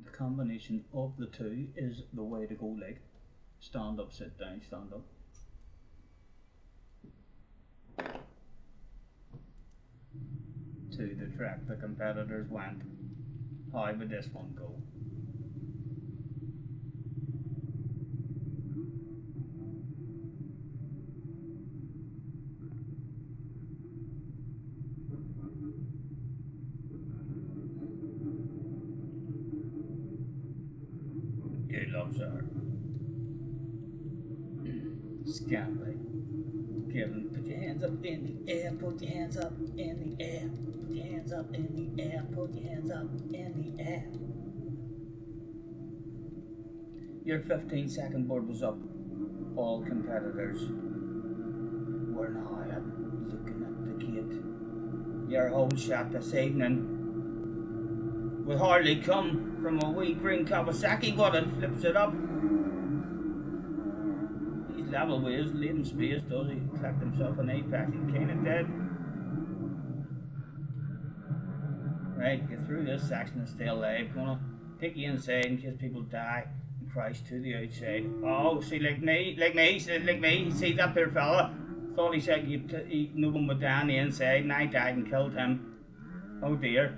The combination of the two is the way to go, like stand up, sit down, stand up. To the track the competitors went, how would this one go? You love her. Scambling. Kevin, put your hands up in the air, put your hands up in the air, put your hands up in the air, put your hands up in the air. Your 15-second board was up. All competitors were now looking at the gate. Your whole shot this evening will hardly come from a wee green Kawasaki. What it flips it up. He's level with his leading space, does he? Clapped himself an apex and kinda dead. Right, get through this section and stay alive. Gonna take you inside in case people die and crash to the outside. Oh, see, like me. See that there fella? Thought he said no one would die on the inside, and I died and killed him. Oh dear.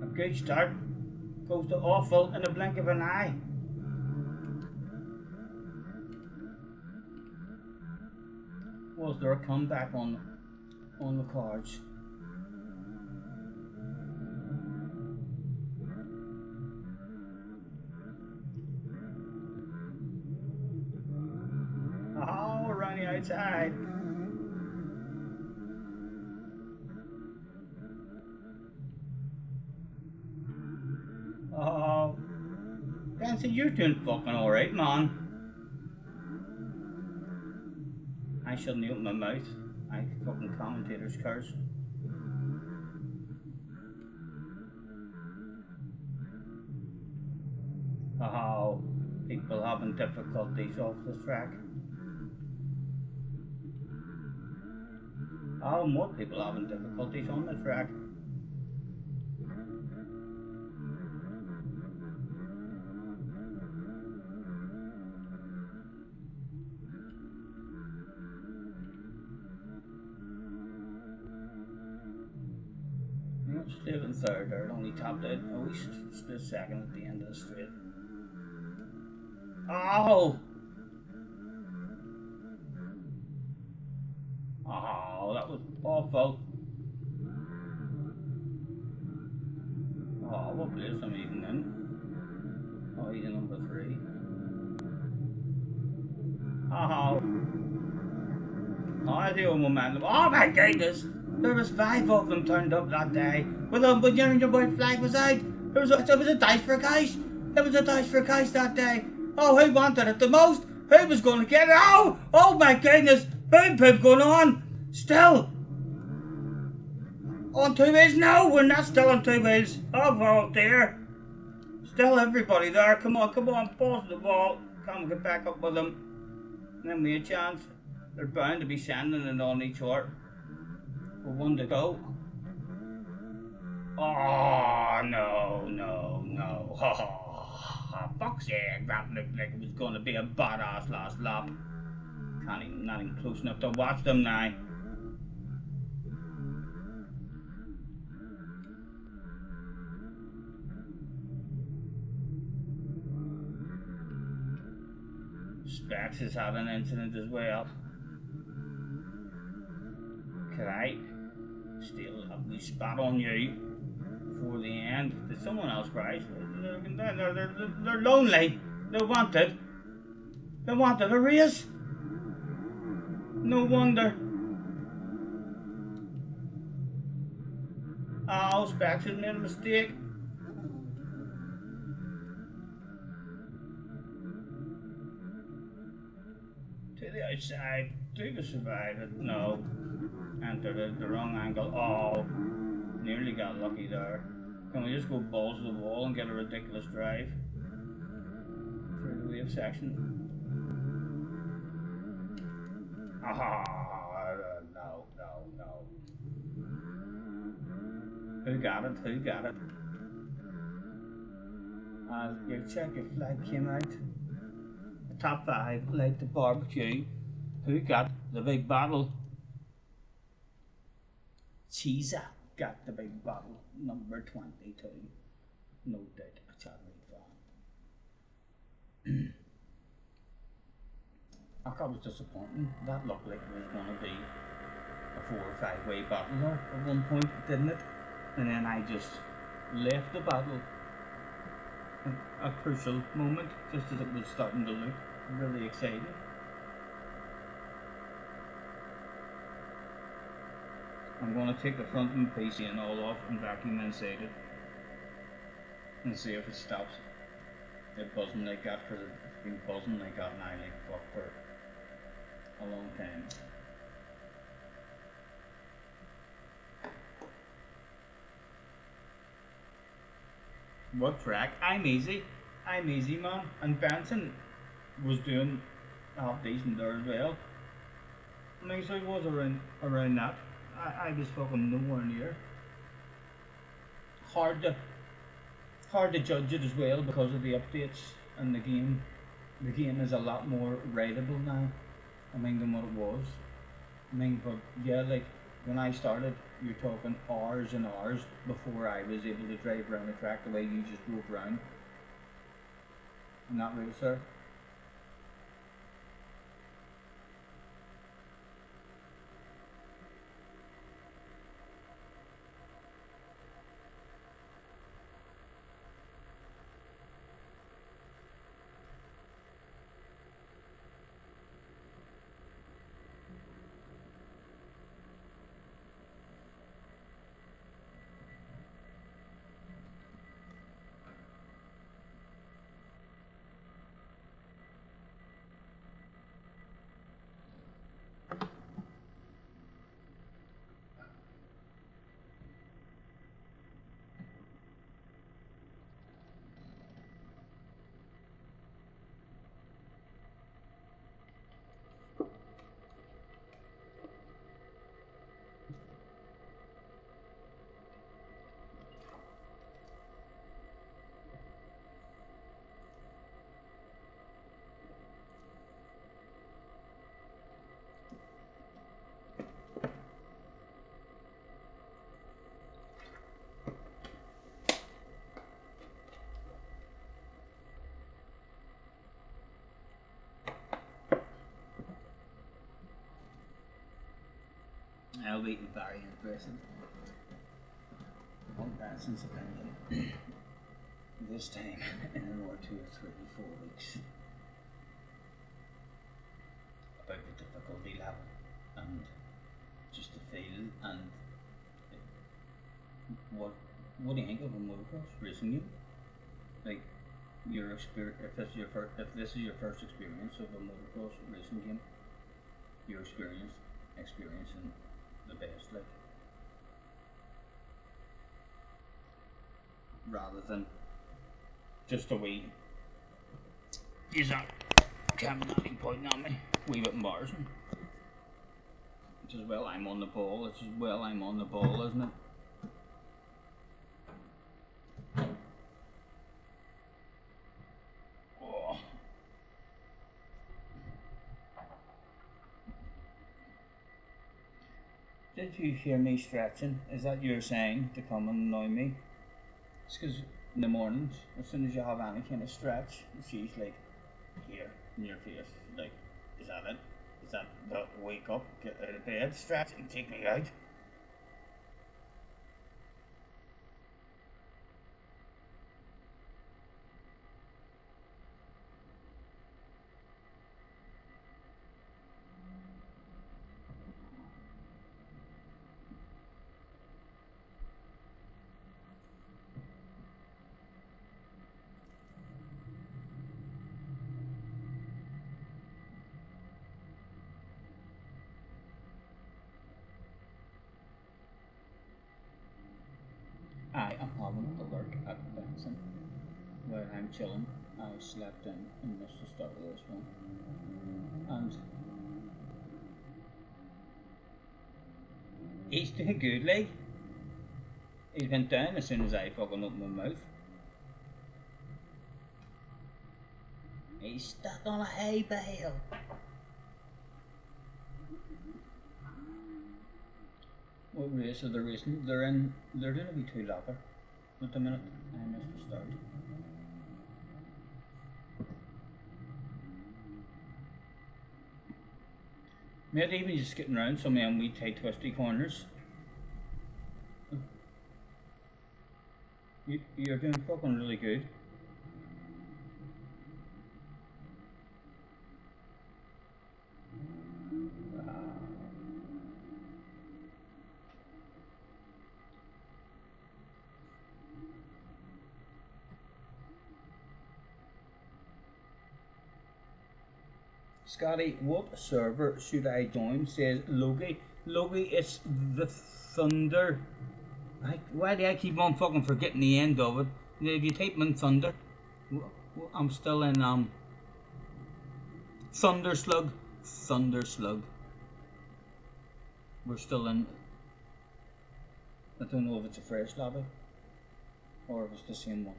A good start goes to awful in the blink of an eye. Was there a comeback on the cards? Oh, around the outside. Oh, Dancy, you're doing fucking alright, man. I shouldn't open my mouth. I fucking commentators curse. Oh, people having difficulties off the track. Oh, more people having difficulties on the track. Straight in third there, it only tapped out. Oh, he's split second at the end of the straight. Oh! Oh, that was awful. Oh, what place am I even in? Oh, he's in number 3. Oh. Oh, I do momentum. Oh my goodness! There was 5 of them turned up that day. With your white flag was out. There was a dice for cash. There was a dice for cash that day. Oh, who wanted it the most? Who was going to get it? Oh! Oh my goodness! Boom poop going on! Still! On 2 wheels? No, we're not still on 2 wheels. Oh dear. Still everybody there. Come on, pause the ball. Come get back up with them. And then we a chance. They're bound to be sending it on each other. With 1 to go. Oh, no. Fuck's sake, that looked like it was going to be a badass last lap. Not even close enough to watch them now. Specs has had an incident as well. Could I still have me spat on you before the end? Did someone else crash? They're lonely. They're wanted. They wanted a race. No wonder. Oh, Specs has made a mistake. To the outside. Duga survived it. No. Entered the wrong angle. Oh. Nearly got lucky there. Can we just go balls to the wall and get a ridiculous drive through the wave section? Ah, no. Who got it? You check your flag came out. The top 5 like the barbecue. Who got the big bottle? Cheesa got the big bottle, number 22. No doubt a Chadwick fan. I thought it was disappointing. That looked like it was going to be a 4 or 5 way battle there at one point, didn't it? And then I just left the battle at a crucial moment, just as it was starting to look really exciting. I'm going to take the front of my PC and all off and vacuum inside it and see if it stops it buzzing like that, because it's been buzzing like that now like fuck for a long time. What track? I'm easy man. And Benson was doing half decent there as well. I mean, so he was around that. I was fucking nowhere near. Hard to judge it as well because of the updates and the game. The game is a lot more rideable now, I mean, than what it was. I mean, but yeah, like when I started, you're talking hours and hours before I was able to drive around the track the way you just drove around. Not really, sir. I'll be very interested on Branson's opinion this time in another 2 or 3 or 4 weeks about the difficulty level and just the feel and what do you think of a motocross racing game? Like your experience, if this is your first experience of a motocross racing game, your experiencing the best, like, rather than just a wee. Is that camera pointing at me? Wee bit embarrassing. It's as well I'm on the ball. It's as well I'm on the ball, isn't it? Oh. Did you hear me stretching? Is that your saying to come and annoy me? It's because in the mornings, as soon as you have any kind of stretch, she's like, here, in your face. Like, is that it? Is that the wake up, get out of bed, stretch and take me out? I am having a lurk at Benson where I'm chilling. I slept in and missed the start of this one. And he's doing good, like. He went down as soon as I fucking opened my mouth. He's stuck on a hay bale. What race are they racing? They're doing a wee 2-lapper at the minute. I missed the start. Maybe even just getting around some of them wee tight twisty corners. You're doing fucking really good. Scotty, what server should I join? Says Logie. Logie, it's the Thunder. Why do I keep on fucking forgetting the end of it? If you type in Thunder, I'm still in Thunder Slug. Thunder Slug. We're still in. I don't know if it's a fresh lobby or if it's the same one.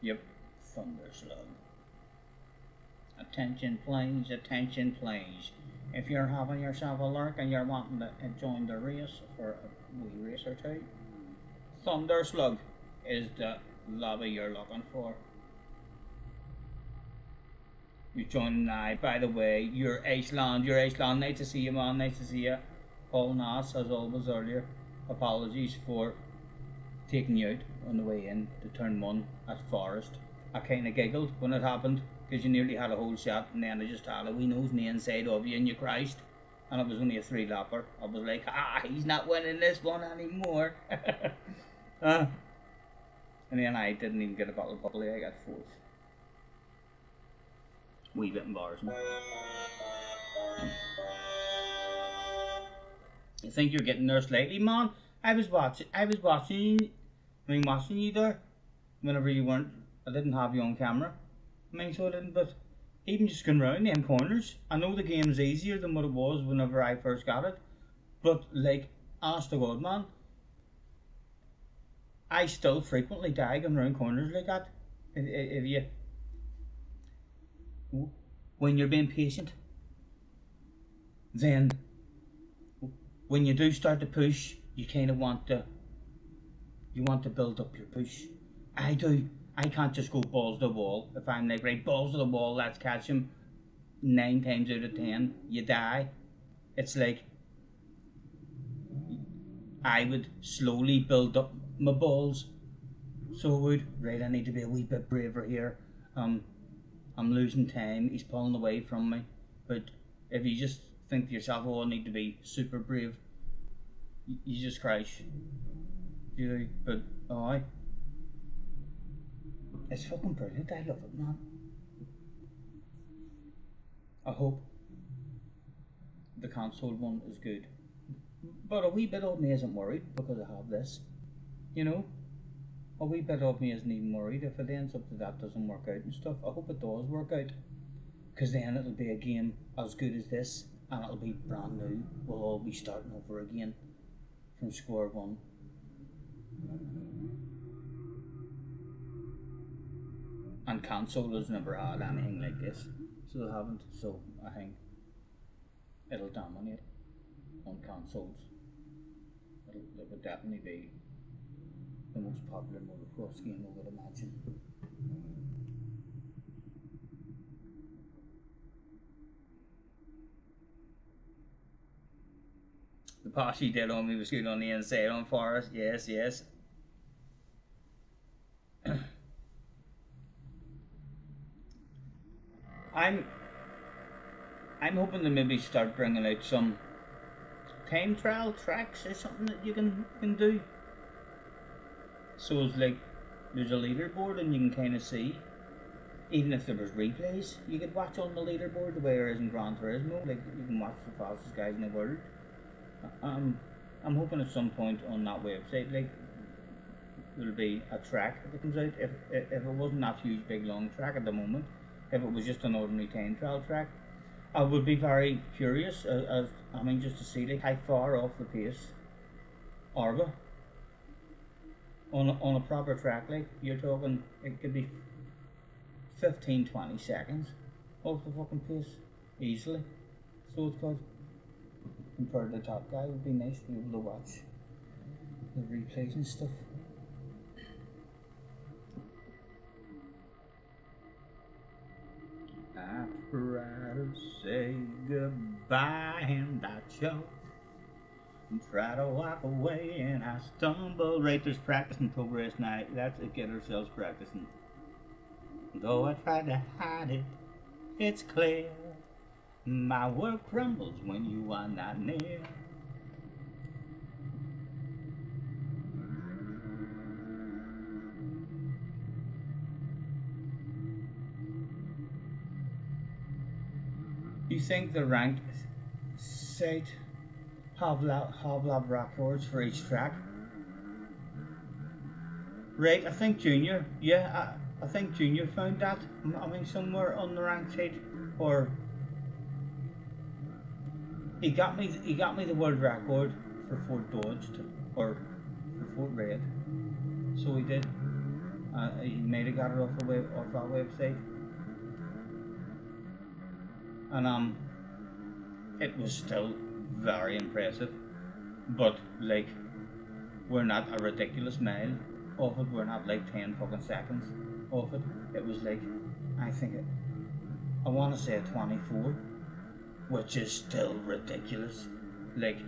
Yep, Thunder Slug. Attention please, attention please. If you're having yourself a lurk and you're wanting to join the race for a wee race or two, Thunder Slug is the lobby you're looking for. You're joining now. By the way, you're Iceland, nice to see you, man, nice to see you. Paul Nass, as always earlier, apologies for taking you out on the way in to turn 1 at Forest. I kinda giggled when it happened, because you nearly had a whole shot and then I just had a wee nose on the inside of you and you crashed. And it was only a 3-lapper. I was like, he's not winning this one anymore. And then I didn't even get a bottle of bubbly, I got 4th. Wee bit embarrassing. You think you're getting there slightly, man? I was watching you there whenever you weren't. I didn't have you on camera. I mean, so I didn't, but even just going round them corners, I know the game's easier than what it was whenever I first got it, but like, honest to God, man, I still frequently die going round corners like that. If you, when you're being patient, then when you do start to push, you kind of want to build up your push. I do. I can't just go balls to the wall. If I'm like, right, balls to the wall, let's catch him, 9 times out of 10, you die. It's like, I would slowly build up my balls. So I would, right, I need to be a wee bit braver here. I'm losing time, he's pulling away from me. But if you just think to yourself, oh, I need to be super brave, you just crash. You know, but, oh, it's fucking brilliant, I love it, man. I hope the console one is good. But a wee bit of me isn't worried because I have this. You know? A wee bit of me isn't even worried if it ends up that doesn't work out and stuff. I hope it does work out. Because then it'll be a game as good as this and it'll be brand new. We'll all be starting over again from square one. And console has never had anything like this. So they haven't. So I think it'll dominate on consoles. It would definitely be the most popular motocross game, I would imagine. The posse did on me was good on the inside on Forest. Yes, yes. I'm I'm hoping to maybe start bringing out some time trial tracks or something that you can do. So it's like there's a leaderboard and you can kind of see. Even if there was replays, you could watch on the leaderboard the way there is in Gran Turismo. Like you can watch the fastest guys in the world. I'm hoping at some point on that website, like there'll be a track that comes out. If it wasn't that huge, big, long track at the moment, if it was just an ordinary time trial track, I would be very curious. Just to see like how far off the pace are we on a proper track. Like you're talking, it could be 15-20 seconds off the fucking pace easily. So it's good. Compared to the top guy, it would be nice to be able to watch the replays and stuff. After I say goodbye and I choke and try to walk away and I stumble. Right, there's practice and progress now. Let's get ourselves practicing. Though I tried to hide it, it's clear. My work crumbles when you are not near. You think the ranked site have lab records for each track? Right, I think Junior, I think Junior found that. I mean, somewhere on the ranked site, or he got me the world record for Fort Dodge, or for Fort Red. So he did. He might have got it off that website, and it was still very impressive. But like, we're not a ridiculous mile off it. We're not like 10 fucking seconds off it. It was like, I want to say a 24, which is still ridiculous. Like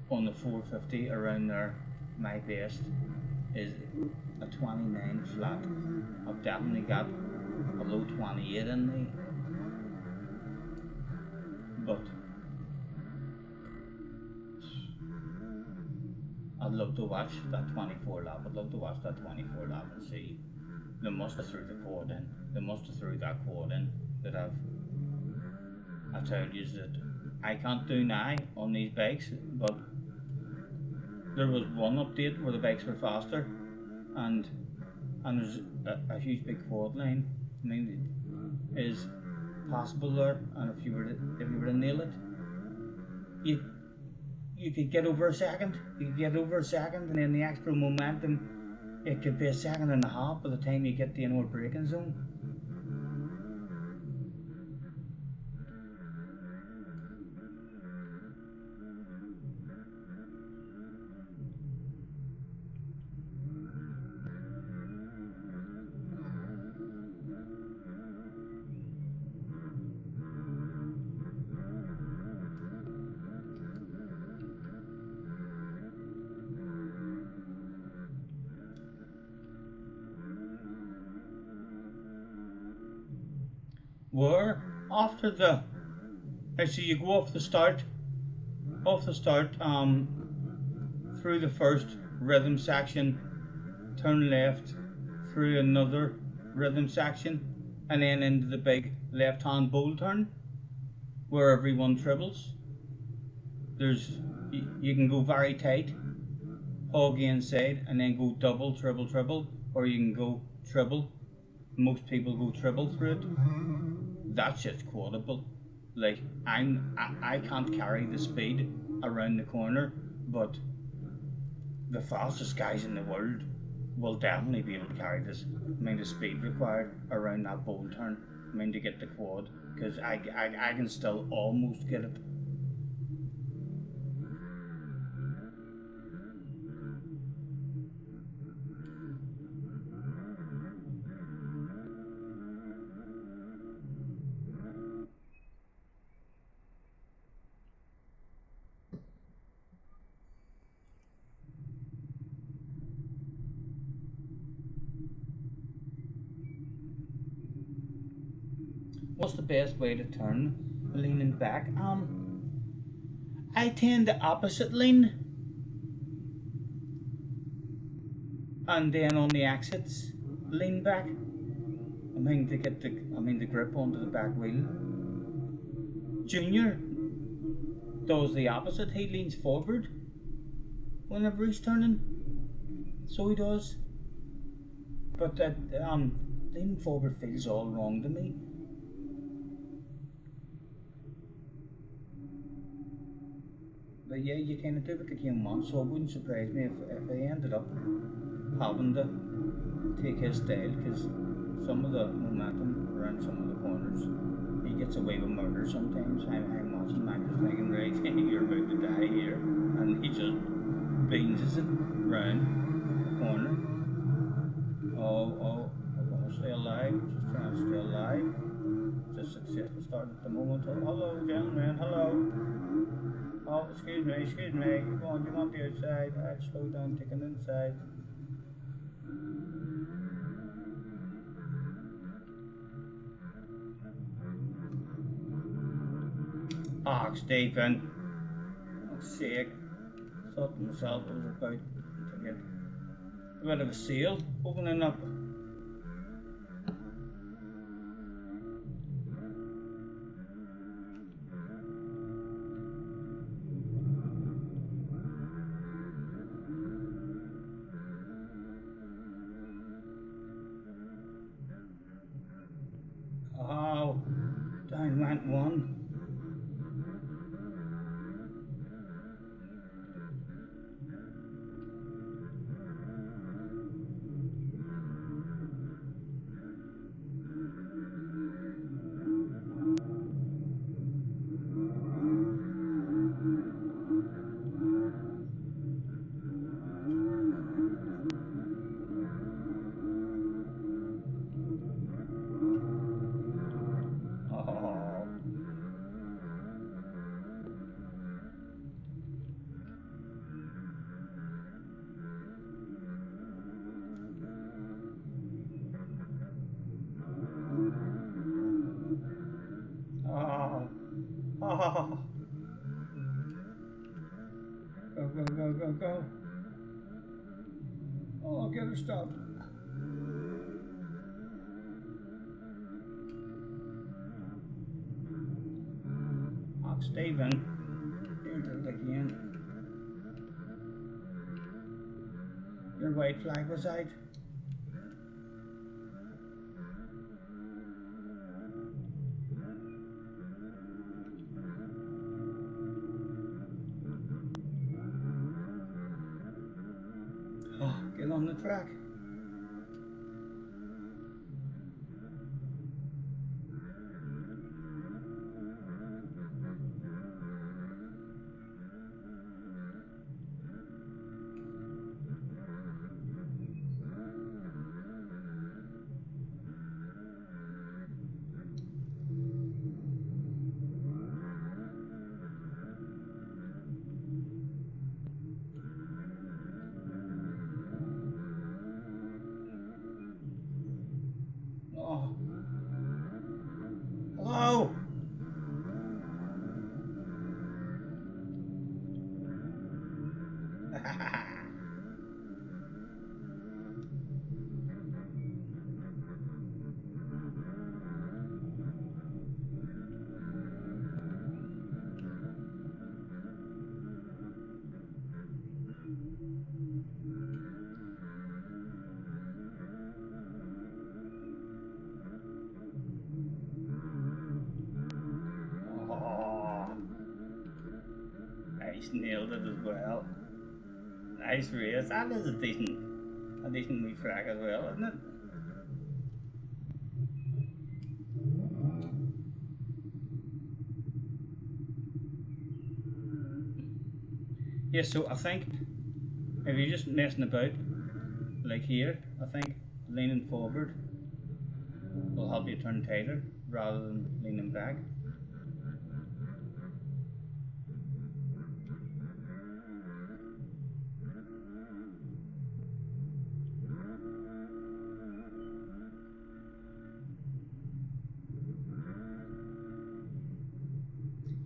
on the 450 around there, my best is a 29 flat. I've definitely got a low 28 in me, but I'd love to watch that 24 lap. I'd love to watch that 24 lap and see. They must have threw the quad in. They must have threw that quad in that I told you that I can't do now on these bikes, but there was one update where the bikes were faster, and there's a huge big quad line. I mean, is possible there, and if you were to nail it, you could get over a second. You could get over a second, and then the extra momentum, it could be a second and a half by the time you get to your braking zone. were after the. Actually, you go off the start, through the first rhythm section, turn left through another rhythm section, and then into the big left-hand bowl turn where everyone triples. You can go very tight, hog inside, and then go double, triple, triple, or you can go triple. Most people go triple through it. That's just quotable. Like I can't carry the speed around the corner, but the fastest guys in the world will definitely be able to carry this. I mean, the speed required around that bowl turn. I mean, to get the quad, because I can still almost get it. What's the best way to turn leaning back? I tend to opposite lean, and then on the exits lean back. I mean to get the grip onto the back wheel. Junior does the opposite. He leans forward whenever he's turning. So he does. But that leaning forward feels all wrong to me. But yeah, you kind of do what the game wants, so it wouldn't surprise me if I ended up having to take his style, because some of the momentum around some of the corners, he gets away with murder sometimes. I'm watching Magnus thinking, right, you're about to die here, and he just beans it round the corner. Oh, I'm gonna stay alive, just trying to stay alive. Just successful start at the moment. Oh, hello, gentlemen, hello. Oh, excuse me. Go on, you want the outside? I'll slow down, taking inside. Ah, Stephen. Oh, sick. Thought to myself I was about to get a bit of a seal opening up. Oh, down went one. Oh, oh, oh. Go. Oh, get her stopped. Oh, Stephen. Here's it again. Your white flag was out. Oh, get on the track. He's nailed it as well. Nice race. That is a decent wee track as well, isn't it? Yeah, so I think if you're just messing about, like here, I think leaning forward will help you turn tighter rather than leaning back.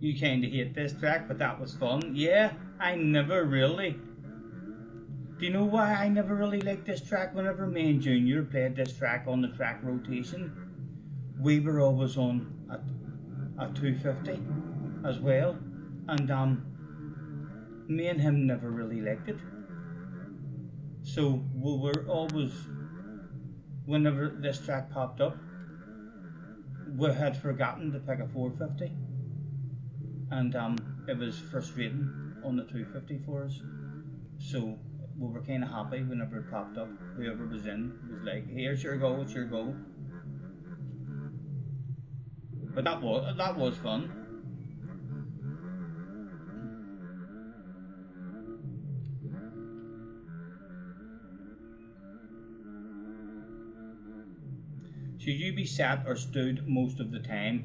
You kinda hate this track, but that was fun. Yeah, I never really. Do you know why I never really liked this track? Whenever me and Junior played this track on the track rotation, we were always on a 250 as well, and me and him never really liked it. So we were always, whenever this track popped up, we had forgotten to pick a 450, and it was frustrating on the 250 for us. So we were kind of happy whenever it popped up. Whoever was in was like, "Here's your go, it's your go." But that was fun. Should you be sat or stood most of the time?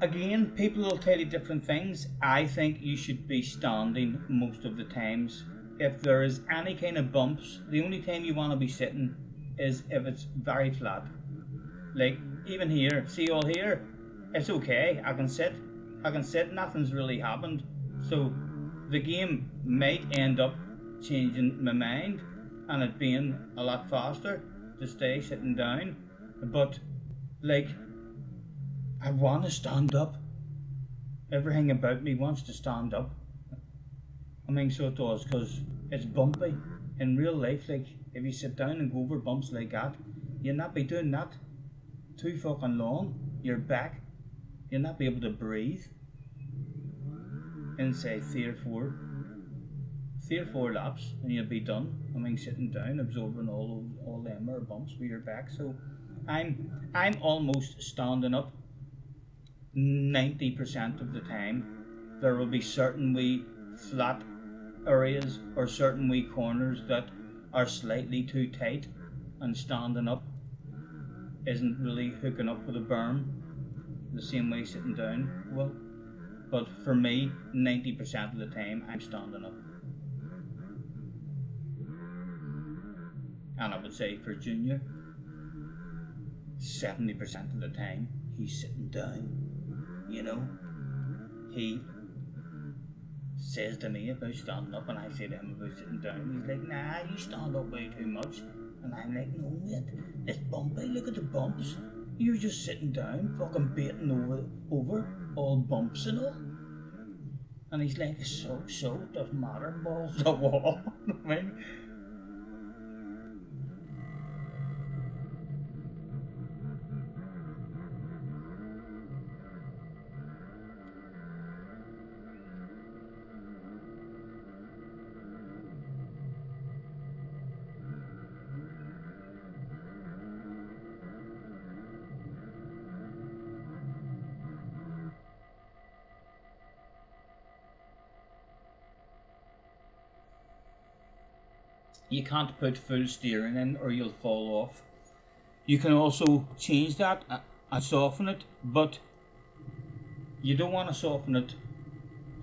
Again, people will tell you different things. I think you should be standing most of the times. If there is any kind of bumps, the only time you want to be sitting is if it's very flat. Like even here, see all here, it's okay. I can sit. Nothing's really happened. So the game might end up changing my mind and it being a lot faster to stay sitting down. But like, I want to stand up. Everything about me wants to stand up. I mean, so it does, because it's bumpy. In real life, like, if you sit down and go over bumps like that, you'll not be doing that too fucking long. Your back, you'll not be able to breathe in, say, 3 or 4 laps, and you'll be done. I mean, sitting down, absorbing all them are bumps with your back. So I'm almost standing up 90% of the time. There will be certain wee flat areas or certain wee corners that are slightly too tight, and standing up isn't really hooking up with a berm the same way sitting down will. But for me, 90% of the time I'm standing up. And I would say for Junior, 70% of the time he's sitting down. You know, he says to me about standing up, and I say to him about sitting down. He's like, "Nah, you stand up way too much." And I'm like, "No, mate, it's bumpy. Look at the bumps. You're just sitting down, fucking baiting over all bumps and all." And he's like, "So, it doesn't matter. Balls to the wall." I mean, you can't put full steering in or you'll fall off. You can also change that and soften it, but you don't want to soften it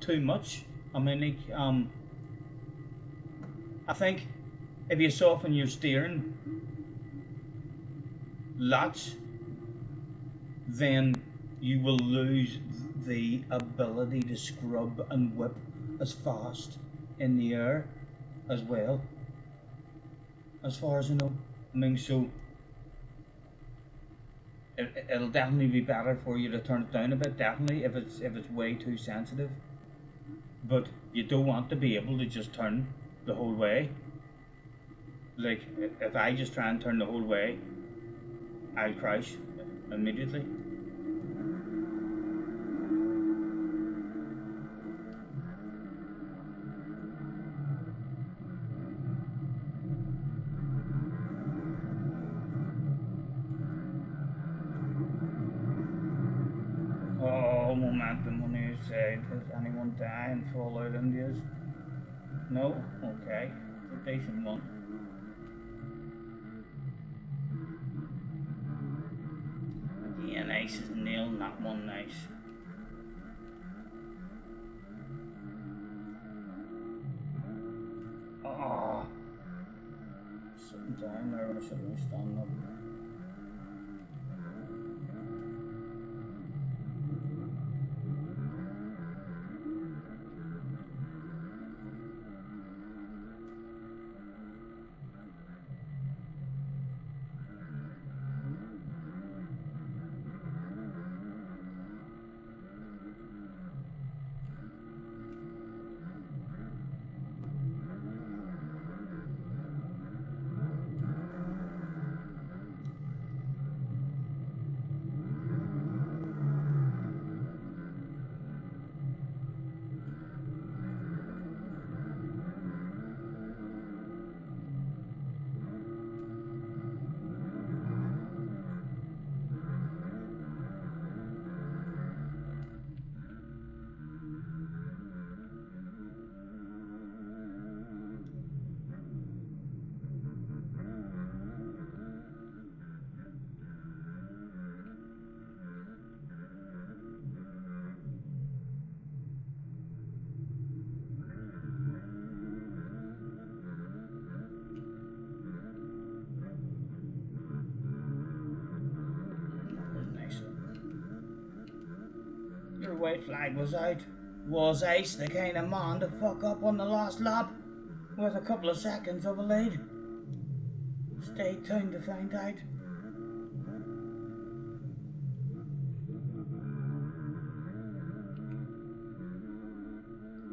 too much. I mean, like, I think if you soften your steering lots, then you will lose the ability to scrub and whip as fast in the air as well, as far as I know. I mean, so it'll definitely be better for you to turn it down a bit, definitely, if it's way too sensitive. But you don't want to be able to just turn the whole way. Like, if I just try and turn the whole way, I'll crash immediately. all momentum on the outside. Does anyone die and fall out in this? No? Okay. It's a decent one. Again, Ace is nailing that one nice. Oh! Sitting down there when I should be standing up. Your white flag was out. Was Ace the kind of man to fuck up on the last lap with a couple of seconds of a lead? Stay tuned to find out.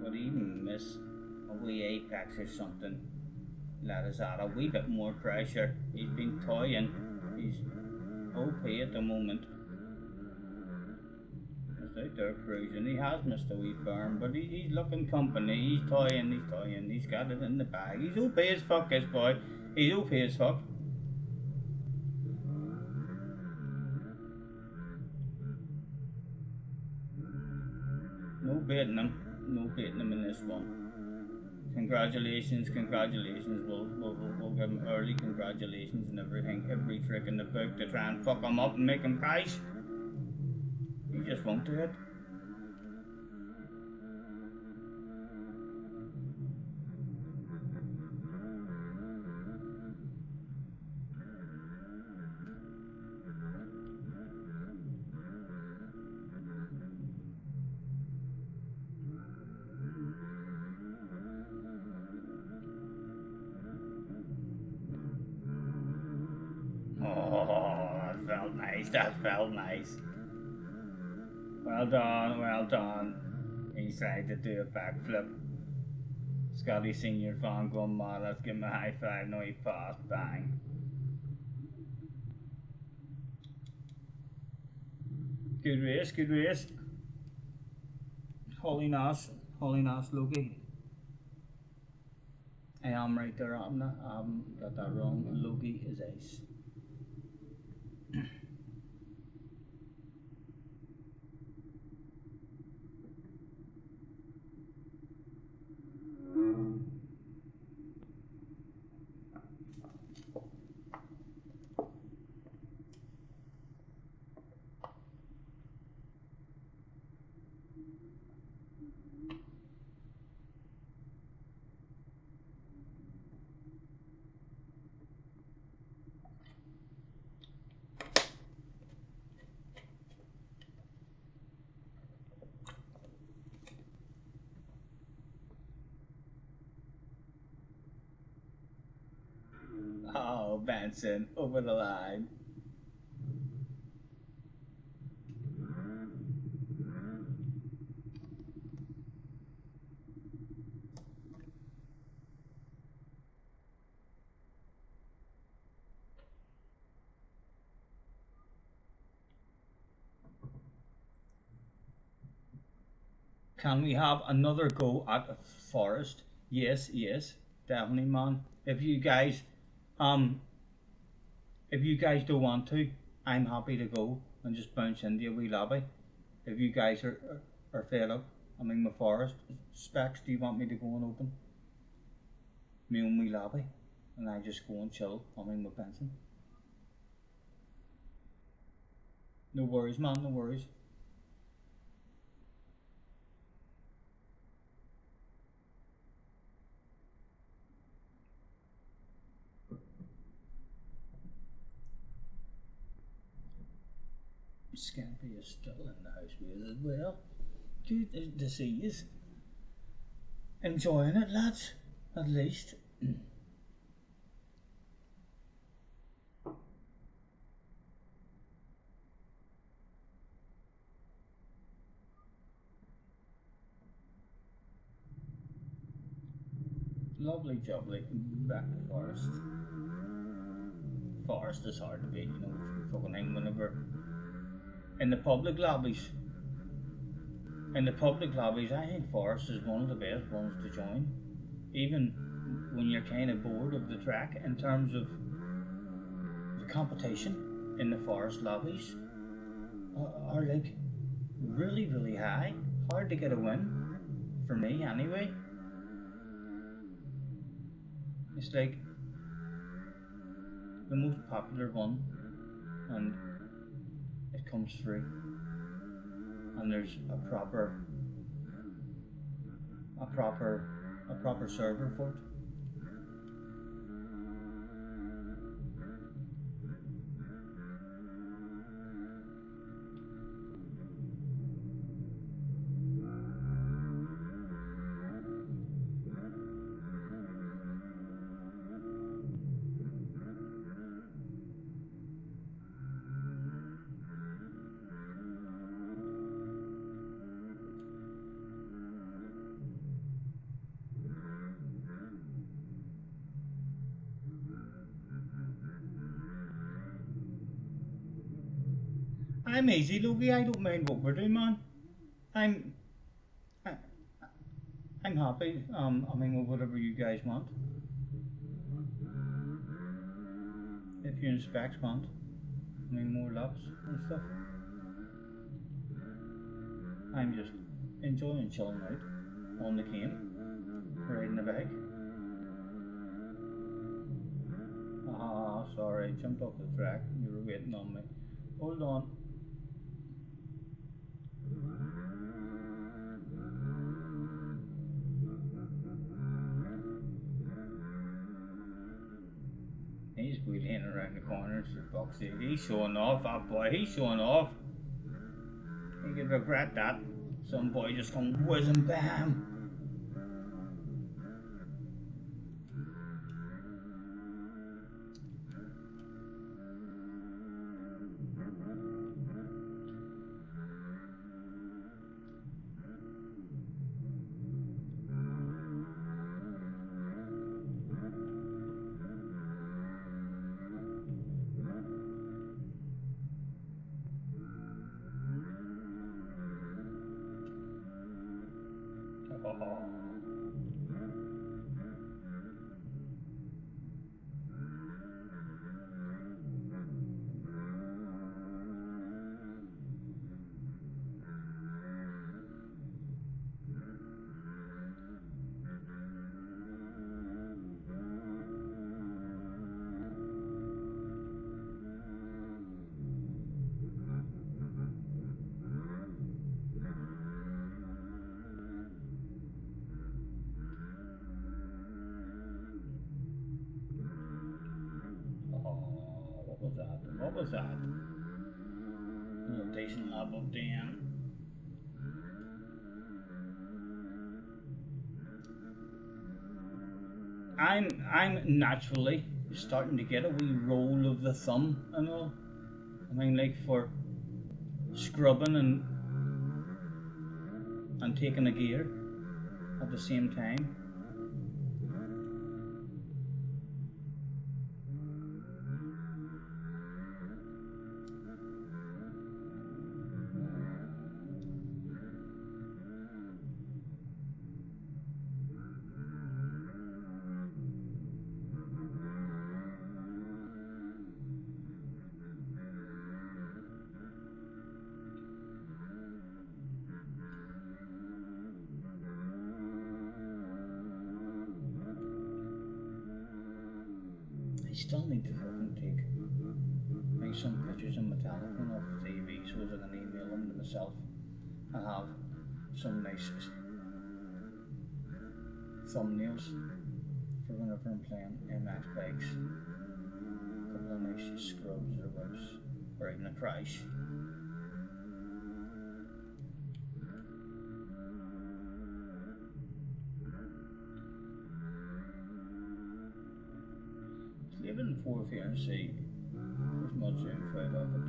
Would he miss a wee apex or something? Let us add a wee bit more pressure. He's been toying. He's OP at the moment. Out there cruising. He has missed a wee burn, but he's looking company. He's toying. He's got it in the bag. He's OP as fuck, this boy. He's OP as fuck. No baiting him. No baiting him in this one. Congratulations. We'll give him early congratulations and everything. Every trick in the book to try and fuck him up and make him crash. He just won't do it. Oh, that felt nice. That felt nice. Well done. He's trying to do a backflip. Scotty Senior fan going mad. Let's give him a high five. No, he passed. Bang. Good race. Holy Nass, Logie. I am right there, haven't I? I haven't got that wrong. Logie is Ace. Oh, Benson, over the line. Can we have another go at a Forest? Yes, definitely, man. If you guys don't want to, I'm happy to go and just bounce into a wee lobby. if you guys are fed up, my forest specs, do you want me to go and open my own wee lobby and I just go and chill with Benson? No worries, man, no worries. Scampy is still in the house with us as well. Good to see you. Enjoying it, lads, at least. Lovely jubbly. Back to Forest. Forest is hard to beat, fucking thing whenever. In the public lobbies. I think Forest is one of the best ones to join. Even when you're kind of bored of the track, in terms of the competition in the Forest lobbies are like really, really high. Hard to get a win, for me anyway. It's like the most popular one, and it comes through, and there's a proper server for it. I'm easy, Logie. I don't mind what we're doing, man. I'm happy. With whatever you guys want. If you and Specs want, more laps and stuff. I'm just enjoying chilling out on the cane, riding the bike. Ah, sorry, jumped off the track. You were waiting on me. Hold on. He's wheeling around the corners of Boxy. He's showing off, that boy. He's showing off. He could regret that. Some boy just come whizzing bam. What was that? A little decent lap of Dan. I'm naturally starting to get a wee roll of the thumb and all. Like for scrubbing and taking a gear at the same time. still need to fucking make some pictures in my telephone off the TV so as I can email them to myself. I have some nice thumbnails for whenever I'm playing MX bikes. A couple of nice scrubs or wipes, or even a crash. Leave it in 4th here and see there's much info of it.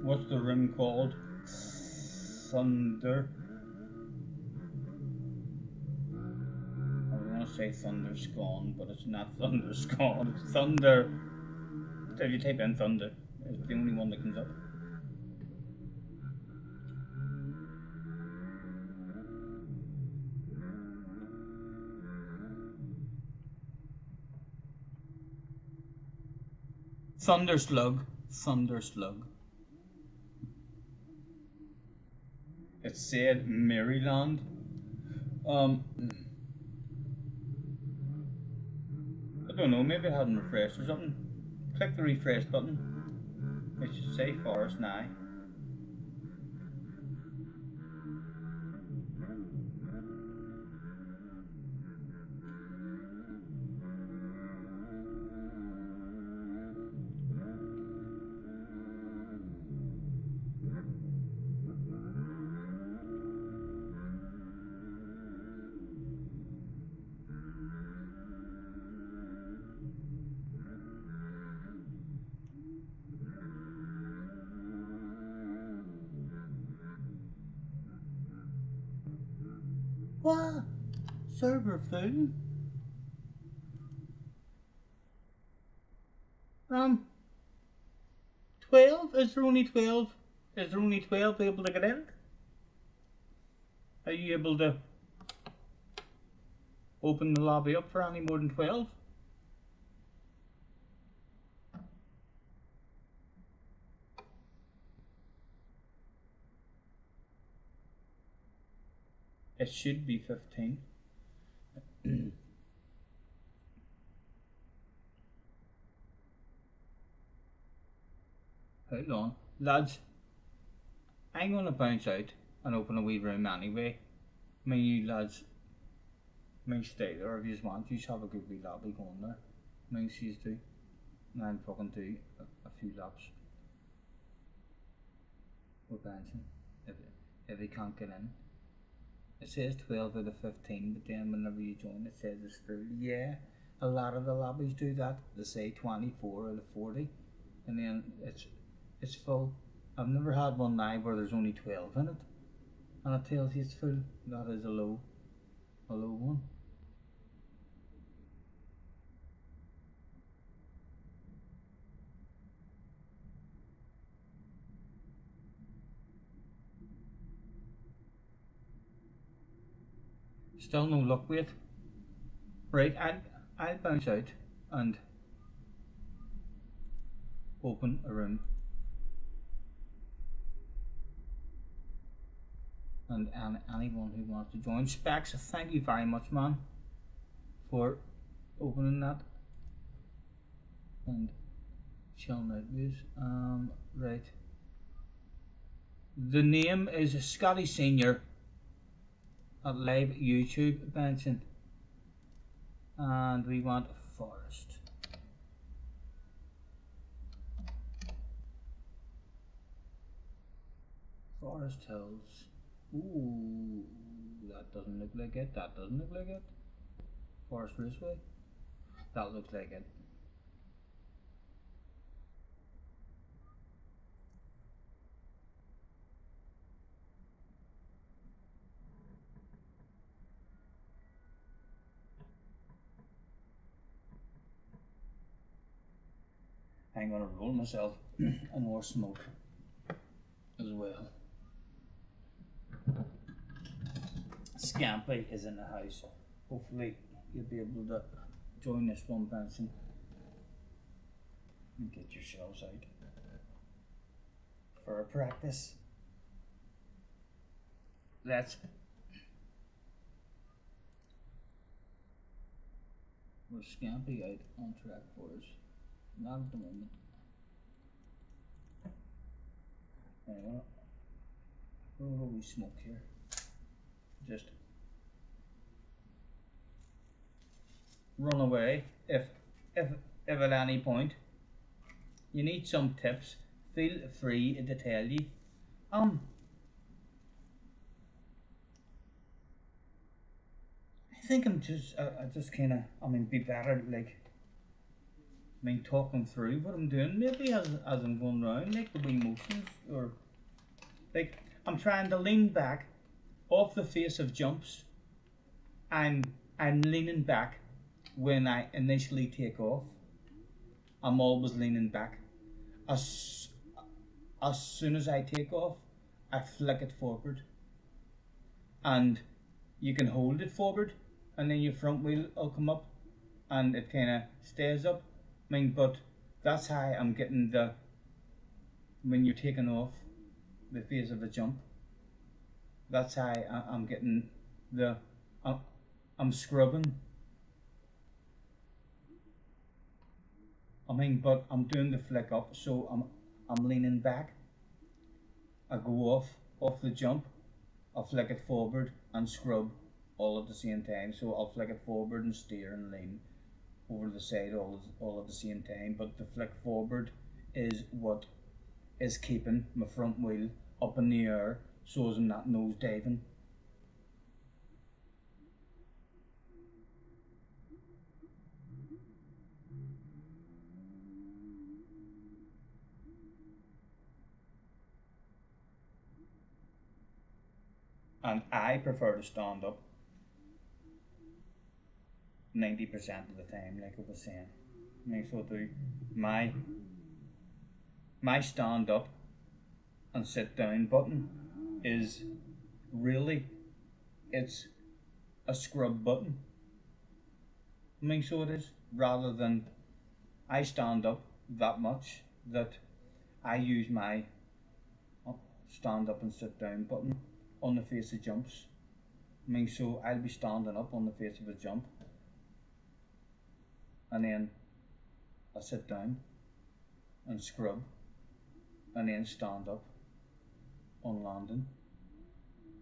What's the rim called? Thunder. I was gonna say Thunderscone, but it's not Thunderscone. It's Thunder. If you type in Thunder, it's the only one that comes up. Thunderslug. Thunderslug. It said Maryland. I don't know, maybe it hadn't refreshed or something. Click the refresh button. It should say Forest now. server full. 12? Is there only 12? Is there only 12 able to get in? Are you able to open the lobby up for any more than 12? It should be 15. Hold on. Lads, I'm going to bounce out and open a wee room anyway. Me, you lads, me stay there if you want. You have a good wee lobby going there. Me, she's do. And I'm fucking do a few laps. We're bouncing. If he can't get in. It says 12 out of 15, but then whenever you join it says it's full. Yeah, a lot of the lobbies do that. They say 24 out of 40, and then it's full. I've never had one now where there's only 12 in it, and it tells you it's full. That is a low one. Still no luck with it. Right, I'll bounce out and open a room. And anyone who wants to join. Specs, thank you very much, man, for opening that. And chilling out views. Right. The name is Scotty Senior at live YouTube mentioned. And we want Forest. Forest Hills. Ooh, that doesn't look like it. That doesn't look like it. Forest Raceway. That looks like it. I'm gonna roll myself and more smoke as well. Scampy is in the house. Hopefully you'll be able to join this one, Benson, and get yourselves out for a practice. Where's Scampy out on track for us? Not at the moment. Anyway, we'll we smoke here. Just run away if at any point you need some tips. Feel free to tell you. I think I'm just I just kind of be better like. Talking through what I'm doing maybe as I'm going round, like the wee motions, or like I'm trying to lean back off the face of jumps. I'm leaning back when I initially take off. I'm always leaning back. As soon as I take off, I flick it forward, and you can hold it forward, and then your front wheel will come up, and it kind of stays up. But that's how I'm getting when you're taking off the face of a jump. That's how I'm getting I'm scrubbing. But I'm doing the flick up, so I'm leaning back. I go off the jump, I'll flick it forward and scrub all at the same time. So I'll flick it forward and steer and lean over the side all at the same time, but the flick forward is what is keeping my front wheel up in the air so as I'm not nose diving. And I prefer to stand up. 90% of the time, like I was saying. I mean, so do my my stand up and sit down button is really, it's a scrub button. I mean, so it is, rather than I stand up that much that I use my stand up and sit down button on the face of jumps. I mean, so I'll be standing up on the face of a jump, and then I sit down and scrub, and then stand up on landing,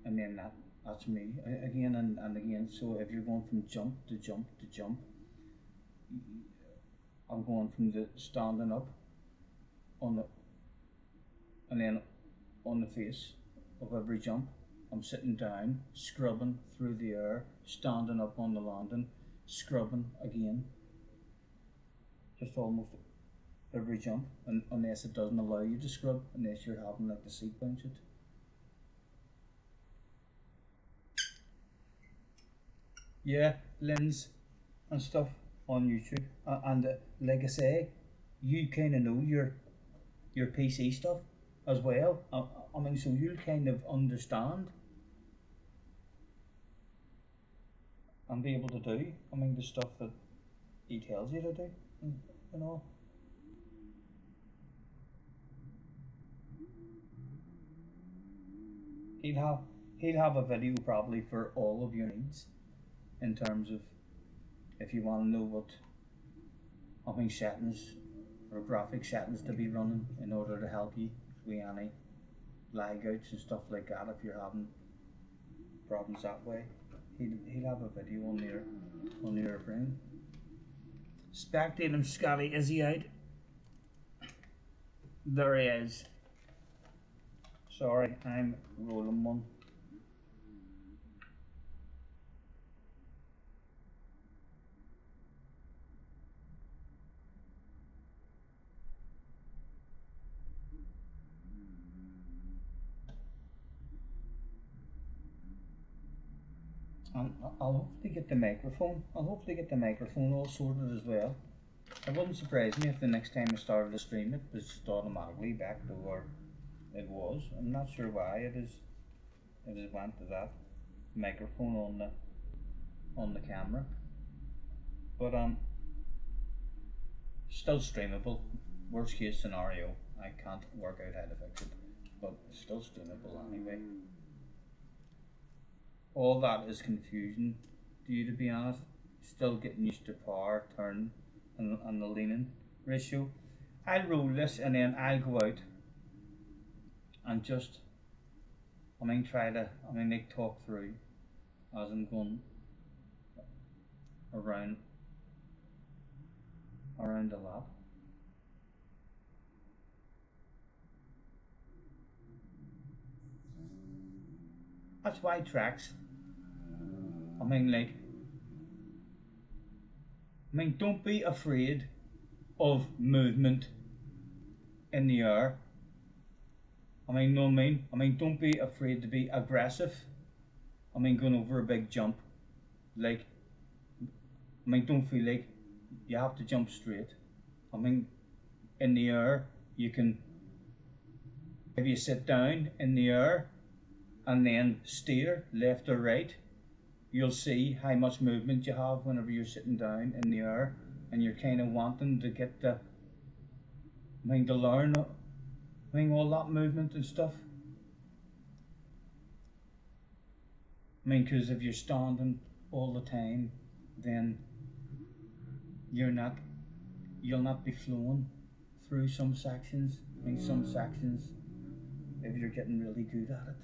and then that's me again and again. So if you're going from jump to jump to jump, I'm going from the standing up on the, and then on the face of every jump, I'm sitting down, scrubbing through the air, standing up on the landing, scrubbing again, just almost every jump, and unless it doesn't allow you to scrub, unless you're having like the seat bounce it. Yeah, lens and stuff on YouTube, and like I say, you kind of know your PC stuff as well. I mean, so you'll kind of understand and be able to do. I mean, the stuff that he tells you to do, you know. He'll have he'll have a video probably for all of your needs in terms of if you want to know what I mean settings or graphic settings to be running in order to help you with any lag outs and stuff like that if you're having problems that way. He'll have a video on your brain. Spectating Scotty, is he out? There he is. Sorry, I'm rolling one. And I'll hopefully get the microphone. I'll hopefully get the microphone all sorted as well. It wouldn't surprise me if the next time I started to stream it was just automatically back to where it was. I'm not sure why it has went to that microphone on the camera. But still streamable. Worst case scenario, I can't work out how to fix it. But still streamable anyway. All that is confusion to you, to be honest. Still getting used to power, turn, and the leaning ratio. I'll roll this and then I'll go out and just, like talk through as I'm going around the lab. That's why tracks. Don't be afraid of movement in the air. Don't be afraid to be aggressive. Going over a big jump. Don't feel like you have to jump straight. In the air, you can, if you sit down in the air and then steer left or right, you'll see how much movement you have whenever you're sitting down in the air and you're kind of wanting to get to learn all that movement and stuff. Because if you're standing all the time, then you'll not be flowing through some sections. Some sections, if you're getting really good at it,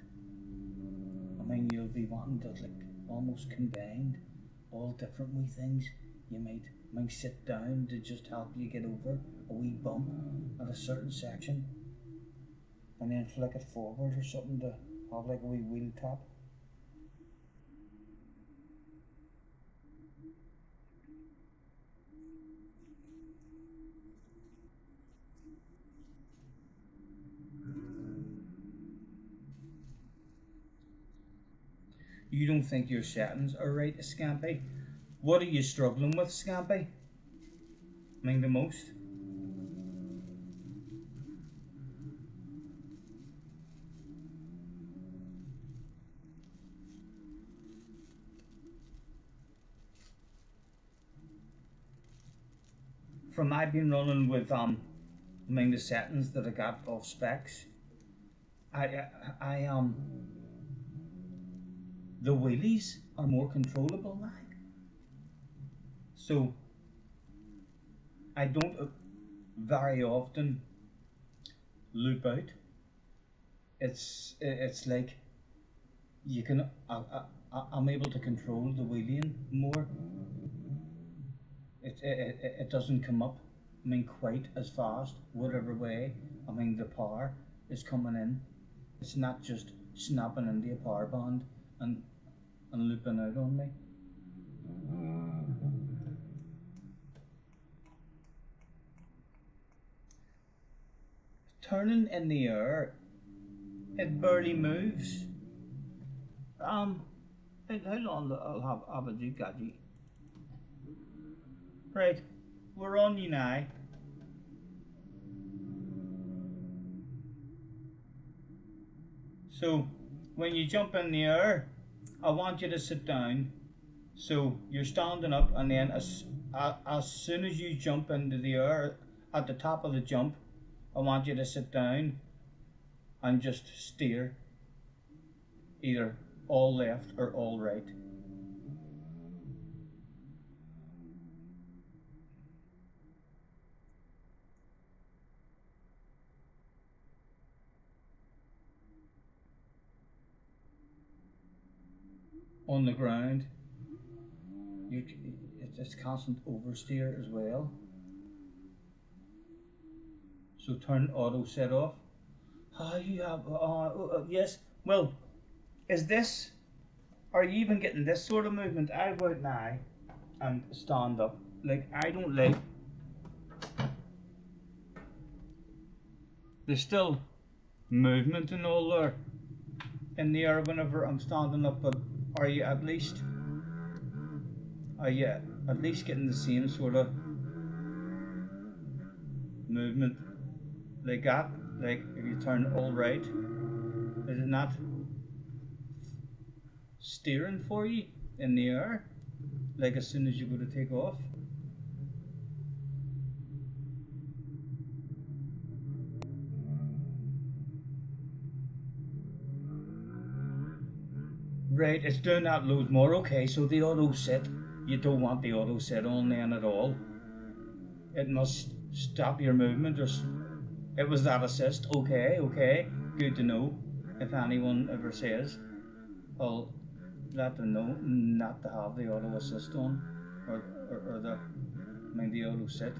you'll be wanting to almost combine all different wee things. You might sit down to just help you get over a wee bump at a certain section, and then flick it forward or something to have like a wee wheel tap. You don't think your settings are right, Scampy? What are you struggling with, Scampy? I mean, the most? From I've been running with I mean the settings that I got off specs. I the wheelies are more controllable now. So I don't very often loop out. It's like you can I'm able to control the wheeling more. It doesn't come up. I mean, quite as fast, whatever way. I mean, the power is coming in. It's not just snapping into a power band and looping out on me. Turning in the air, it barely moves. Um, how long I'll have a Ducati? Right, we're on you now. So, when you jump in the air, I want you to sit down. So you're standing up, and then as soon as you jump into the air, at the top of the jump, I want you to sit down and just steer either all left or all right. On the ground, it's constant oversteer as well. So turn auto set off. You have yes. Well, is this? Are you even getting this sort of movement? I go out now and stand up. Like, I don't like. There's still movement and all there in the air whenever I'm standing up, but are you at least getting the same sort of movement like that? Like, if you turn all right, is it not steering for you in the air? Like, as soon as you go to take off? Right, it's doing that loads more. Okay, so the auto set, you don't want the auto set on then at all. It must stop your movement, or it was that assist. Okay, good to know. If anyone ever says, I'll let them know not to have the auto assist on, or the auto set.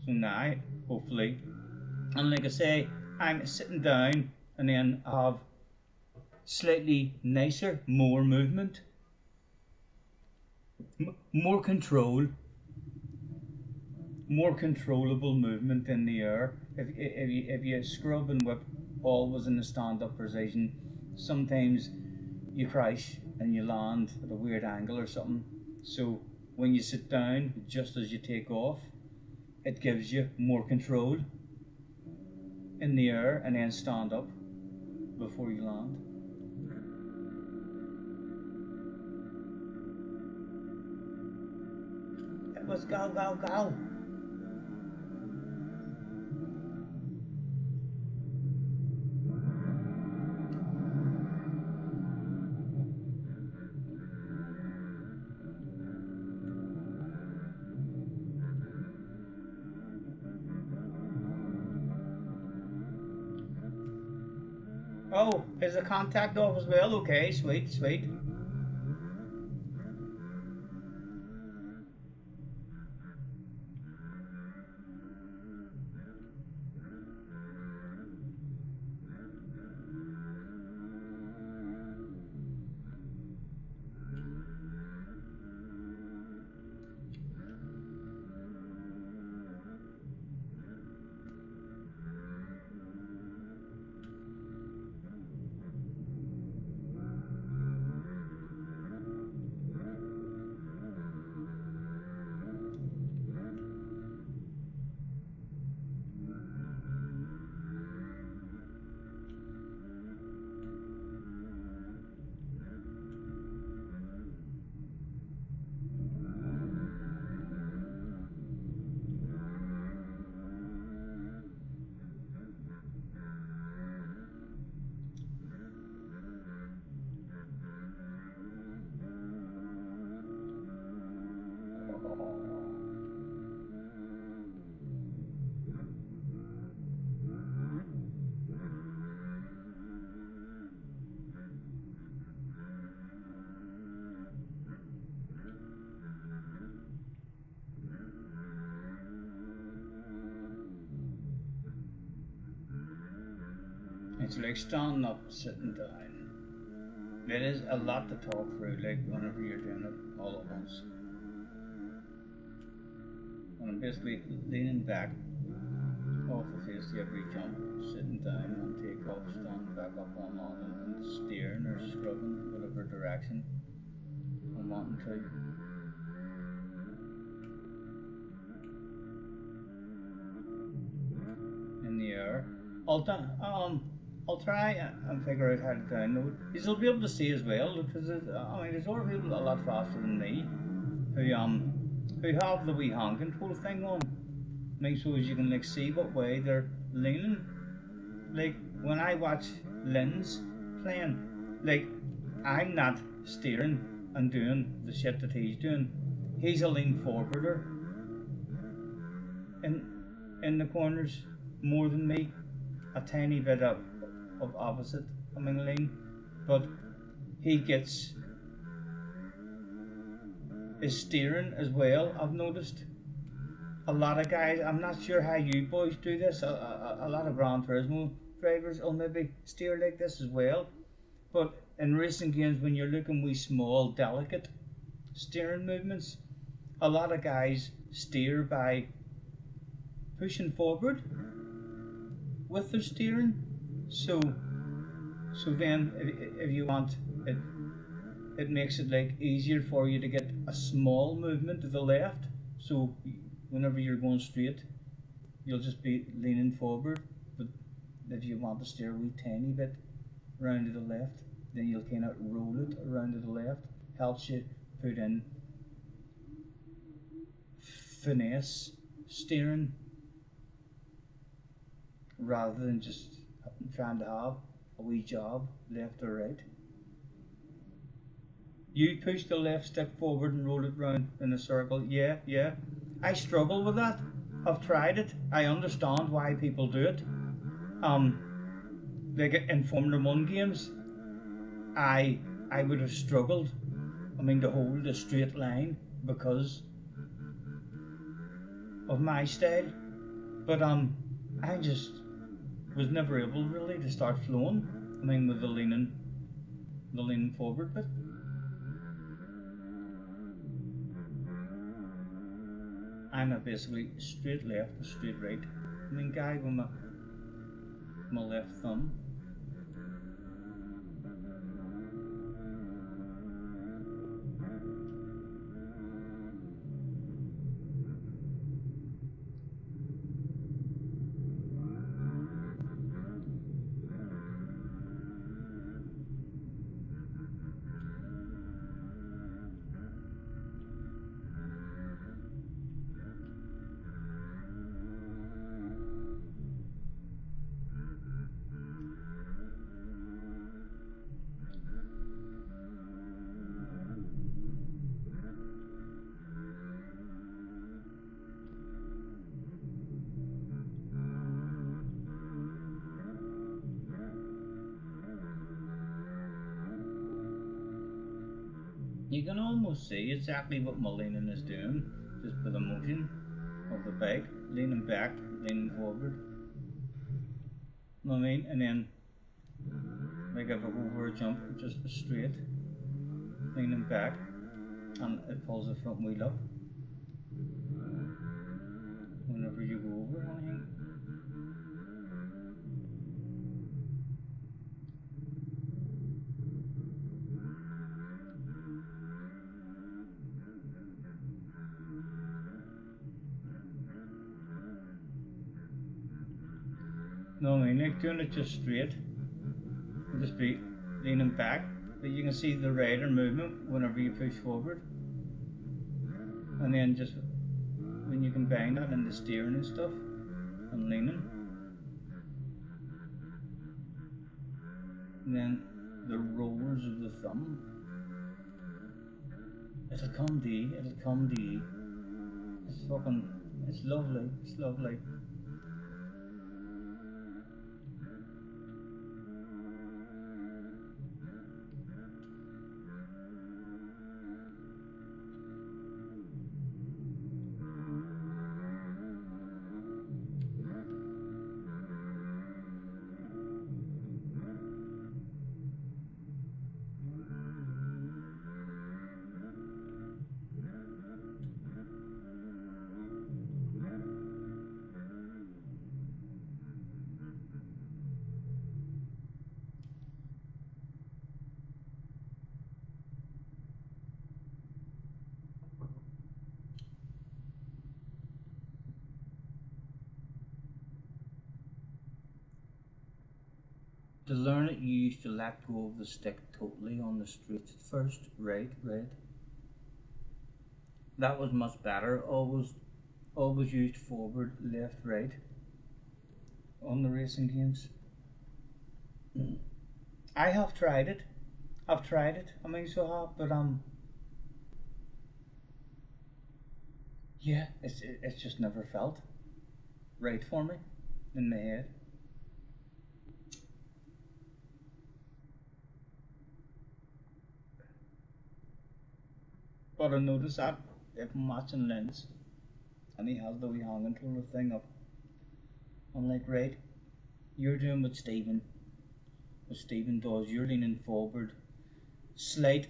So now, hopefully, and like I say, I'm sitting down, and then I have slightly nicer, more movement, more control, more controllable movement in the air. If you scrub and whip always in the stand-up position, sometimes you crash and you land at a weird angle or something. So when you sit down, just as you take off, it gives you more control in the air, and then stand up before you land. Let's go. Oh, is the contact off as well? Okay, sweet. It's like standing up, sitting down. It is a lot to talk through, like whenever you're doing it all at once. And I'm basically leaning back off the face to every jump, sitting down and take off, standing back up on and steering or scrubbing whatever direction I'm wanting to. In the air. I'll try and figure out how to download. You'll be able to see as well because there's other people a lot faster than me who have the wee hand control thing on. So as you can like see what way they're leaning. Like when I watch Lynn's playing, like I'm not steering and doing the shit that he's doing. He's a lean forwarder in the corners more than me, a tiny bit of opposite lean, but he gets his steering as well. I've noticed a lot of guys, I'm not sure how you boys do this, a lot of Gran Turismo drivers will maybe steer like this as well, but in racing games when you're looking with small delicate steering movements, a lot of guys steer by pushing forward with their steering. So then if you want it, it makes it like easier for you to get a small movement to the left. So whenever you're going straight, you'll just be leaning forward. But if you want to steer a wee tiny bit round to the left, then you'll kind of roll it around to the left. Helps you put in finesse steering rather than just trying to have a wee job left or right. You push the left stick forward and roll it round in a circle. Yeah. I struggle with that. I've tried it. I understand why people do it. Like in Formula 1 games, I would have struggled. To hold a straight line because of my style. But I just was never able really to start flowing. With the leaning forward bit. I'm a basically straight left and straight right. Guy with my left thumb. You can almost see exactly what my leaning is doing, just by the motion of the bike, leaning back, leaning forward. And then, like if I go over a jump, just straight, leaning back, and it pulls the front wheel up. Whenever you go over anything. Like doing it just straight, just be leaning back, but you can see the rider movement whenever you push forward, and then just when you combine that in the steering and stuff, and leaning, and then the rollers of the thumb, it'll come to you, it's lovely. To learn it, you used to let go of the stick totally on the straight at first. Right, right. That was much better. Always used forward, left, right on the racing games. I have tried it. I've tried it. I mean, so have, but yeah, it's just never felt right for me in my head. But I notice that if I'm watching Lens and he has the wee hand controller thing up, I'm like, right, you're doing what Stephen does. You're leaning forward, slight,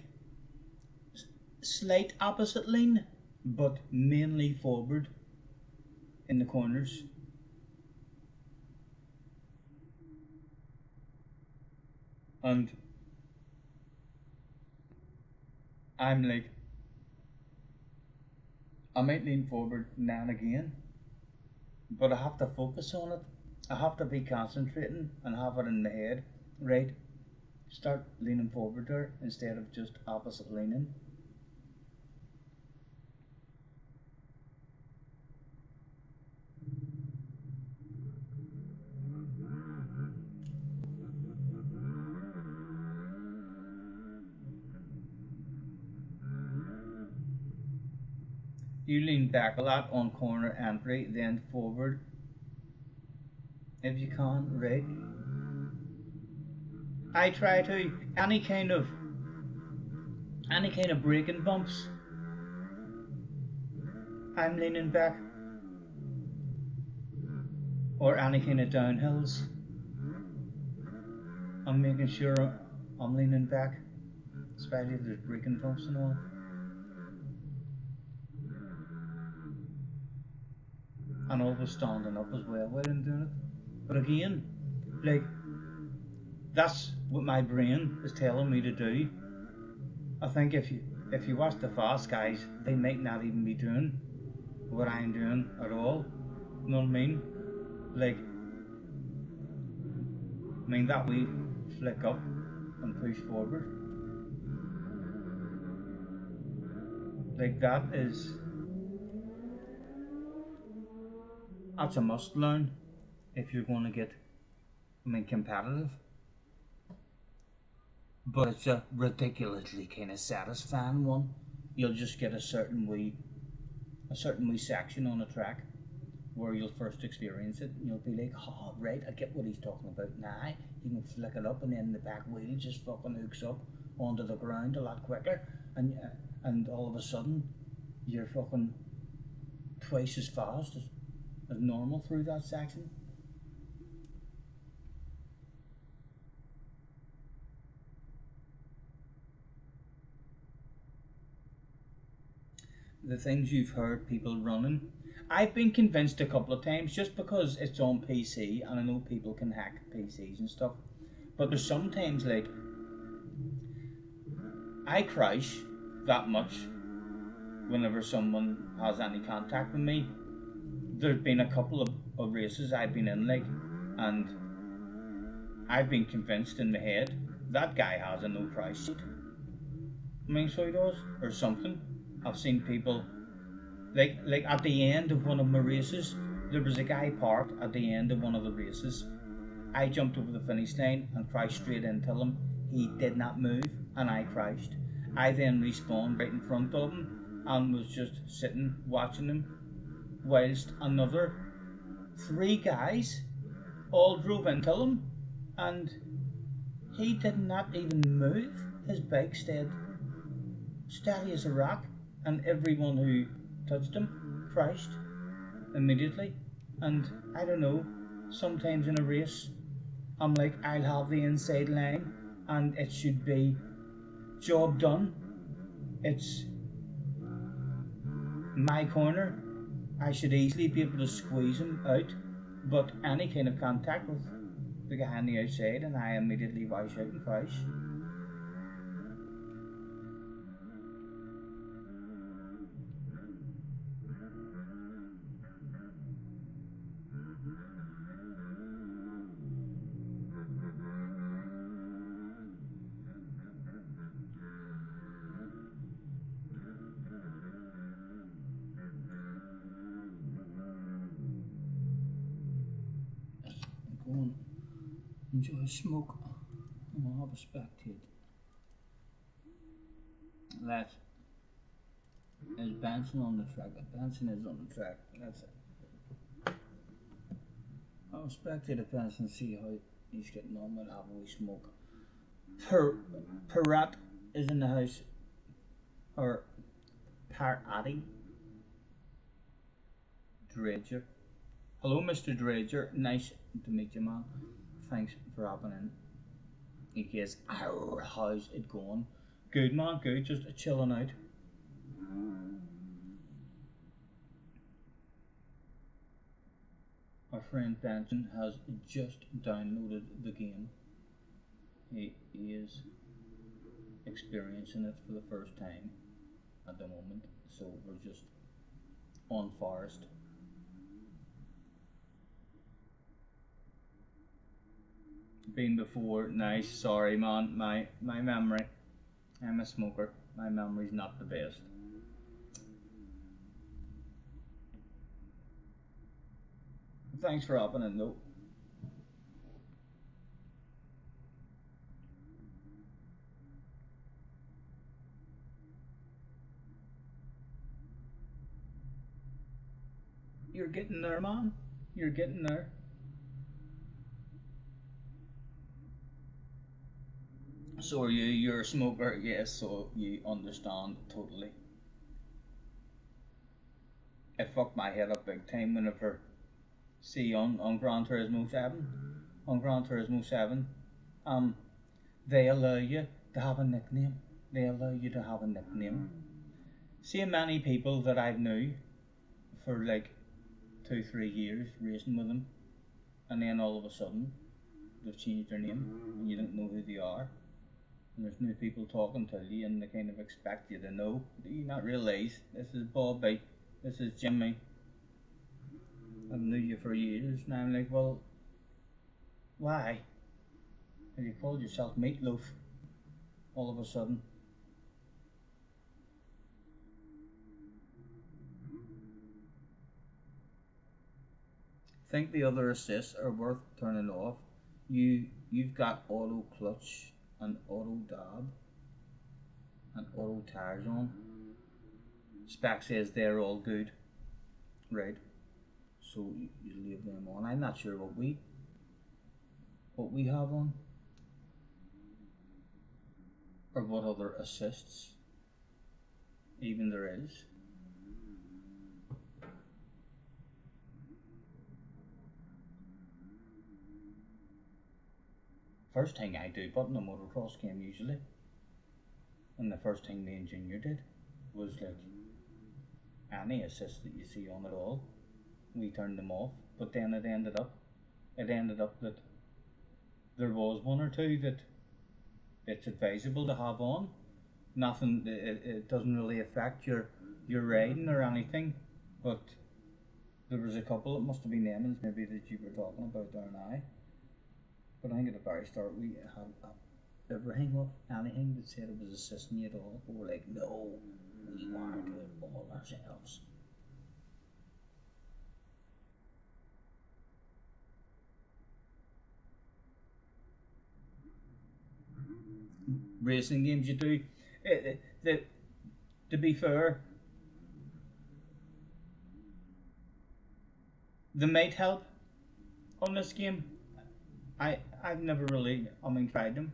slight opposite lean, but mainly forward in the corners. And I'm like, I might lean forward now and again, but I have to focus on it. I have to be concentrating and have it in my head. Right, start leaning forward there instead of just opposite leaning. You lean back a lot on corner entry, then forward if you can. Right. I try to any kind of braking bumps. I'm leaning back, or any kind of downhills. I'm making sure I'm leaning back, especially if there's braking bumps and all. And always standing up as well while I'm doing it. But again, like, that's what my brain is telling me to do. I think if you watch the fast guys, they might not even be doing what I'm doing at all. You know what I mean? Like, I mean that we flick up and push forward. Like that's a must learn if you're going to get, I mean, competitive. But it's a ridiculously kind of satisfying one. You'll just get a certain wee section on a track where you'll first experience it, and you'll be like, "Oh, right, I get what he's talking about now." You can flick it up, and then the back wheel just fucking hooks up onto the ground a lot quicker, and all of a sudden, you're fucking twice as fast as normal through that section. The things you've heard people running, I've been convinced a couple of times just because it's on PC and I know people can hack PCs and stuff. But there's sometimes like I crash that much whenever someone has any contact with me. There's been a couple of races I've been in, like, and I've been convinced in my head that guy has a no crash sheet. I mean, so he does, or something. I've seen people like at the end of one of my races, there was a guy parked at the end of one of the races. I jumped over the finish line and crashed straight into him. He did not move, and I crashed. I then respawned right in front of him and was just sitting watching him whilst another three guys all drove into him, and he did not even move. His bike stayed steady as a rock, and everyone who touched him crashed immediately. And I don't know, sometimes in a race, I'm like, I'll have the inside line, and it should be job done. It's my corner. I should easily be able to squeeze him out, but any kind of contact with the guy on the outside, and I immediately wash out and crash. enjoy smoke, and we'll have a spectate. That is Benson on the track. Benson is on the track. That's it. I'll spectate if Benson, see how he's getting on with have a wee smoke. Parat is in the house, or Parati Dredger. Hello, Mr. Dredger. Nice to meet you, man. Thanks for hopping in. He goes, how's it going? Good, man, good. Just chilling out. Our friend Benson has just downloaded the game. He is experiencing it for the first time at the moment, so we're just on Forest. Been before, nice. Sorry, man, my memory. I'm a smoker. My memory's not the best. Thanks for hopping in, though. You're getting there, man. You're getting there. So are you? You're a smoker, yes. So you understand totally. It fucked my head up big time whenever see on Gran Turismo 7. On Gran Turismo 7, they allow you to have a nickname. They allow you to have a nickname. See many people that I've knew for like 2-3 years racing with them, and then all of a sudden they've changed their name and you don't know who they are. And there's new people talking to you and they kind of expect you to know. Do you not realise this is Bobby, this is Jimmy? I've known you for years. Now I'm like, well, why? Have you called yourself Meatloaf all of a sudden? Think the other assists are worth turning off. You've got auto clutch and auto dab and auto tires on. Spec says they're all good, right? So you leave them on. I'm not sure what we have on, or what other assists even there is. First thing I do put in a motocross game usually, and the first thing me and Junior did was like any assist that you see on it all, we turned them off. But then it ended up that there was one or two that it's advisable to have on. Nothing, it doesn't really affect your riding or anything, but there was a couple, it must have been Emmons maybe that you were talking about there now. But I think at the very start we had everything up, anything that said it was assisting you at all, we were like, no, we want to do it all ourselves. Racing games you do, to be fair, they might help on this game. I've never really, tried them.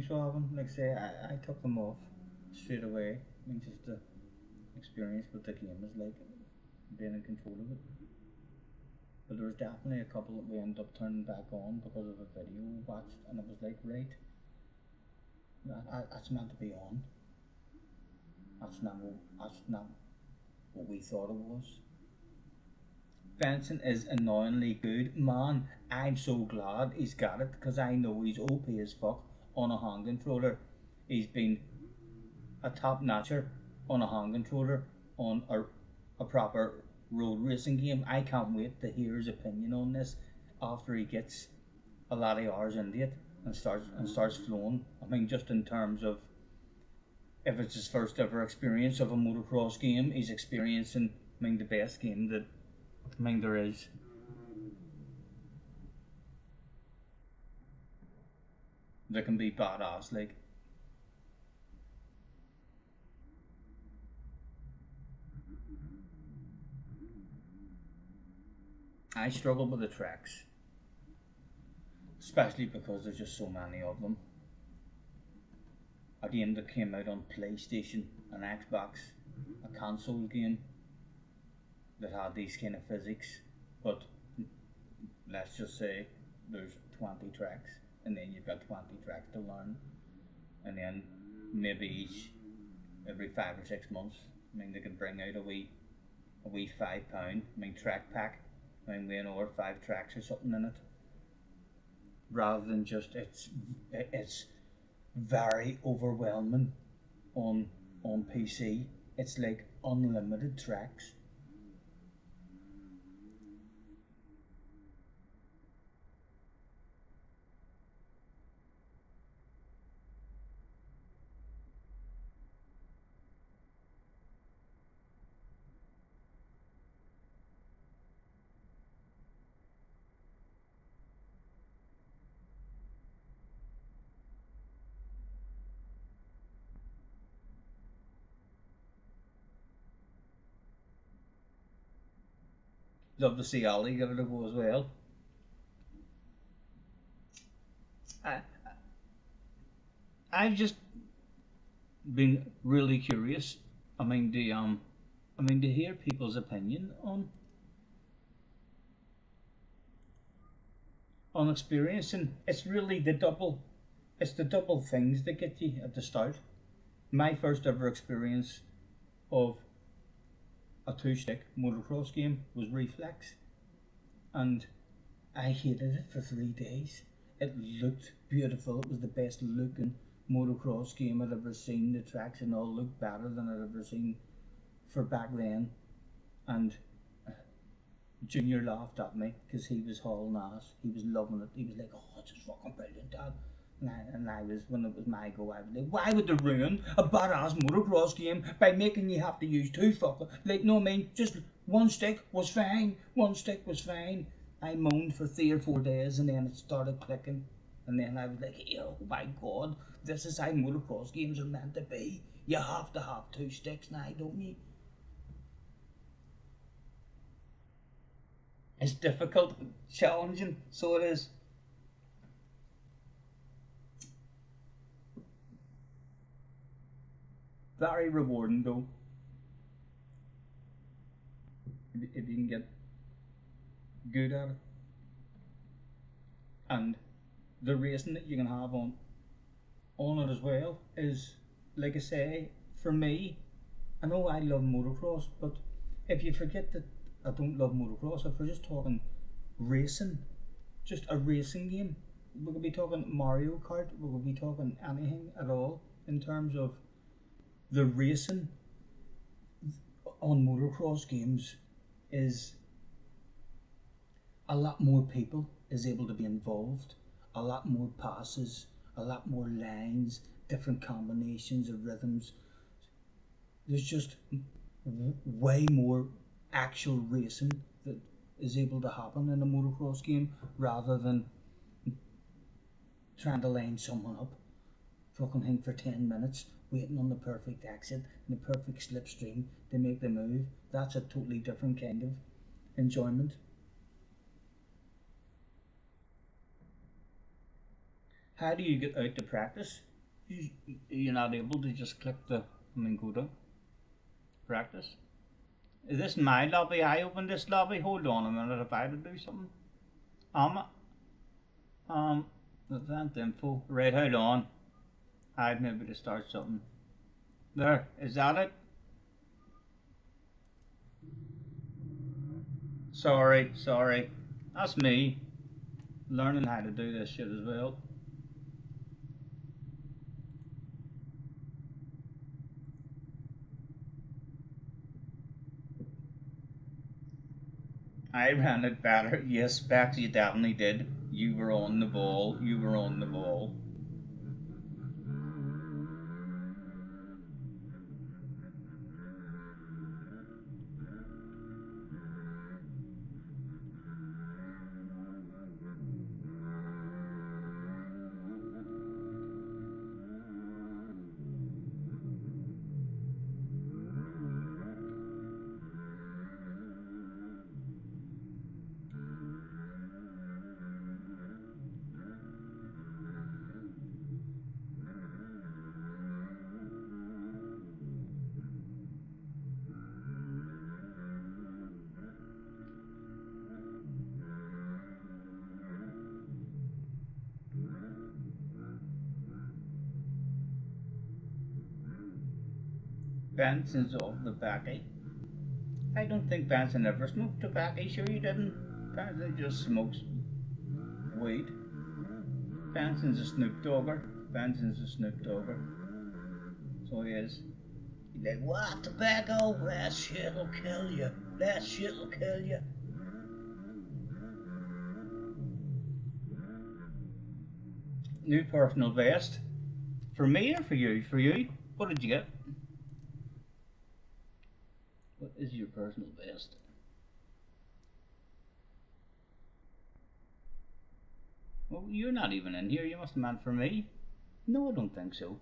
So I haven't, like say, I took them off straight away. Just the experience with the game is like being in control of it. But there was definitely a couple that we ended up turning back on because of a video we watched, and it was like, right, that's meant to be on. That's not what we thought it was. Benson is annoyingly good. Man, I'm so glad he's got it because I know he's OP as fuck on a hand controller. He's been a top notcher on a hand controller on a proper road racing game. I can't wait to hear his opinion on this after he gets a lot of hours into it and starts flowing. Just in terms of if it's his first ever experience of a motocross game, he's experiencing the best game that there is. that can be badass. Like, I struggle with the tracks, especially because there's just so many of them. A game that came out on PlayStation and Xbox, a console game that had these kind of physics, but let's just say there's 20 tracks, and then you've got 20 tracks to learn, and then maybe each every 5 or 6 months. I mean, they could bring out a wee £5, track pack. I mean, we know 5 tracks or something in it, rather than just it's very overwhelming on PC. It's like unlimited tracks. Love to see Ali give it a go as well. I I've just been really curious. To hear people's opinion on experiencing. It's the double things that get you at the start. My first ever experience of a two-stick motocross game was Reflex, and I hated it for 3 days. It looked beautiful. It was the best looking motocross game I'd ever seen. The tracks and all looked better than I'd ever seen for back then. And Junior laughed at me because he was hauling ass. He was loving it. He was like, "Oh, it's just fucking brilliant, Dad." And I was, when it was my go, I was like, "Why would they ruin a badass motocross game by making you have to use two fucking, like, no, I mean, just one stick was fine. One stick was fine." I moaned for 3 or 4 days, and then it started clicking. And then I was like, "Oh my God, this is how motocross games are meant to be. You have to have two sticks now, don't you?" It's difficult, challenging, so it is. Very rewarding though, if you can get good at it. And the racing that you can have on it as well is, like I say, for me, I know I love motocross, but if you forget that I don't love motocross, if we're just talking racing, just a racing game, we could be talking Mario Kart, we could be talking anything at all in terms of the racing on motocross games is a lot more people is able to be involved, a lot more passes, a lot more lines, different combinations of rhythms. There's just way more actual racing that is able to happen in a motocross game rather than trying to line someone up fucking thing for 10 minutes waiting on the perfect exit and the perfect slipstream to make the move. That's a totally different kind of enjoyment. How do you get out to practice? You're not able to just click the go to practice. Is this my lobby? I opened this lobby. Hold on a minute. If I had to do something, um, event info. Right, hold on. I'd maybe to start something. There, is that it? Sorry. That's me learning how to do this shit as well. I ran it better. Yes, Bex, you definitely did. You were on the ball. You were on the ball. Benson's of the tobacco. I don't think Benson ever smoked tobacco. Sure he didn't. Benson just smokes weed. Benson's a Snoop Dogger. Benson's a Snoop Dogger. So he is. He's like, what, tobacco? That shit'll kill you. That shit'll kill you. New personal best. For me or for you? For you? What did you get? What is your personal best? Well, you're not even in here. You must have meant for me. No, I don't think so.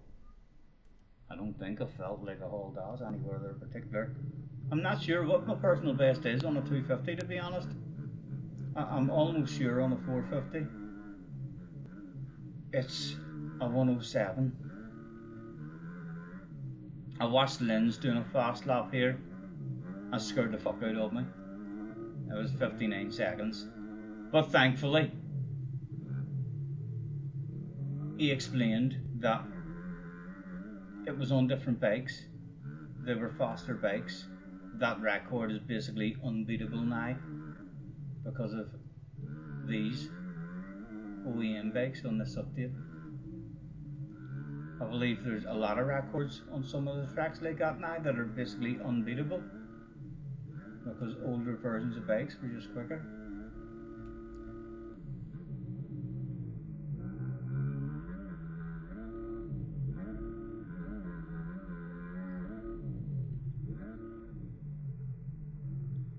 I don't think I felt like a hauled ass anywhere there in particular. I'm not sure what my personal best is on a 250, to be honest. I'm almost sure on a 450. It's a 107. I watched Lynn's doing a fast lap here and scared the fuck out of me. It was 59 seconds. But thankfully, he explained that it was on different bikes. They were faster bikes. That record is basically unbeatable now because of these OEM bikes on this update. I believe there's a lot of records on some of the tracks like that now that are basically unbeatable because older versions of bikes were just quicker.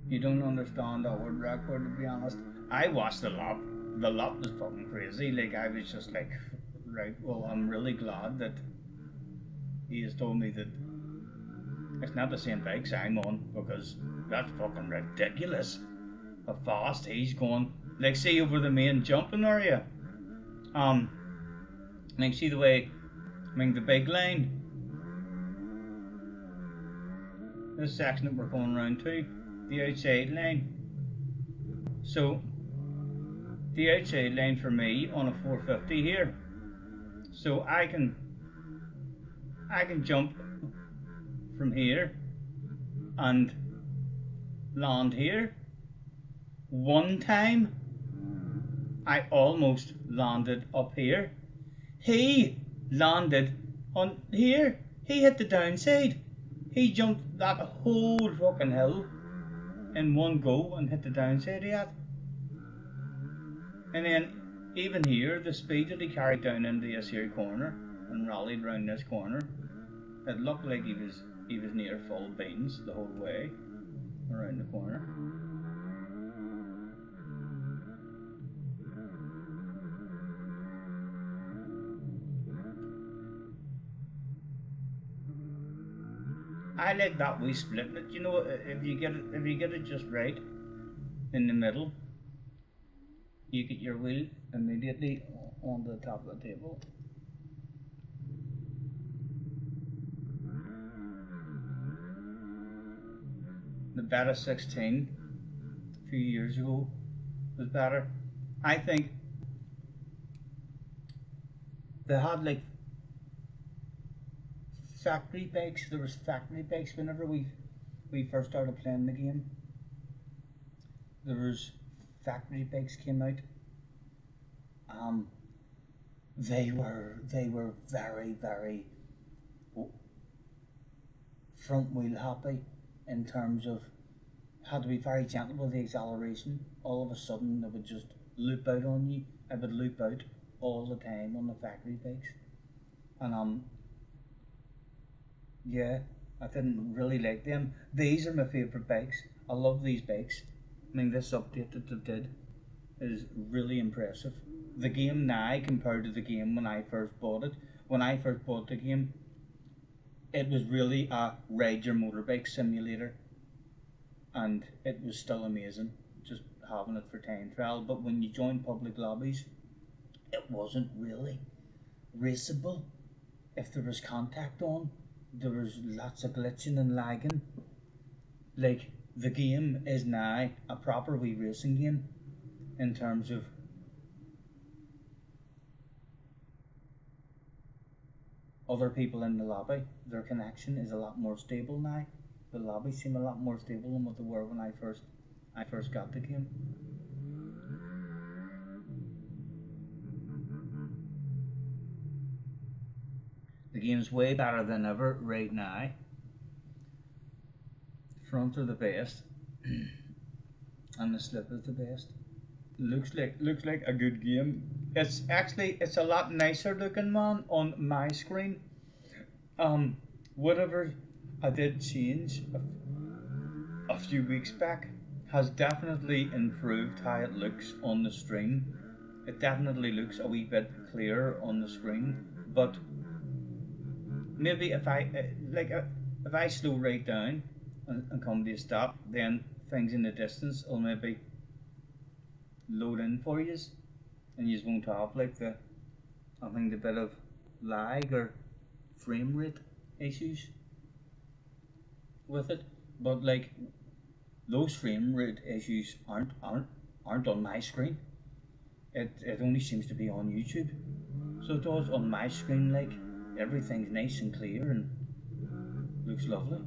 You don't understand that word record, to be honest. I watched the lap. The lap was fucking crazy. Like, I was just like, right, well, I'm really glad that he has told me that it's not the same bikes I'm on, because that's fucking ridiculous how fast he's going. Like, see over the main jumping area. Like, see the way, the big line. This section that we're going around to, the outside line. So, the outside line for me on a 450 here. So I can jump from here and land here. One time I almost landed up here. He landed on here. He hit the downside. He jumped that whole fucking hill in one go and hit the downside of that. And then even here, the speed that he carried down into this here corner and rallied round this corner, it looked like he was near full beans the whole way around the corner. I like that we split it. You know, if you get it just right in the middle, you get your wheel immediately on the top of the table. The Beta 16 a few years ago was better. I think they had like factory bikes. There was factory bikes whenever we first started playing the game. There was factory bikes came out. They were very, very front wheel happy in terms of had to be very gentle with the acceleration. All of a sudden it would just loop out on you. It would loop out all the time on the factory bikes. And yeah, I didn't really like them. These are my favourite bikes. I love these bikes. I mean, this update that they did is really impressive. The game now compared to the game when I first bought it. When I first bought the game, it was really a ride your motorbike simulator, and it was still amazing just having it for time trial. But when you join public lobbies, it wasn't really raceable. If there was contact on, there was lots of glitching and lagging. Like, the game is now a proper wee racing game in terms of other people in the lobby, their connection is a lot more stable now. The lobbies seem a lot more stable than what they were when I first got the game. The game's way better than ever right now. Front are the best, and the slip is the best. Looks like a good game. It's a lot nicer looking, man, on my screen. Whatever I did change a few weeks back has definitely improved how it looks on the screen. It definitely looks a wee bit clearer on the screen, but maybe if I slow right down and come to a stop, then things in the distance will maybe load in for you, and you won't have like the bit of lag or frame rate issues with it. But like those frame rate issues aren't on my screen. It only seems to be on YouTube. So it does on my screen, like everything's nice and clear and looks lovely.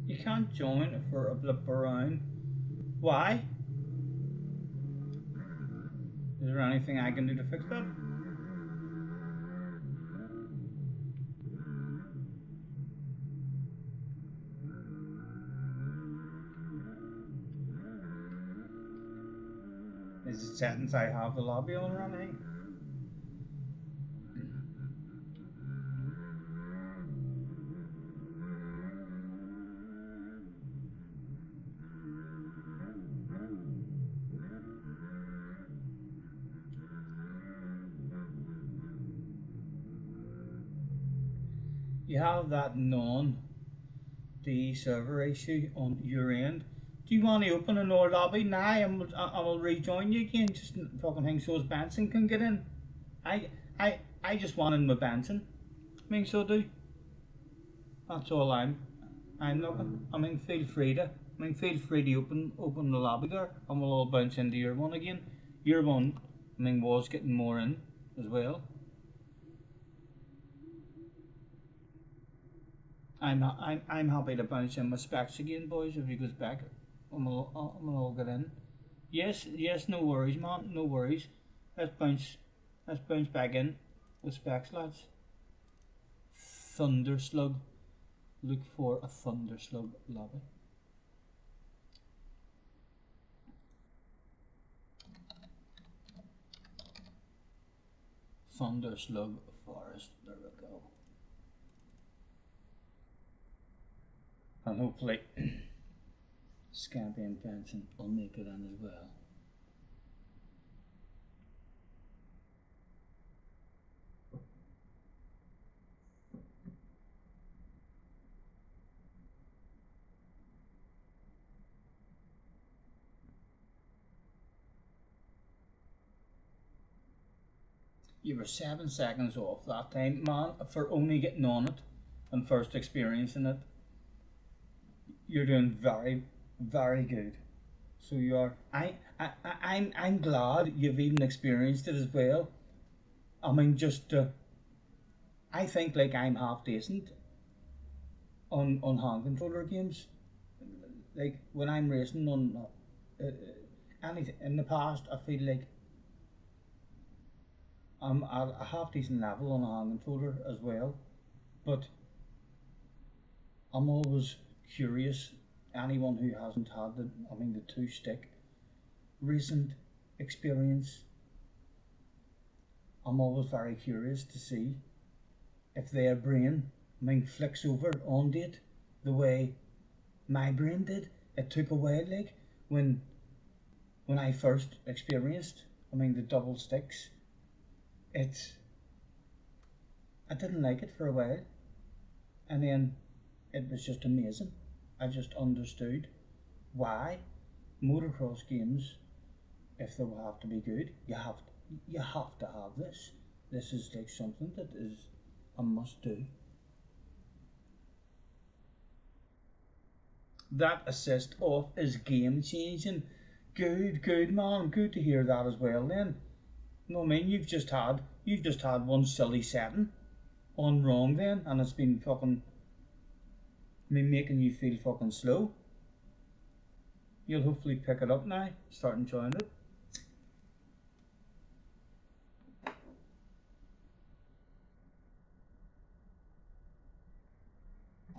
You can't join for a blip around. Why? Is there anything I can do to fix that? Is it settings I have the lobby on or anything? You have that non-D server issue on your end. Do you want to open another lobby now and I'll rejoin you again? Just fucking thing so as Benson can get in. I just want in with Benson. I mean, so do. That's all I'm looking. I mean, feel free to open the lobby there, and we'll all bounce into your one again. Your one, I mean, was getting more in as well. I'm happy to bounce in with Specs again, boys. If he goes back, I'm all get in. Yes, no worries, man, no worries. Let's bounce back in with Specs, lads. Thunderslug. Look for a Thunderslug lobby. Thunderslug Forest. There we go. And hopefully Scampy and Benson will make it in as well. You were 7 seconds off that time, man, for only getting on it and first experiencing it. You're doing very, very good. So you are. I'm glad you've even experienced it as well. I mean, just I think like I'm half decent on hand controller games. Like when I'm racing on anything in the past, I feel like I'm at a half decent level on a hand controller as well. But I'm always curious. Anyone who hasn't had the two stick recent experience, I'm always very curious to see if their brain, flicks over onto it the way my brain did. It took a while, like when I first experienced, the double sticks. I didn't like it for a while. and then it was just amazing. I just understood why motocross games, if they will have to be good, you have to have this. This is like something that is a must do. That assist off is game changing. Good man, good to hear that as well then. No, I mean you've just had one silly setting on wrong then, and it's been fucking making you feel fucking slow. You'll hopefully pick it up now, start enjoying it.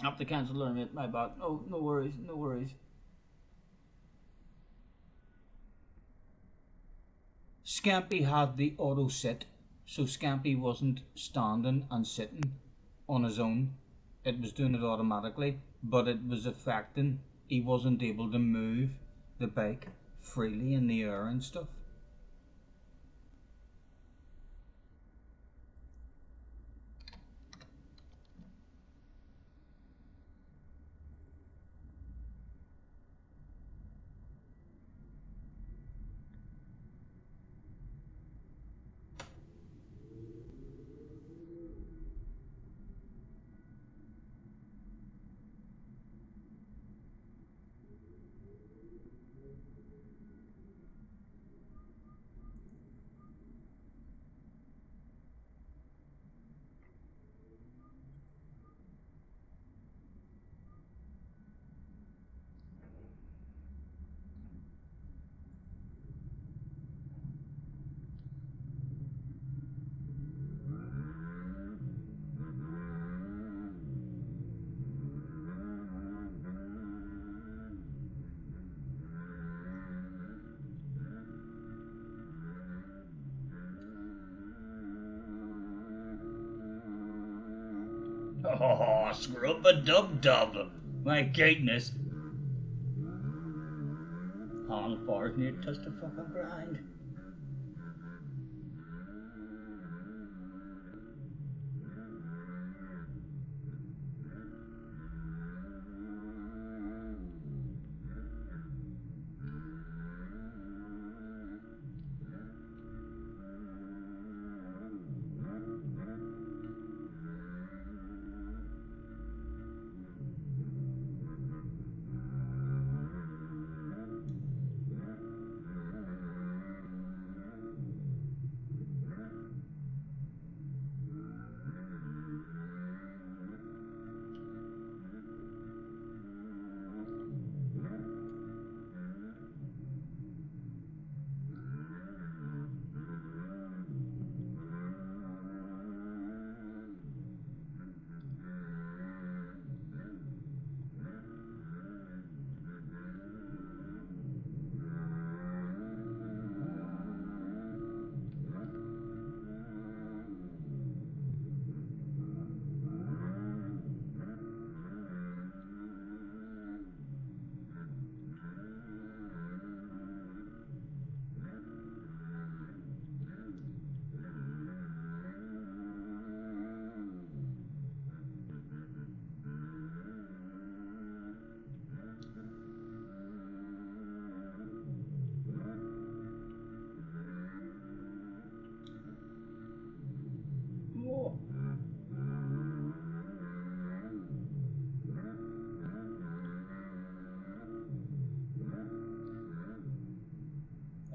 I have to cancel learning it, my bad. No worries, no worries. Scampy had the auto sit, so Scampy wasn't standing and sitting on his own. It was doing it automatically, but it was affecting. He wasn't able to move the bike freely in the air and stuff. Oh, scrub-a-dub-dub. My goodness. All bars need just a fucking grind.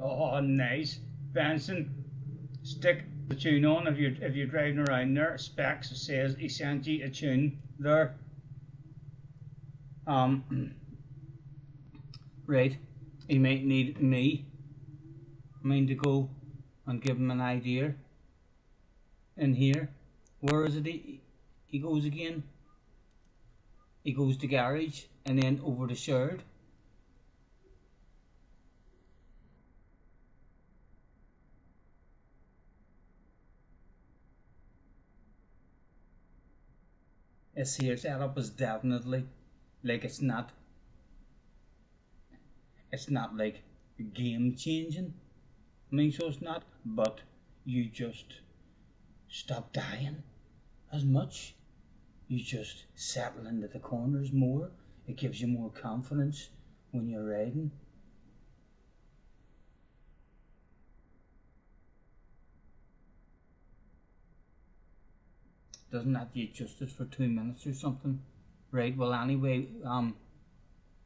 Oh, nice. Benson, stick the tune on if you're driving around there. Specs says he sent you a tune there. Right. He might need me. To go and give him an idea. In here. Where is it he goes again? He goes to garage and then over to shared. This here setup is definitely like it's not like game changing. So it's not, but you just stop dying as much. you just settle into the corners more. It gives you more confidence when you're riding. Doesn't that do justice for 2 minutes or something? Right, well anyway,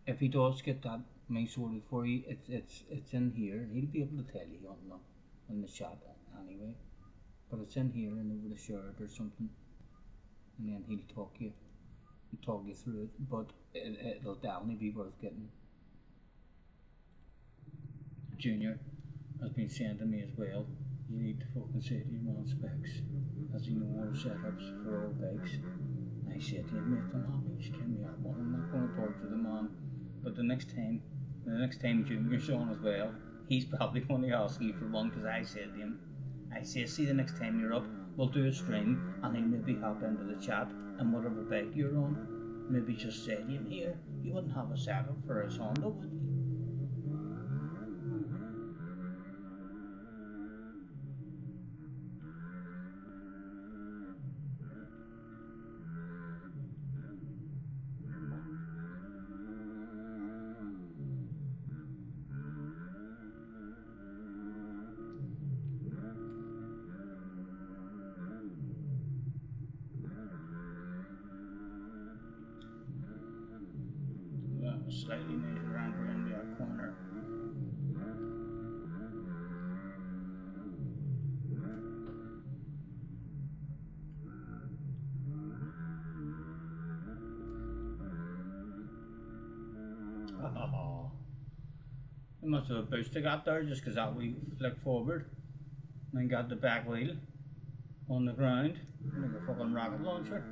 if he does get that main sorted for you, it's in here. He'll be able to tell you on the chat anyway. But it's in here and over the shirt or something. And then he'll talk you through it. But it'll definitely be worth getting. Junior has been saying to me as well, you need to fucking say to your man specs, as he knows all setups for all bikes. And I said to him, mate, I'm happy, just give me that one. I'm not going to talk to the man. But the next time Junior's on as well, he's probably going to ask you for one, because I said to him, I say, see, the next time you're up, we'll do a stream, and he'll maybe hop into the chat, and whatever bike you're on, maybe just say to him, here, you wouldn't have a setup for his Honda, would you? Slightly nicer angle in that corner. Oh, how much of a boost I got there just because that we flick forward and then got the back wheel on the ground like a fucking rocket launcher.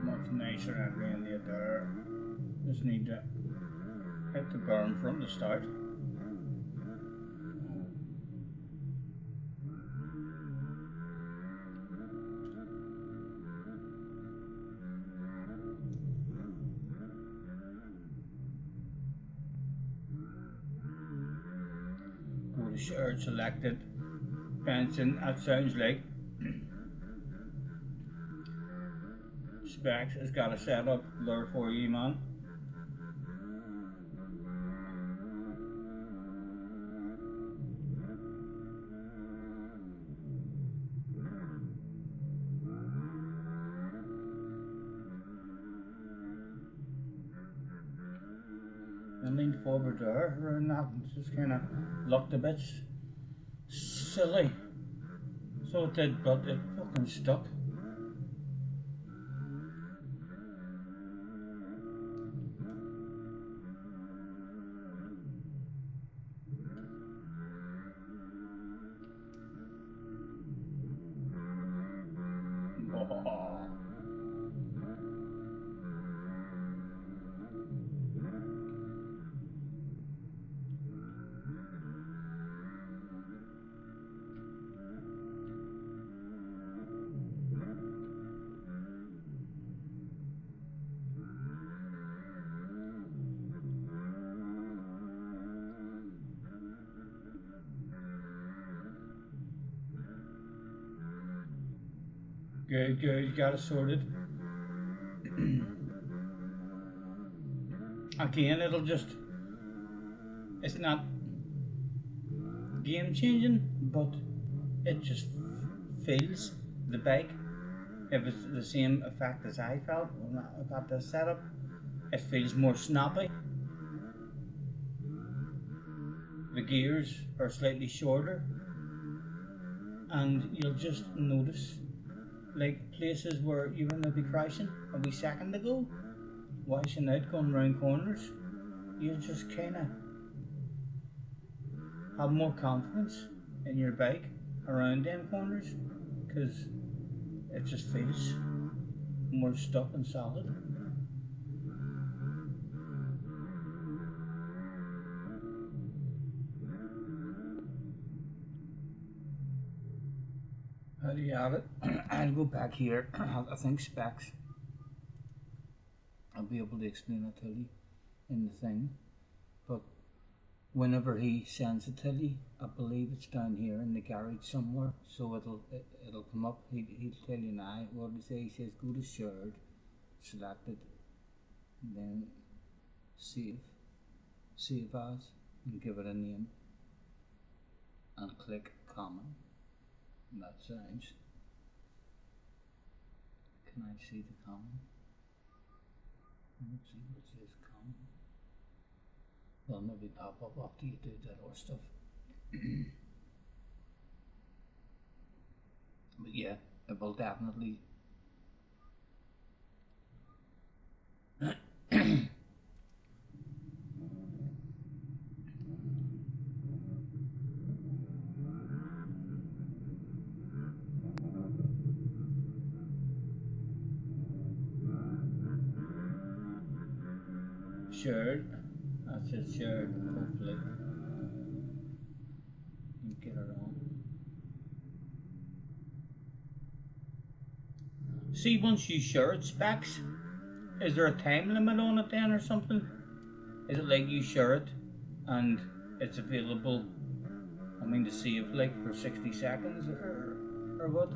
Much nicer at the end of there. Just need to hit the berm from the start. Go to shirt selected. Fencing, that sounds like. Specs has got a setup there for you, man. And leaned forward there, and that just kind of looked a bit silly. So it did, but it fucking stuck. Good, good. You got it sorted. Again, it'll just. It's not game changing, but it just feels the bike. If it's the same effect as I felt when I got this setup, it feels more snappy. The gears are slightly shorter, and you'll just notice like places where you were maybe crashing a wee second ago, washing out, going round corners. You just kind of have more confidence in your bike around them corners because it just feels more stuck and solid. How do you have it? I'll go back here. I think specs. I'll be able to explain it to you in the thing. But whenever he sends it to you, I believe it's down here in the garage somewhere. So it'll come up. He'll tell you now. What does he say? He says go to shared, select it, and then save as, and give it a name, and click common. And that sounds. Can I see the common? Let's see what it says common. Well, maybe pop up after you do that or stuff. But yeah, it will definitely. Shared. That's it, shared. Hopefully, you get it on. See, once you share it specs, is there a time limit on it then or something? Is it like you share it and it's available, I mean, to save like for 60 seconds or what?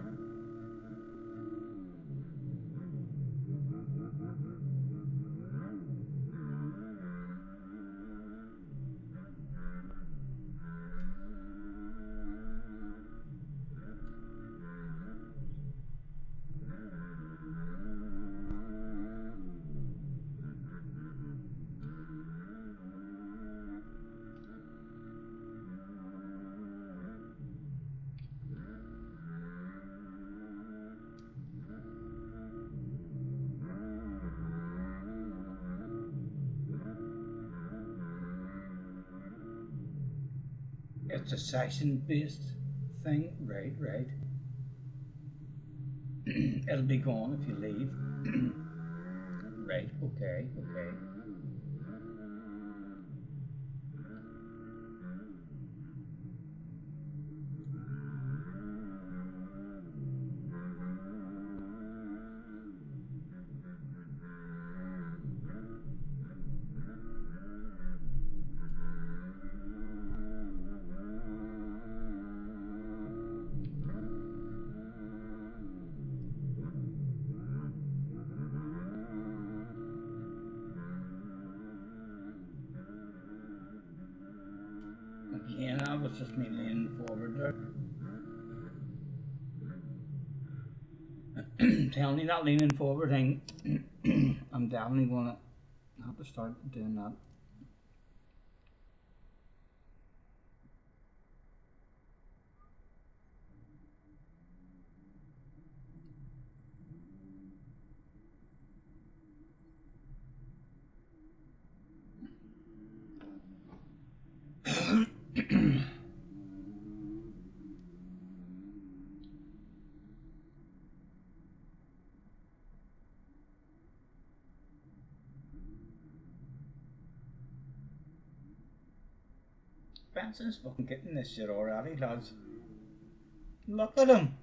It's a session based thing, right, right. It'll be gone if you leave. Right, okay, okay. Again, I was just me leaning forward there. Telling you that leaning forward thing, I'm definitely gonna have to start doing that. Benson's fucking getting this shit already, lads. Look at him.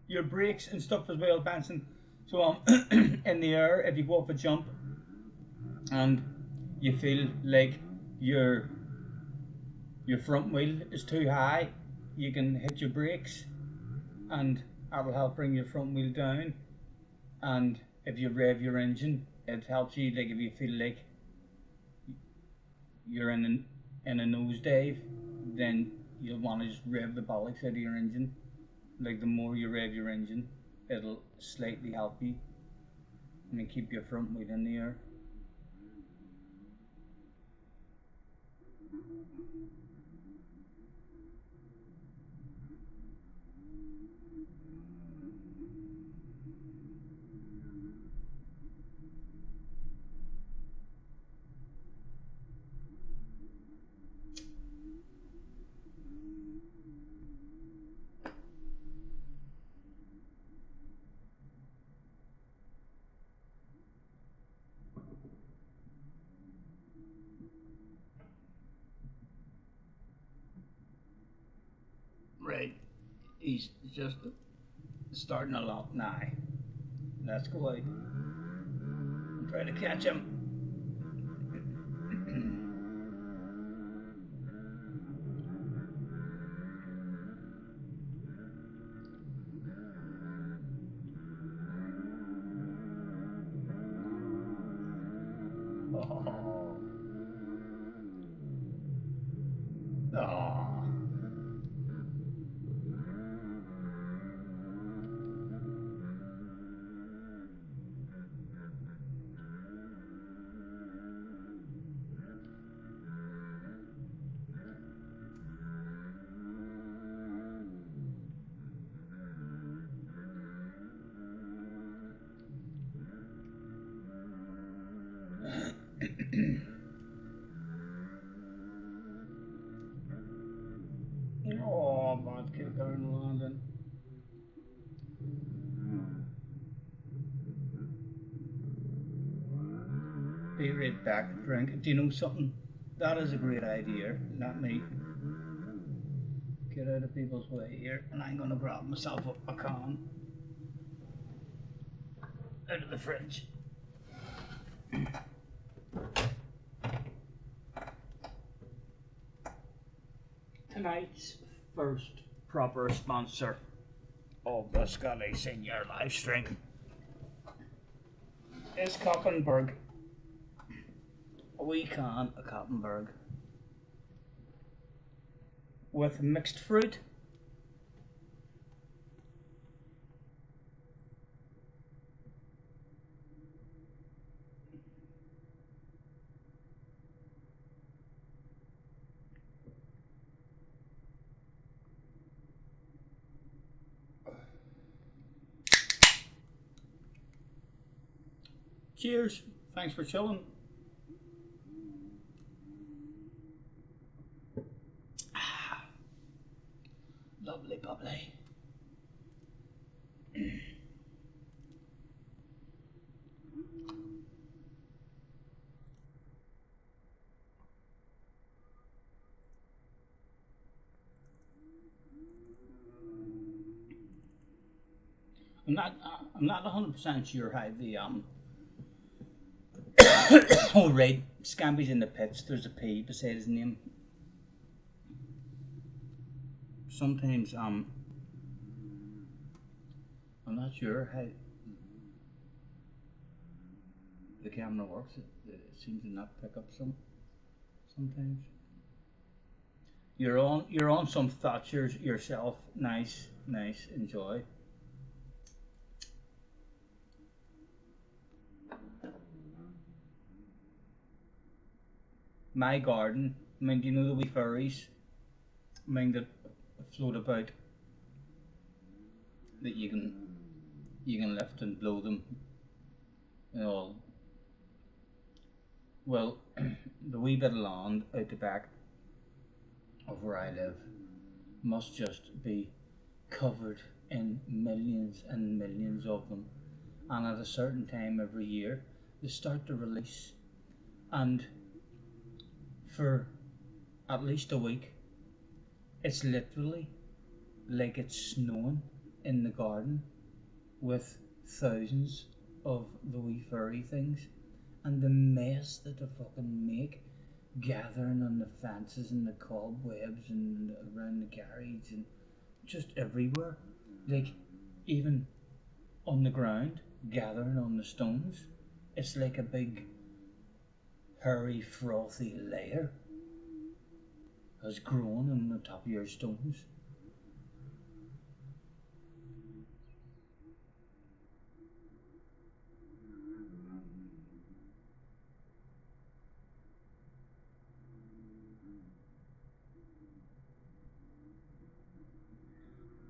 Your brakes and stuff as well, Benson. So in the air, if you go off a jump and you feel like you're your front wheel is too high, you can hit your brakes and that'll help bring your front wheel down. And if you rev your engine, it helps you. Like if you feel like you're in a nosedive, then you'll want to just rev the bollocks out of your engine. Like the more you rev your engine, it'll slightly help you and keep your front wheel in the air. Right, he's just starting a lock now. Let's go out and try to catch him. Oh. Oh. Oh, bad kicker in London. Be right back, Frank. Do you know something? That is a great idea. Let me get out of people's way here, and I'm gonna grab myself a can out of the fridge. Tonight's first proper sponsor of the Scully Senior live stream is Koppenberg. A wee can of Koppenberg with mixed fruit. Cheers. Thanks for chilling. Lovely bubbly. I'm not 100% sure how the oh right, Scamby's in the pits. There's a P beside his name. Sometimes I'm not sure how the camera works. It seems to not pick up sometimes. You're on some Thatchers yourself. Nice, enjoy. My garden. I mean, do you know the wee furries? I mean that float about that you can lift and blow them and all. Well, the wee bit of land out the back of where I live must just be covered in millions and millions of them, and at a certain time every year they start to release, and for at least a week it's literally like it's snowing in the garden with thousands of the wee furry things, and the mess that they fucking make. gathering on the fences and the cobwebs and around the garage and just everywhere. Like, even on the ground, gathering on the stones. It's like a big, hairy, frothy layer has grown on the top of your stones.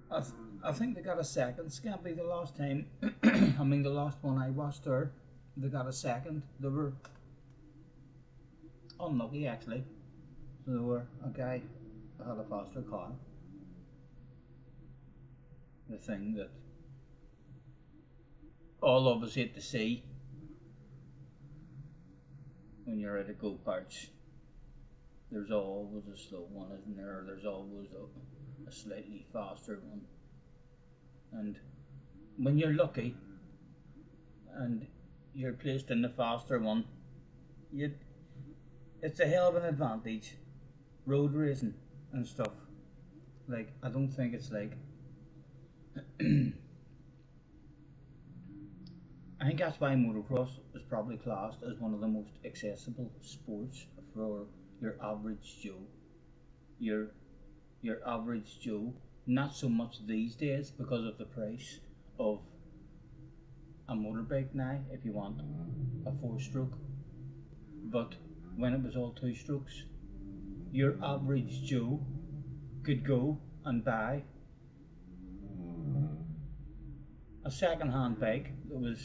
I, th- I think they got a second. Scampy the last time. I mean, the last one I watched there, they got a second. They were unlucky actually. So they were a guy had a faster car. The thing that all of us hate to see when you're at a go karts. There's always a slow one, isn't there? Or there's always a slightly faster one. And when you're lucky and you're placed in the faster one, you it's a hell of an advantage. Road racing and stuff. Like, I don't think it's like I think that's why motocross is probably classed as one of the most accessible sports for your average Joe. Your your average Joe. Not so much these days because of the price of a motorbike now if you want a 4 stroke. But when it was all 2 strokes, your average Joe could go and buy a second hand bike that was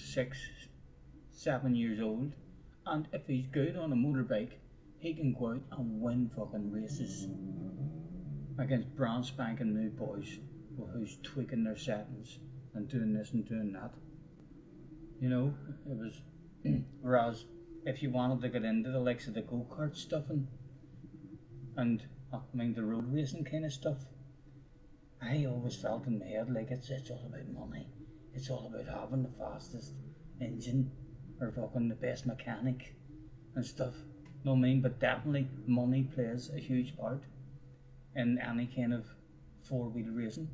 7 years old, and if he's good on a motorbike, he can go out and win fucking races against brand spanking new boys who's tweaking their settings and doing this and doing that. You know, it was. Whereas if you wanted to get into the likes of the go kart stuff and I mean the road racing kind of stuff, I always felt in my head like it's all about money. It's all about having the fastest engine or fucking the best mechanic and stuff. No, I mean, but definitely money plays a huge part in any kind of 4 wheel racing.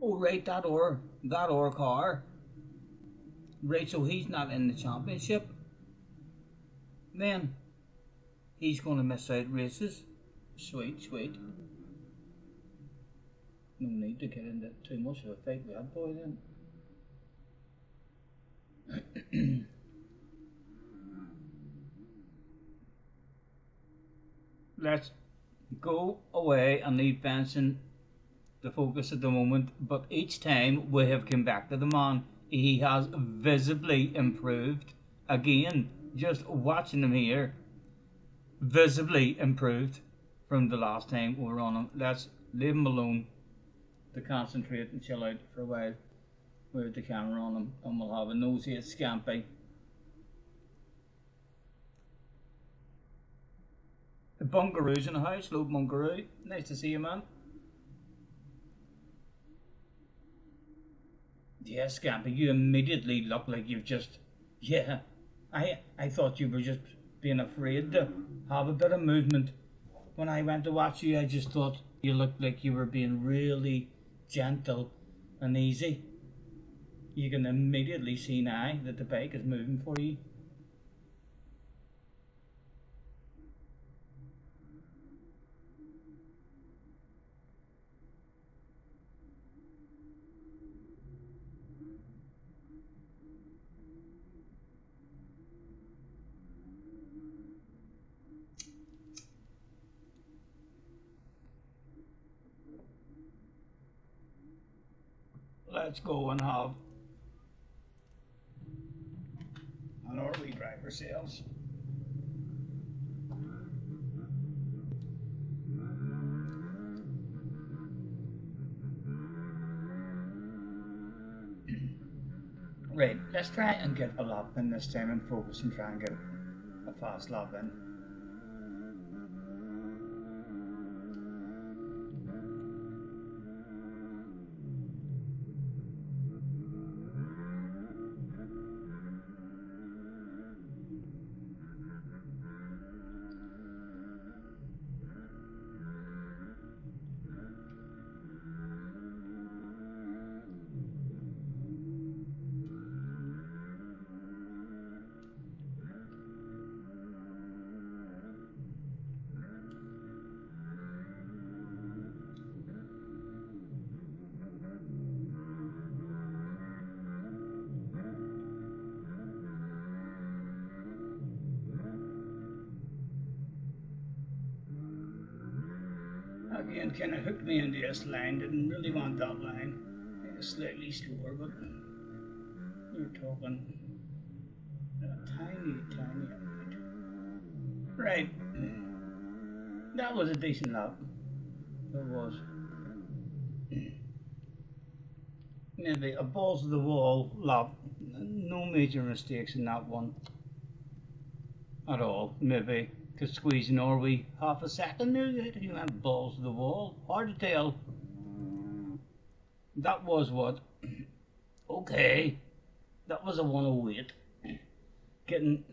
Oh right, that or car. Right, so he's not in the championship. Then he's going to miss out races. Sweet, sweet. No need to get into too much of a fight with that boy then. Let's go away and leave Benson the focus at the moment, but each time we have come back to the man, he has visibly improved. Again, just watching him here, visibly improved from the last time we were on him. Let's leave him alone to concentrate and chill out for a while with the camera on him, and we'll have a nosy at Scampy. The Bungaroo's in the house. Hello, Bungaroo. Nice to see you, man. Yeah, Scampy, you immediately look like you've just. Yeah, I thought you were just being afraid to have a bit of movement. When I went to watch you, I just thought you looked like you were being really gentle and easy. You can immediately see now that the bike is moving for you. Let's go and have an RV drive ourselves. Right, let's try and get a lap in this time and focus and try and get a fast lap in. Again, kind of hooked me into this line. Didn't really want that line. Slightly slower, but you're talking a tiny, tiny amount. Right. That was a decent lap. It was. Maybe a balls to the wall lap. No major mistakes in that one at all. Maybe could squeeze Norway half a second there. You went balls to the wall. Hard to tell. That was what? Okay. That was a 108. Getting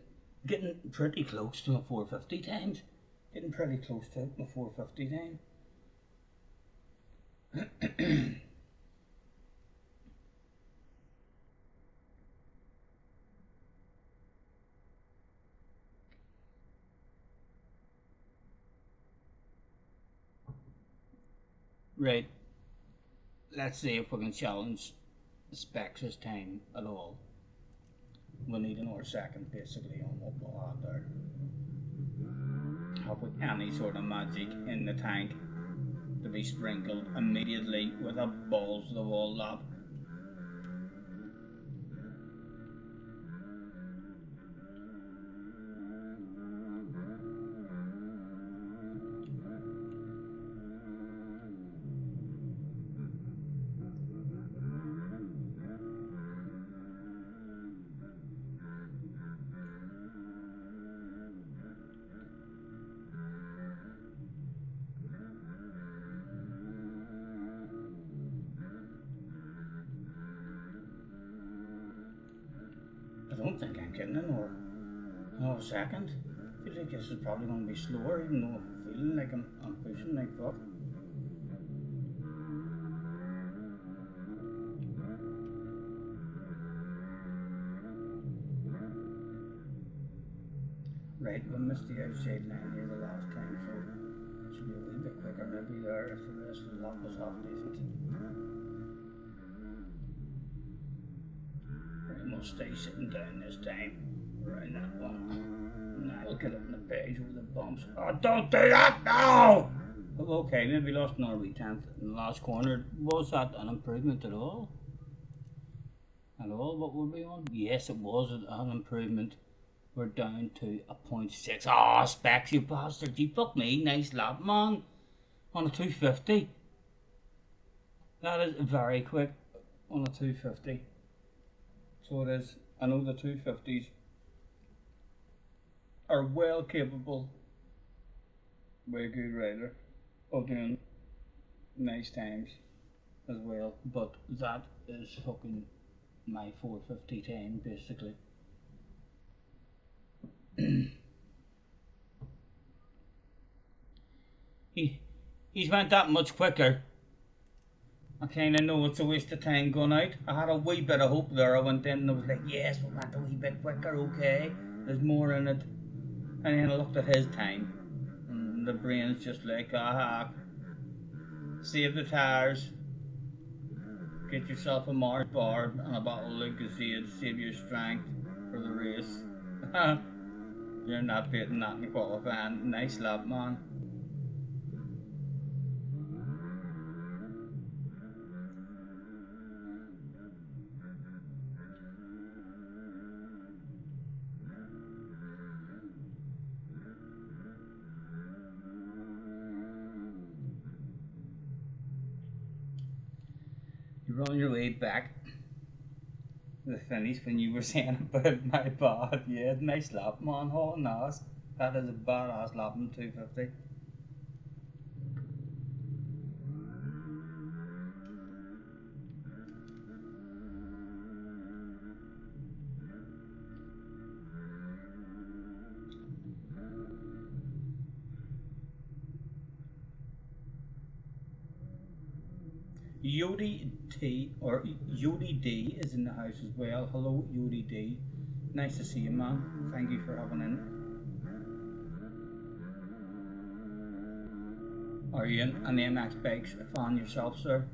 pretty close to a 450 times. Getting pretty close to a 450 time. Right. Let's see if we can challenge the specs this time at all. We'll need another second basically on what we'll have there. Have we any sort of magic in the tank to be sprinkled immediately with a balls to the wall lap? I don't think I'm getting another second. I feel like this is probably going to be slower, even though I'm feeling like I'm pushing like fuck. Right, we missed the outside line here the last time, so it should be a wee bit quicker maybe there if the rest of the lap was half decent. Right, we'll stay sitting down this time. Right, that one. Now we'll get up on the page over the bumps. Oh, don't do that! No! Okay, maybe lost another wee tenth in the last corner. Was that an improvement at all? At all? What were we on? Yes, it was an improvement. We're down to a 0.6. Ah, Specs, you bastard. You fuck me. Nice lap, man. On a 250. That is very quick on a 250. So it is. I know the 250s are well capable, by a good rider, of doing nice times as well. But that is fucking my 450 time, basically. He's went that much quicker. I kind of know it's a waste of time going out. I had a wee bit of hope there. I went in and I was like, yes, we went a wee bit quicker, okay. There's more in it. And then I looked at his time. And the brain's just like, aha. Save the tires. Get yourself a Mars bar and a bottle of Lucozade. Save your strength for the race. You're not beating that in qualifying. Nice lap, man. You're on your way back. the finish when you were saying about my bad. Yeah, nice lap, man. Hauling ass. That is a badass lap in 250. Yodi T or Yodi D is in the house as well. Hello, Yodi D. Nice to see you, man. Thank you for having in. Are you an MX Bikes fan yourself, sir?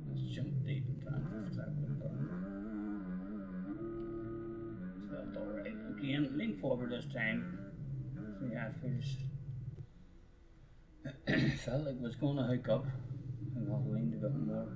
Let's jump deep and try and fix that one down. Felt alright. Again, lean forward this time. So yeah, it feels felt like it was going to hook up. I got leaned a bit more.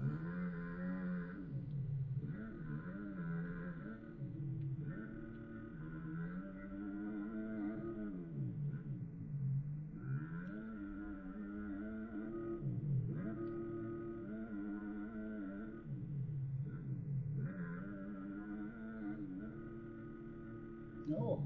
No.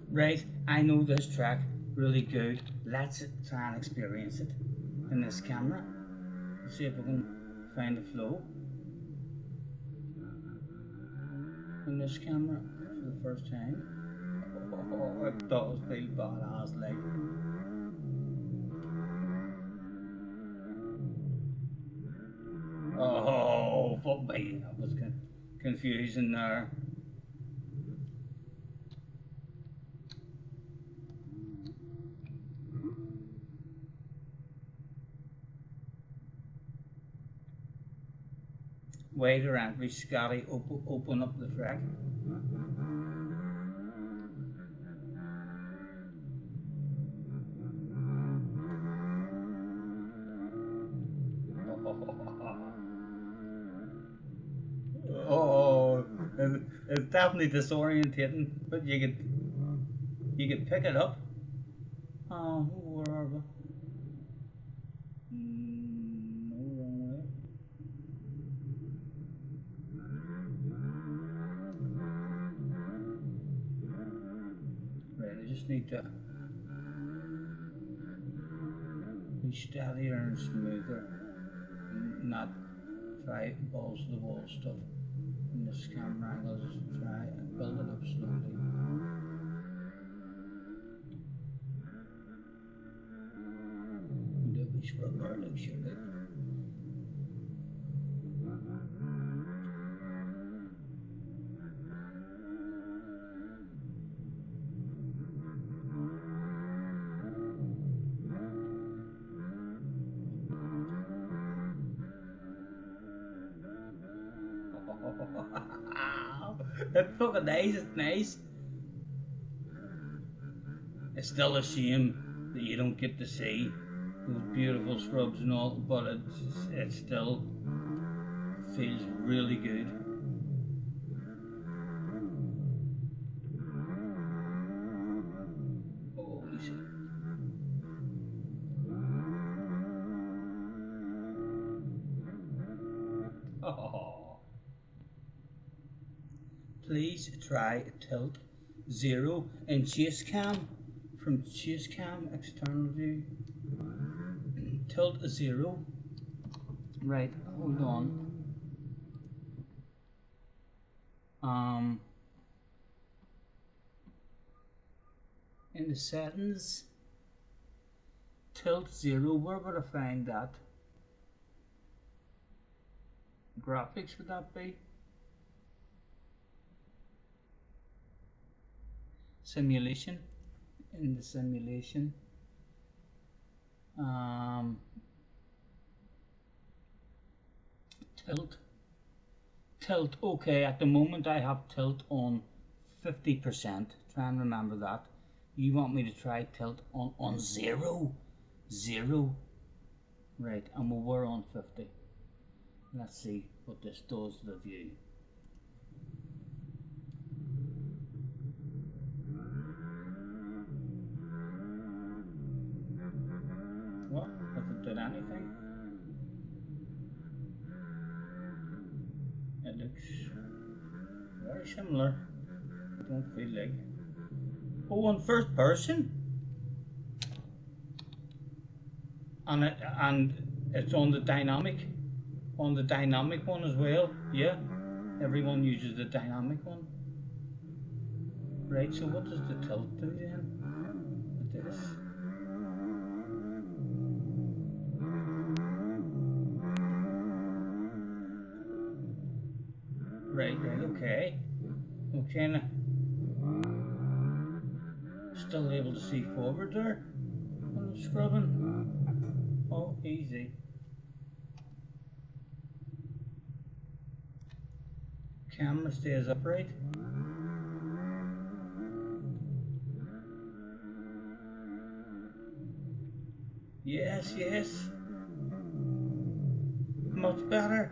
Right, I know this track really good. Let's try and experience it in this camera. See if we can find a flow in this camera for the first time. Oh, it does feel badass like. Oh, fuck me. That was confusing there. Wait around, we Scotty, open up the track. Oh, it's definitely disorientating, but you could pick it up. Oh, where are we? No, wrong way. Right, I just need to be steadier and smoother, and not try balls to the wall stuff in this camera angle. Just try and build it up slowly. Do a scrub there, like surely. That's fucking nice, it's nice. It's still a shame that you don't get to see those beautiful scrubs and all, but it still feels really good. Oh, easy. Oh. Please try tilt 0 in chase cam from chase cam external view. Tilt 0. Right, hold on. In the settings, tilt 0, where would I find that? Graphics, would that be? Simulation, in the simulation. Tilt, okay, at the moment I have tilt on 50%, try and remember that. You want me to try tilt on 0? 0? Right, and we're on 50. Let's see what this does to the view. What? Hasn't done anything? It looks very similar. I don't feel like. Oh, on first person? And it's on the dynamic one as well. Yeah, everyone uses the dynamic one. Right, so what does the tilt do then with this? Right, okay. Okay, now still able to see forward there when I'm scrubbing. Oh, easy. Camera stays upright. Yes, yes. Much better.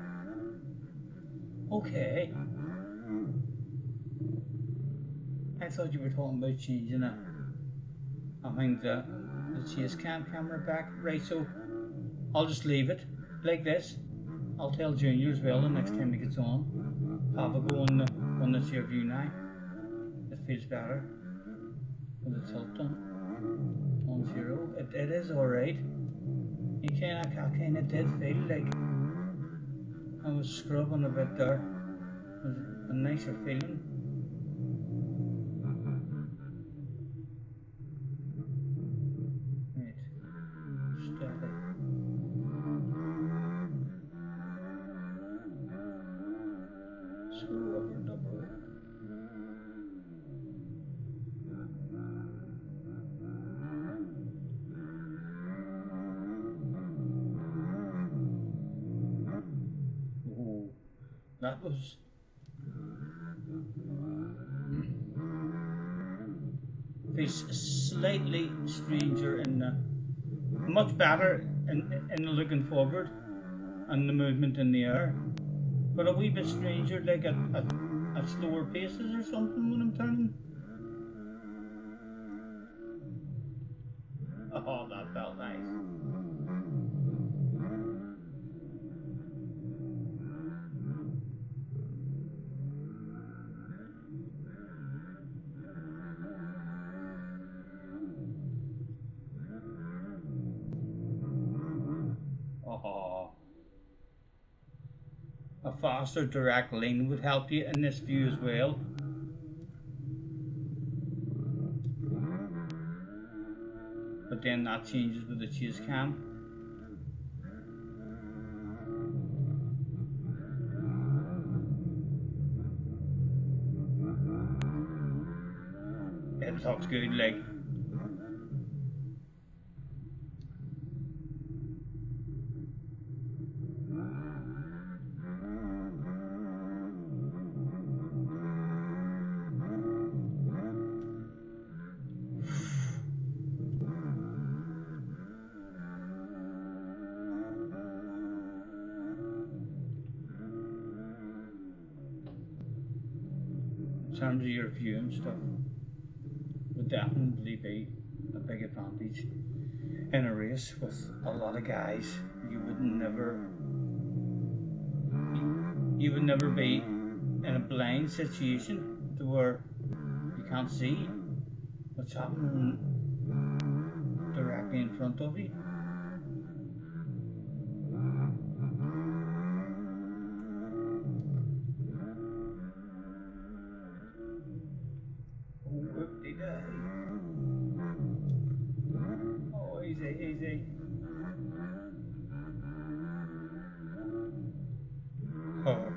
Okay. I thought you were talking about changing it. I think the chase cam camera back. Right, so I'll just leave it like this. I'll tell Junior as well the next time he gets on. Have a go on the one that's your view now. It feels better with the tilt on 0. It is alright. You I kind of did feel like I was scrubbing a bit there. It was a nicer feeling. Right, steady. Screw over double. Oh, that was slightly stranger in the much better in the looking forward and the movement in the air, but a wee bit stranger, like at slower paces or something when I'm turning. Oh, that felt nice. Oh, a faster direct line would help you in this view as well. But then that changes with the chase cam. It looks good, like. In terms of your view and stuff, would definitely be a big advantage in a race with a lot of guys. You would never be in a blind situation to where you can't see what's happening directly in front of you. way. Oh, easy, easy. Oh.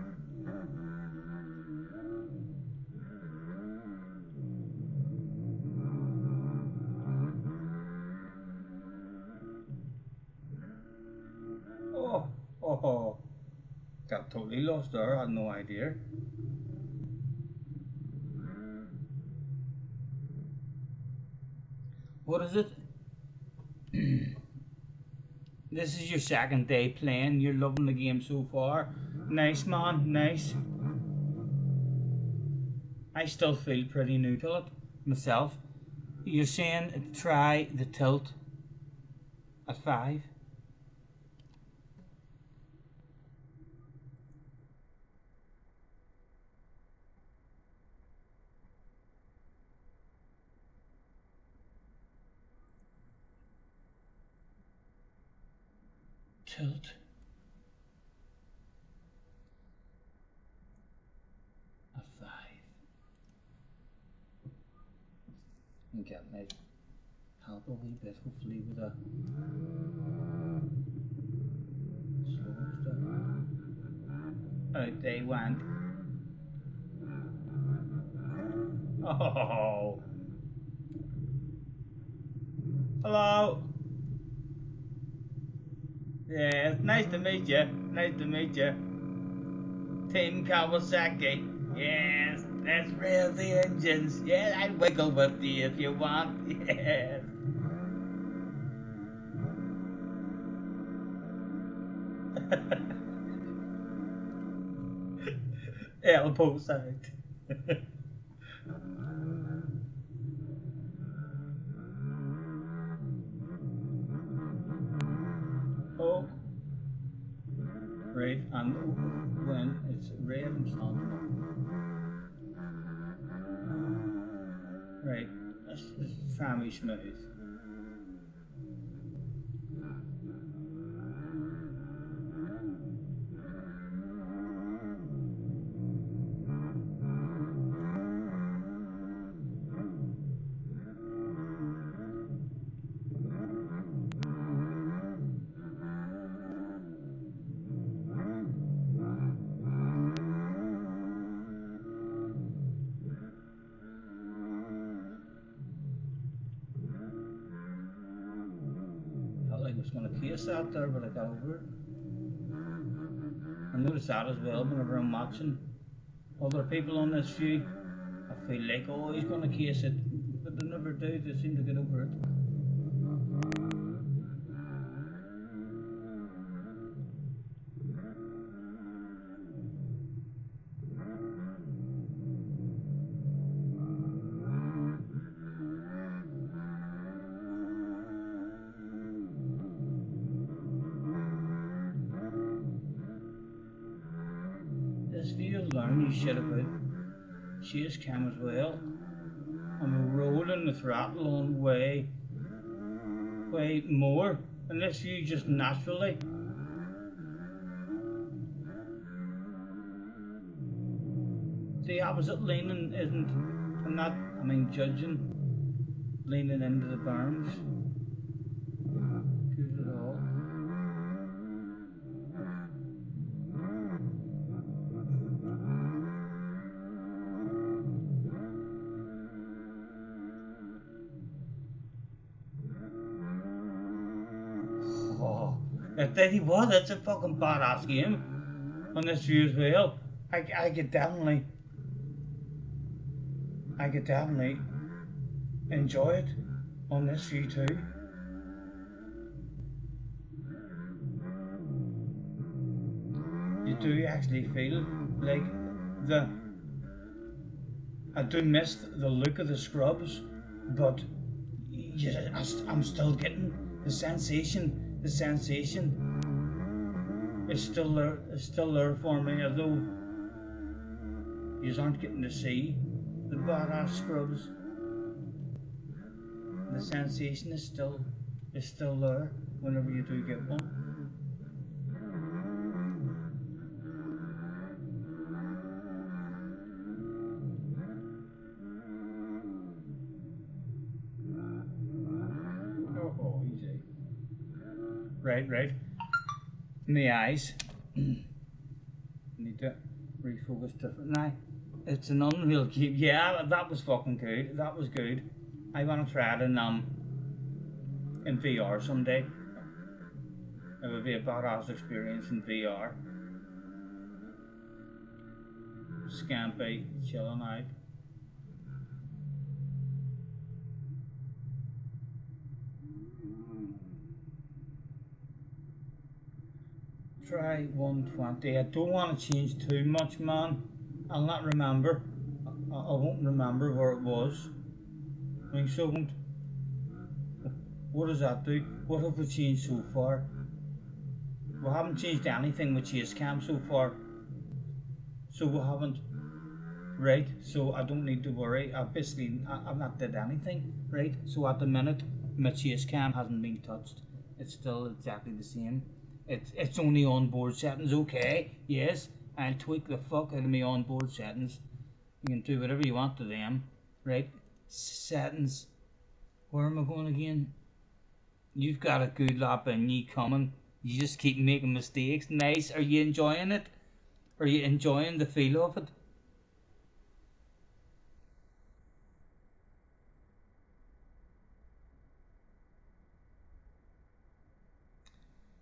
Oh, oh, got totally lost there. I had no idea. What is it? This is your second day playing. You're loving the game so far. Nice, man. Nice. I still feel pretty new to it myself. You're saying try the tilt at 5. Tilt at 5. And get me help a wee bit, hopefully, with a slow stuff. Out they went. Oh. Hello. Yeah, nice to meet you. Nice to meet you. Team Kawasaki. Yes, let's rev the engines. Yeah, I'll wiggle with you if you want. Yes. Elbow side. Oh. Right, and when it's red and standing up. Right, let's try me smooth. Felt like I was going to case that there, but I got over it. I noticed that as well whenever I'm watching other people on this view. I feel like, oh, he's going to case it, but they never do. They seem to get over it. This view is learning you shit about chase cam as well. I'm rolling the throttle on way more, and this view just naturally. The opposite leaning isn't, I'm not, I mean, judging leaning into the berms good at all. Oh, I tell you what, that's a fucking badass game on this view as well. I could definitely enjoy it on this view too. You do actually feel like the I do miss the look of the scrubs, but I'm still getting the sensation. The sensation is still there. Is still there for me, although you aren't getting to see the badass scrubs. The sensation is still there whenever you do get one. Right. My eyes need to refocus different now. It's an unreal game. Yeah, that was fucking good. That was good. I want to try it in VR someday. It would be a badass experience in VR. Scampy, chilling out. Try 120. I don't want to change too much, man. I'll not remember. I won't remember where it was. I mean, so won't. What does that do? What have we changed so far? We haven't changed anything with chase cam so far. So we haven't. Right, so I don't need to worry. I've not did anything. Right, so at the minute, my chase cam hasn't been touched. It's still exactly the same. It's only onboard settings. Okay, yes, I'll tweak the fuck out of my onboard settings. You can do whatever you want to them. Right, settings. Where am I going again? You've got a good lap in you coming. You just keep making mistakes. Nice. Are you enjoying it? Are you enjoying the feel of it?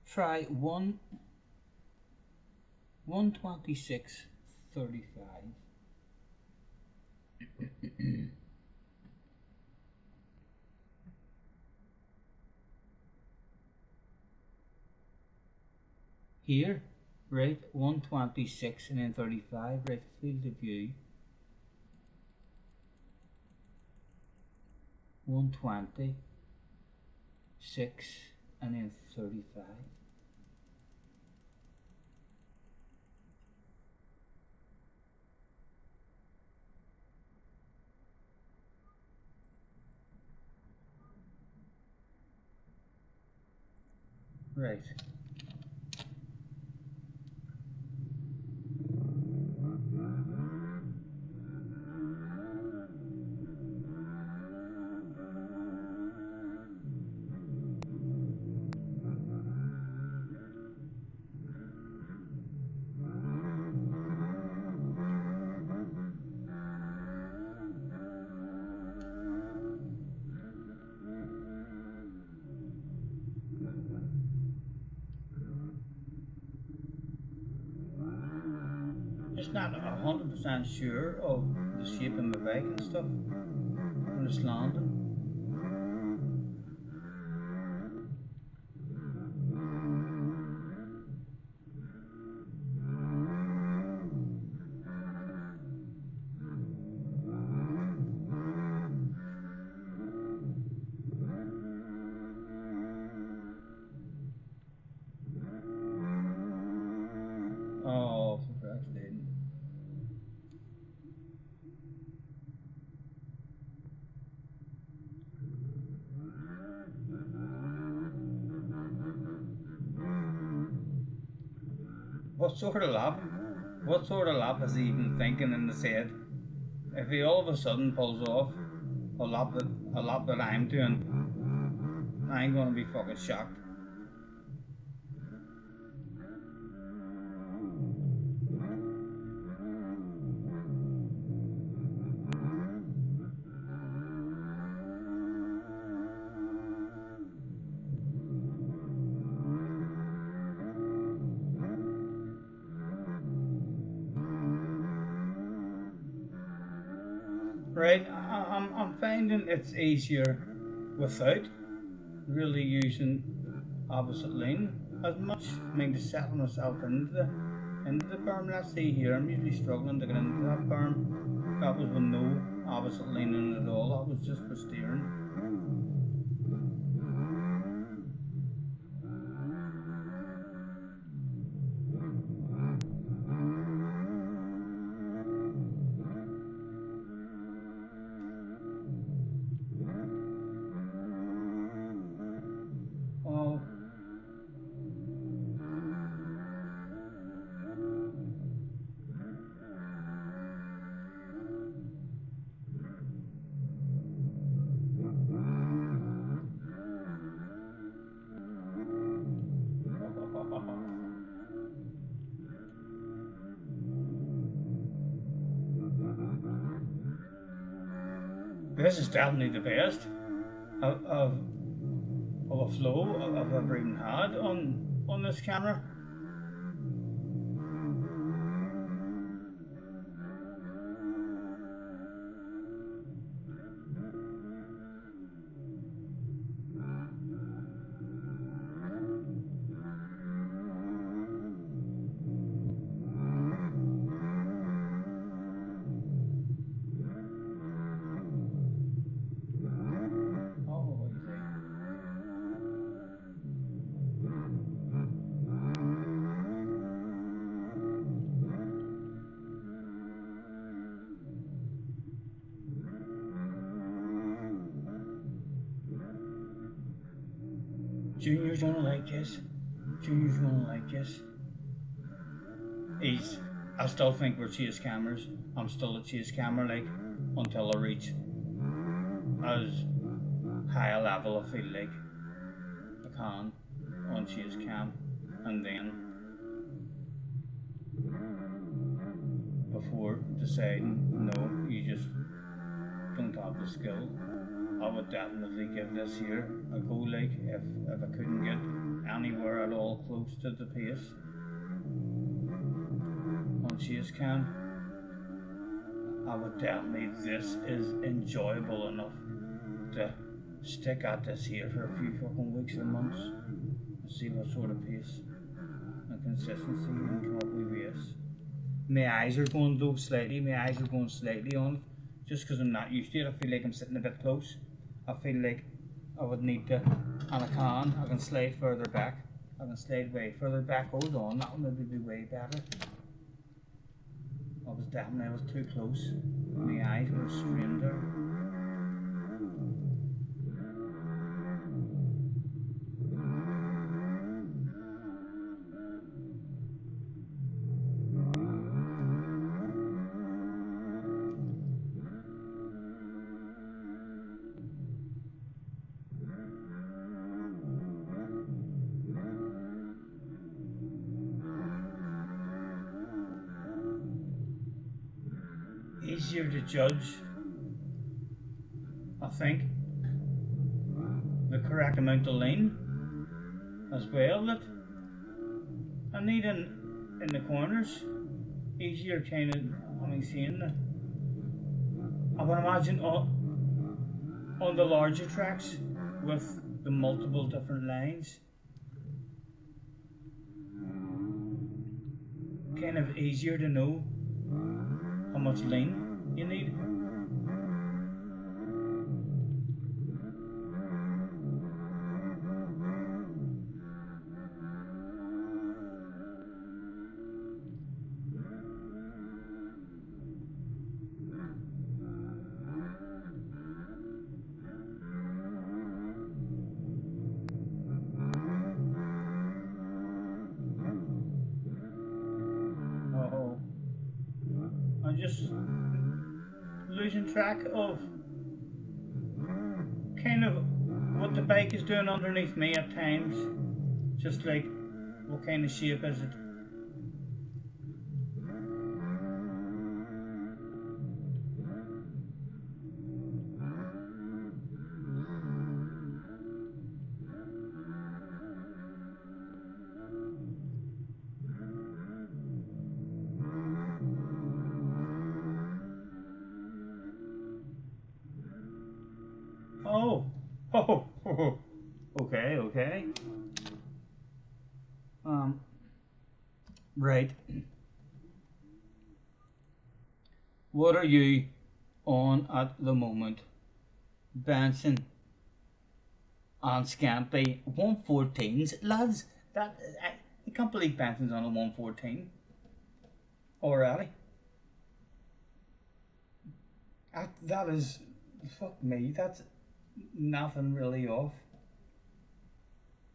Try 126.35. Here, right, 126 and then 35, right, field of view. 126 and then 35. Right. Just not 100% sure of the shape of my bike and stuff when it's landing. Oh, congratulations. What sort of lap? What sort of lap is he even thinking in his head? If he all of a sudden pulls off a lap that I'm doing, I'm gonna be fucking shocked. Right, I'm finding it's easier without really using opposite lane as much. I mean, to settle myself into the berm. Let's see here. I'm usually struggling to get into that berm. That was with no opposite lane in it at all. That was just for steering. Oh, This is definitely the best of a flow I've ever even had on this camera. Oh, what do you think? Junior's gonna like this. Junior's gonna like this. He's. I still think we're chase cameras. I'm still a chase camera, like, until I reach as high a level I feel like I can on chase cam, and then before deciding no, you just don't have the skill. I would definitely give this here a go. Like, if I couldn't get anywhere at all close to the pace on chase cam, I would definitely. This is enjoyable enough to stick at this here for a few fucking weeks or months and see what sort of pace and consistency you can come up with this. My eyes are going though slightly. My eyes are going slightly on, just because I'm not used to it. I feel like I'm sitting a bit close. I feel like I would need to, and I can. I can slide further back. I can slide way further back. Hold on, that will maybe be way better. I was too close. My eyes were strained there. Easier to judge, I think, the correct amount of lean as well that I need in the corners. Easier kind of, I mean, seeing the, I would imagine on the larger tracks with the multiple different lines, kind of easier to know how much lean you need. Oh, I'm just losing track of kind of what the bike is doing underneath me at times. Just like, what kind of shape is it? Oh, oh, okay, okay. Right. What are you on at the moment? Benson and Scampy 114s, lads. I can't believe Benson's on a 114 already. That is, fuck me. That's nothing really off.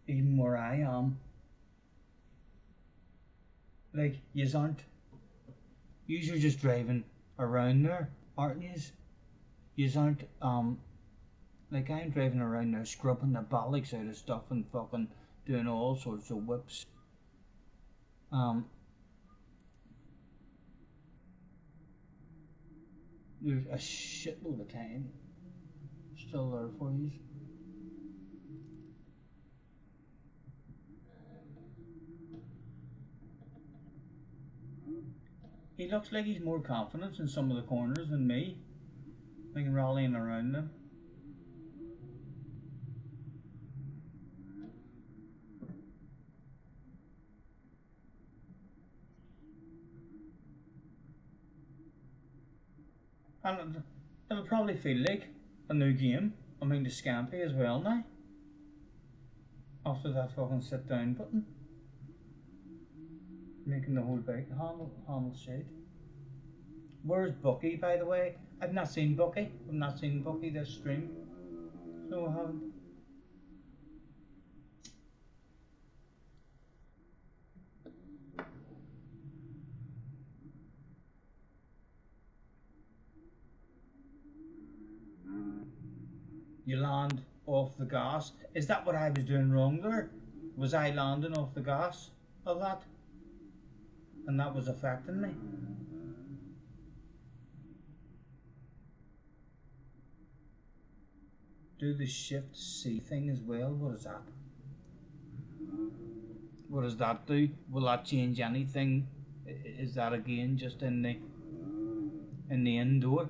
Even where I am. Like, yous aren't. Yous are just driving around there, aren't yous? Yous aren't, like, I'm driving around there scrubbing the bollocks out of stuff and fucking doing all sorts of whips. There's a shitload of time still there for you. He looks like he's more confident in some of the corners than me. Like rallying around them. And it'll probably feel like a new game. I mean, the Scampi as well now. After that fucking sit down button. Making the whole big handle shade. Where's Bucky, by the way? I've not seen Bucky. I've not seen Bucky this stream. So I haven't. You land off the gas. Is that what I was doing wrong there? Was I landing off the gas of that? And that was affecting me? Do the shift C thing as well? What is that? What does that do? Will that change anything? Is that again just in the indoor?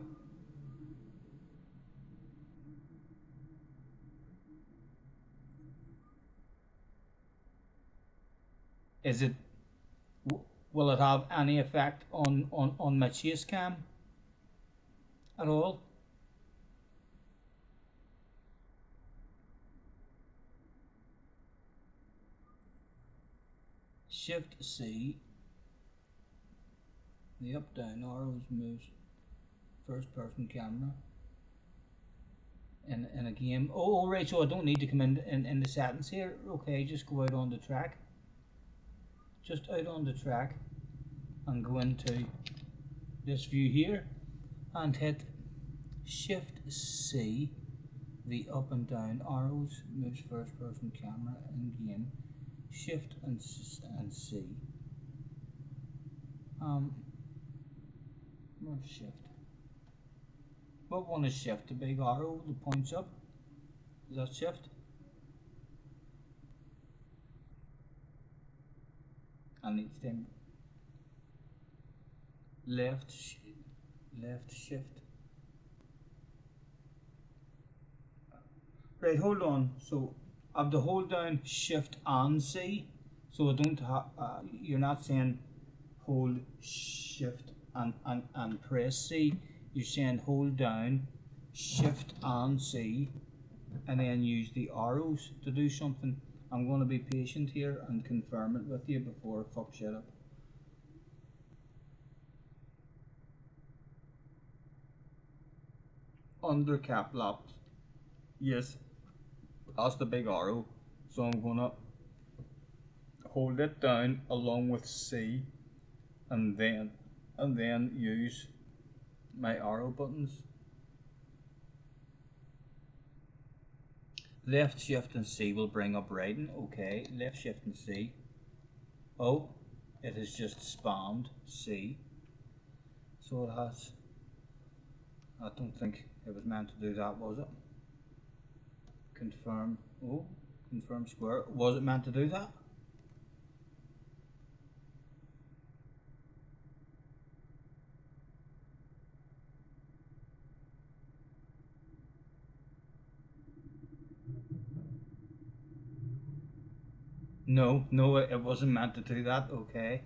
Is it? Will it have any effect on my chase cam at all? Shift C. The up down arrows moves first person camera in a game. Oh, right, so I don't need to come in the settings here. Okay, just go out on the track. Just out on the track and go into this view here and hit Shift C. The up and down arrows moves first person camera in game. Shift and C. Where's shift? What one is shift? The big arrow that points up? Is that shift? And it's then left shift. Right, hold on. So I have to hold down shift and C. So I don't have. You're not saying hold shift and press C. You're saying hold down shift and C, and then use the arrows to do something. I'm going to be patient here and confirm it with you before I fuck shit up. Under cap lock. Yes, that's the big arrow. So I'm going to hold it down along with C, and then use my arrow buttons. Left shift and C will bring up writing. Okay, left shift and C. Oh, it has just spammed C. So it has. I don't think it was meant to do that, was it? Confirm. Oh, confirm square. Was it meant to do that? No, it wasn't meant to do that. Okay.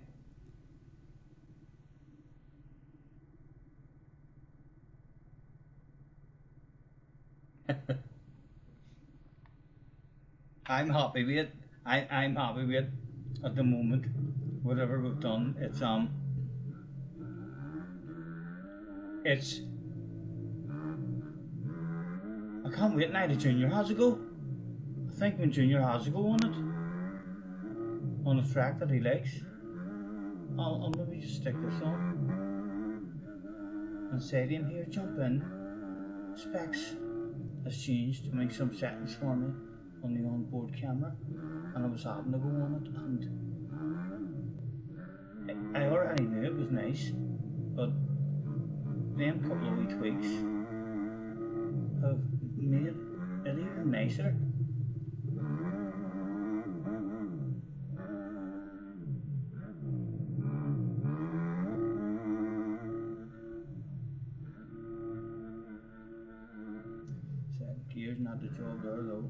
I'm happy with it. I'm happy with it at the moment. Whatever we've done, it's I can't wait now to Junior has a go. I think when Junior has a go on it, on a track that he likes, I'll maybe just stick this on and say to him, here, jump in. Specs has changed to make some settings for me on the onboard camera, and I was having to go on it, and I already knew it was nice, but them couple of wee tweaks have made it even nicer. Second gear's not the job there though.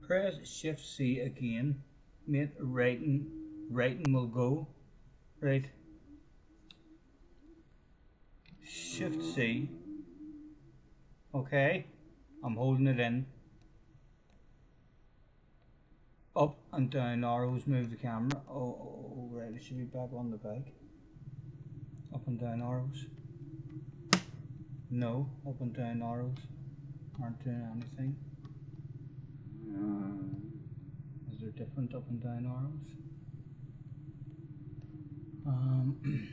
Press Shift C again, mate. Writing will go. Right. Shift C. Okay. I'm holding it in. Up and down arrows move the camera. Oh, right. It should be back on the bike. Up and down arrows. No, up and down arrows aren't doing anything. Is there different up and down arrows?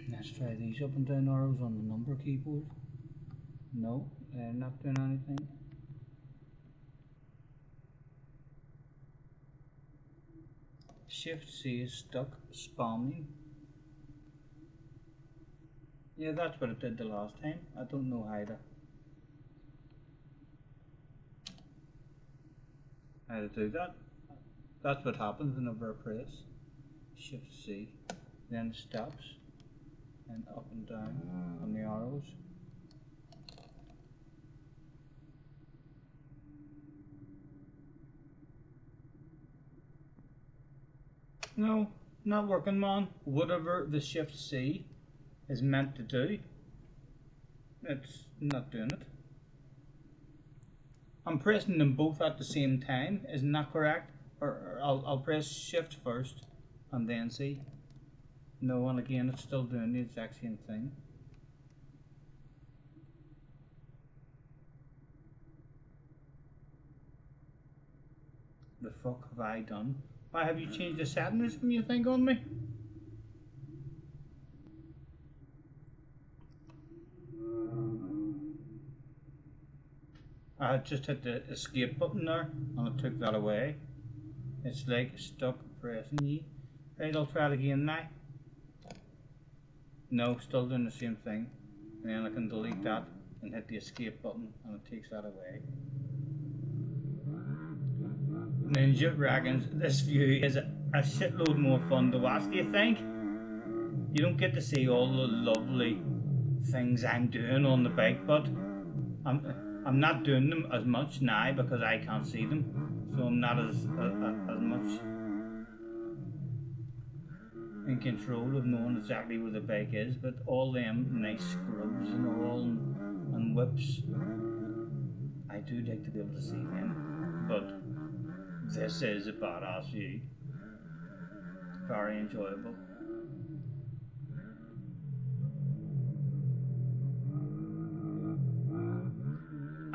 Let's try these up and down arrows on the number keyboard. No, they're not doing anything. Shift C is stuck spamming. Yeah, that's what it did the last time. I don't know how to do that. That's what happens whenever I press Shift C. Then it stops, and up and down on the arrows. No, not working, man. Whatever the Shift C is meant to do, it's not doing it. I'm pressing them both at the same time, isn't that correct? Or I'll press Shift first and then C. No, and again it's still doing the exact same thing. The fuck have I done? Why have you changed the settings from you think on me? I just hit the escape button there and it took that away. It's like stuck pressing ye. Right, I'll try it again now. No, still doing the same thing. And then I can delete that and hit the escape button and it takes that away. Ninja reckons this view is a shitload more fun to watch, do you think? You don't get to see all the lovely things I'm doing on the bike, but I'm not doing them as much now because I can't see them, so I'm not as much in control of knowing exactly where the bike is. But all them nice scrubs and all and whips, I do like to be able to see them. But this is a badass view, very enjoyable.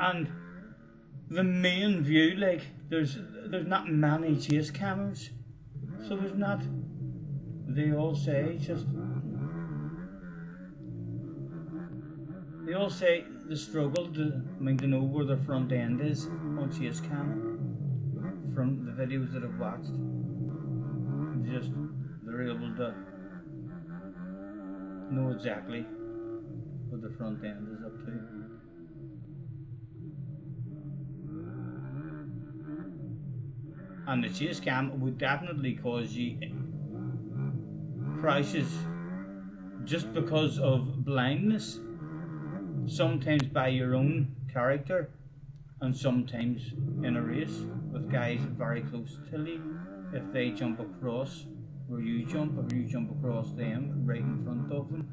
And the main view, like there's not many chase cameras, so there's not. They all say the struggle to know where the front end is on chase cam from the videos that I've watched. Just they're able to know exactly what the front end is up to. And the chase cam would definitely cause you crashes just because of blindness, sometimes by your own character and sometimes in a race with guys very close to you. If they jump across where you jump, or you jump across them right in front of them,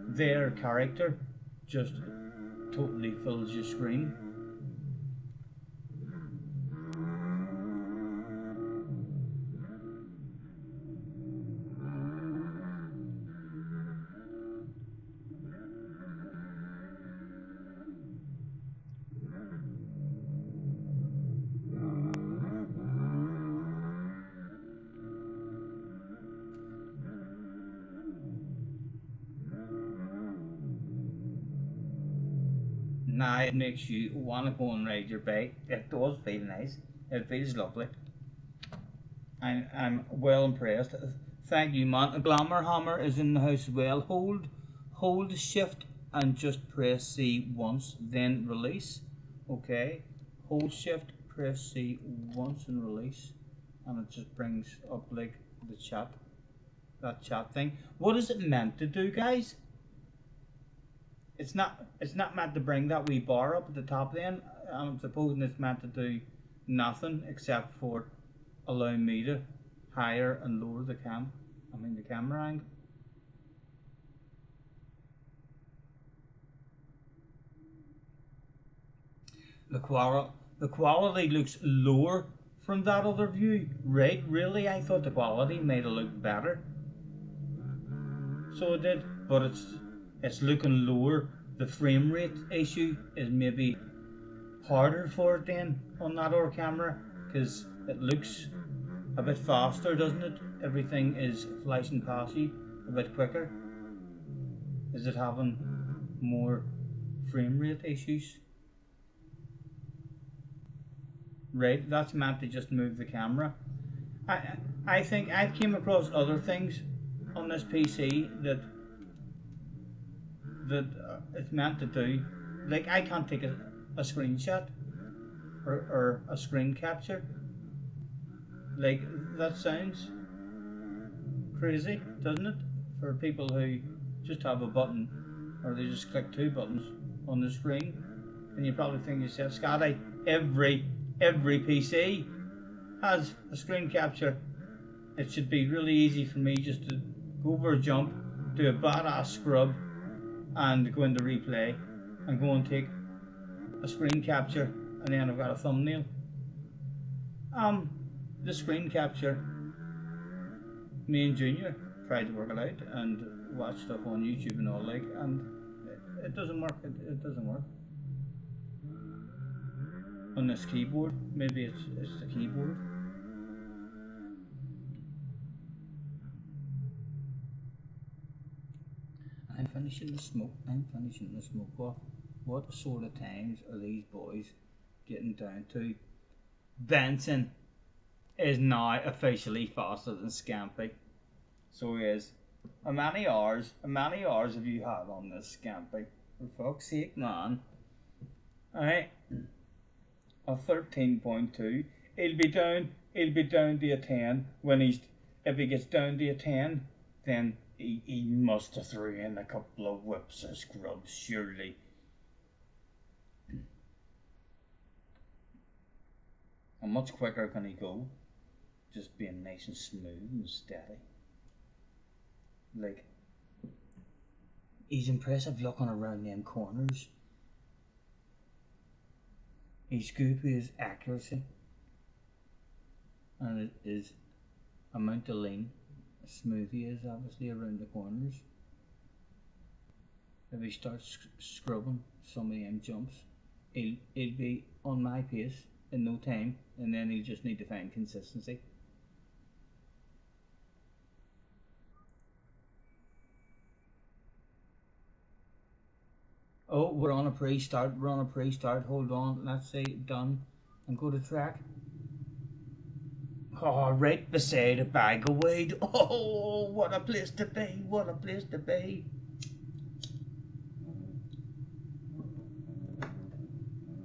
their character just totally fills your screen. Now it makes you want to go and ride your bike. It does feel nice. It feels lovely. I'm well impressed. Thank you, man. A Glamour Hammer is in the house as well. Hold shift and just press C once, then release. Okay. Hold shift, press C once and release. And it just brings up like the chat. That chat thing. What is it meant to do, guys? It's not meant to bring that wee bar up at the top then. I'm supposing it's meant to do nothing except for allow me to higher and lower the camera angle. The quality looks lower from that other view. Right, really? I thought the quality made it look better. So it did, but it's looking lower. The frame rate issue is maybe harder for it then on that other camera, because it looks a bit faster, doesn't it? Everything is flashing past you a bit quicker. Is it having more frame rate issues? Right, that's meant to just move the camera. I think I've came across other things on this PC that it's meant to do. Like, I can't take a screenshot or a screen capture. Like, that sounds crazy, doesn't it? For people who just have a button, or they just click two buttons on the screen. And you probably think to yourself, Scotty, every PC has a screen capture. It should be really easy for me just to go over a jump, do a badass scrub, and go into replay, and go and take a screen capture, and then I've got a thumbnail. The screen capture, me and Junior tried to work it out and watch stuff on YouTube and all, like, and it doesn't work. It doesn't work on this keyboard. Maybe it's the keyboard. I'm finishing the smoke off. What sort of times are these boys getting down to? Benson is now officially faster than Scampy. So he is. How many hours have you had on this, Scampy? For fuck's sake, man. Alright. A 13.2. He'll be down to a 10 when if he gets down to a 10, then he must have threw in a couple of whips or scrubs, surely. How much quicker can he go? Just being nice and smooth and steady. Like, he's impressive looking around them corners. He's good with his accuracy and his amount of lean. Smooth he is, obviously, around the corners. If he starts scrubbing some of them jumps, he'll be on my pace in no time, and then he'll just need to find consistency. Oh, we're on a pre-start. Hold on, let's say done, and go to track. Oh, right beside a bag of weed. Oh, what a place to be, what a place to be.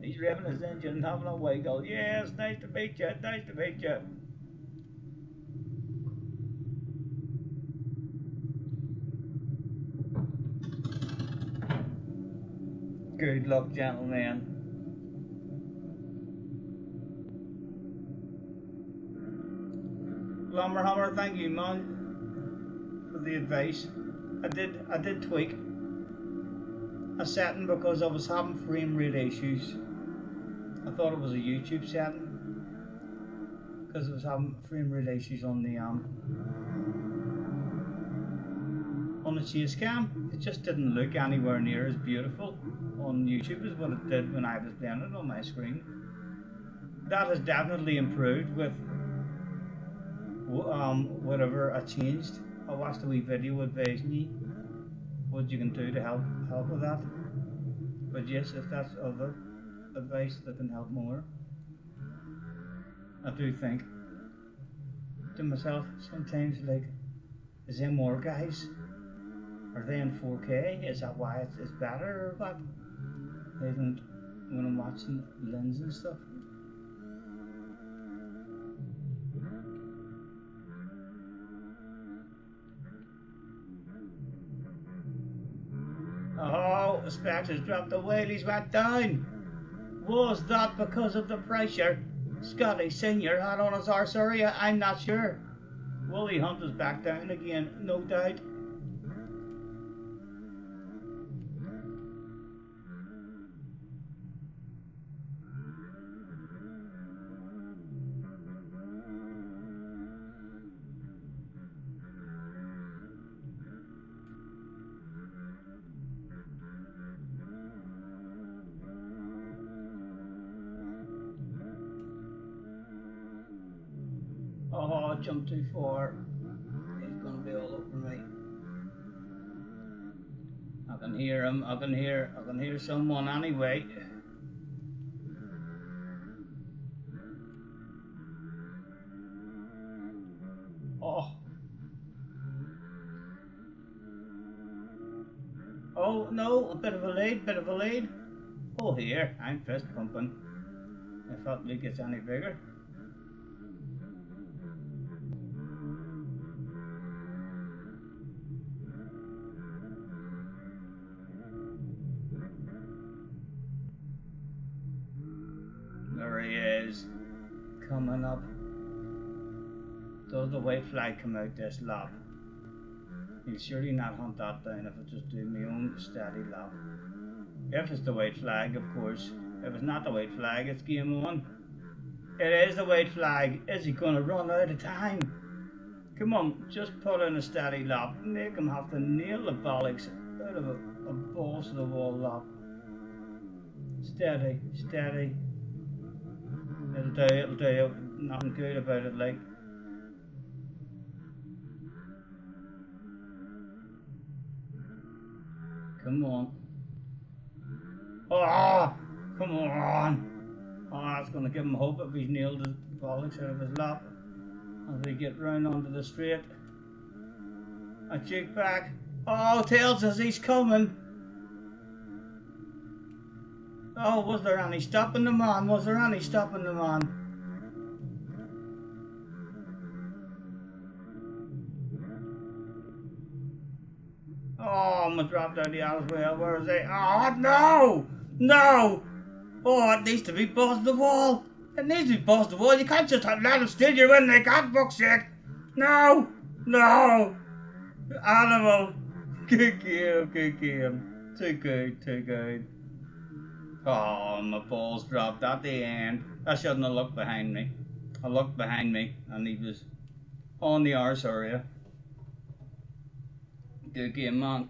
He's revving his engine and having a wiggle. Yes, nice to meet you, nice to meet you. Good luck, gentlemen. Lumberhammer, thank you, man, for the advice. I did tweak a setting because I was having frame rate issues. I thought it was a YouTube setting because I was having frame rate issues on the chase cam. It just didn't look anywhere near as beautiful on YouTube as what it did when I was playing it on my screen. That has definitely improved with whatever I changed. I watched a wee video advising you what you can do to help with that. But yes, if that's other advice that can help more, I do think to myself sometimes, like, is there more guys? Are they in 4K? Is that why it's better or what? They don't, when I'm watching lens and stuff. Oh, Specs has dropped the wheelies back down. Was that because of the pressure Scotty Senior had on his arse area? I'm not sure. Willie Hunt is back down again, no doubt. Oh, I jumped too far. He's gonna be all over me. I can hear him. I can hear someone anyway. Oh. Oh no, a bit of a lead. Oh here, I'm fist pumping. If that lead gets any bigger. There he is, coming up. Does the white flag come out this lap? He'll surely not hunt that down if I just do my own steady lap. If it's the white flag, of course. If it's not the white flag, it's game on. It is the white flag. Is he going to run out of time? Come on, just put in a steady lap. Make him have to nail the bollocks out of a balls to the wall lap. Steady. It'll do. Nothing good about it, like. Come on. Oh, come on. Oh, that's going to give him hope if he's nailed the bollocks out of his lap. As we get round onto the straight. A cheek back. Oh, tells us he's coming. Oh, was there any stopping the man? Oh, I'm dropped out the as well. Where is he? Oh, no! Oh, it needs to be buzzed the wall. You can't just let him steal you in like that, fuck's sake. No! Animal. Good game. Too good. Oh, my balls dropped at the end. I shouldn't have looked behind me. I looked behind me and he was on the arse area. Good game, man.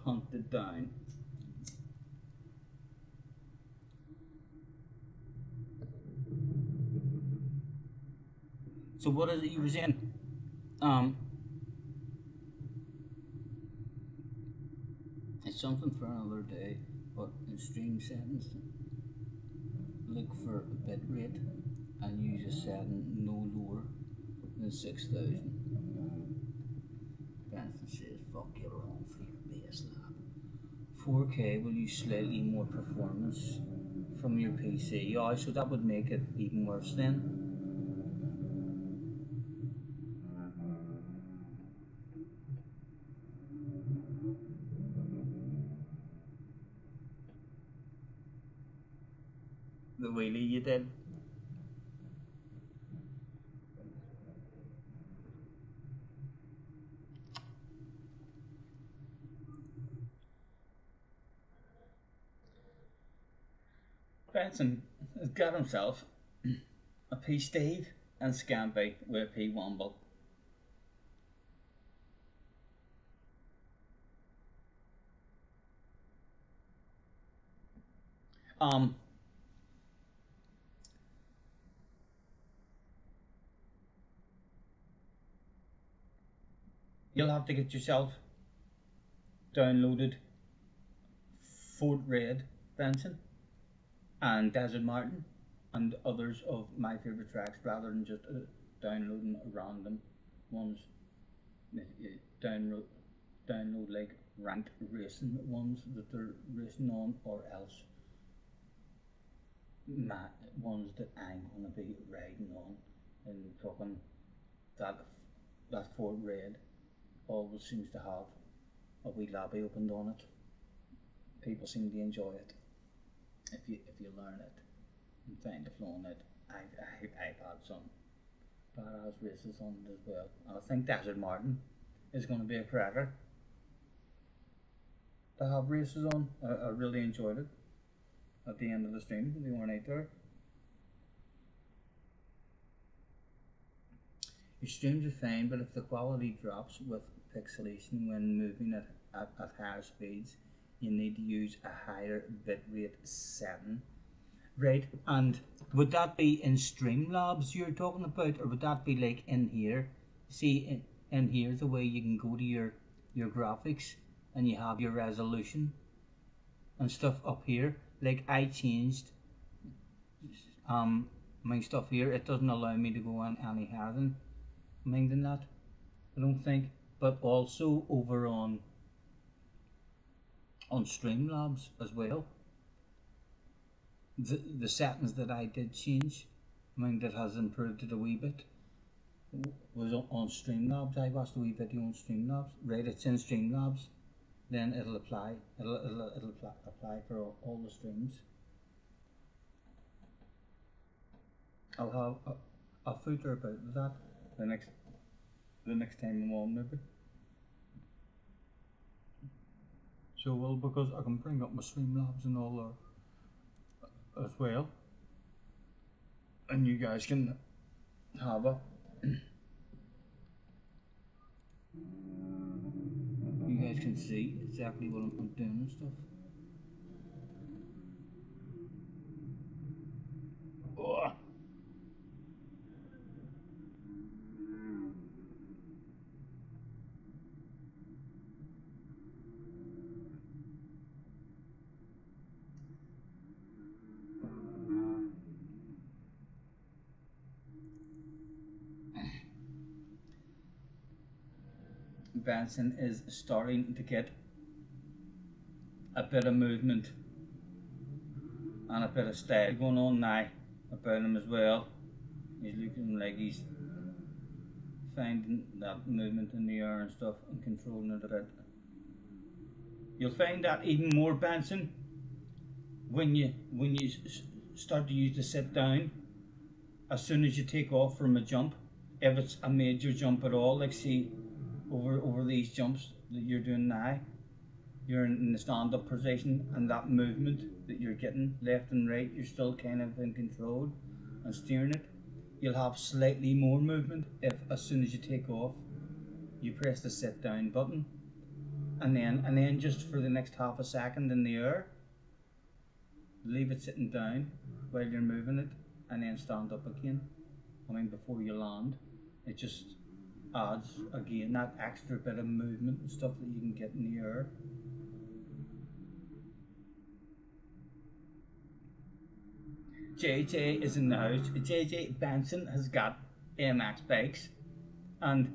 Hunted down. So what is it you was in? It's something for another day, but in stream settings, look for a bit rate and use a setting no lower than 6,000. Benson says, fuck you're wrong for your base lab. 4K will use slightly more performance from your PC. Yeah, so that would make it even worse then. The wheelie you did. Benson has got himself a P Steve and Scampy with a P Womble. Um, you'll have to get yourself downloaded Fort Red, Benson, and Desert Mountain, and others of my favourite tracks, rather than just downloading random ones. Download, download like ranked racing ones that they're racing on, or else ones that I'm gonna be riding on, and fucking that Fort Red always seems to have a wee lobby opened on it. People seem to enjoy it if you learn it and find the flow in it. I've had some badass races on it as well, and I think Desert Martin is going to be a cracker to have races on. I really enjoyed it at the end of the stream. They weren't out there. Your streams are fine, but if the quality drops with pixelation when moving at higher speeds, you need to use a higher bitrate setting. Right, and would that be in Streamlabs you're talking about, or would that be like in here? See, in here, the way you can go to your graphics and you have your resolution and stuff up here. Like I changed my stuff here. It doesn't allow me to go on any higher than that, I don't think. But also over on Streamlabs as well. The settings that I did change, that has improved it a wee bit, was on Streamlabs. I watched a wee video on Streamlabs. Right, it's in Streamlabs. Then it'll apply. It'll apply for all the streams. I'll have a footer about that the next time I'm on, maybe. So well, because I can bring up my Streamlabs and all there as well, and you guys can have a you guys can see exactly what I'm doing and stuff. Oh. Benson is starting to get a bit of movement and a bit of style going on now about him as well. He's looking like he's finding that movement in the air and stuff and controlling it a bit. You'll find that even more, Benson, when you start to use the sit down. As soon as you take off from a jump, if it's a major jump at all, like see over these jumps that you're doing now, you're in the stand-up position, and that movement that you're getting left and right, you're still kind of in control and steering it. You'll have slightly more movement if, as soon as you take off, you press the sit down button, and then just for the next half a second in the air, leave it sitting down while you're moving it, and then stand up again. Before you land, it just adds again that extra bit of movement and stuff that you can get in the air. JJ is in the house. JJ Benson has got MX bikes, and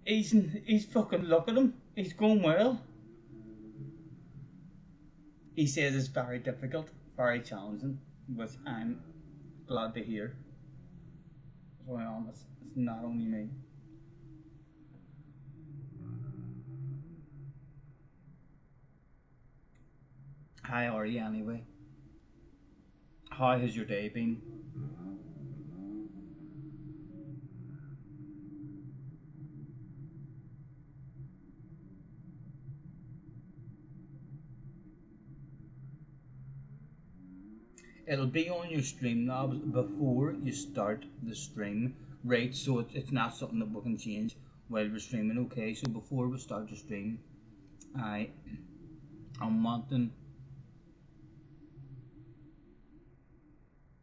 he's fucking, look at him. He's going well. He says it's very difficult, very challenging, which I'm glad to hear. To be honest, it's not only me. How are you anyway? How has your day been? It'll be on your Streamlabs before you start the stream, right? So it's not something that we can change while we're streaming. Okay, so before we start the stream, I'm wanting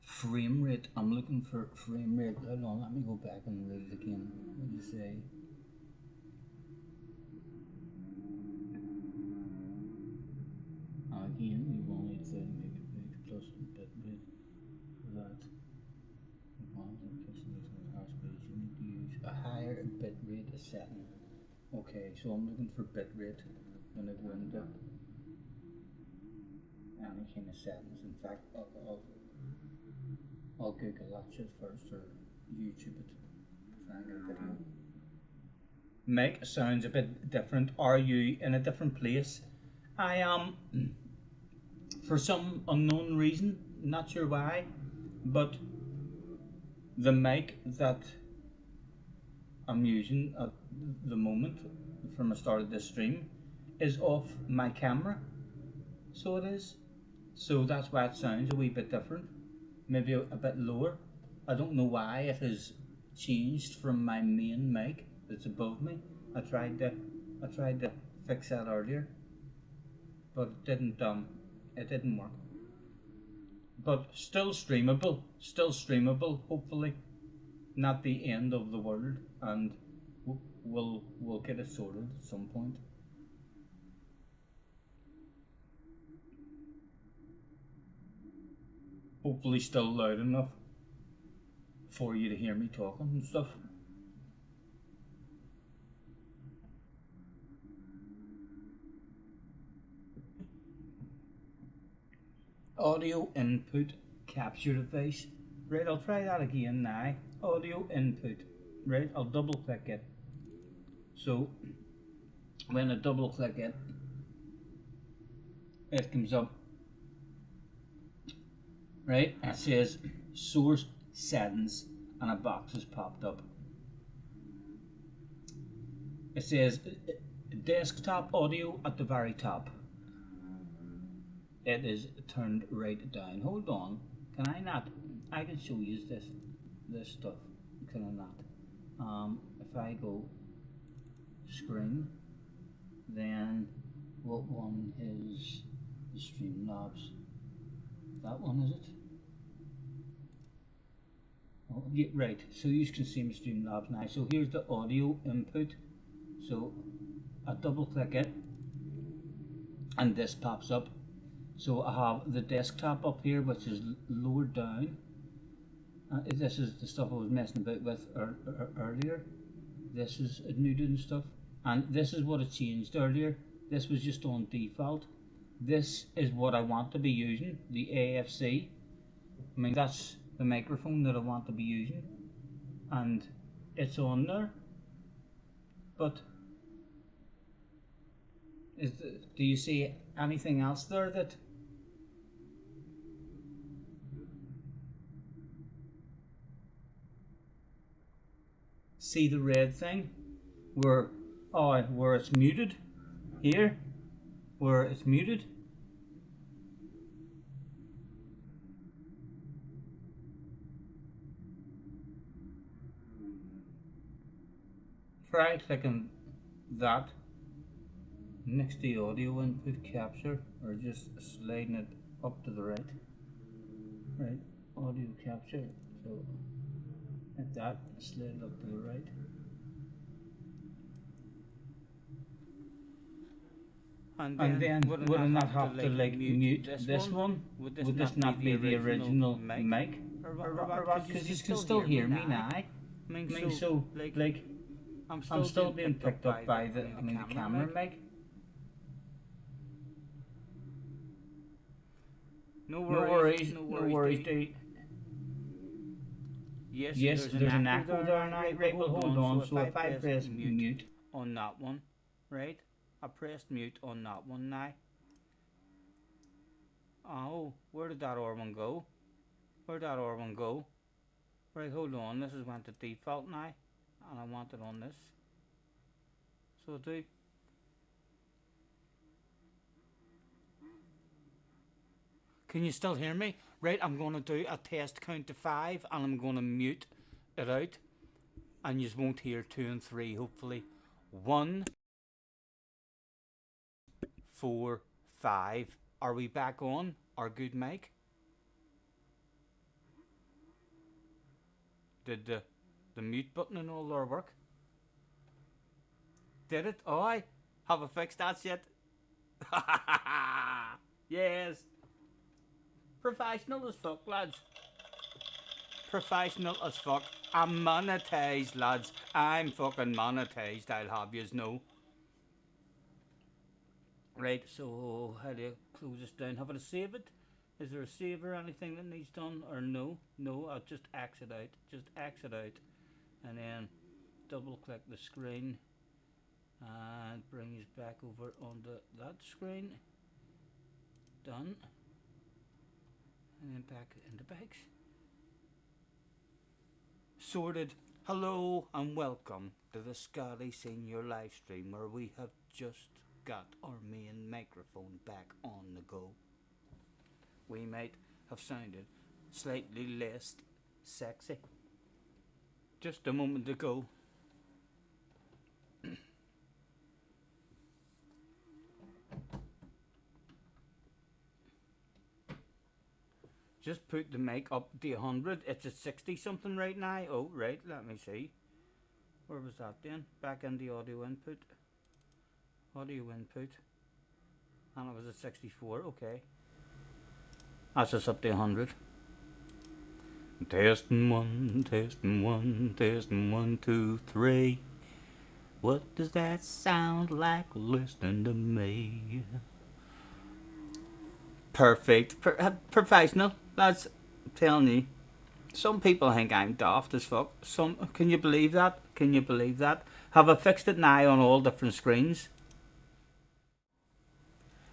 frame rate. I'm looking for frame rate. Hold on, let me go back and read it again. What do you say? Again, you will need 30 megabytes plus bit rate for that. You need to use a higher bit rate setting. Okay, so I'm looking for bit rate when I go into any kind of settings. In fact, I'll Google that shit first or YouTube it. Try and get a video. Mic sounds a bit different. Are you in a different place? I am, for some unknown reason, not sure why, but the mic that I'm using at the moment from the start of this stream is off my camera. So it is. So that's why it sounds a wee bit different. Maybe a bit lower. I don't know why it has changed from my main mic that's above me. I tried to fix that earlier, but it didn't work. But still streamable, hopefully. Not the end of the world, and we'll get it sorted at some point. Hopefully still loud enough for you to hear me talking and stuff. Audio input capture device. Right, I'll try that again now. Audio input. Right, I'll double click it. So when I double click it, it comes up. Right, it says source settings and a box has popped up. It says desktop audio at the very top. It is turned right down. Hold on, can I not? I can show you this stuff. Can I not? If I go screen, then what one is the Streamlabs? That one, is it? Oh, yeah, right. So you can see my Streamlabs now. So here's the audio input. So I double click it, and this pops up. So I have the desktop up here, which is lower down. This is the stuff I was messing about with earlier. This is muted and stuff, and this is what I changed earlier. This was just on default. This is what I want to be using, the AFC. I mean, that's the microphone that I want to be using, and it's on there. But do you see anything else there that? See the red thing where it's muted here, where it's muted. Try clicking that next to the audio input capture, or just sliding it up to the right. Right, audio capture. So at that, slide it up to the right. And then would I not have to like mute this one? Would this not be the original mic? Or what? Because you can still hear me now. I mean, so like I'm still being picked up by the camera mic. No worries, dude. Yes, there's an echo there now. Right, well hold on. So if I press mute on that one, right? I pressed mute on that one now. Oh, where did that other one go? Where'd that other one go? Right, hold on. This is went to default now, and I want it on this. So do. Can you still hear me? Right, I'm going to do a test count to 5 and I'm going to mute it out. And you won't hear 2 and 3, hopefully. 1, 4, 5. Are we back on? Our good mic? Did the mute button and all our work? Did it? Oh, I have I fixed that yet? Yes. Professional as fuck, lads. Professional as fuck. I'm monetized, lads. I'm fucking monetized, I'll have yous know. Right, so how do you close this down? Have I to save it? Is there a save or anything that needs done? Or no? No, I'll just exit out. Just exit out. And then double click the screen. And bring us back over onto that screen. Done. And then back into bikes. Sorted. Hello and welcome to the Scotty Senior live stream where we have just got our main microphone back on the go. We might have sounded slightly less sexy just a moment ago. Just put the mic up to 100. It's at 60 something right now. Oh, right, let me see. Where was that then? Back in the audio input. Audio input. And it was at 64, okay. That's just up to 100. Testing 1, testing 1, testing 1, 2, 3. What does that sound like listening to me? Perfect. Professional. That's telling you. Some people think I'm daft as fuck. Can you believe that? Can you believe that? Have I fixed it now on all different screens?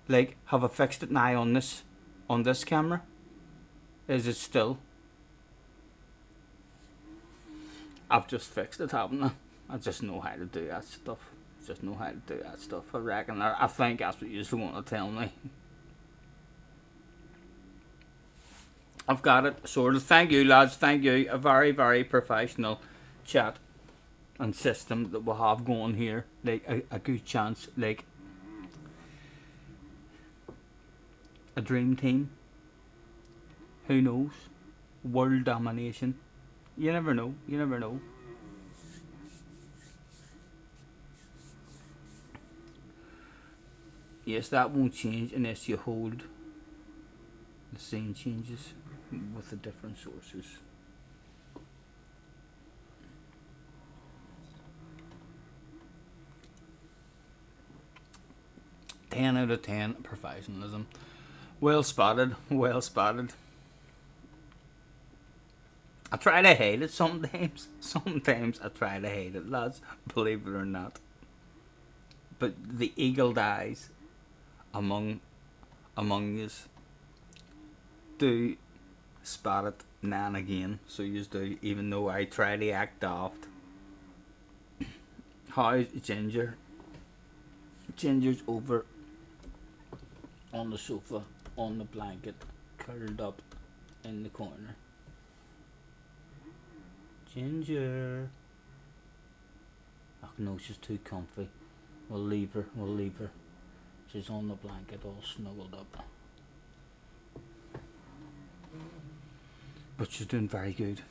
Like, have I fixed it now on this camera? Is it still? I've just fixed it, haven't I? I just know how to do that stuff. I reckon. I think that's what you just want to tell me. I've got it sorted. Thank you, lads. Thank you. A very, very professional chat and system that we'll have going here. Like a good chance. Like a dream team. Who knows? World domination. You never know. You never know. Yes, that won't change unless you hold the scene changes with the different sources. Ten out of 10 professionalism. Well spotted, well spotted. I try to hate it sometimes. Sometimes I try to hate it, lads, believe it or not. But the eagle eyes among us do spot it now and again, so you do, even though I try to act daft. How's Ginger? Ginger's over on the sofa, on the blanket, curled up in the corner. Ginger. Oh no, she's too comfy. We'll leave her. She's on the blanket all snuggled up. But she's doing very good.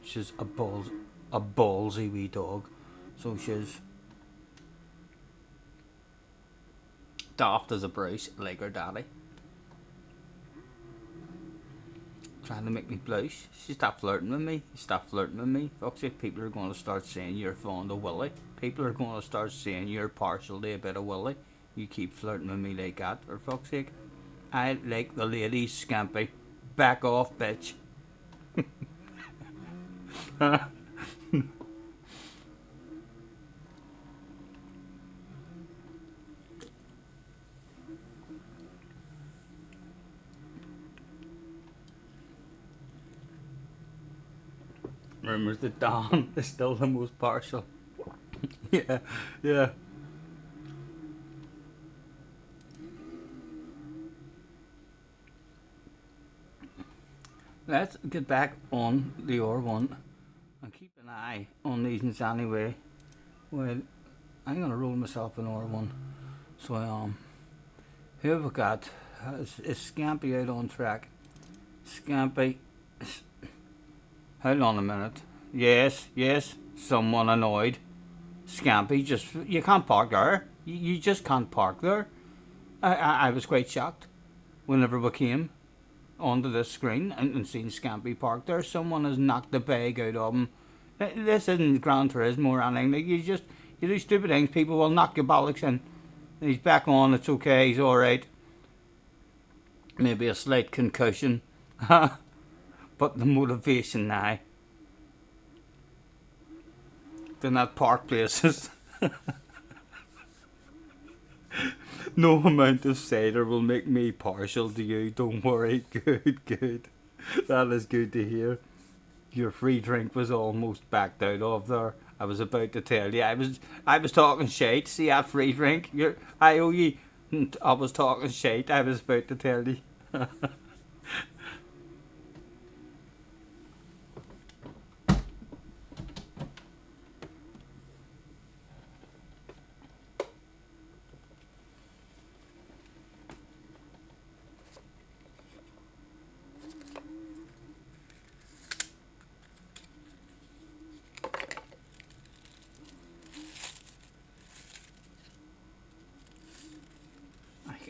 She's a ballsy wee dog. So she's daft as a brace, like her daddy. Trying to make me blush. She stopped flirting with me. Fuck's sake, people are going to start saying you're fond of Willie. People are going to start saying you're partial to a bit of Willie. You keep flirting with me like that, for fuck's sake. I like the ladies, Scampy. Back off, bitch. Rumors that Don is still the most partial. Yeah. let's get back on the R1 and keep an eye on these ones anyway. Well, I'm gonna roll myself an R1. So who have we got? Is Scampy out on track? Scampy, hold on a minute. Yes, someone annoyed. Scampy, just, you can't park there. You just can't park there. I was quite shocked whenever we came onto this screen and seen Scampy parked there. Someone has knocked the bag out of him. This isn't Gran Turismo or anything. Like, you do stupid things, people will knock your bollocks in. He's back on, it's okay, he's alright. Maybe a slight concussion. But the motivation now. They're not park places. No amount of cider will make me partial to you, don't worry. Good. That is good to hear. Your free drink was almost backed out of there. I was about to tell you. I was talking shite. See that free drink? I owe you. I was talking shite. I was about to tell you.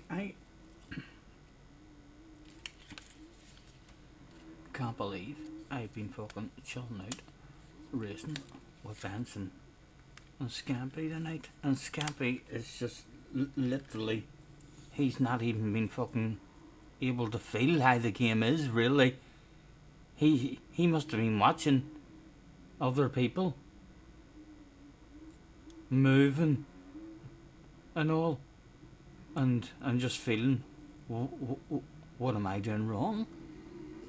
I can't believe I've been fucking chilling out, racing with Benson and Scampy tonight. And Scampy is just literally, he's not even been fucking able to feel how the game is, really. He must have been watching other people moving and all. And I'm just feeling, what am I doing wrong?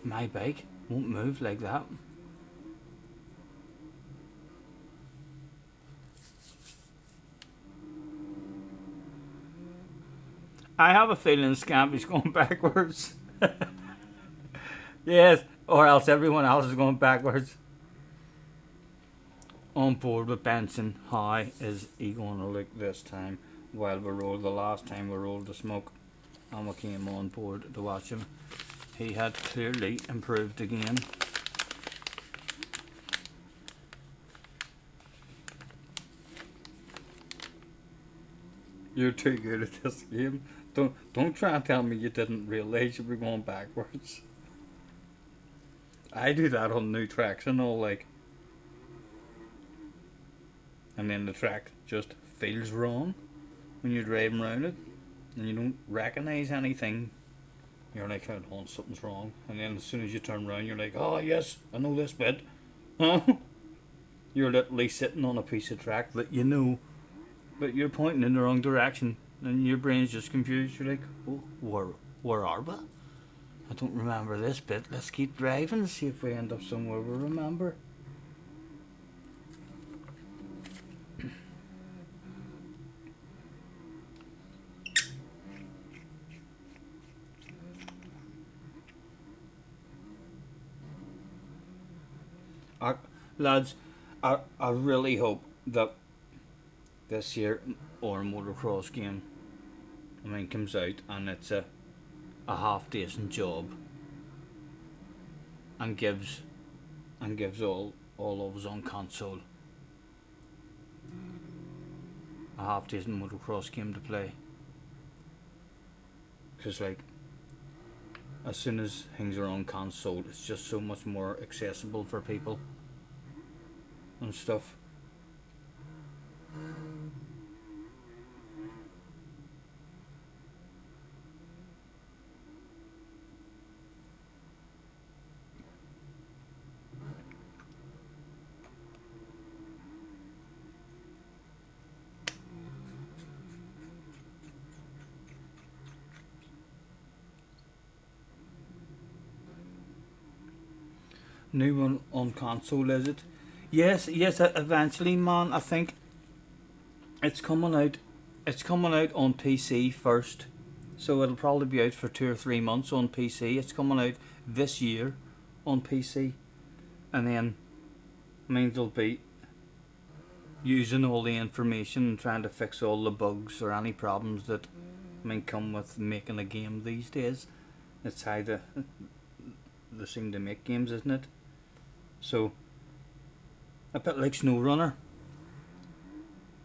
My bike won't move like that. I have a feeling Scampy's going backwards. Yes, or else everyone else is going backwards. On board with Benson, how is he going to look this time? While we rolled the last time we rolled the smoke and we came on board to watch him, he had clearly improved again. You're too good at this game. Don't try and tell me you didn't realise you were going backwards. I do that on new tracks and all, like, and then the track just feels wrong when you're driving around it and you don't recognise anything. You're like, hold on, something's wrong. And then as soon as you turn around, you're like, oh yes, I know this bit. You're literally sitting on a piece of track that you know, but you're pointing in the wrong direction and your brain's just confused. You're like, oh, where are we? I don't remember this bit. Let's keep driving and see if we end up somewhere we remember. Lads, I really hope that this year our motocross game, comes out and it's a half decent job and gives all of us on console a half decent motocross game to play. Because, like, as soon as things are on console, it's just so much more accessible for people and stuff. New one on console, is it? Yes, eventually, man. I think it's coming out. It's coming out on PC first, so it'll probably be out for 2 or 3 months on PC. It's coming out this year on PC, and then I mean they'll be using all the information and trying to fix all the bugs or any problems that come with making a game these days. It's how they seem to make games, isn't it? So a bit like SnowRunner.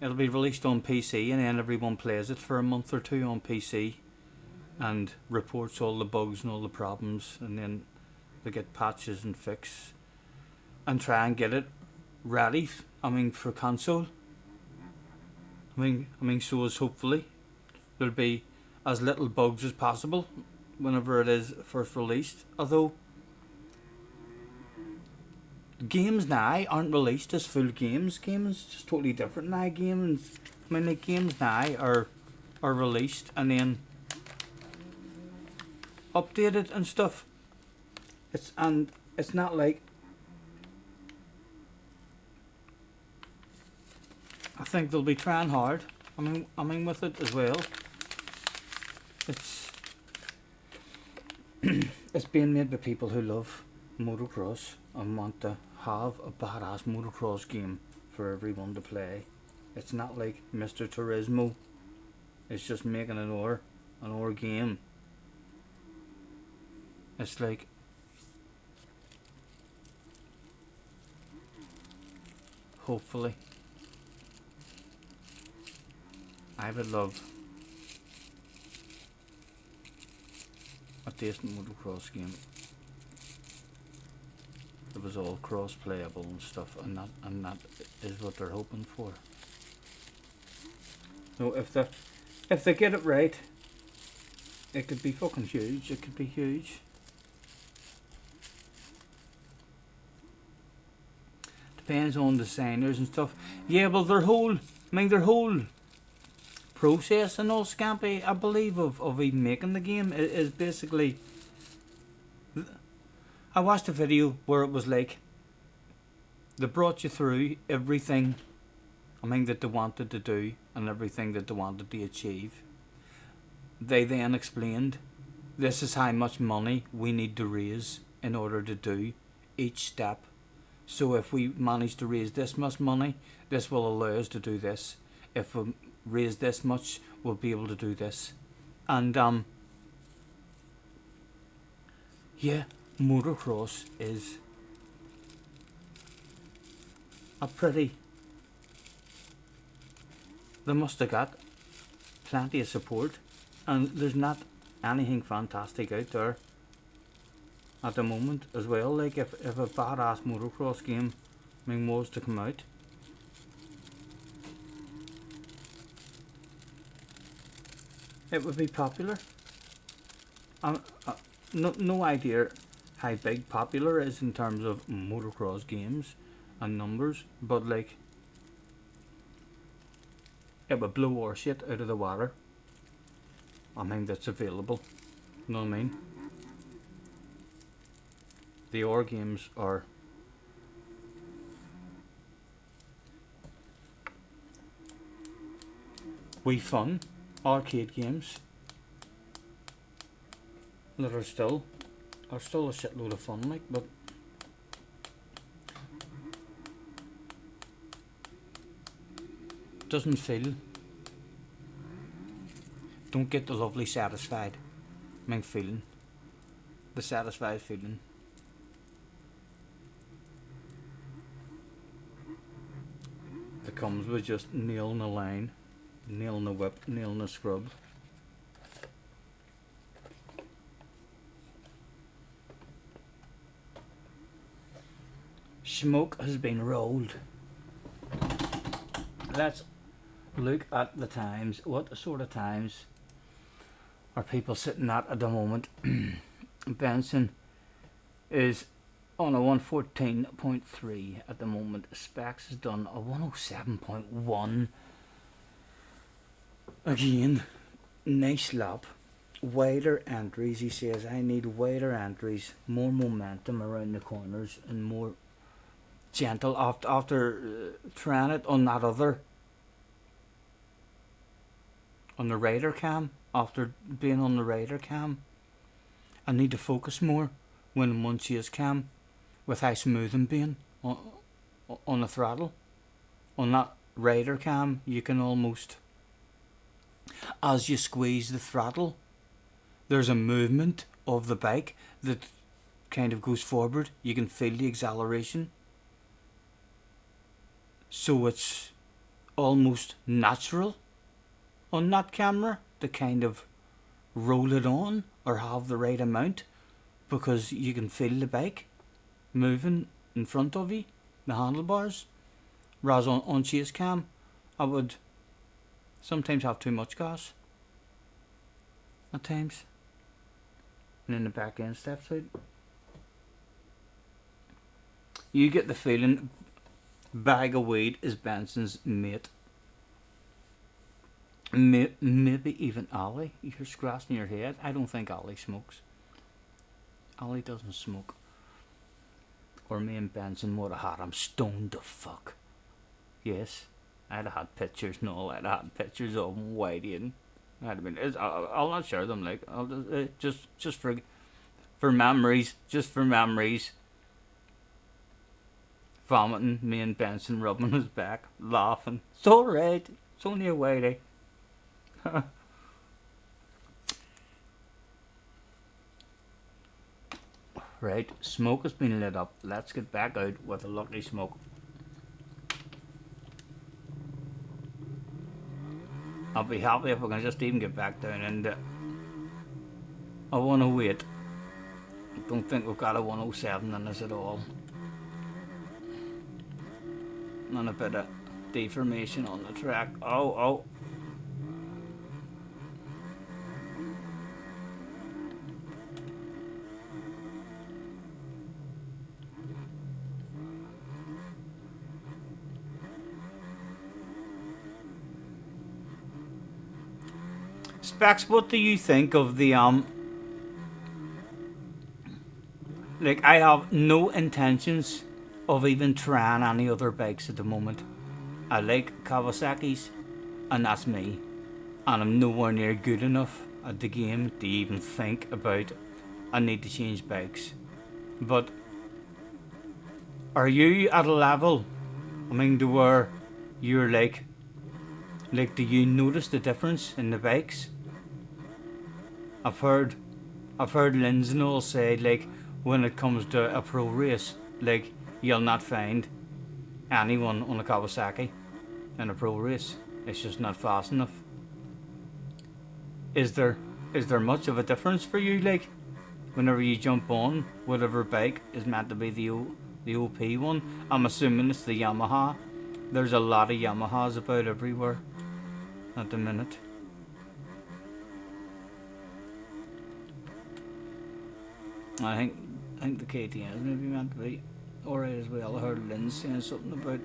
It'll be released on PC and then everyone plays it for a month or two on PC and reports all the bugs and all the problems, and then they get patches and fix and try and get it ready. For console. So as hopefully there'll be as little bugs as possible whenever it is first released. Although games now aren't released as full games. Games just totally different now. Games now are released and then updated and stuff. It's not like, I think they'll be trying hard. With it as well. It's it's being made by people who love motocross and want to have a badass motocross game for everyone to play. It's not like Mr. Turismo. It's just making an or game. It's like hopefully I would love a decent motocross game that was all cross playable and stuff, and that is what they're hoping for. So if they get it right, it could be fucking huge. It could be huge. Depends on designers and stuff. Yeah, well their whole process and all scampy, I believe, of even making the game is basically, I watched a video where it was like they brought you through everything that they wanted to do and everything that they wanted to achieve. They then explained, this is how much money we need to raise in order to do each step. So if we manage to raise this much money, this will allow us to do this. If we raise this much, we'll be able to do this. And yeah, motocross is a pretty, they must have got plenty of support, and there's not anything fantastic out there at the moment as well. Like if a badass motocross game was to come out, it would be popular. No idea how big popular is in terms of motocross games and numbers, but like it would blow our shit out of the water. That's available. You know what I mean? The R games are fun arcade games that are still a shitload of fun, like, but doesn't feel, don't get the lovely satisfied feeling, the satisfied feeling. That comes with just nailing a line, nailing a whip, nailing a scrub. Smoke has been rolled. Let's look at the times. What sort of times are people sitting at the moment? Benson is on a 114.3 at the moment. Specs has done a 107.1. Again, nice lap. Wider entries, he says. I need wider entries, more momentum around the corners, and more gentle after trying it on that other, on the radar cam. After being on the radar cam, I need to focus more when I'm on chase cam with how smooth I'm being on the throttle. On that rider cam, you can almost, as you squeeze the throttle, there's a movement of the bike that kind of goes forward. You can feel the acceleration. So it's almost natural on that camera to kind of roll it on or have the right amount, because you can feel the bike moving in front of you, the handlebars. Whereas on chase cam, I would sometimes have too much gas at times, and then the back end steps out. You get the feeling Bag of Weed is Benson's mate. Maybe even Ali. You're scratching your head. I don't think Ali smokes. Ali doesn't smoke. Or me and Benson would have had him stoned the fuck. Yes, I'd have had pictures and all. I'd have had pictures of him waiting. I'd have been. I'll not share them. Like, I'll just for memories. Just for memories. Vomiting, me and Benson rubbing his back, laughing. It's alright. It's only a whitey. Right, smoke has been lit up. Let's get back out with a lucky smoke. I'll be happy if I can just even get back down, and I want to wait. I don't think we've got a 107 in us at all. And a bit of deformation on the track. Oh. Specs, what do you think of the like, I have no intentions of even trying any other bikes at the moment. I like Kawasaki's, and that's me. And I'm nowhere near good enough at the game to even think about I need to change bikes. But are you at a level, I mean, to where you're like do you notice the difference in the bikes? I've heard Lindsay and all say, like, when it comes to a pro race, like, you'll not find anyone on a Kawasaki in a pro race. It's just not fast enough. Is there much of a difference for you, like, whenever you jump on whatever bike is meant to be the OP one? I'm assuming it's the Yamaha. There's a lot of Yamahas about everywhere at the minute. I think the KTM is maybe meant to be alright as well. I heard Lynn saying something about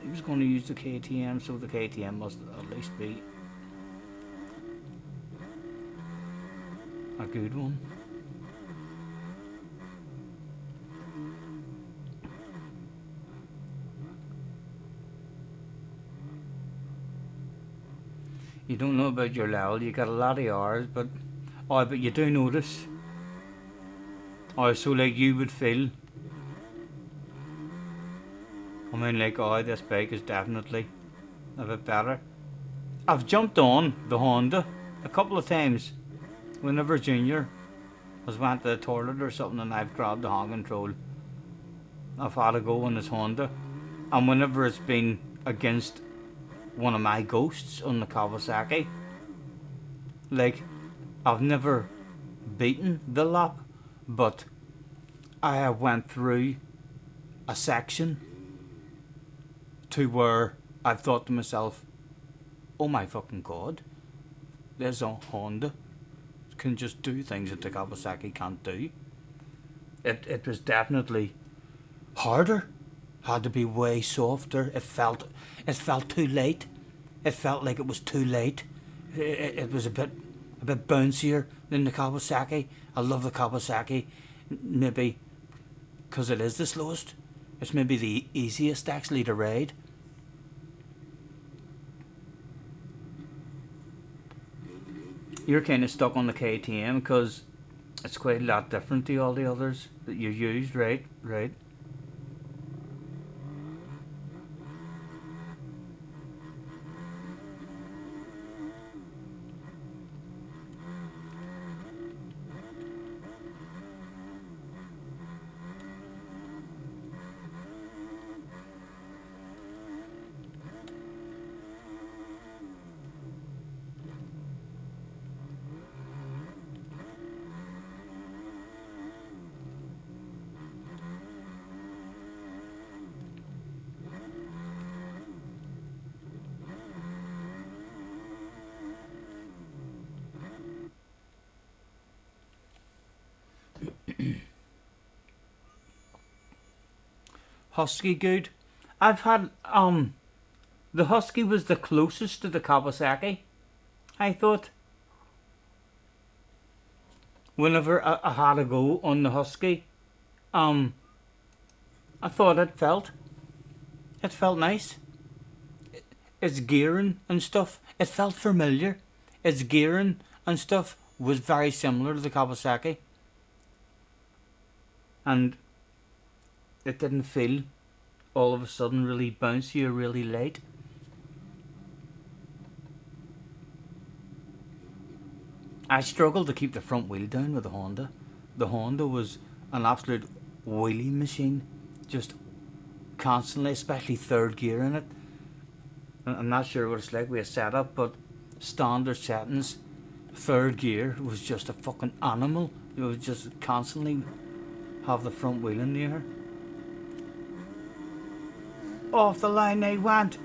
he was going to use the KTM, so the KTM must at least be a good one. You don't know about your level, you got a lot of hours, but you do notice. So like you would feel, I mean, like, this bike is definitely a bit better. I've jumped on the Honda a couple of times whenever Junior has went to the toilet or something and I've grabbed the hand control. I've had a go on this Honda, and whenever it's been against one of my ghosts on the Kawasaki, like, I've never beaten the lap, but I have went through a section to where I've thought to myself, oh my fucking god, there's a Honda can just do things that the Kawasaki can't do. It was definitely harder, had to be way softer. It felt too late. It felt like it was too late. It was a bit bouncier than the Kawasaki. I love the Kawasaki, maybe because it is the slowest. It's maybe the easiest actually to ride. You're kind of stuck on the KTM because It's quite a lot different to all the others that you used, right? Right. Husky good. I've had the Husky was the closest to the Kawasaki. I thought. Whenever I had a go on the Husky, I thought it felt nice. Its gearing and stuff, it felt familiar. Its gearing and stuff was very similar to the Kawasaki. And it didn't feel all of a sudden really bouncy or really light. I struggled to keep the front wheel down with the Honda. The Honda was an absolute wheelie machine, just constantly, especially third gear in it. I'm not sure what it's like with a setup, but standard settings, third gear was just a fucking animal. It was just constantly have the front wheel in the air. Off the line they went.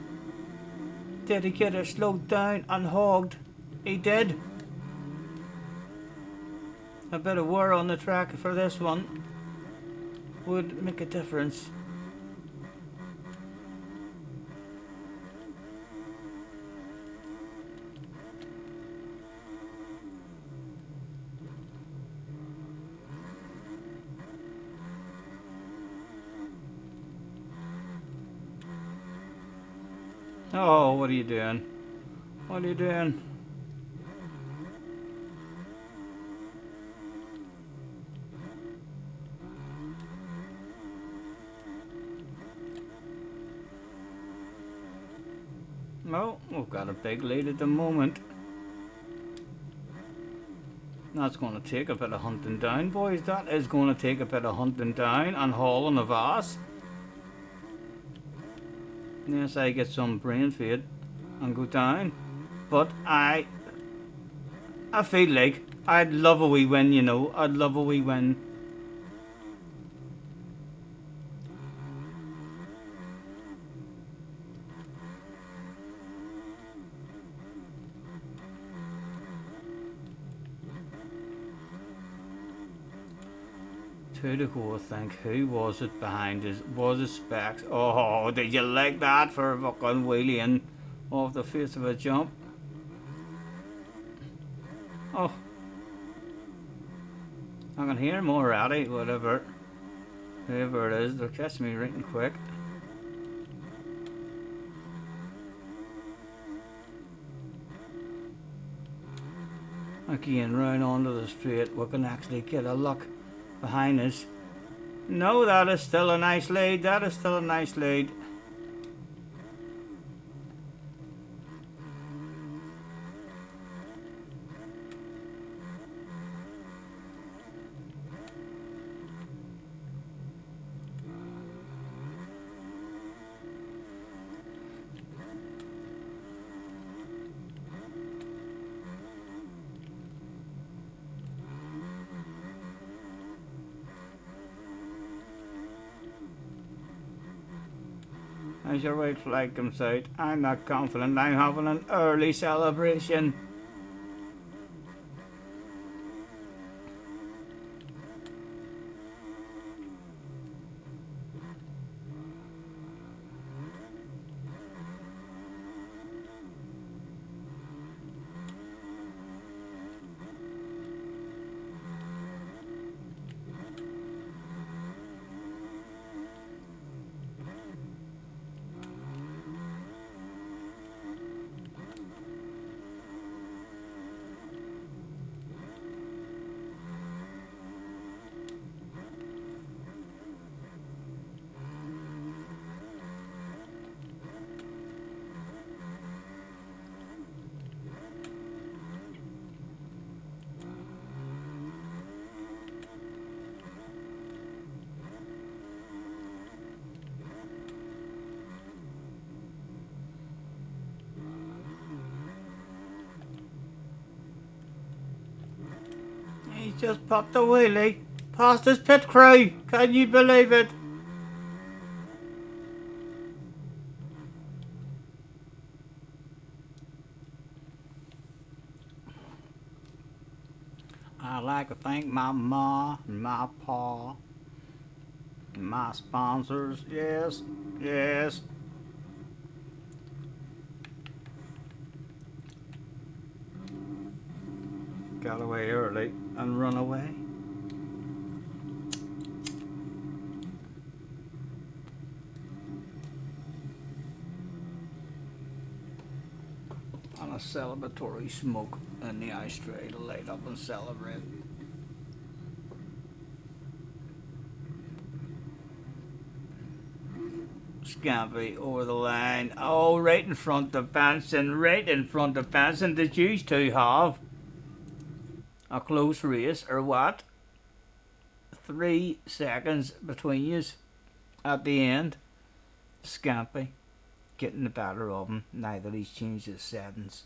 Dedicator slowed down and hogged. He did. A bit of wear on the track for this one would make a difference. Oh, what are you doing? What are you doing? Well, we've got a big lead at the moment. That's going to take a bit of hunting down, boys. That is going to take a bit of hunting down and hauling of ass. Yes, I get some brain fade and go down. But I feel like I'd love a wee win, you know. I'd love a wee win. Two to go, I think. Who was it behind us? Was it Specs? Oh, did you like that for a fucking wheelie off the face of a jump? Oh. I can hear him already, whatever. Whoever it is, they'll catch me right and quick. Again, round onto the straight, we can actually get a look behind us. No, that is still a nice lead. That is still a nice lead. As your white flag comes out, I'm not confident. I'm having an early celebration. Just popped a wheelie past his pit crew. Can you believe it? I'd like to thank my ma and my pa and my sponsors. Yes, yes. Got away early and run away. On a celebratory smoke in the ashtray to light up and celebrate. Scampi over the line. Oh, right in front of Benson. Right in front of Benson. Did you two have a close race or what? 3 seconds between yous at the end. Scampi getting the better of him now that he's changed his settings.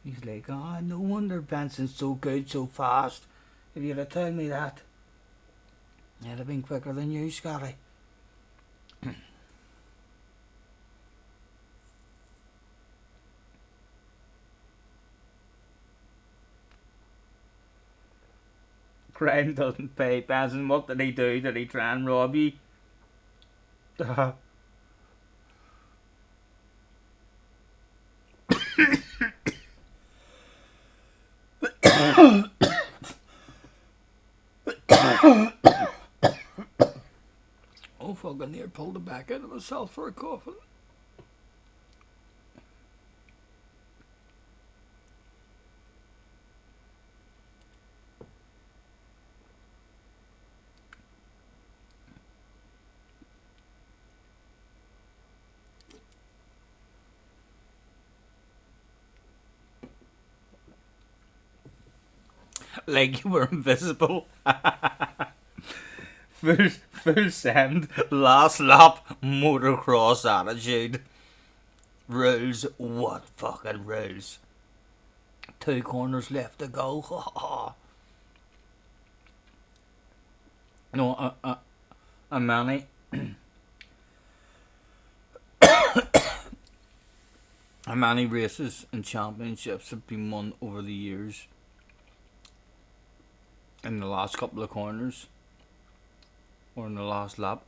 He's like, oh, no wonder Benson's so good, so fast. If you'd have told me that, I'd have been quicker than you, Scotty. Crime doesn't pay, Benson. What did he do? Did he try and rob you? Oh, fucking near pulled it back out of myself for a coffin. Like you were invisible. full send, last lap, motocross attitude. Rules, what fucking rules? 2 corners left to go. No, a many. Many races and championships have been won over the years. In the last couple of corners, or in the last lap,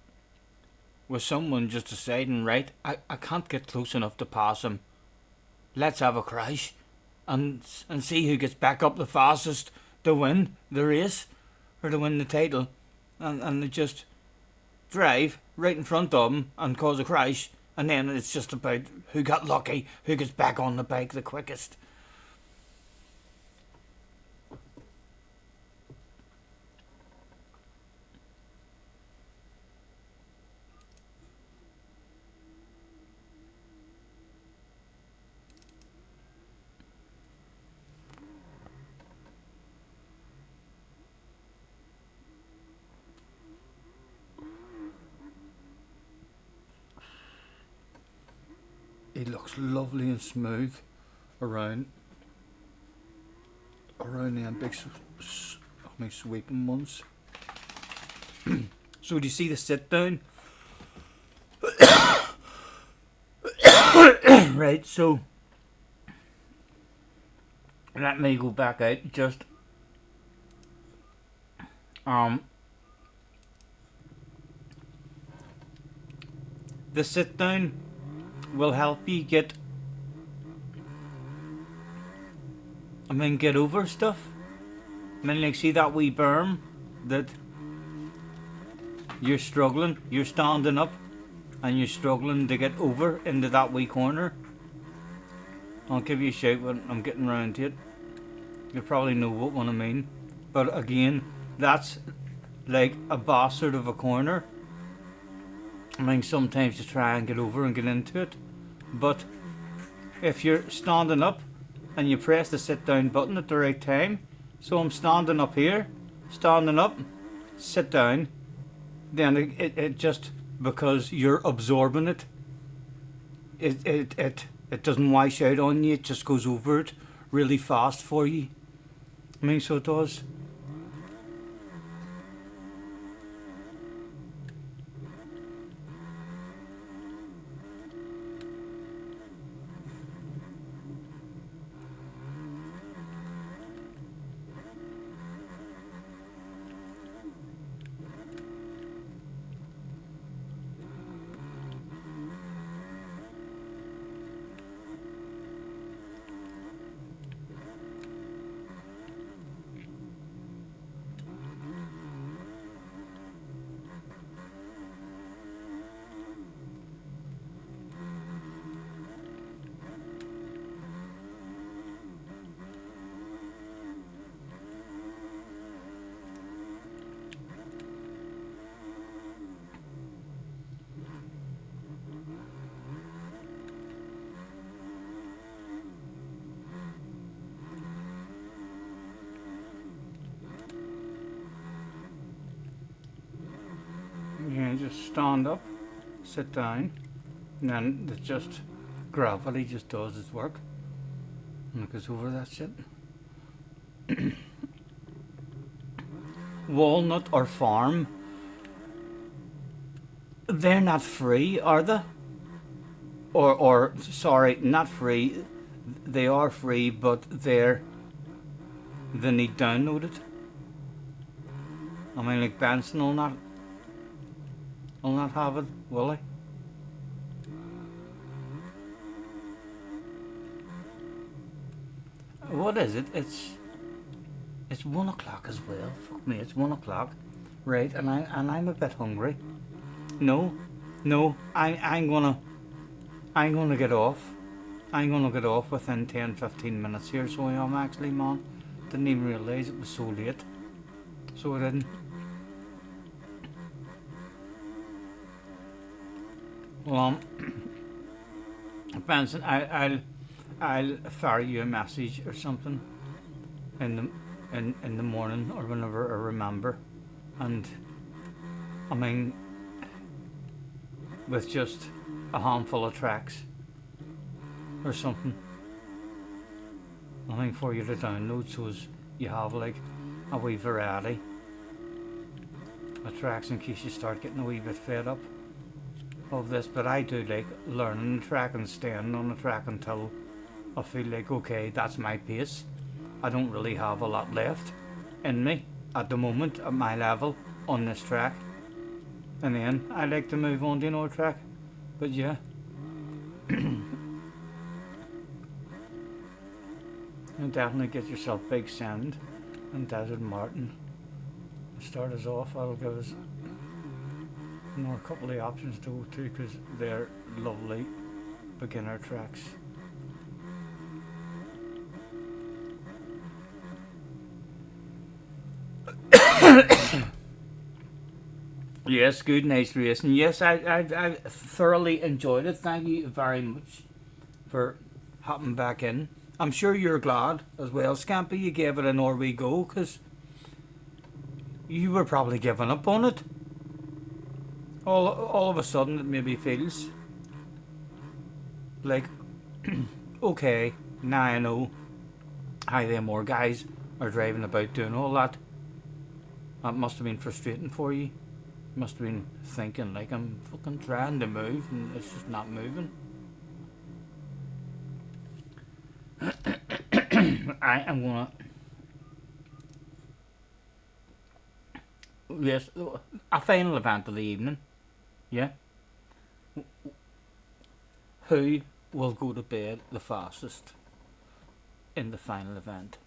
with someone just deciding, right, I can't get close enough to pass him. Let's have a crash, and see who gets back up the fastest to win the race, or to win the title, and they just drive right in front of him and cause a crash, and then it's just about who got lucky, who gets back on the bike the quickest. It looks lovely and smooth around the big sweeping ones. So do you see the sit down? Right, so let me go back out just the sit down will help you get over stuff. Like see that wee berm that you're struggling, you're standing up and you're struggling to get over into that wee corner. I'll give you a shout when I'm getting round to it. You probably know what one I mean. But again, that's like a bastard of a corner. Sometimes you try and get over and get into it, but if you're standing up and you press the sit down button at the right time, so I'm standing up here, standing up, sit down, then it just, because you're absorbing it, it doesn't wash out on you, it just goes over it really fast for you. So it does. stand up, sit down, and then it's just gravity just does its work and it goes over that shit. Walnut or Farm, they're not free, are they? Or sorry, not free. They are free, but they need downloaded. I mean, like Benson will not have it, will he? What is it? It's 1 o'clock as well. Fuck me, it's 1 o'clock, right? And I'm a bit hungry. No, I'm gonna get off. I'm gonna get off within 10-15 minutes here. So I am actually, man. Didn't even realise it was so late. So I didn't. Well, Benson, I'll fire you a message or something in the morning or whenever I remember, and I mean with just a handful of tracks or something. I think for you to download, so as you have like a wee variety of tracks in case you start getting a wee bit fed up of this. But I do like learning the track and staying on the track until I feel like, okay, that's my pace. I don't really have a lot left in me at the moment at my level on this track, and then I like to move on to another track. But yeah. And definitely get yourself Big Sand and Desert Martin. Start us off. That'll give us a couple of options to go to, because they're lovely beginner tracks. Yes, good, nice racing. Yes, I thoroughly enjoyed it. Thank you very much for hopping back in. I'm sure you're glad as well, Scampy, you gave it an Norway go, because you were probably giving up on it. All of a sudden it maybe feels like, okay, now I know how them more guys are driving about doing all that. That must have been frustrating for you. Must have been thinking like, I'm fucking trying to move and it's just not moving. I am gonna, yes, a final event of the evening. Yeah. Who will go to bed the fastest in the final event?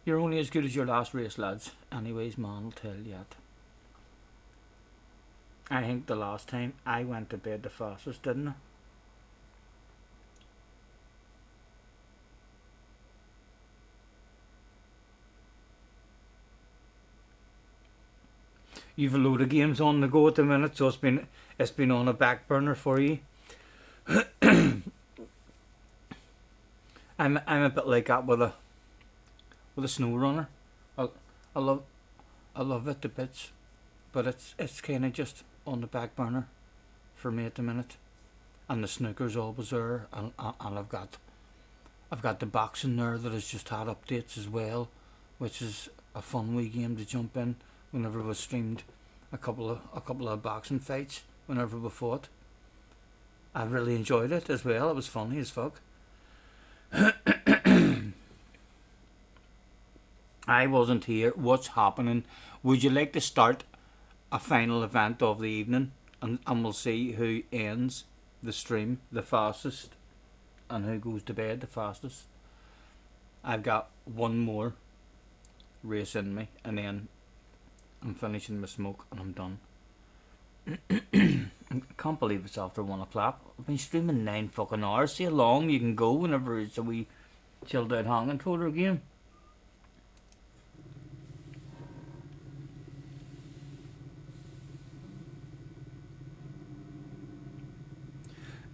You're only as good as your last race, lads. Anyways, man will tell you that. I think the last time I went to bed the fastest, didn't I? You've a load of games on the go at the minute, so it's been on a back burner for you. I'm a bit like that with a snow runner. I love it to bits, but it's kind of just on the back burner for me at the minute. And the snooker's always there, and I've got the boxing there that has just had updates as well, which is a fun wee game to jump in whenever we streamed a couple of boxing fights whenever we fought. I really enjoyed it as well. It was funny as fuck. I wasn't here. What's happening? Would you like to start a final event of the evening, and we'll see who ends the stream the fastest and who goes to bed the fastest? I've got one more race in me, and then I'm finishing my smoke and I'm done. I can't believe it's after 1 o'clock. I've been streaming 9 fucking hours. See how long you can go whenever it's a wee chilled out hang controller game.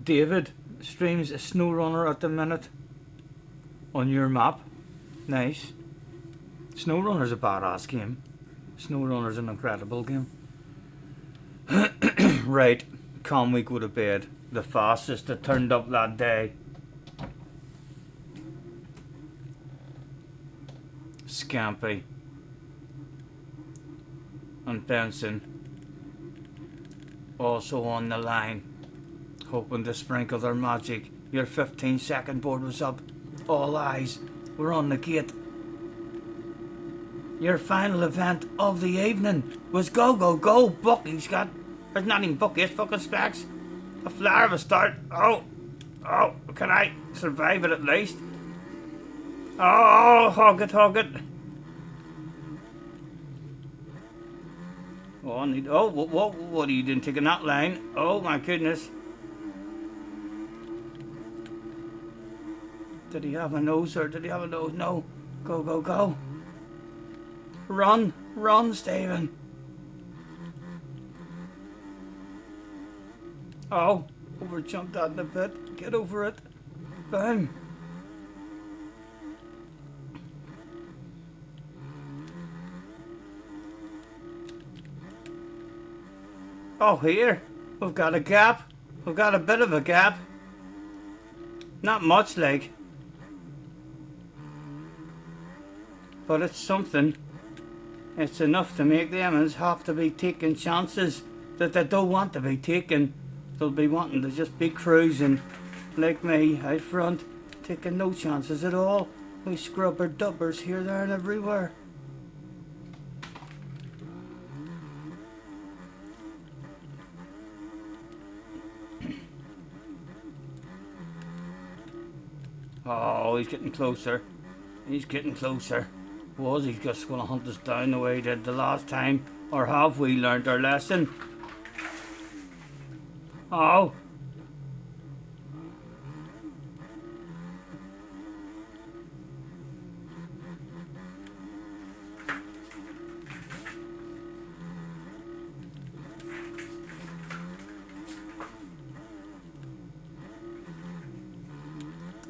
David streams a snow runner at the minute on your map. Nice. Snow runner's a badass game. SnowRunner's an incredible game. Right, can we go to bed? The fastest that turned up that day. Scampy and Benson also on the line, hoping to sprinkle their magic. Your 15-second board was up. All eyes were on the gate. Your final event of the evening was Go Go Go. Bucky's got, there's not even Bucky, it's fucking Specs. A flare of a start. Oh, can I survive it at least? Oh, hog it. Oh, I need, oh, what are you doing taking that line? Oh my goodness. Did he have a nose or did he have a nose? No. Go, go, go. Run, Stephen. Oh, over jumped that in a bit. Get over it. Boom. Oh, here. We've got a gap. We've got a bit of a gap. Not much, like. But it's something. It's enough to make the Emmons have to be taking chances that they don't want to be taking. They'll be wanting to just be cruising like me out front, taking no chances at all. We scrubber dubbers here, there and everywhere. Oh, he's getting closer. He's getting closer. Was he just going to hunt us down the way he did the last time? Or have we learned our lesson? Oh.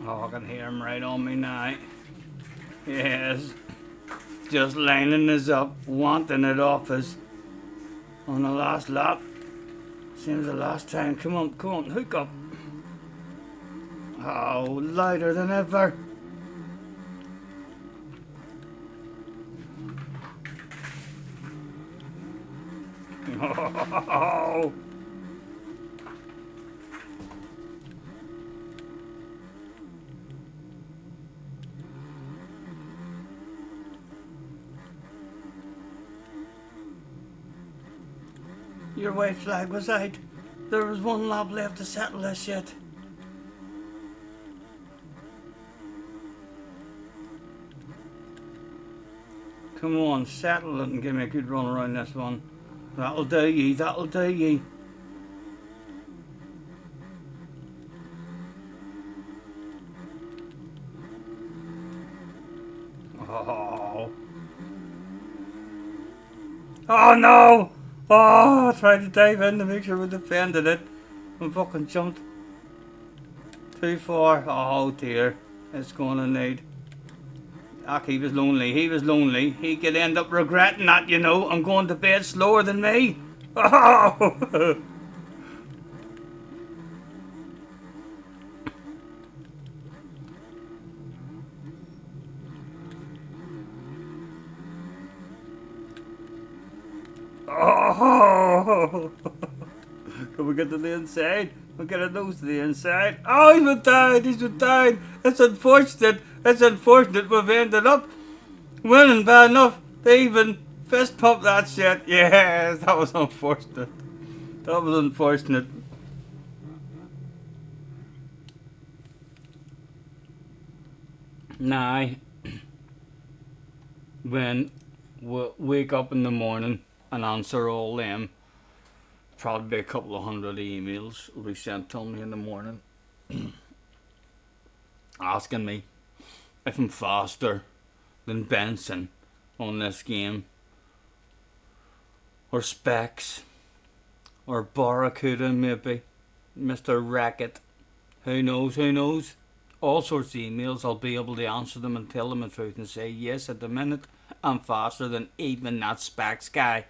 Oh, I can hear him right on me now. Yes. Just lining us up, wanting it off us on the last lap. Seems the last time. Come on, hook up. Oh, lighter than ever. Oh. Your white flag was out. There was one lap left to settle this shit. Come on, settle it and give me a good run around this one. That'll do ye, that'll do ye. Oh. Oh no! Oh, I tried to dive in to make sure we defended it. And fucking jumped too far. Oh dear. It's gonna need. He was lonely. He could end up regretting that, you know, and going to bed slower than me. Oh! Oh! Can we get to the inside? We'll get a nose to the inside. Oh, he's been down. It's unfortunate we've ended up winning bad enough to even fist pump that shit. Yes, that was unfortunate. Now, when we wake up in the morning and answer all them, probably a couple of hundred emails will be sent to me in the morning asking me if I'm faster than Benson on this game, or Specs, or Barracuda maybe, Mr. Racket, who knows. All sorts of emails. I'll be able to answer them and tell them the truth and say yes, at the minute I'm faster than even that Specs guy.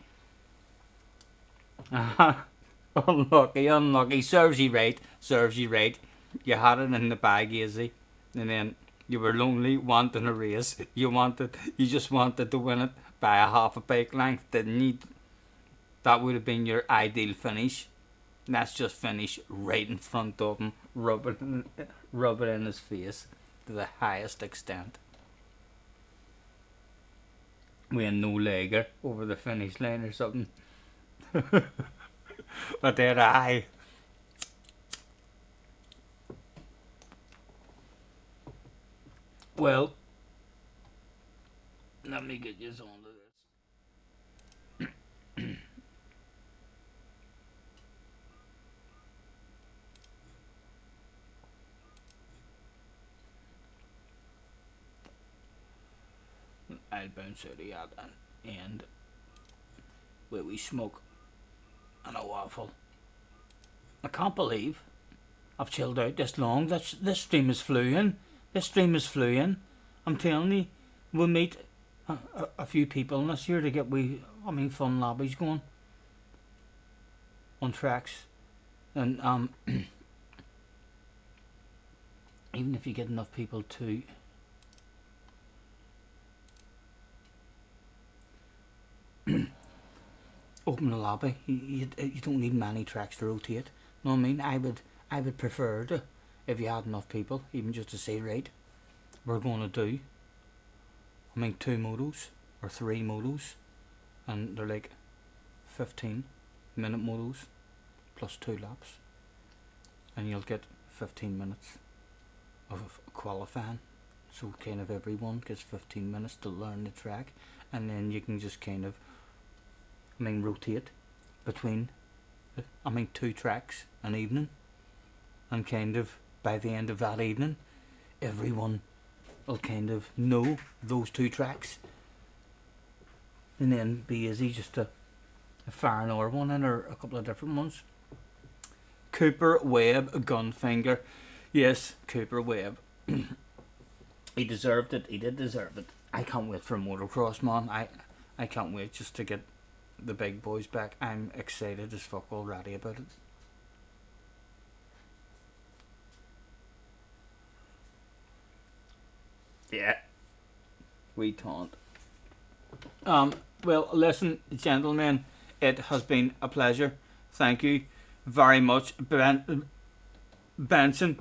Unlucky, unlucky. Serves you right. Serves you right. You had it in the bag easy, and then you were lonely, wanting a race. You just wanted to win it by a half a bike length, didn't you? That would have been your ideal finish. Let's just finish right in front of him, rub it in his face to the highest extent. We had no legger over the finish line or something. But then well, let me get you on to this. I'll bounce out of that and where we smoke and a waffle. I can't believe I've chilled out this long. This stream is flying. This stream is flying. I'm telling you, we'll meet a few people this year to get fun lobbies going on tracks, and even if you get enough people to open a lobby, you don't need many tracks to rotate. Know what I mean? I would prefer to, if you had enough people, even just to say, right, we're going to do 2 motos or 3 motos, and they're like 15-minute motos plus 2 laps, and you'll get 15 minutes of qualifying. So kind of everyone gets 15 minutes to learn the track, and then you can just kind of rotate between 2 tracks an evening, and kind of by the end of that evening everyone will kind of know those 2 tracks, and then be easy just to fire another one in, or a couple of different ones. Cooper Webb Gunfinger, yes, Cooper Webb. He deserved it. He did deserve it. I can't wait for motocross, man. I can't wait just to get the big boys back. I'm excited as fuck already about it. Yeah, we taunt. Well, listen, gentlemen, it has been a pleasure. Thank you very much, Benson.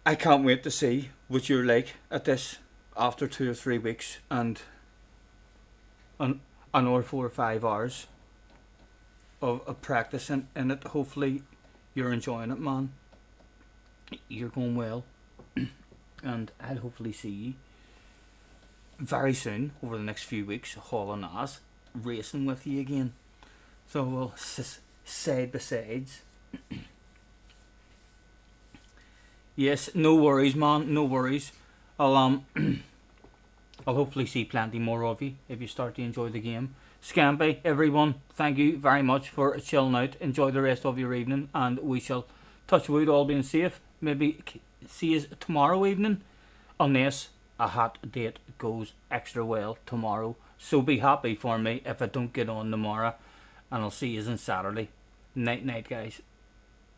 I can't wait to see what you're like at this after 2 or 3 weeks and another 4 or 5 hours of practicing in it. Hopefully you're enjoying it, man. You're going well. And I'll hopefully see you very soon over the next few weeks, hauling ass, racing with you again. So we'll side by sides. Yes, no worries, man, no worries. I'll hopefully see plenty more of you if you start to enjoy the game. Scamby, everyone, thank you very much for chilling out. Enjoy the rest of your evening, and we shall, touch wood, all being safe, maybe see you tomorrow evening, unless a hot date goes extra well tomorrow. So be happy for me if I don't get on tomorrow, and I'll see you on Saturday. Night night, guys.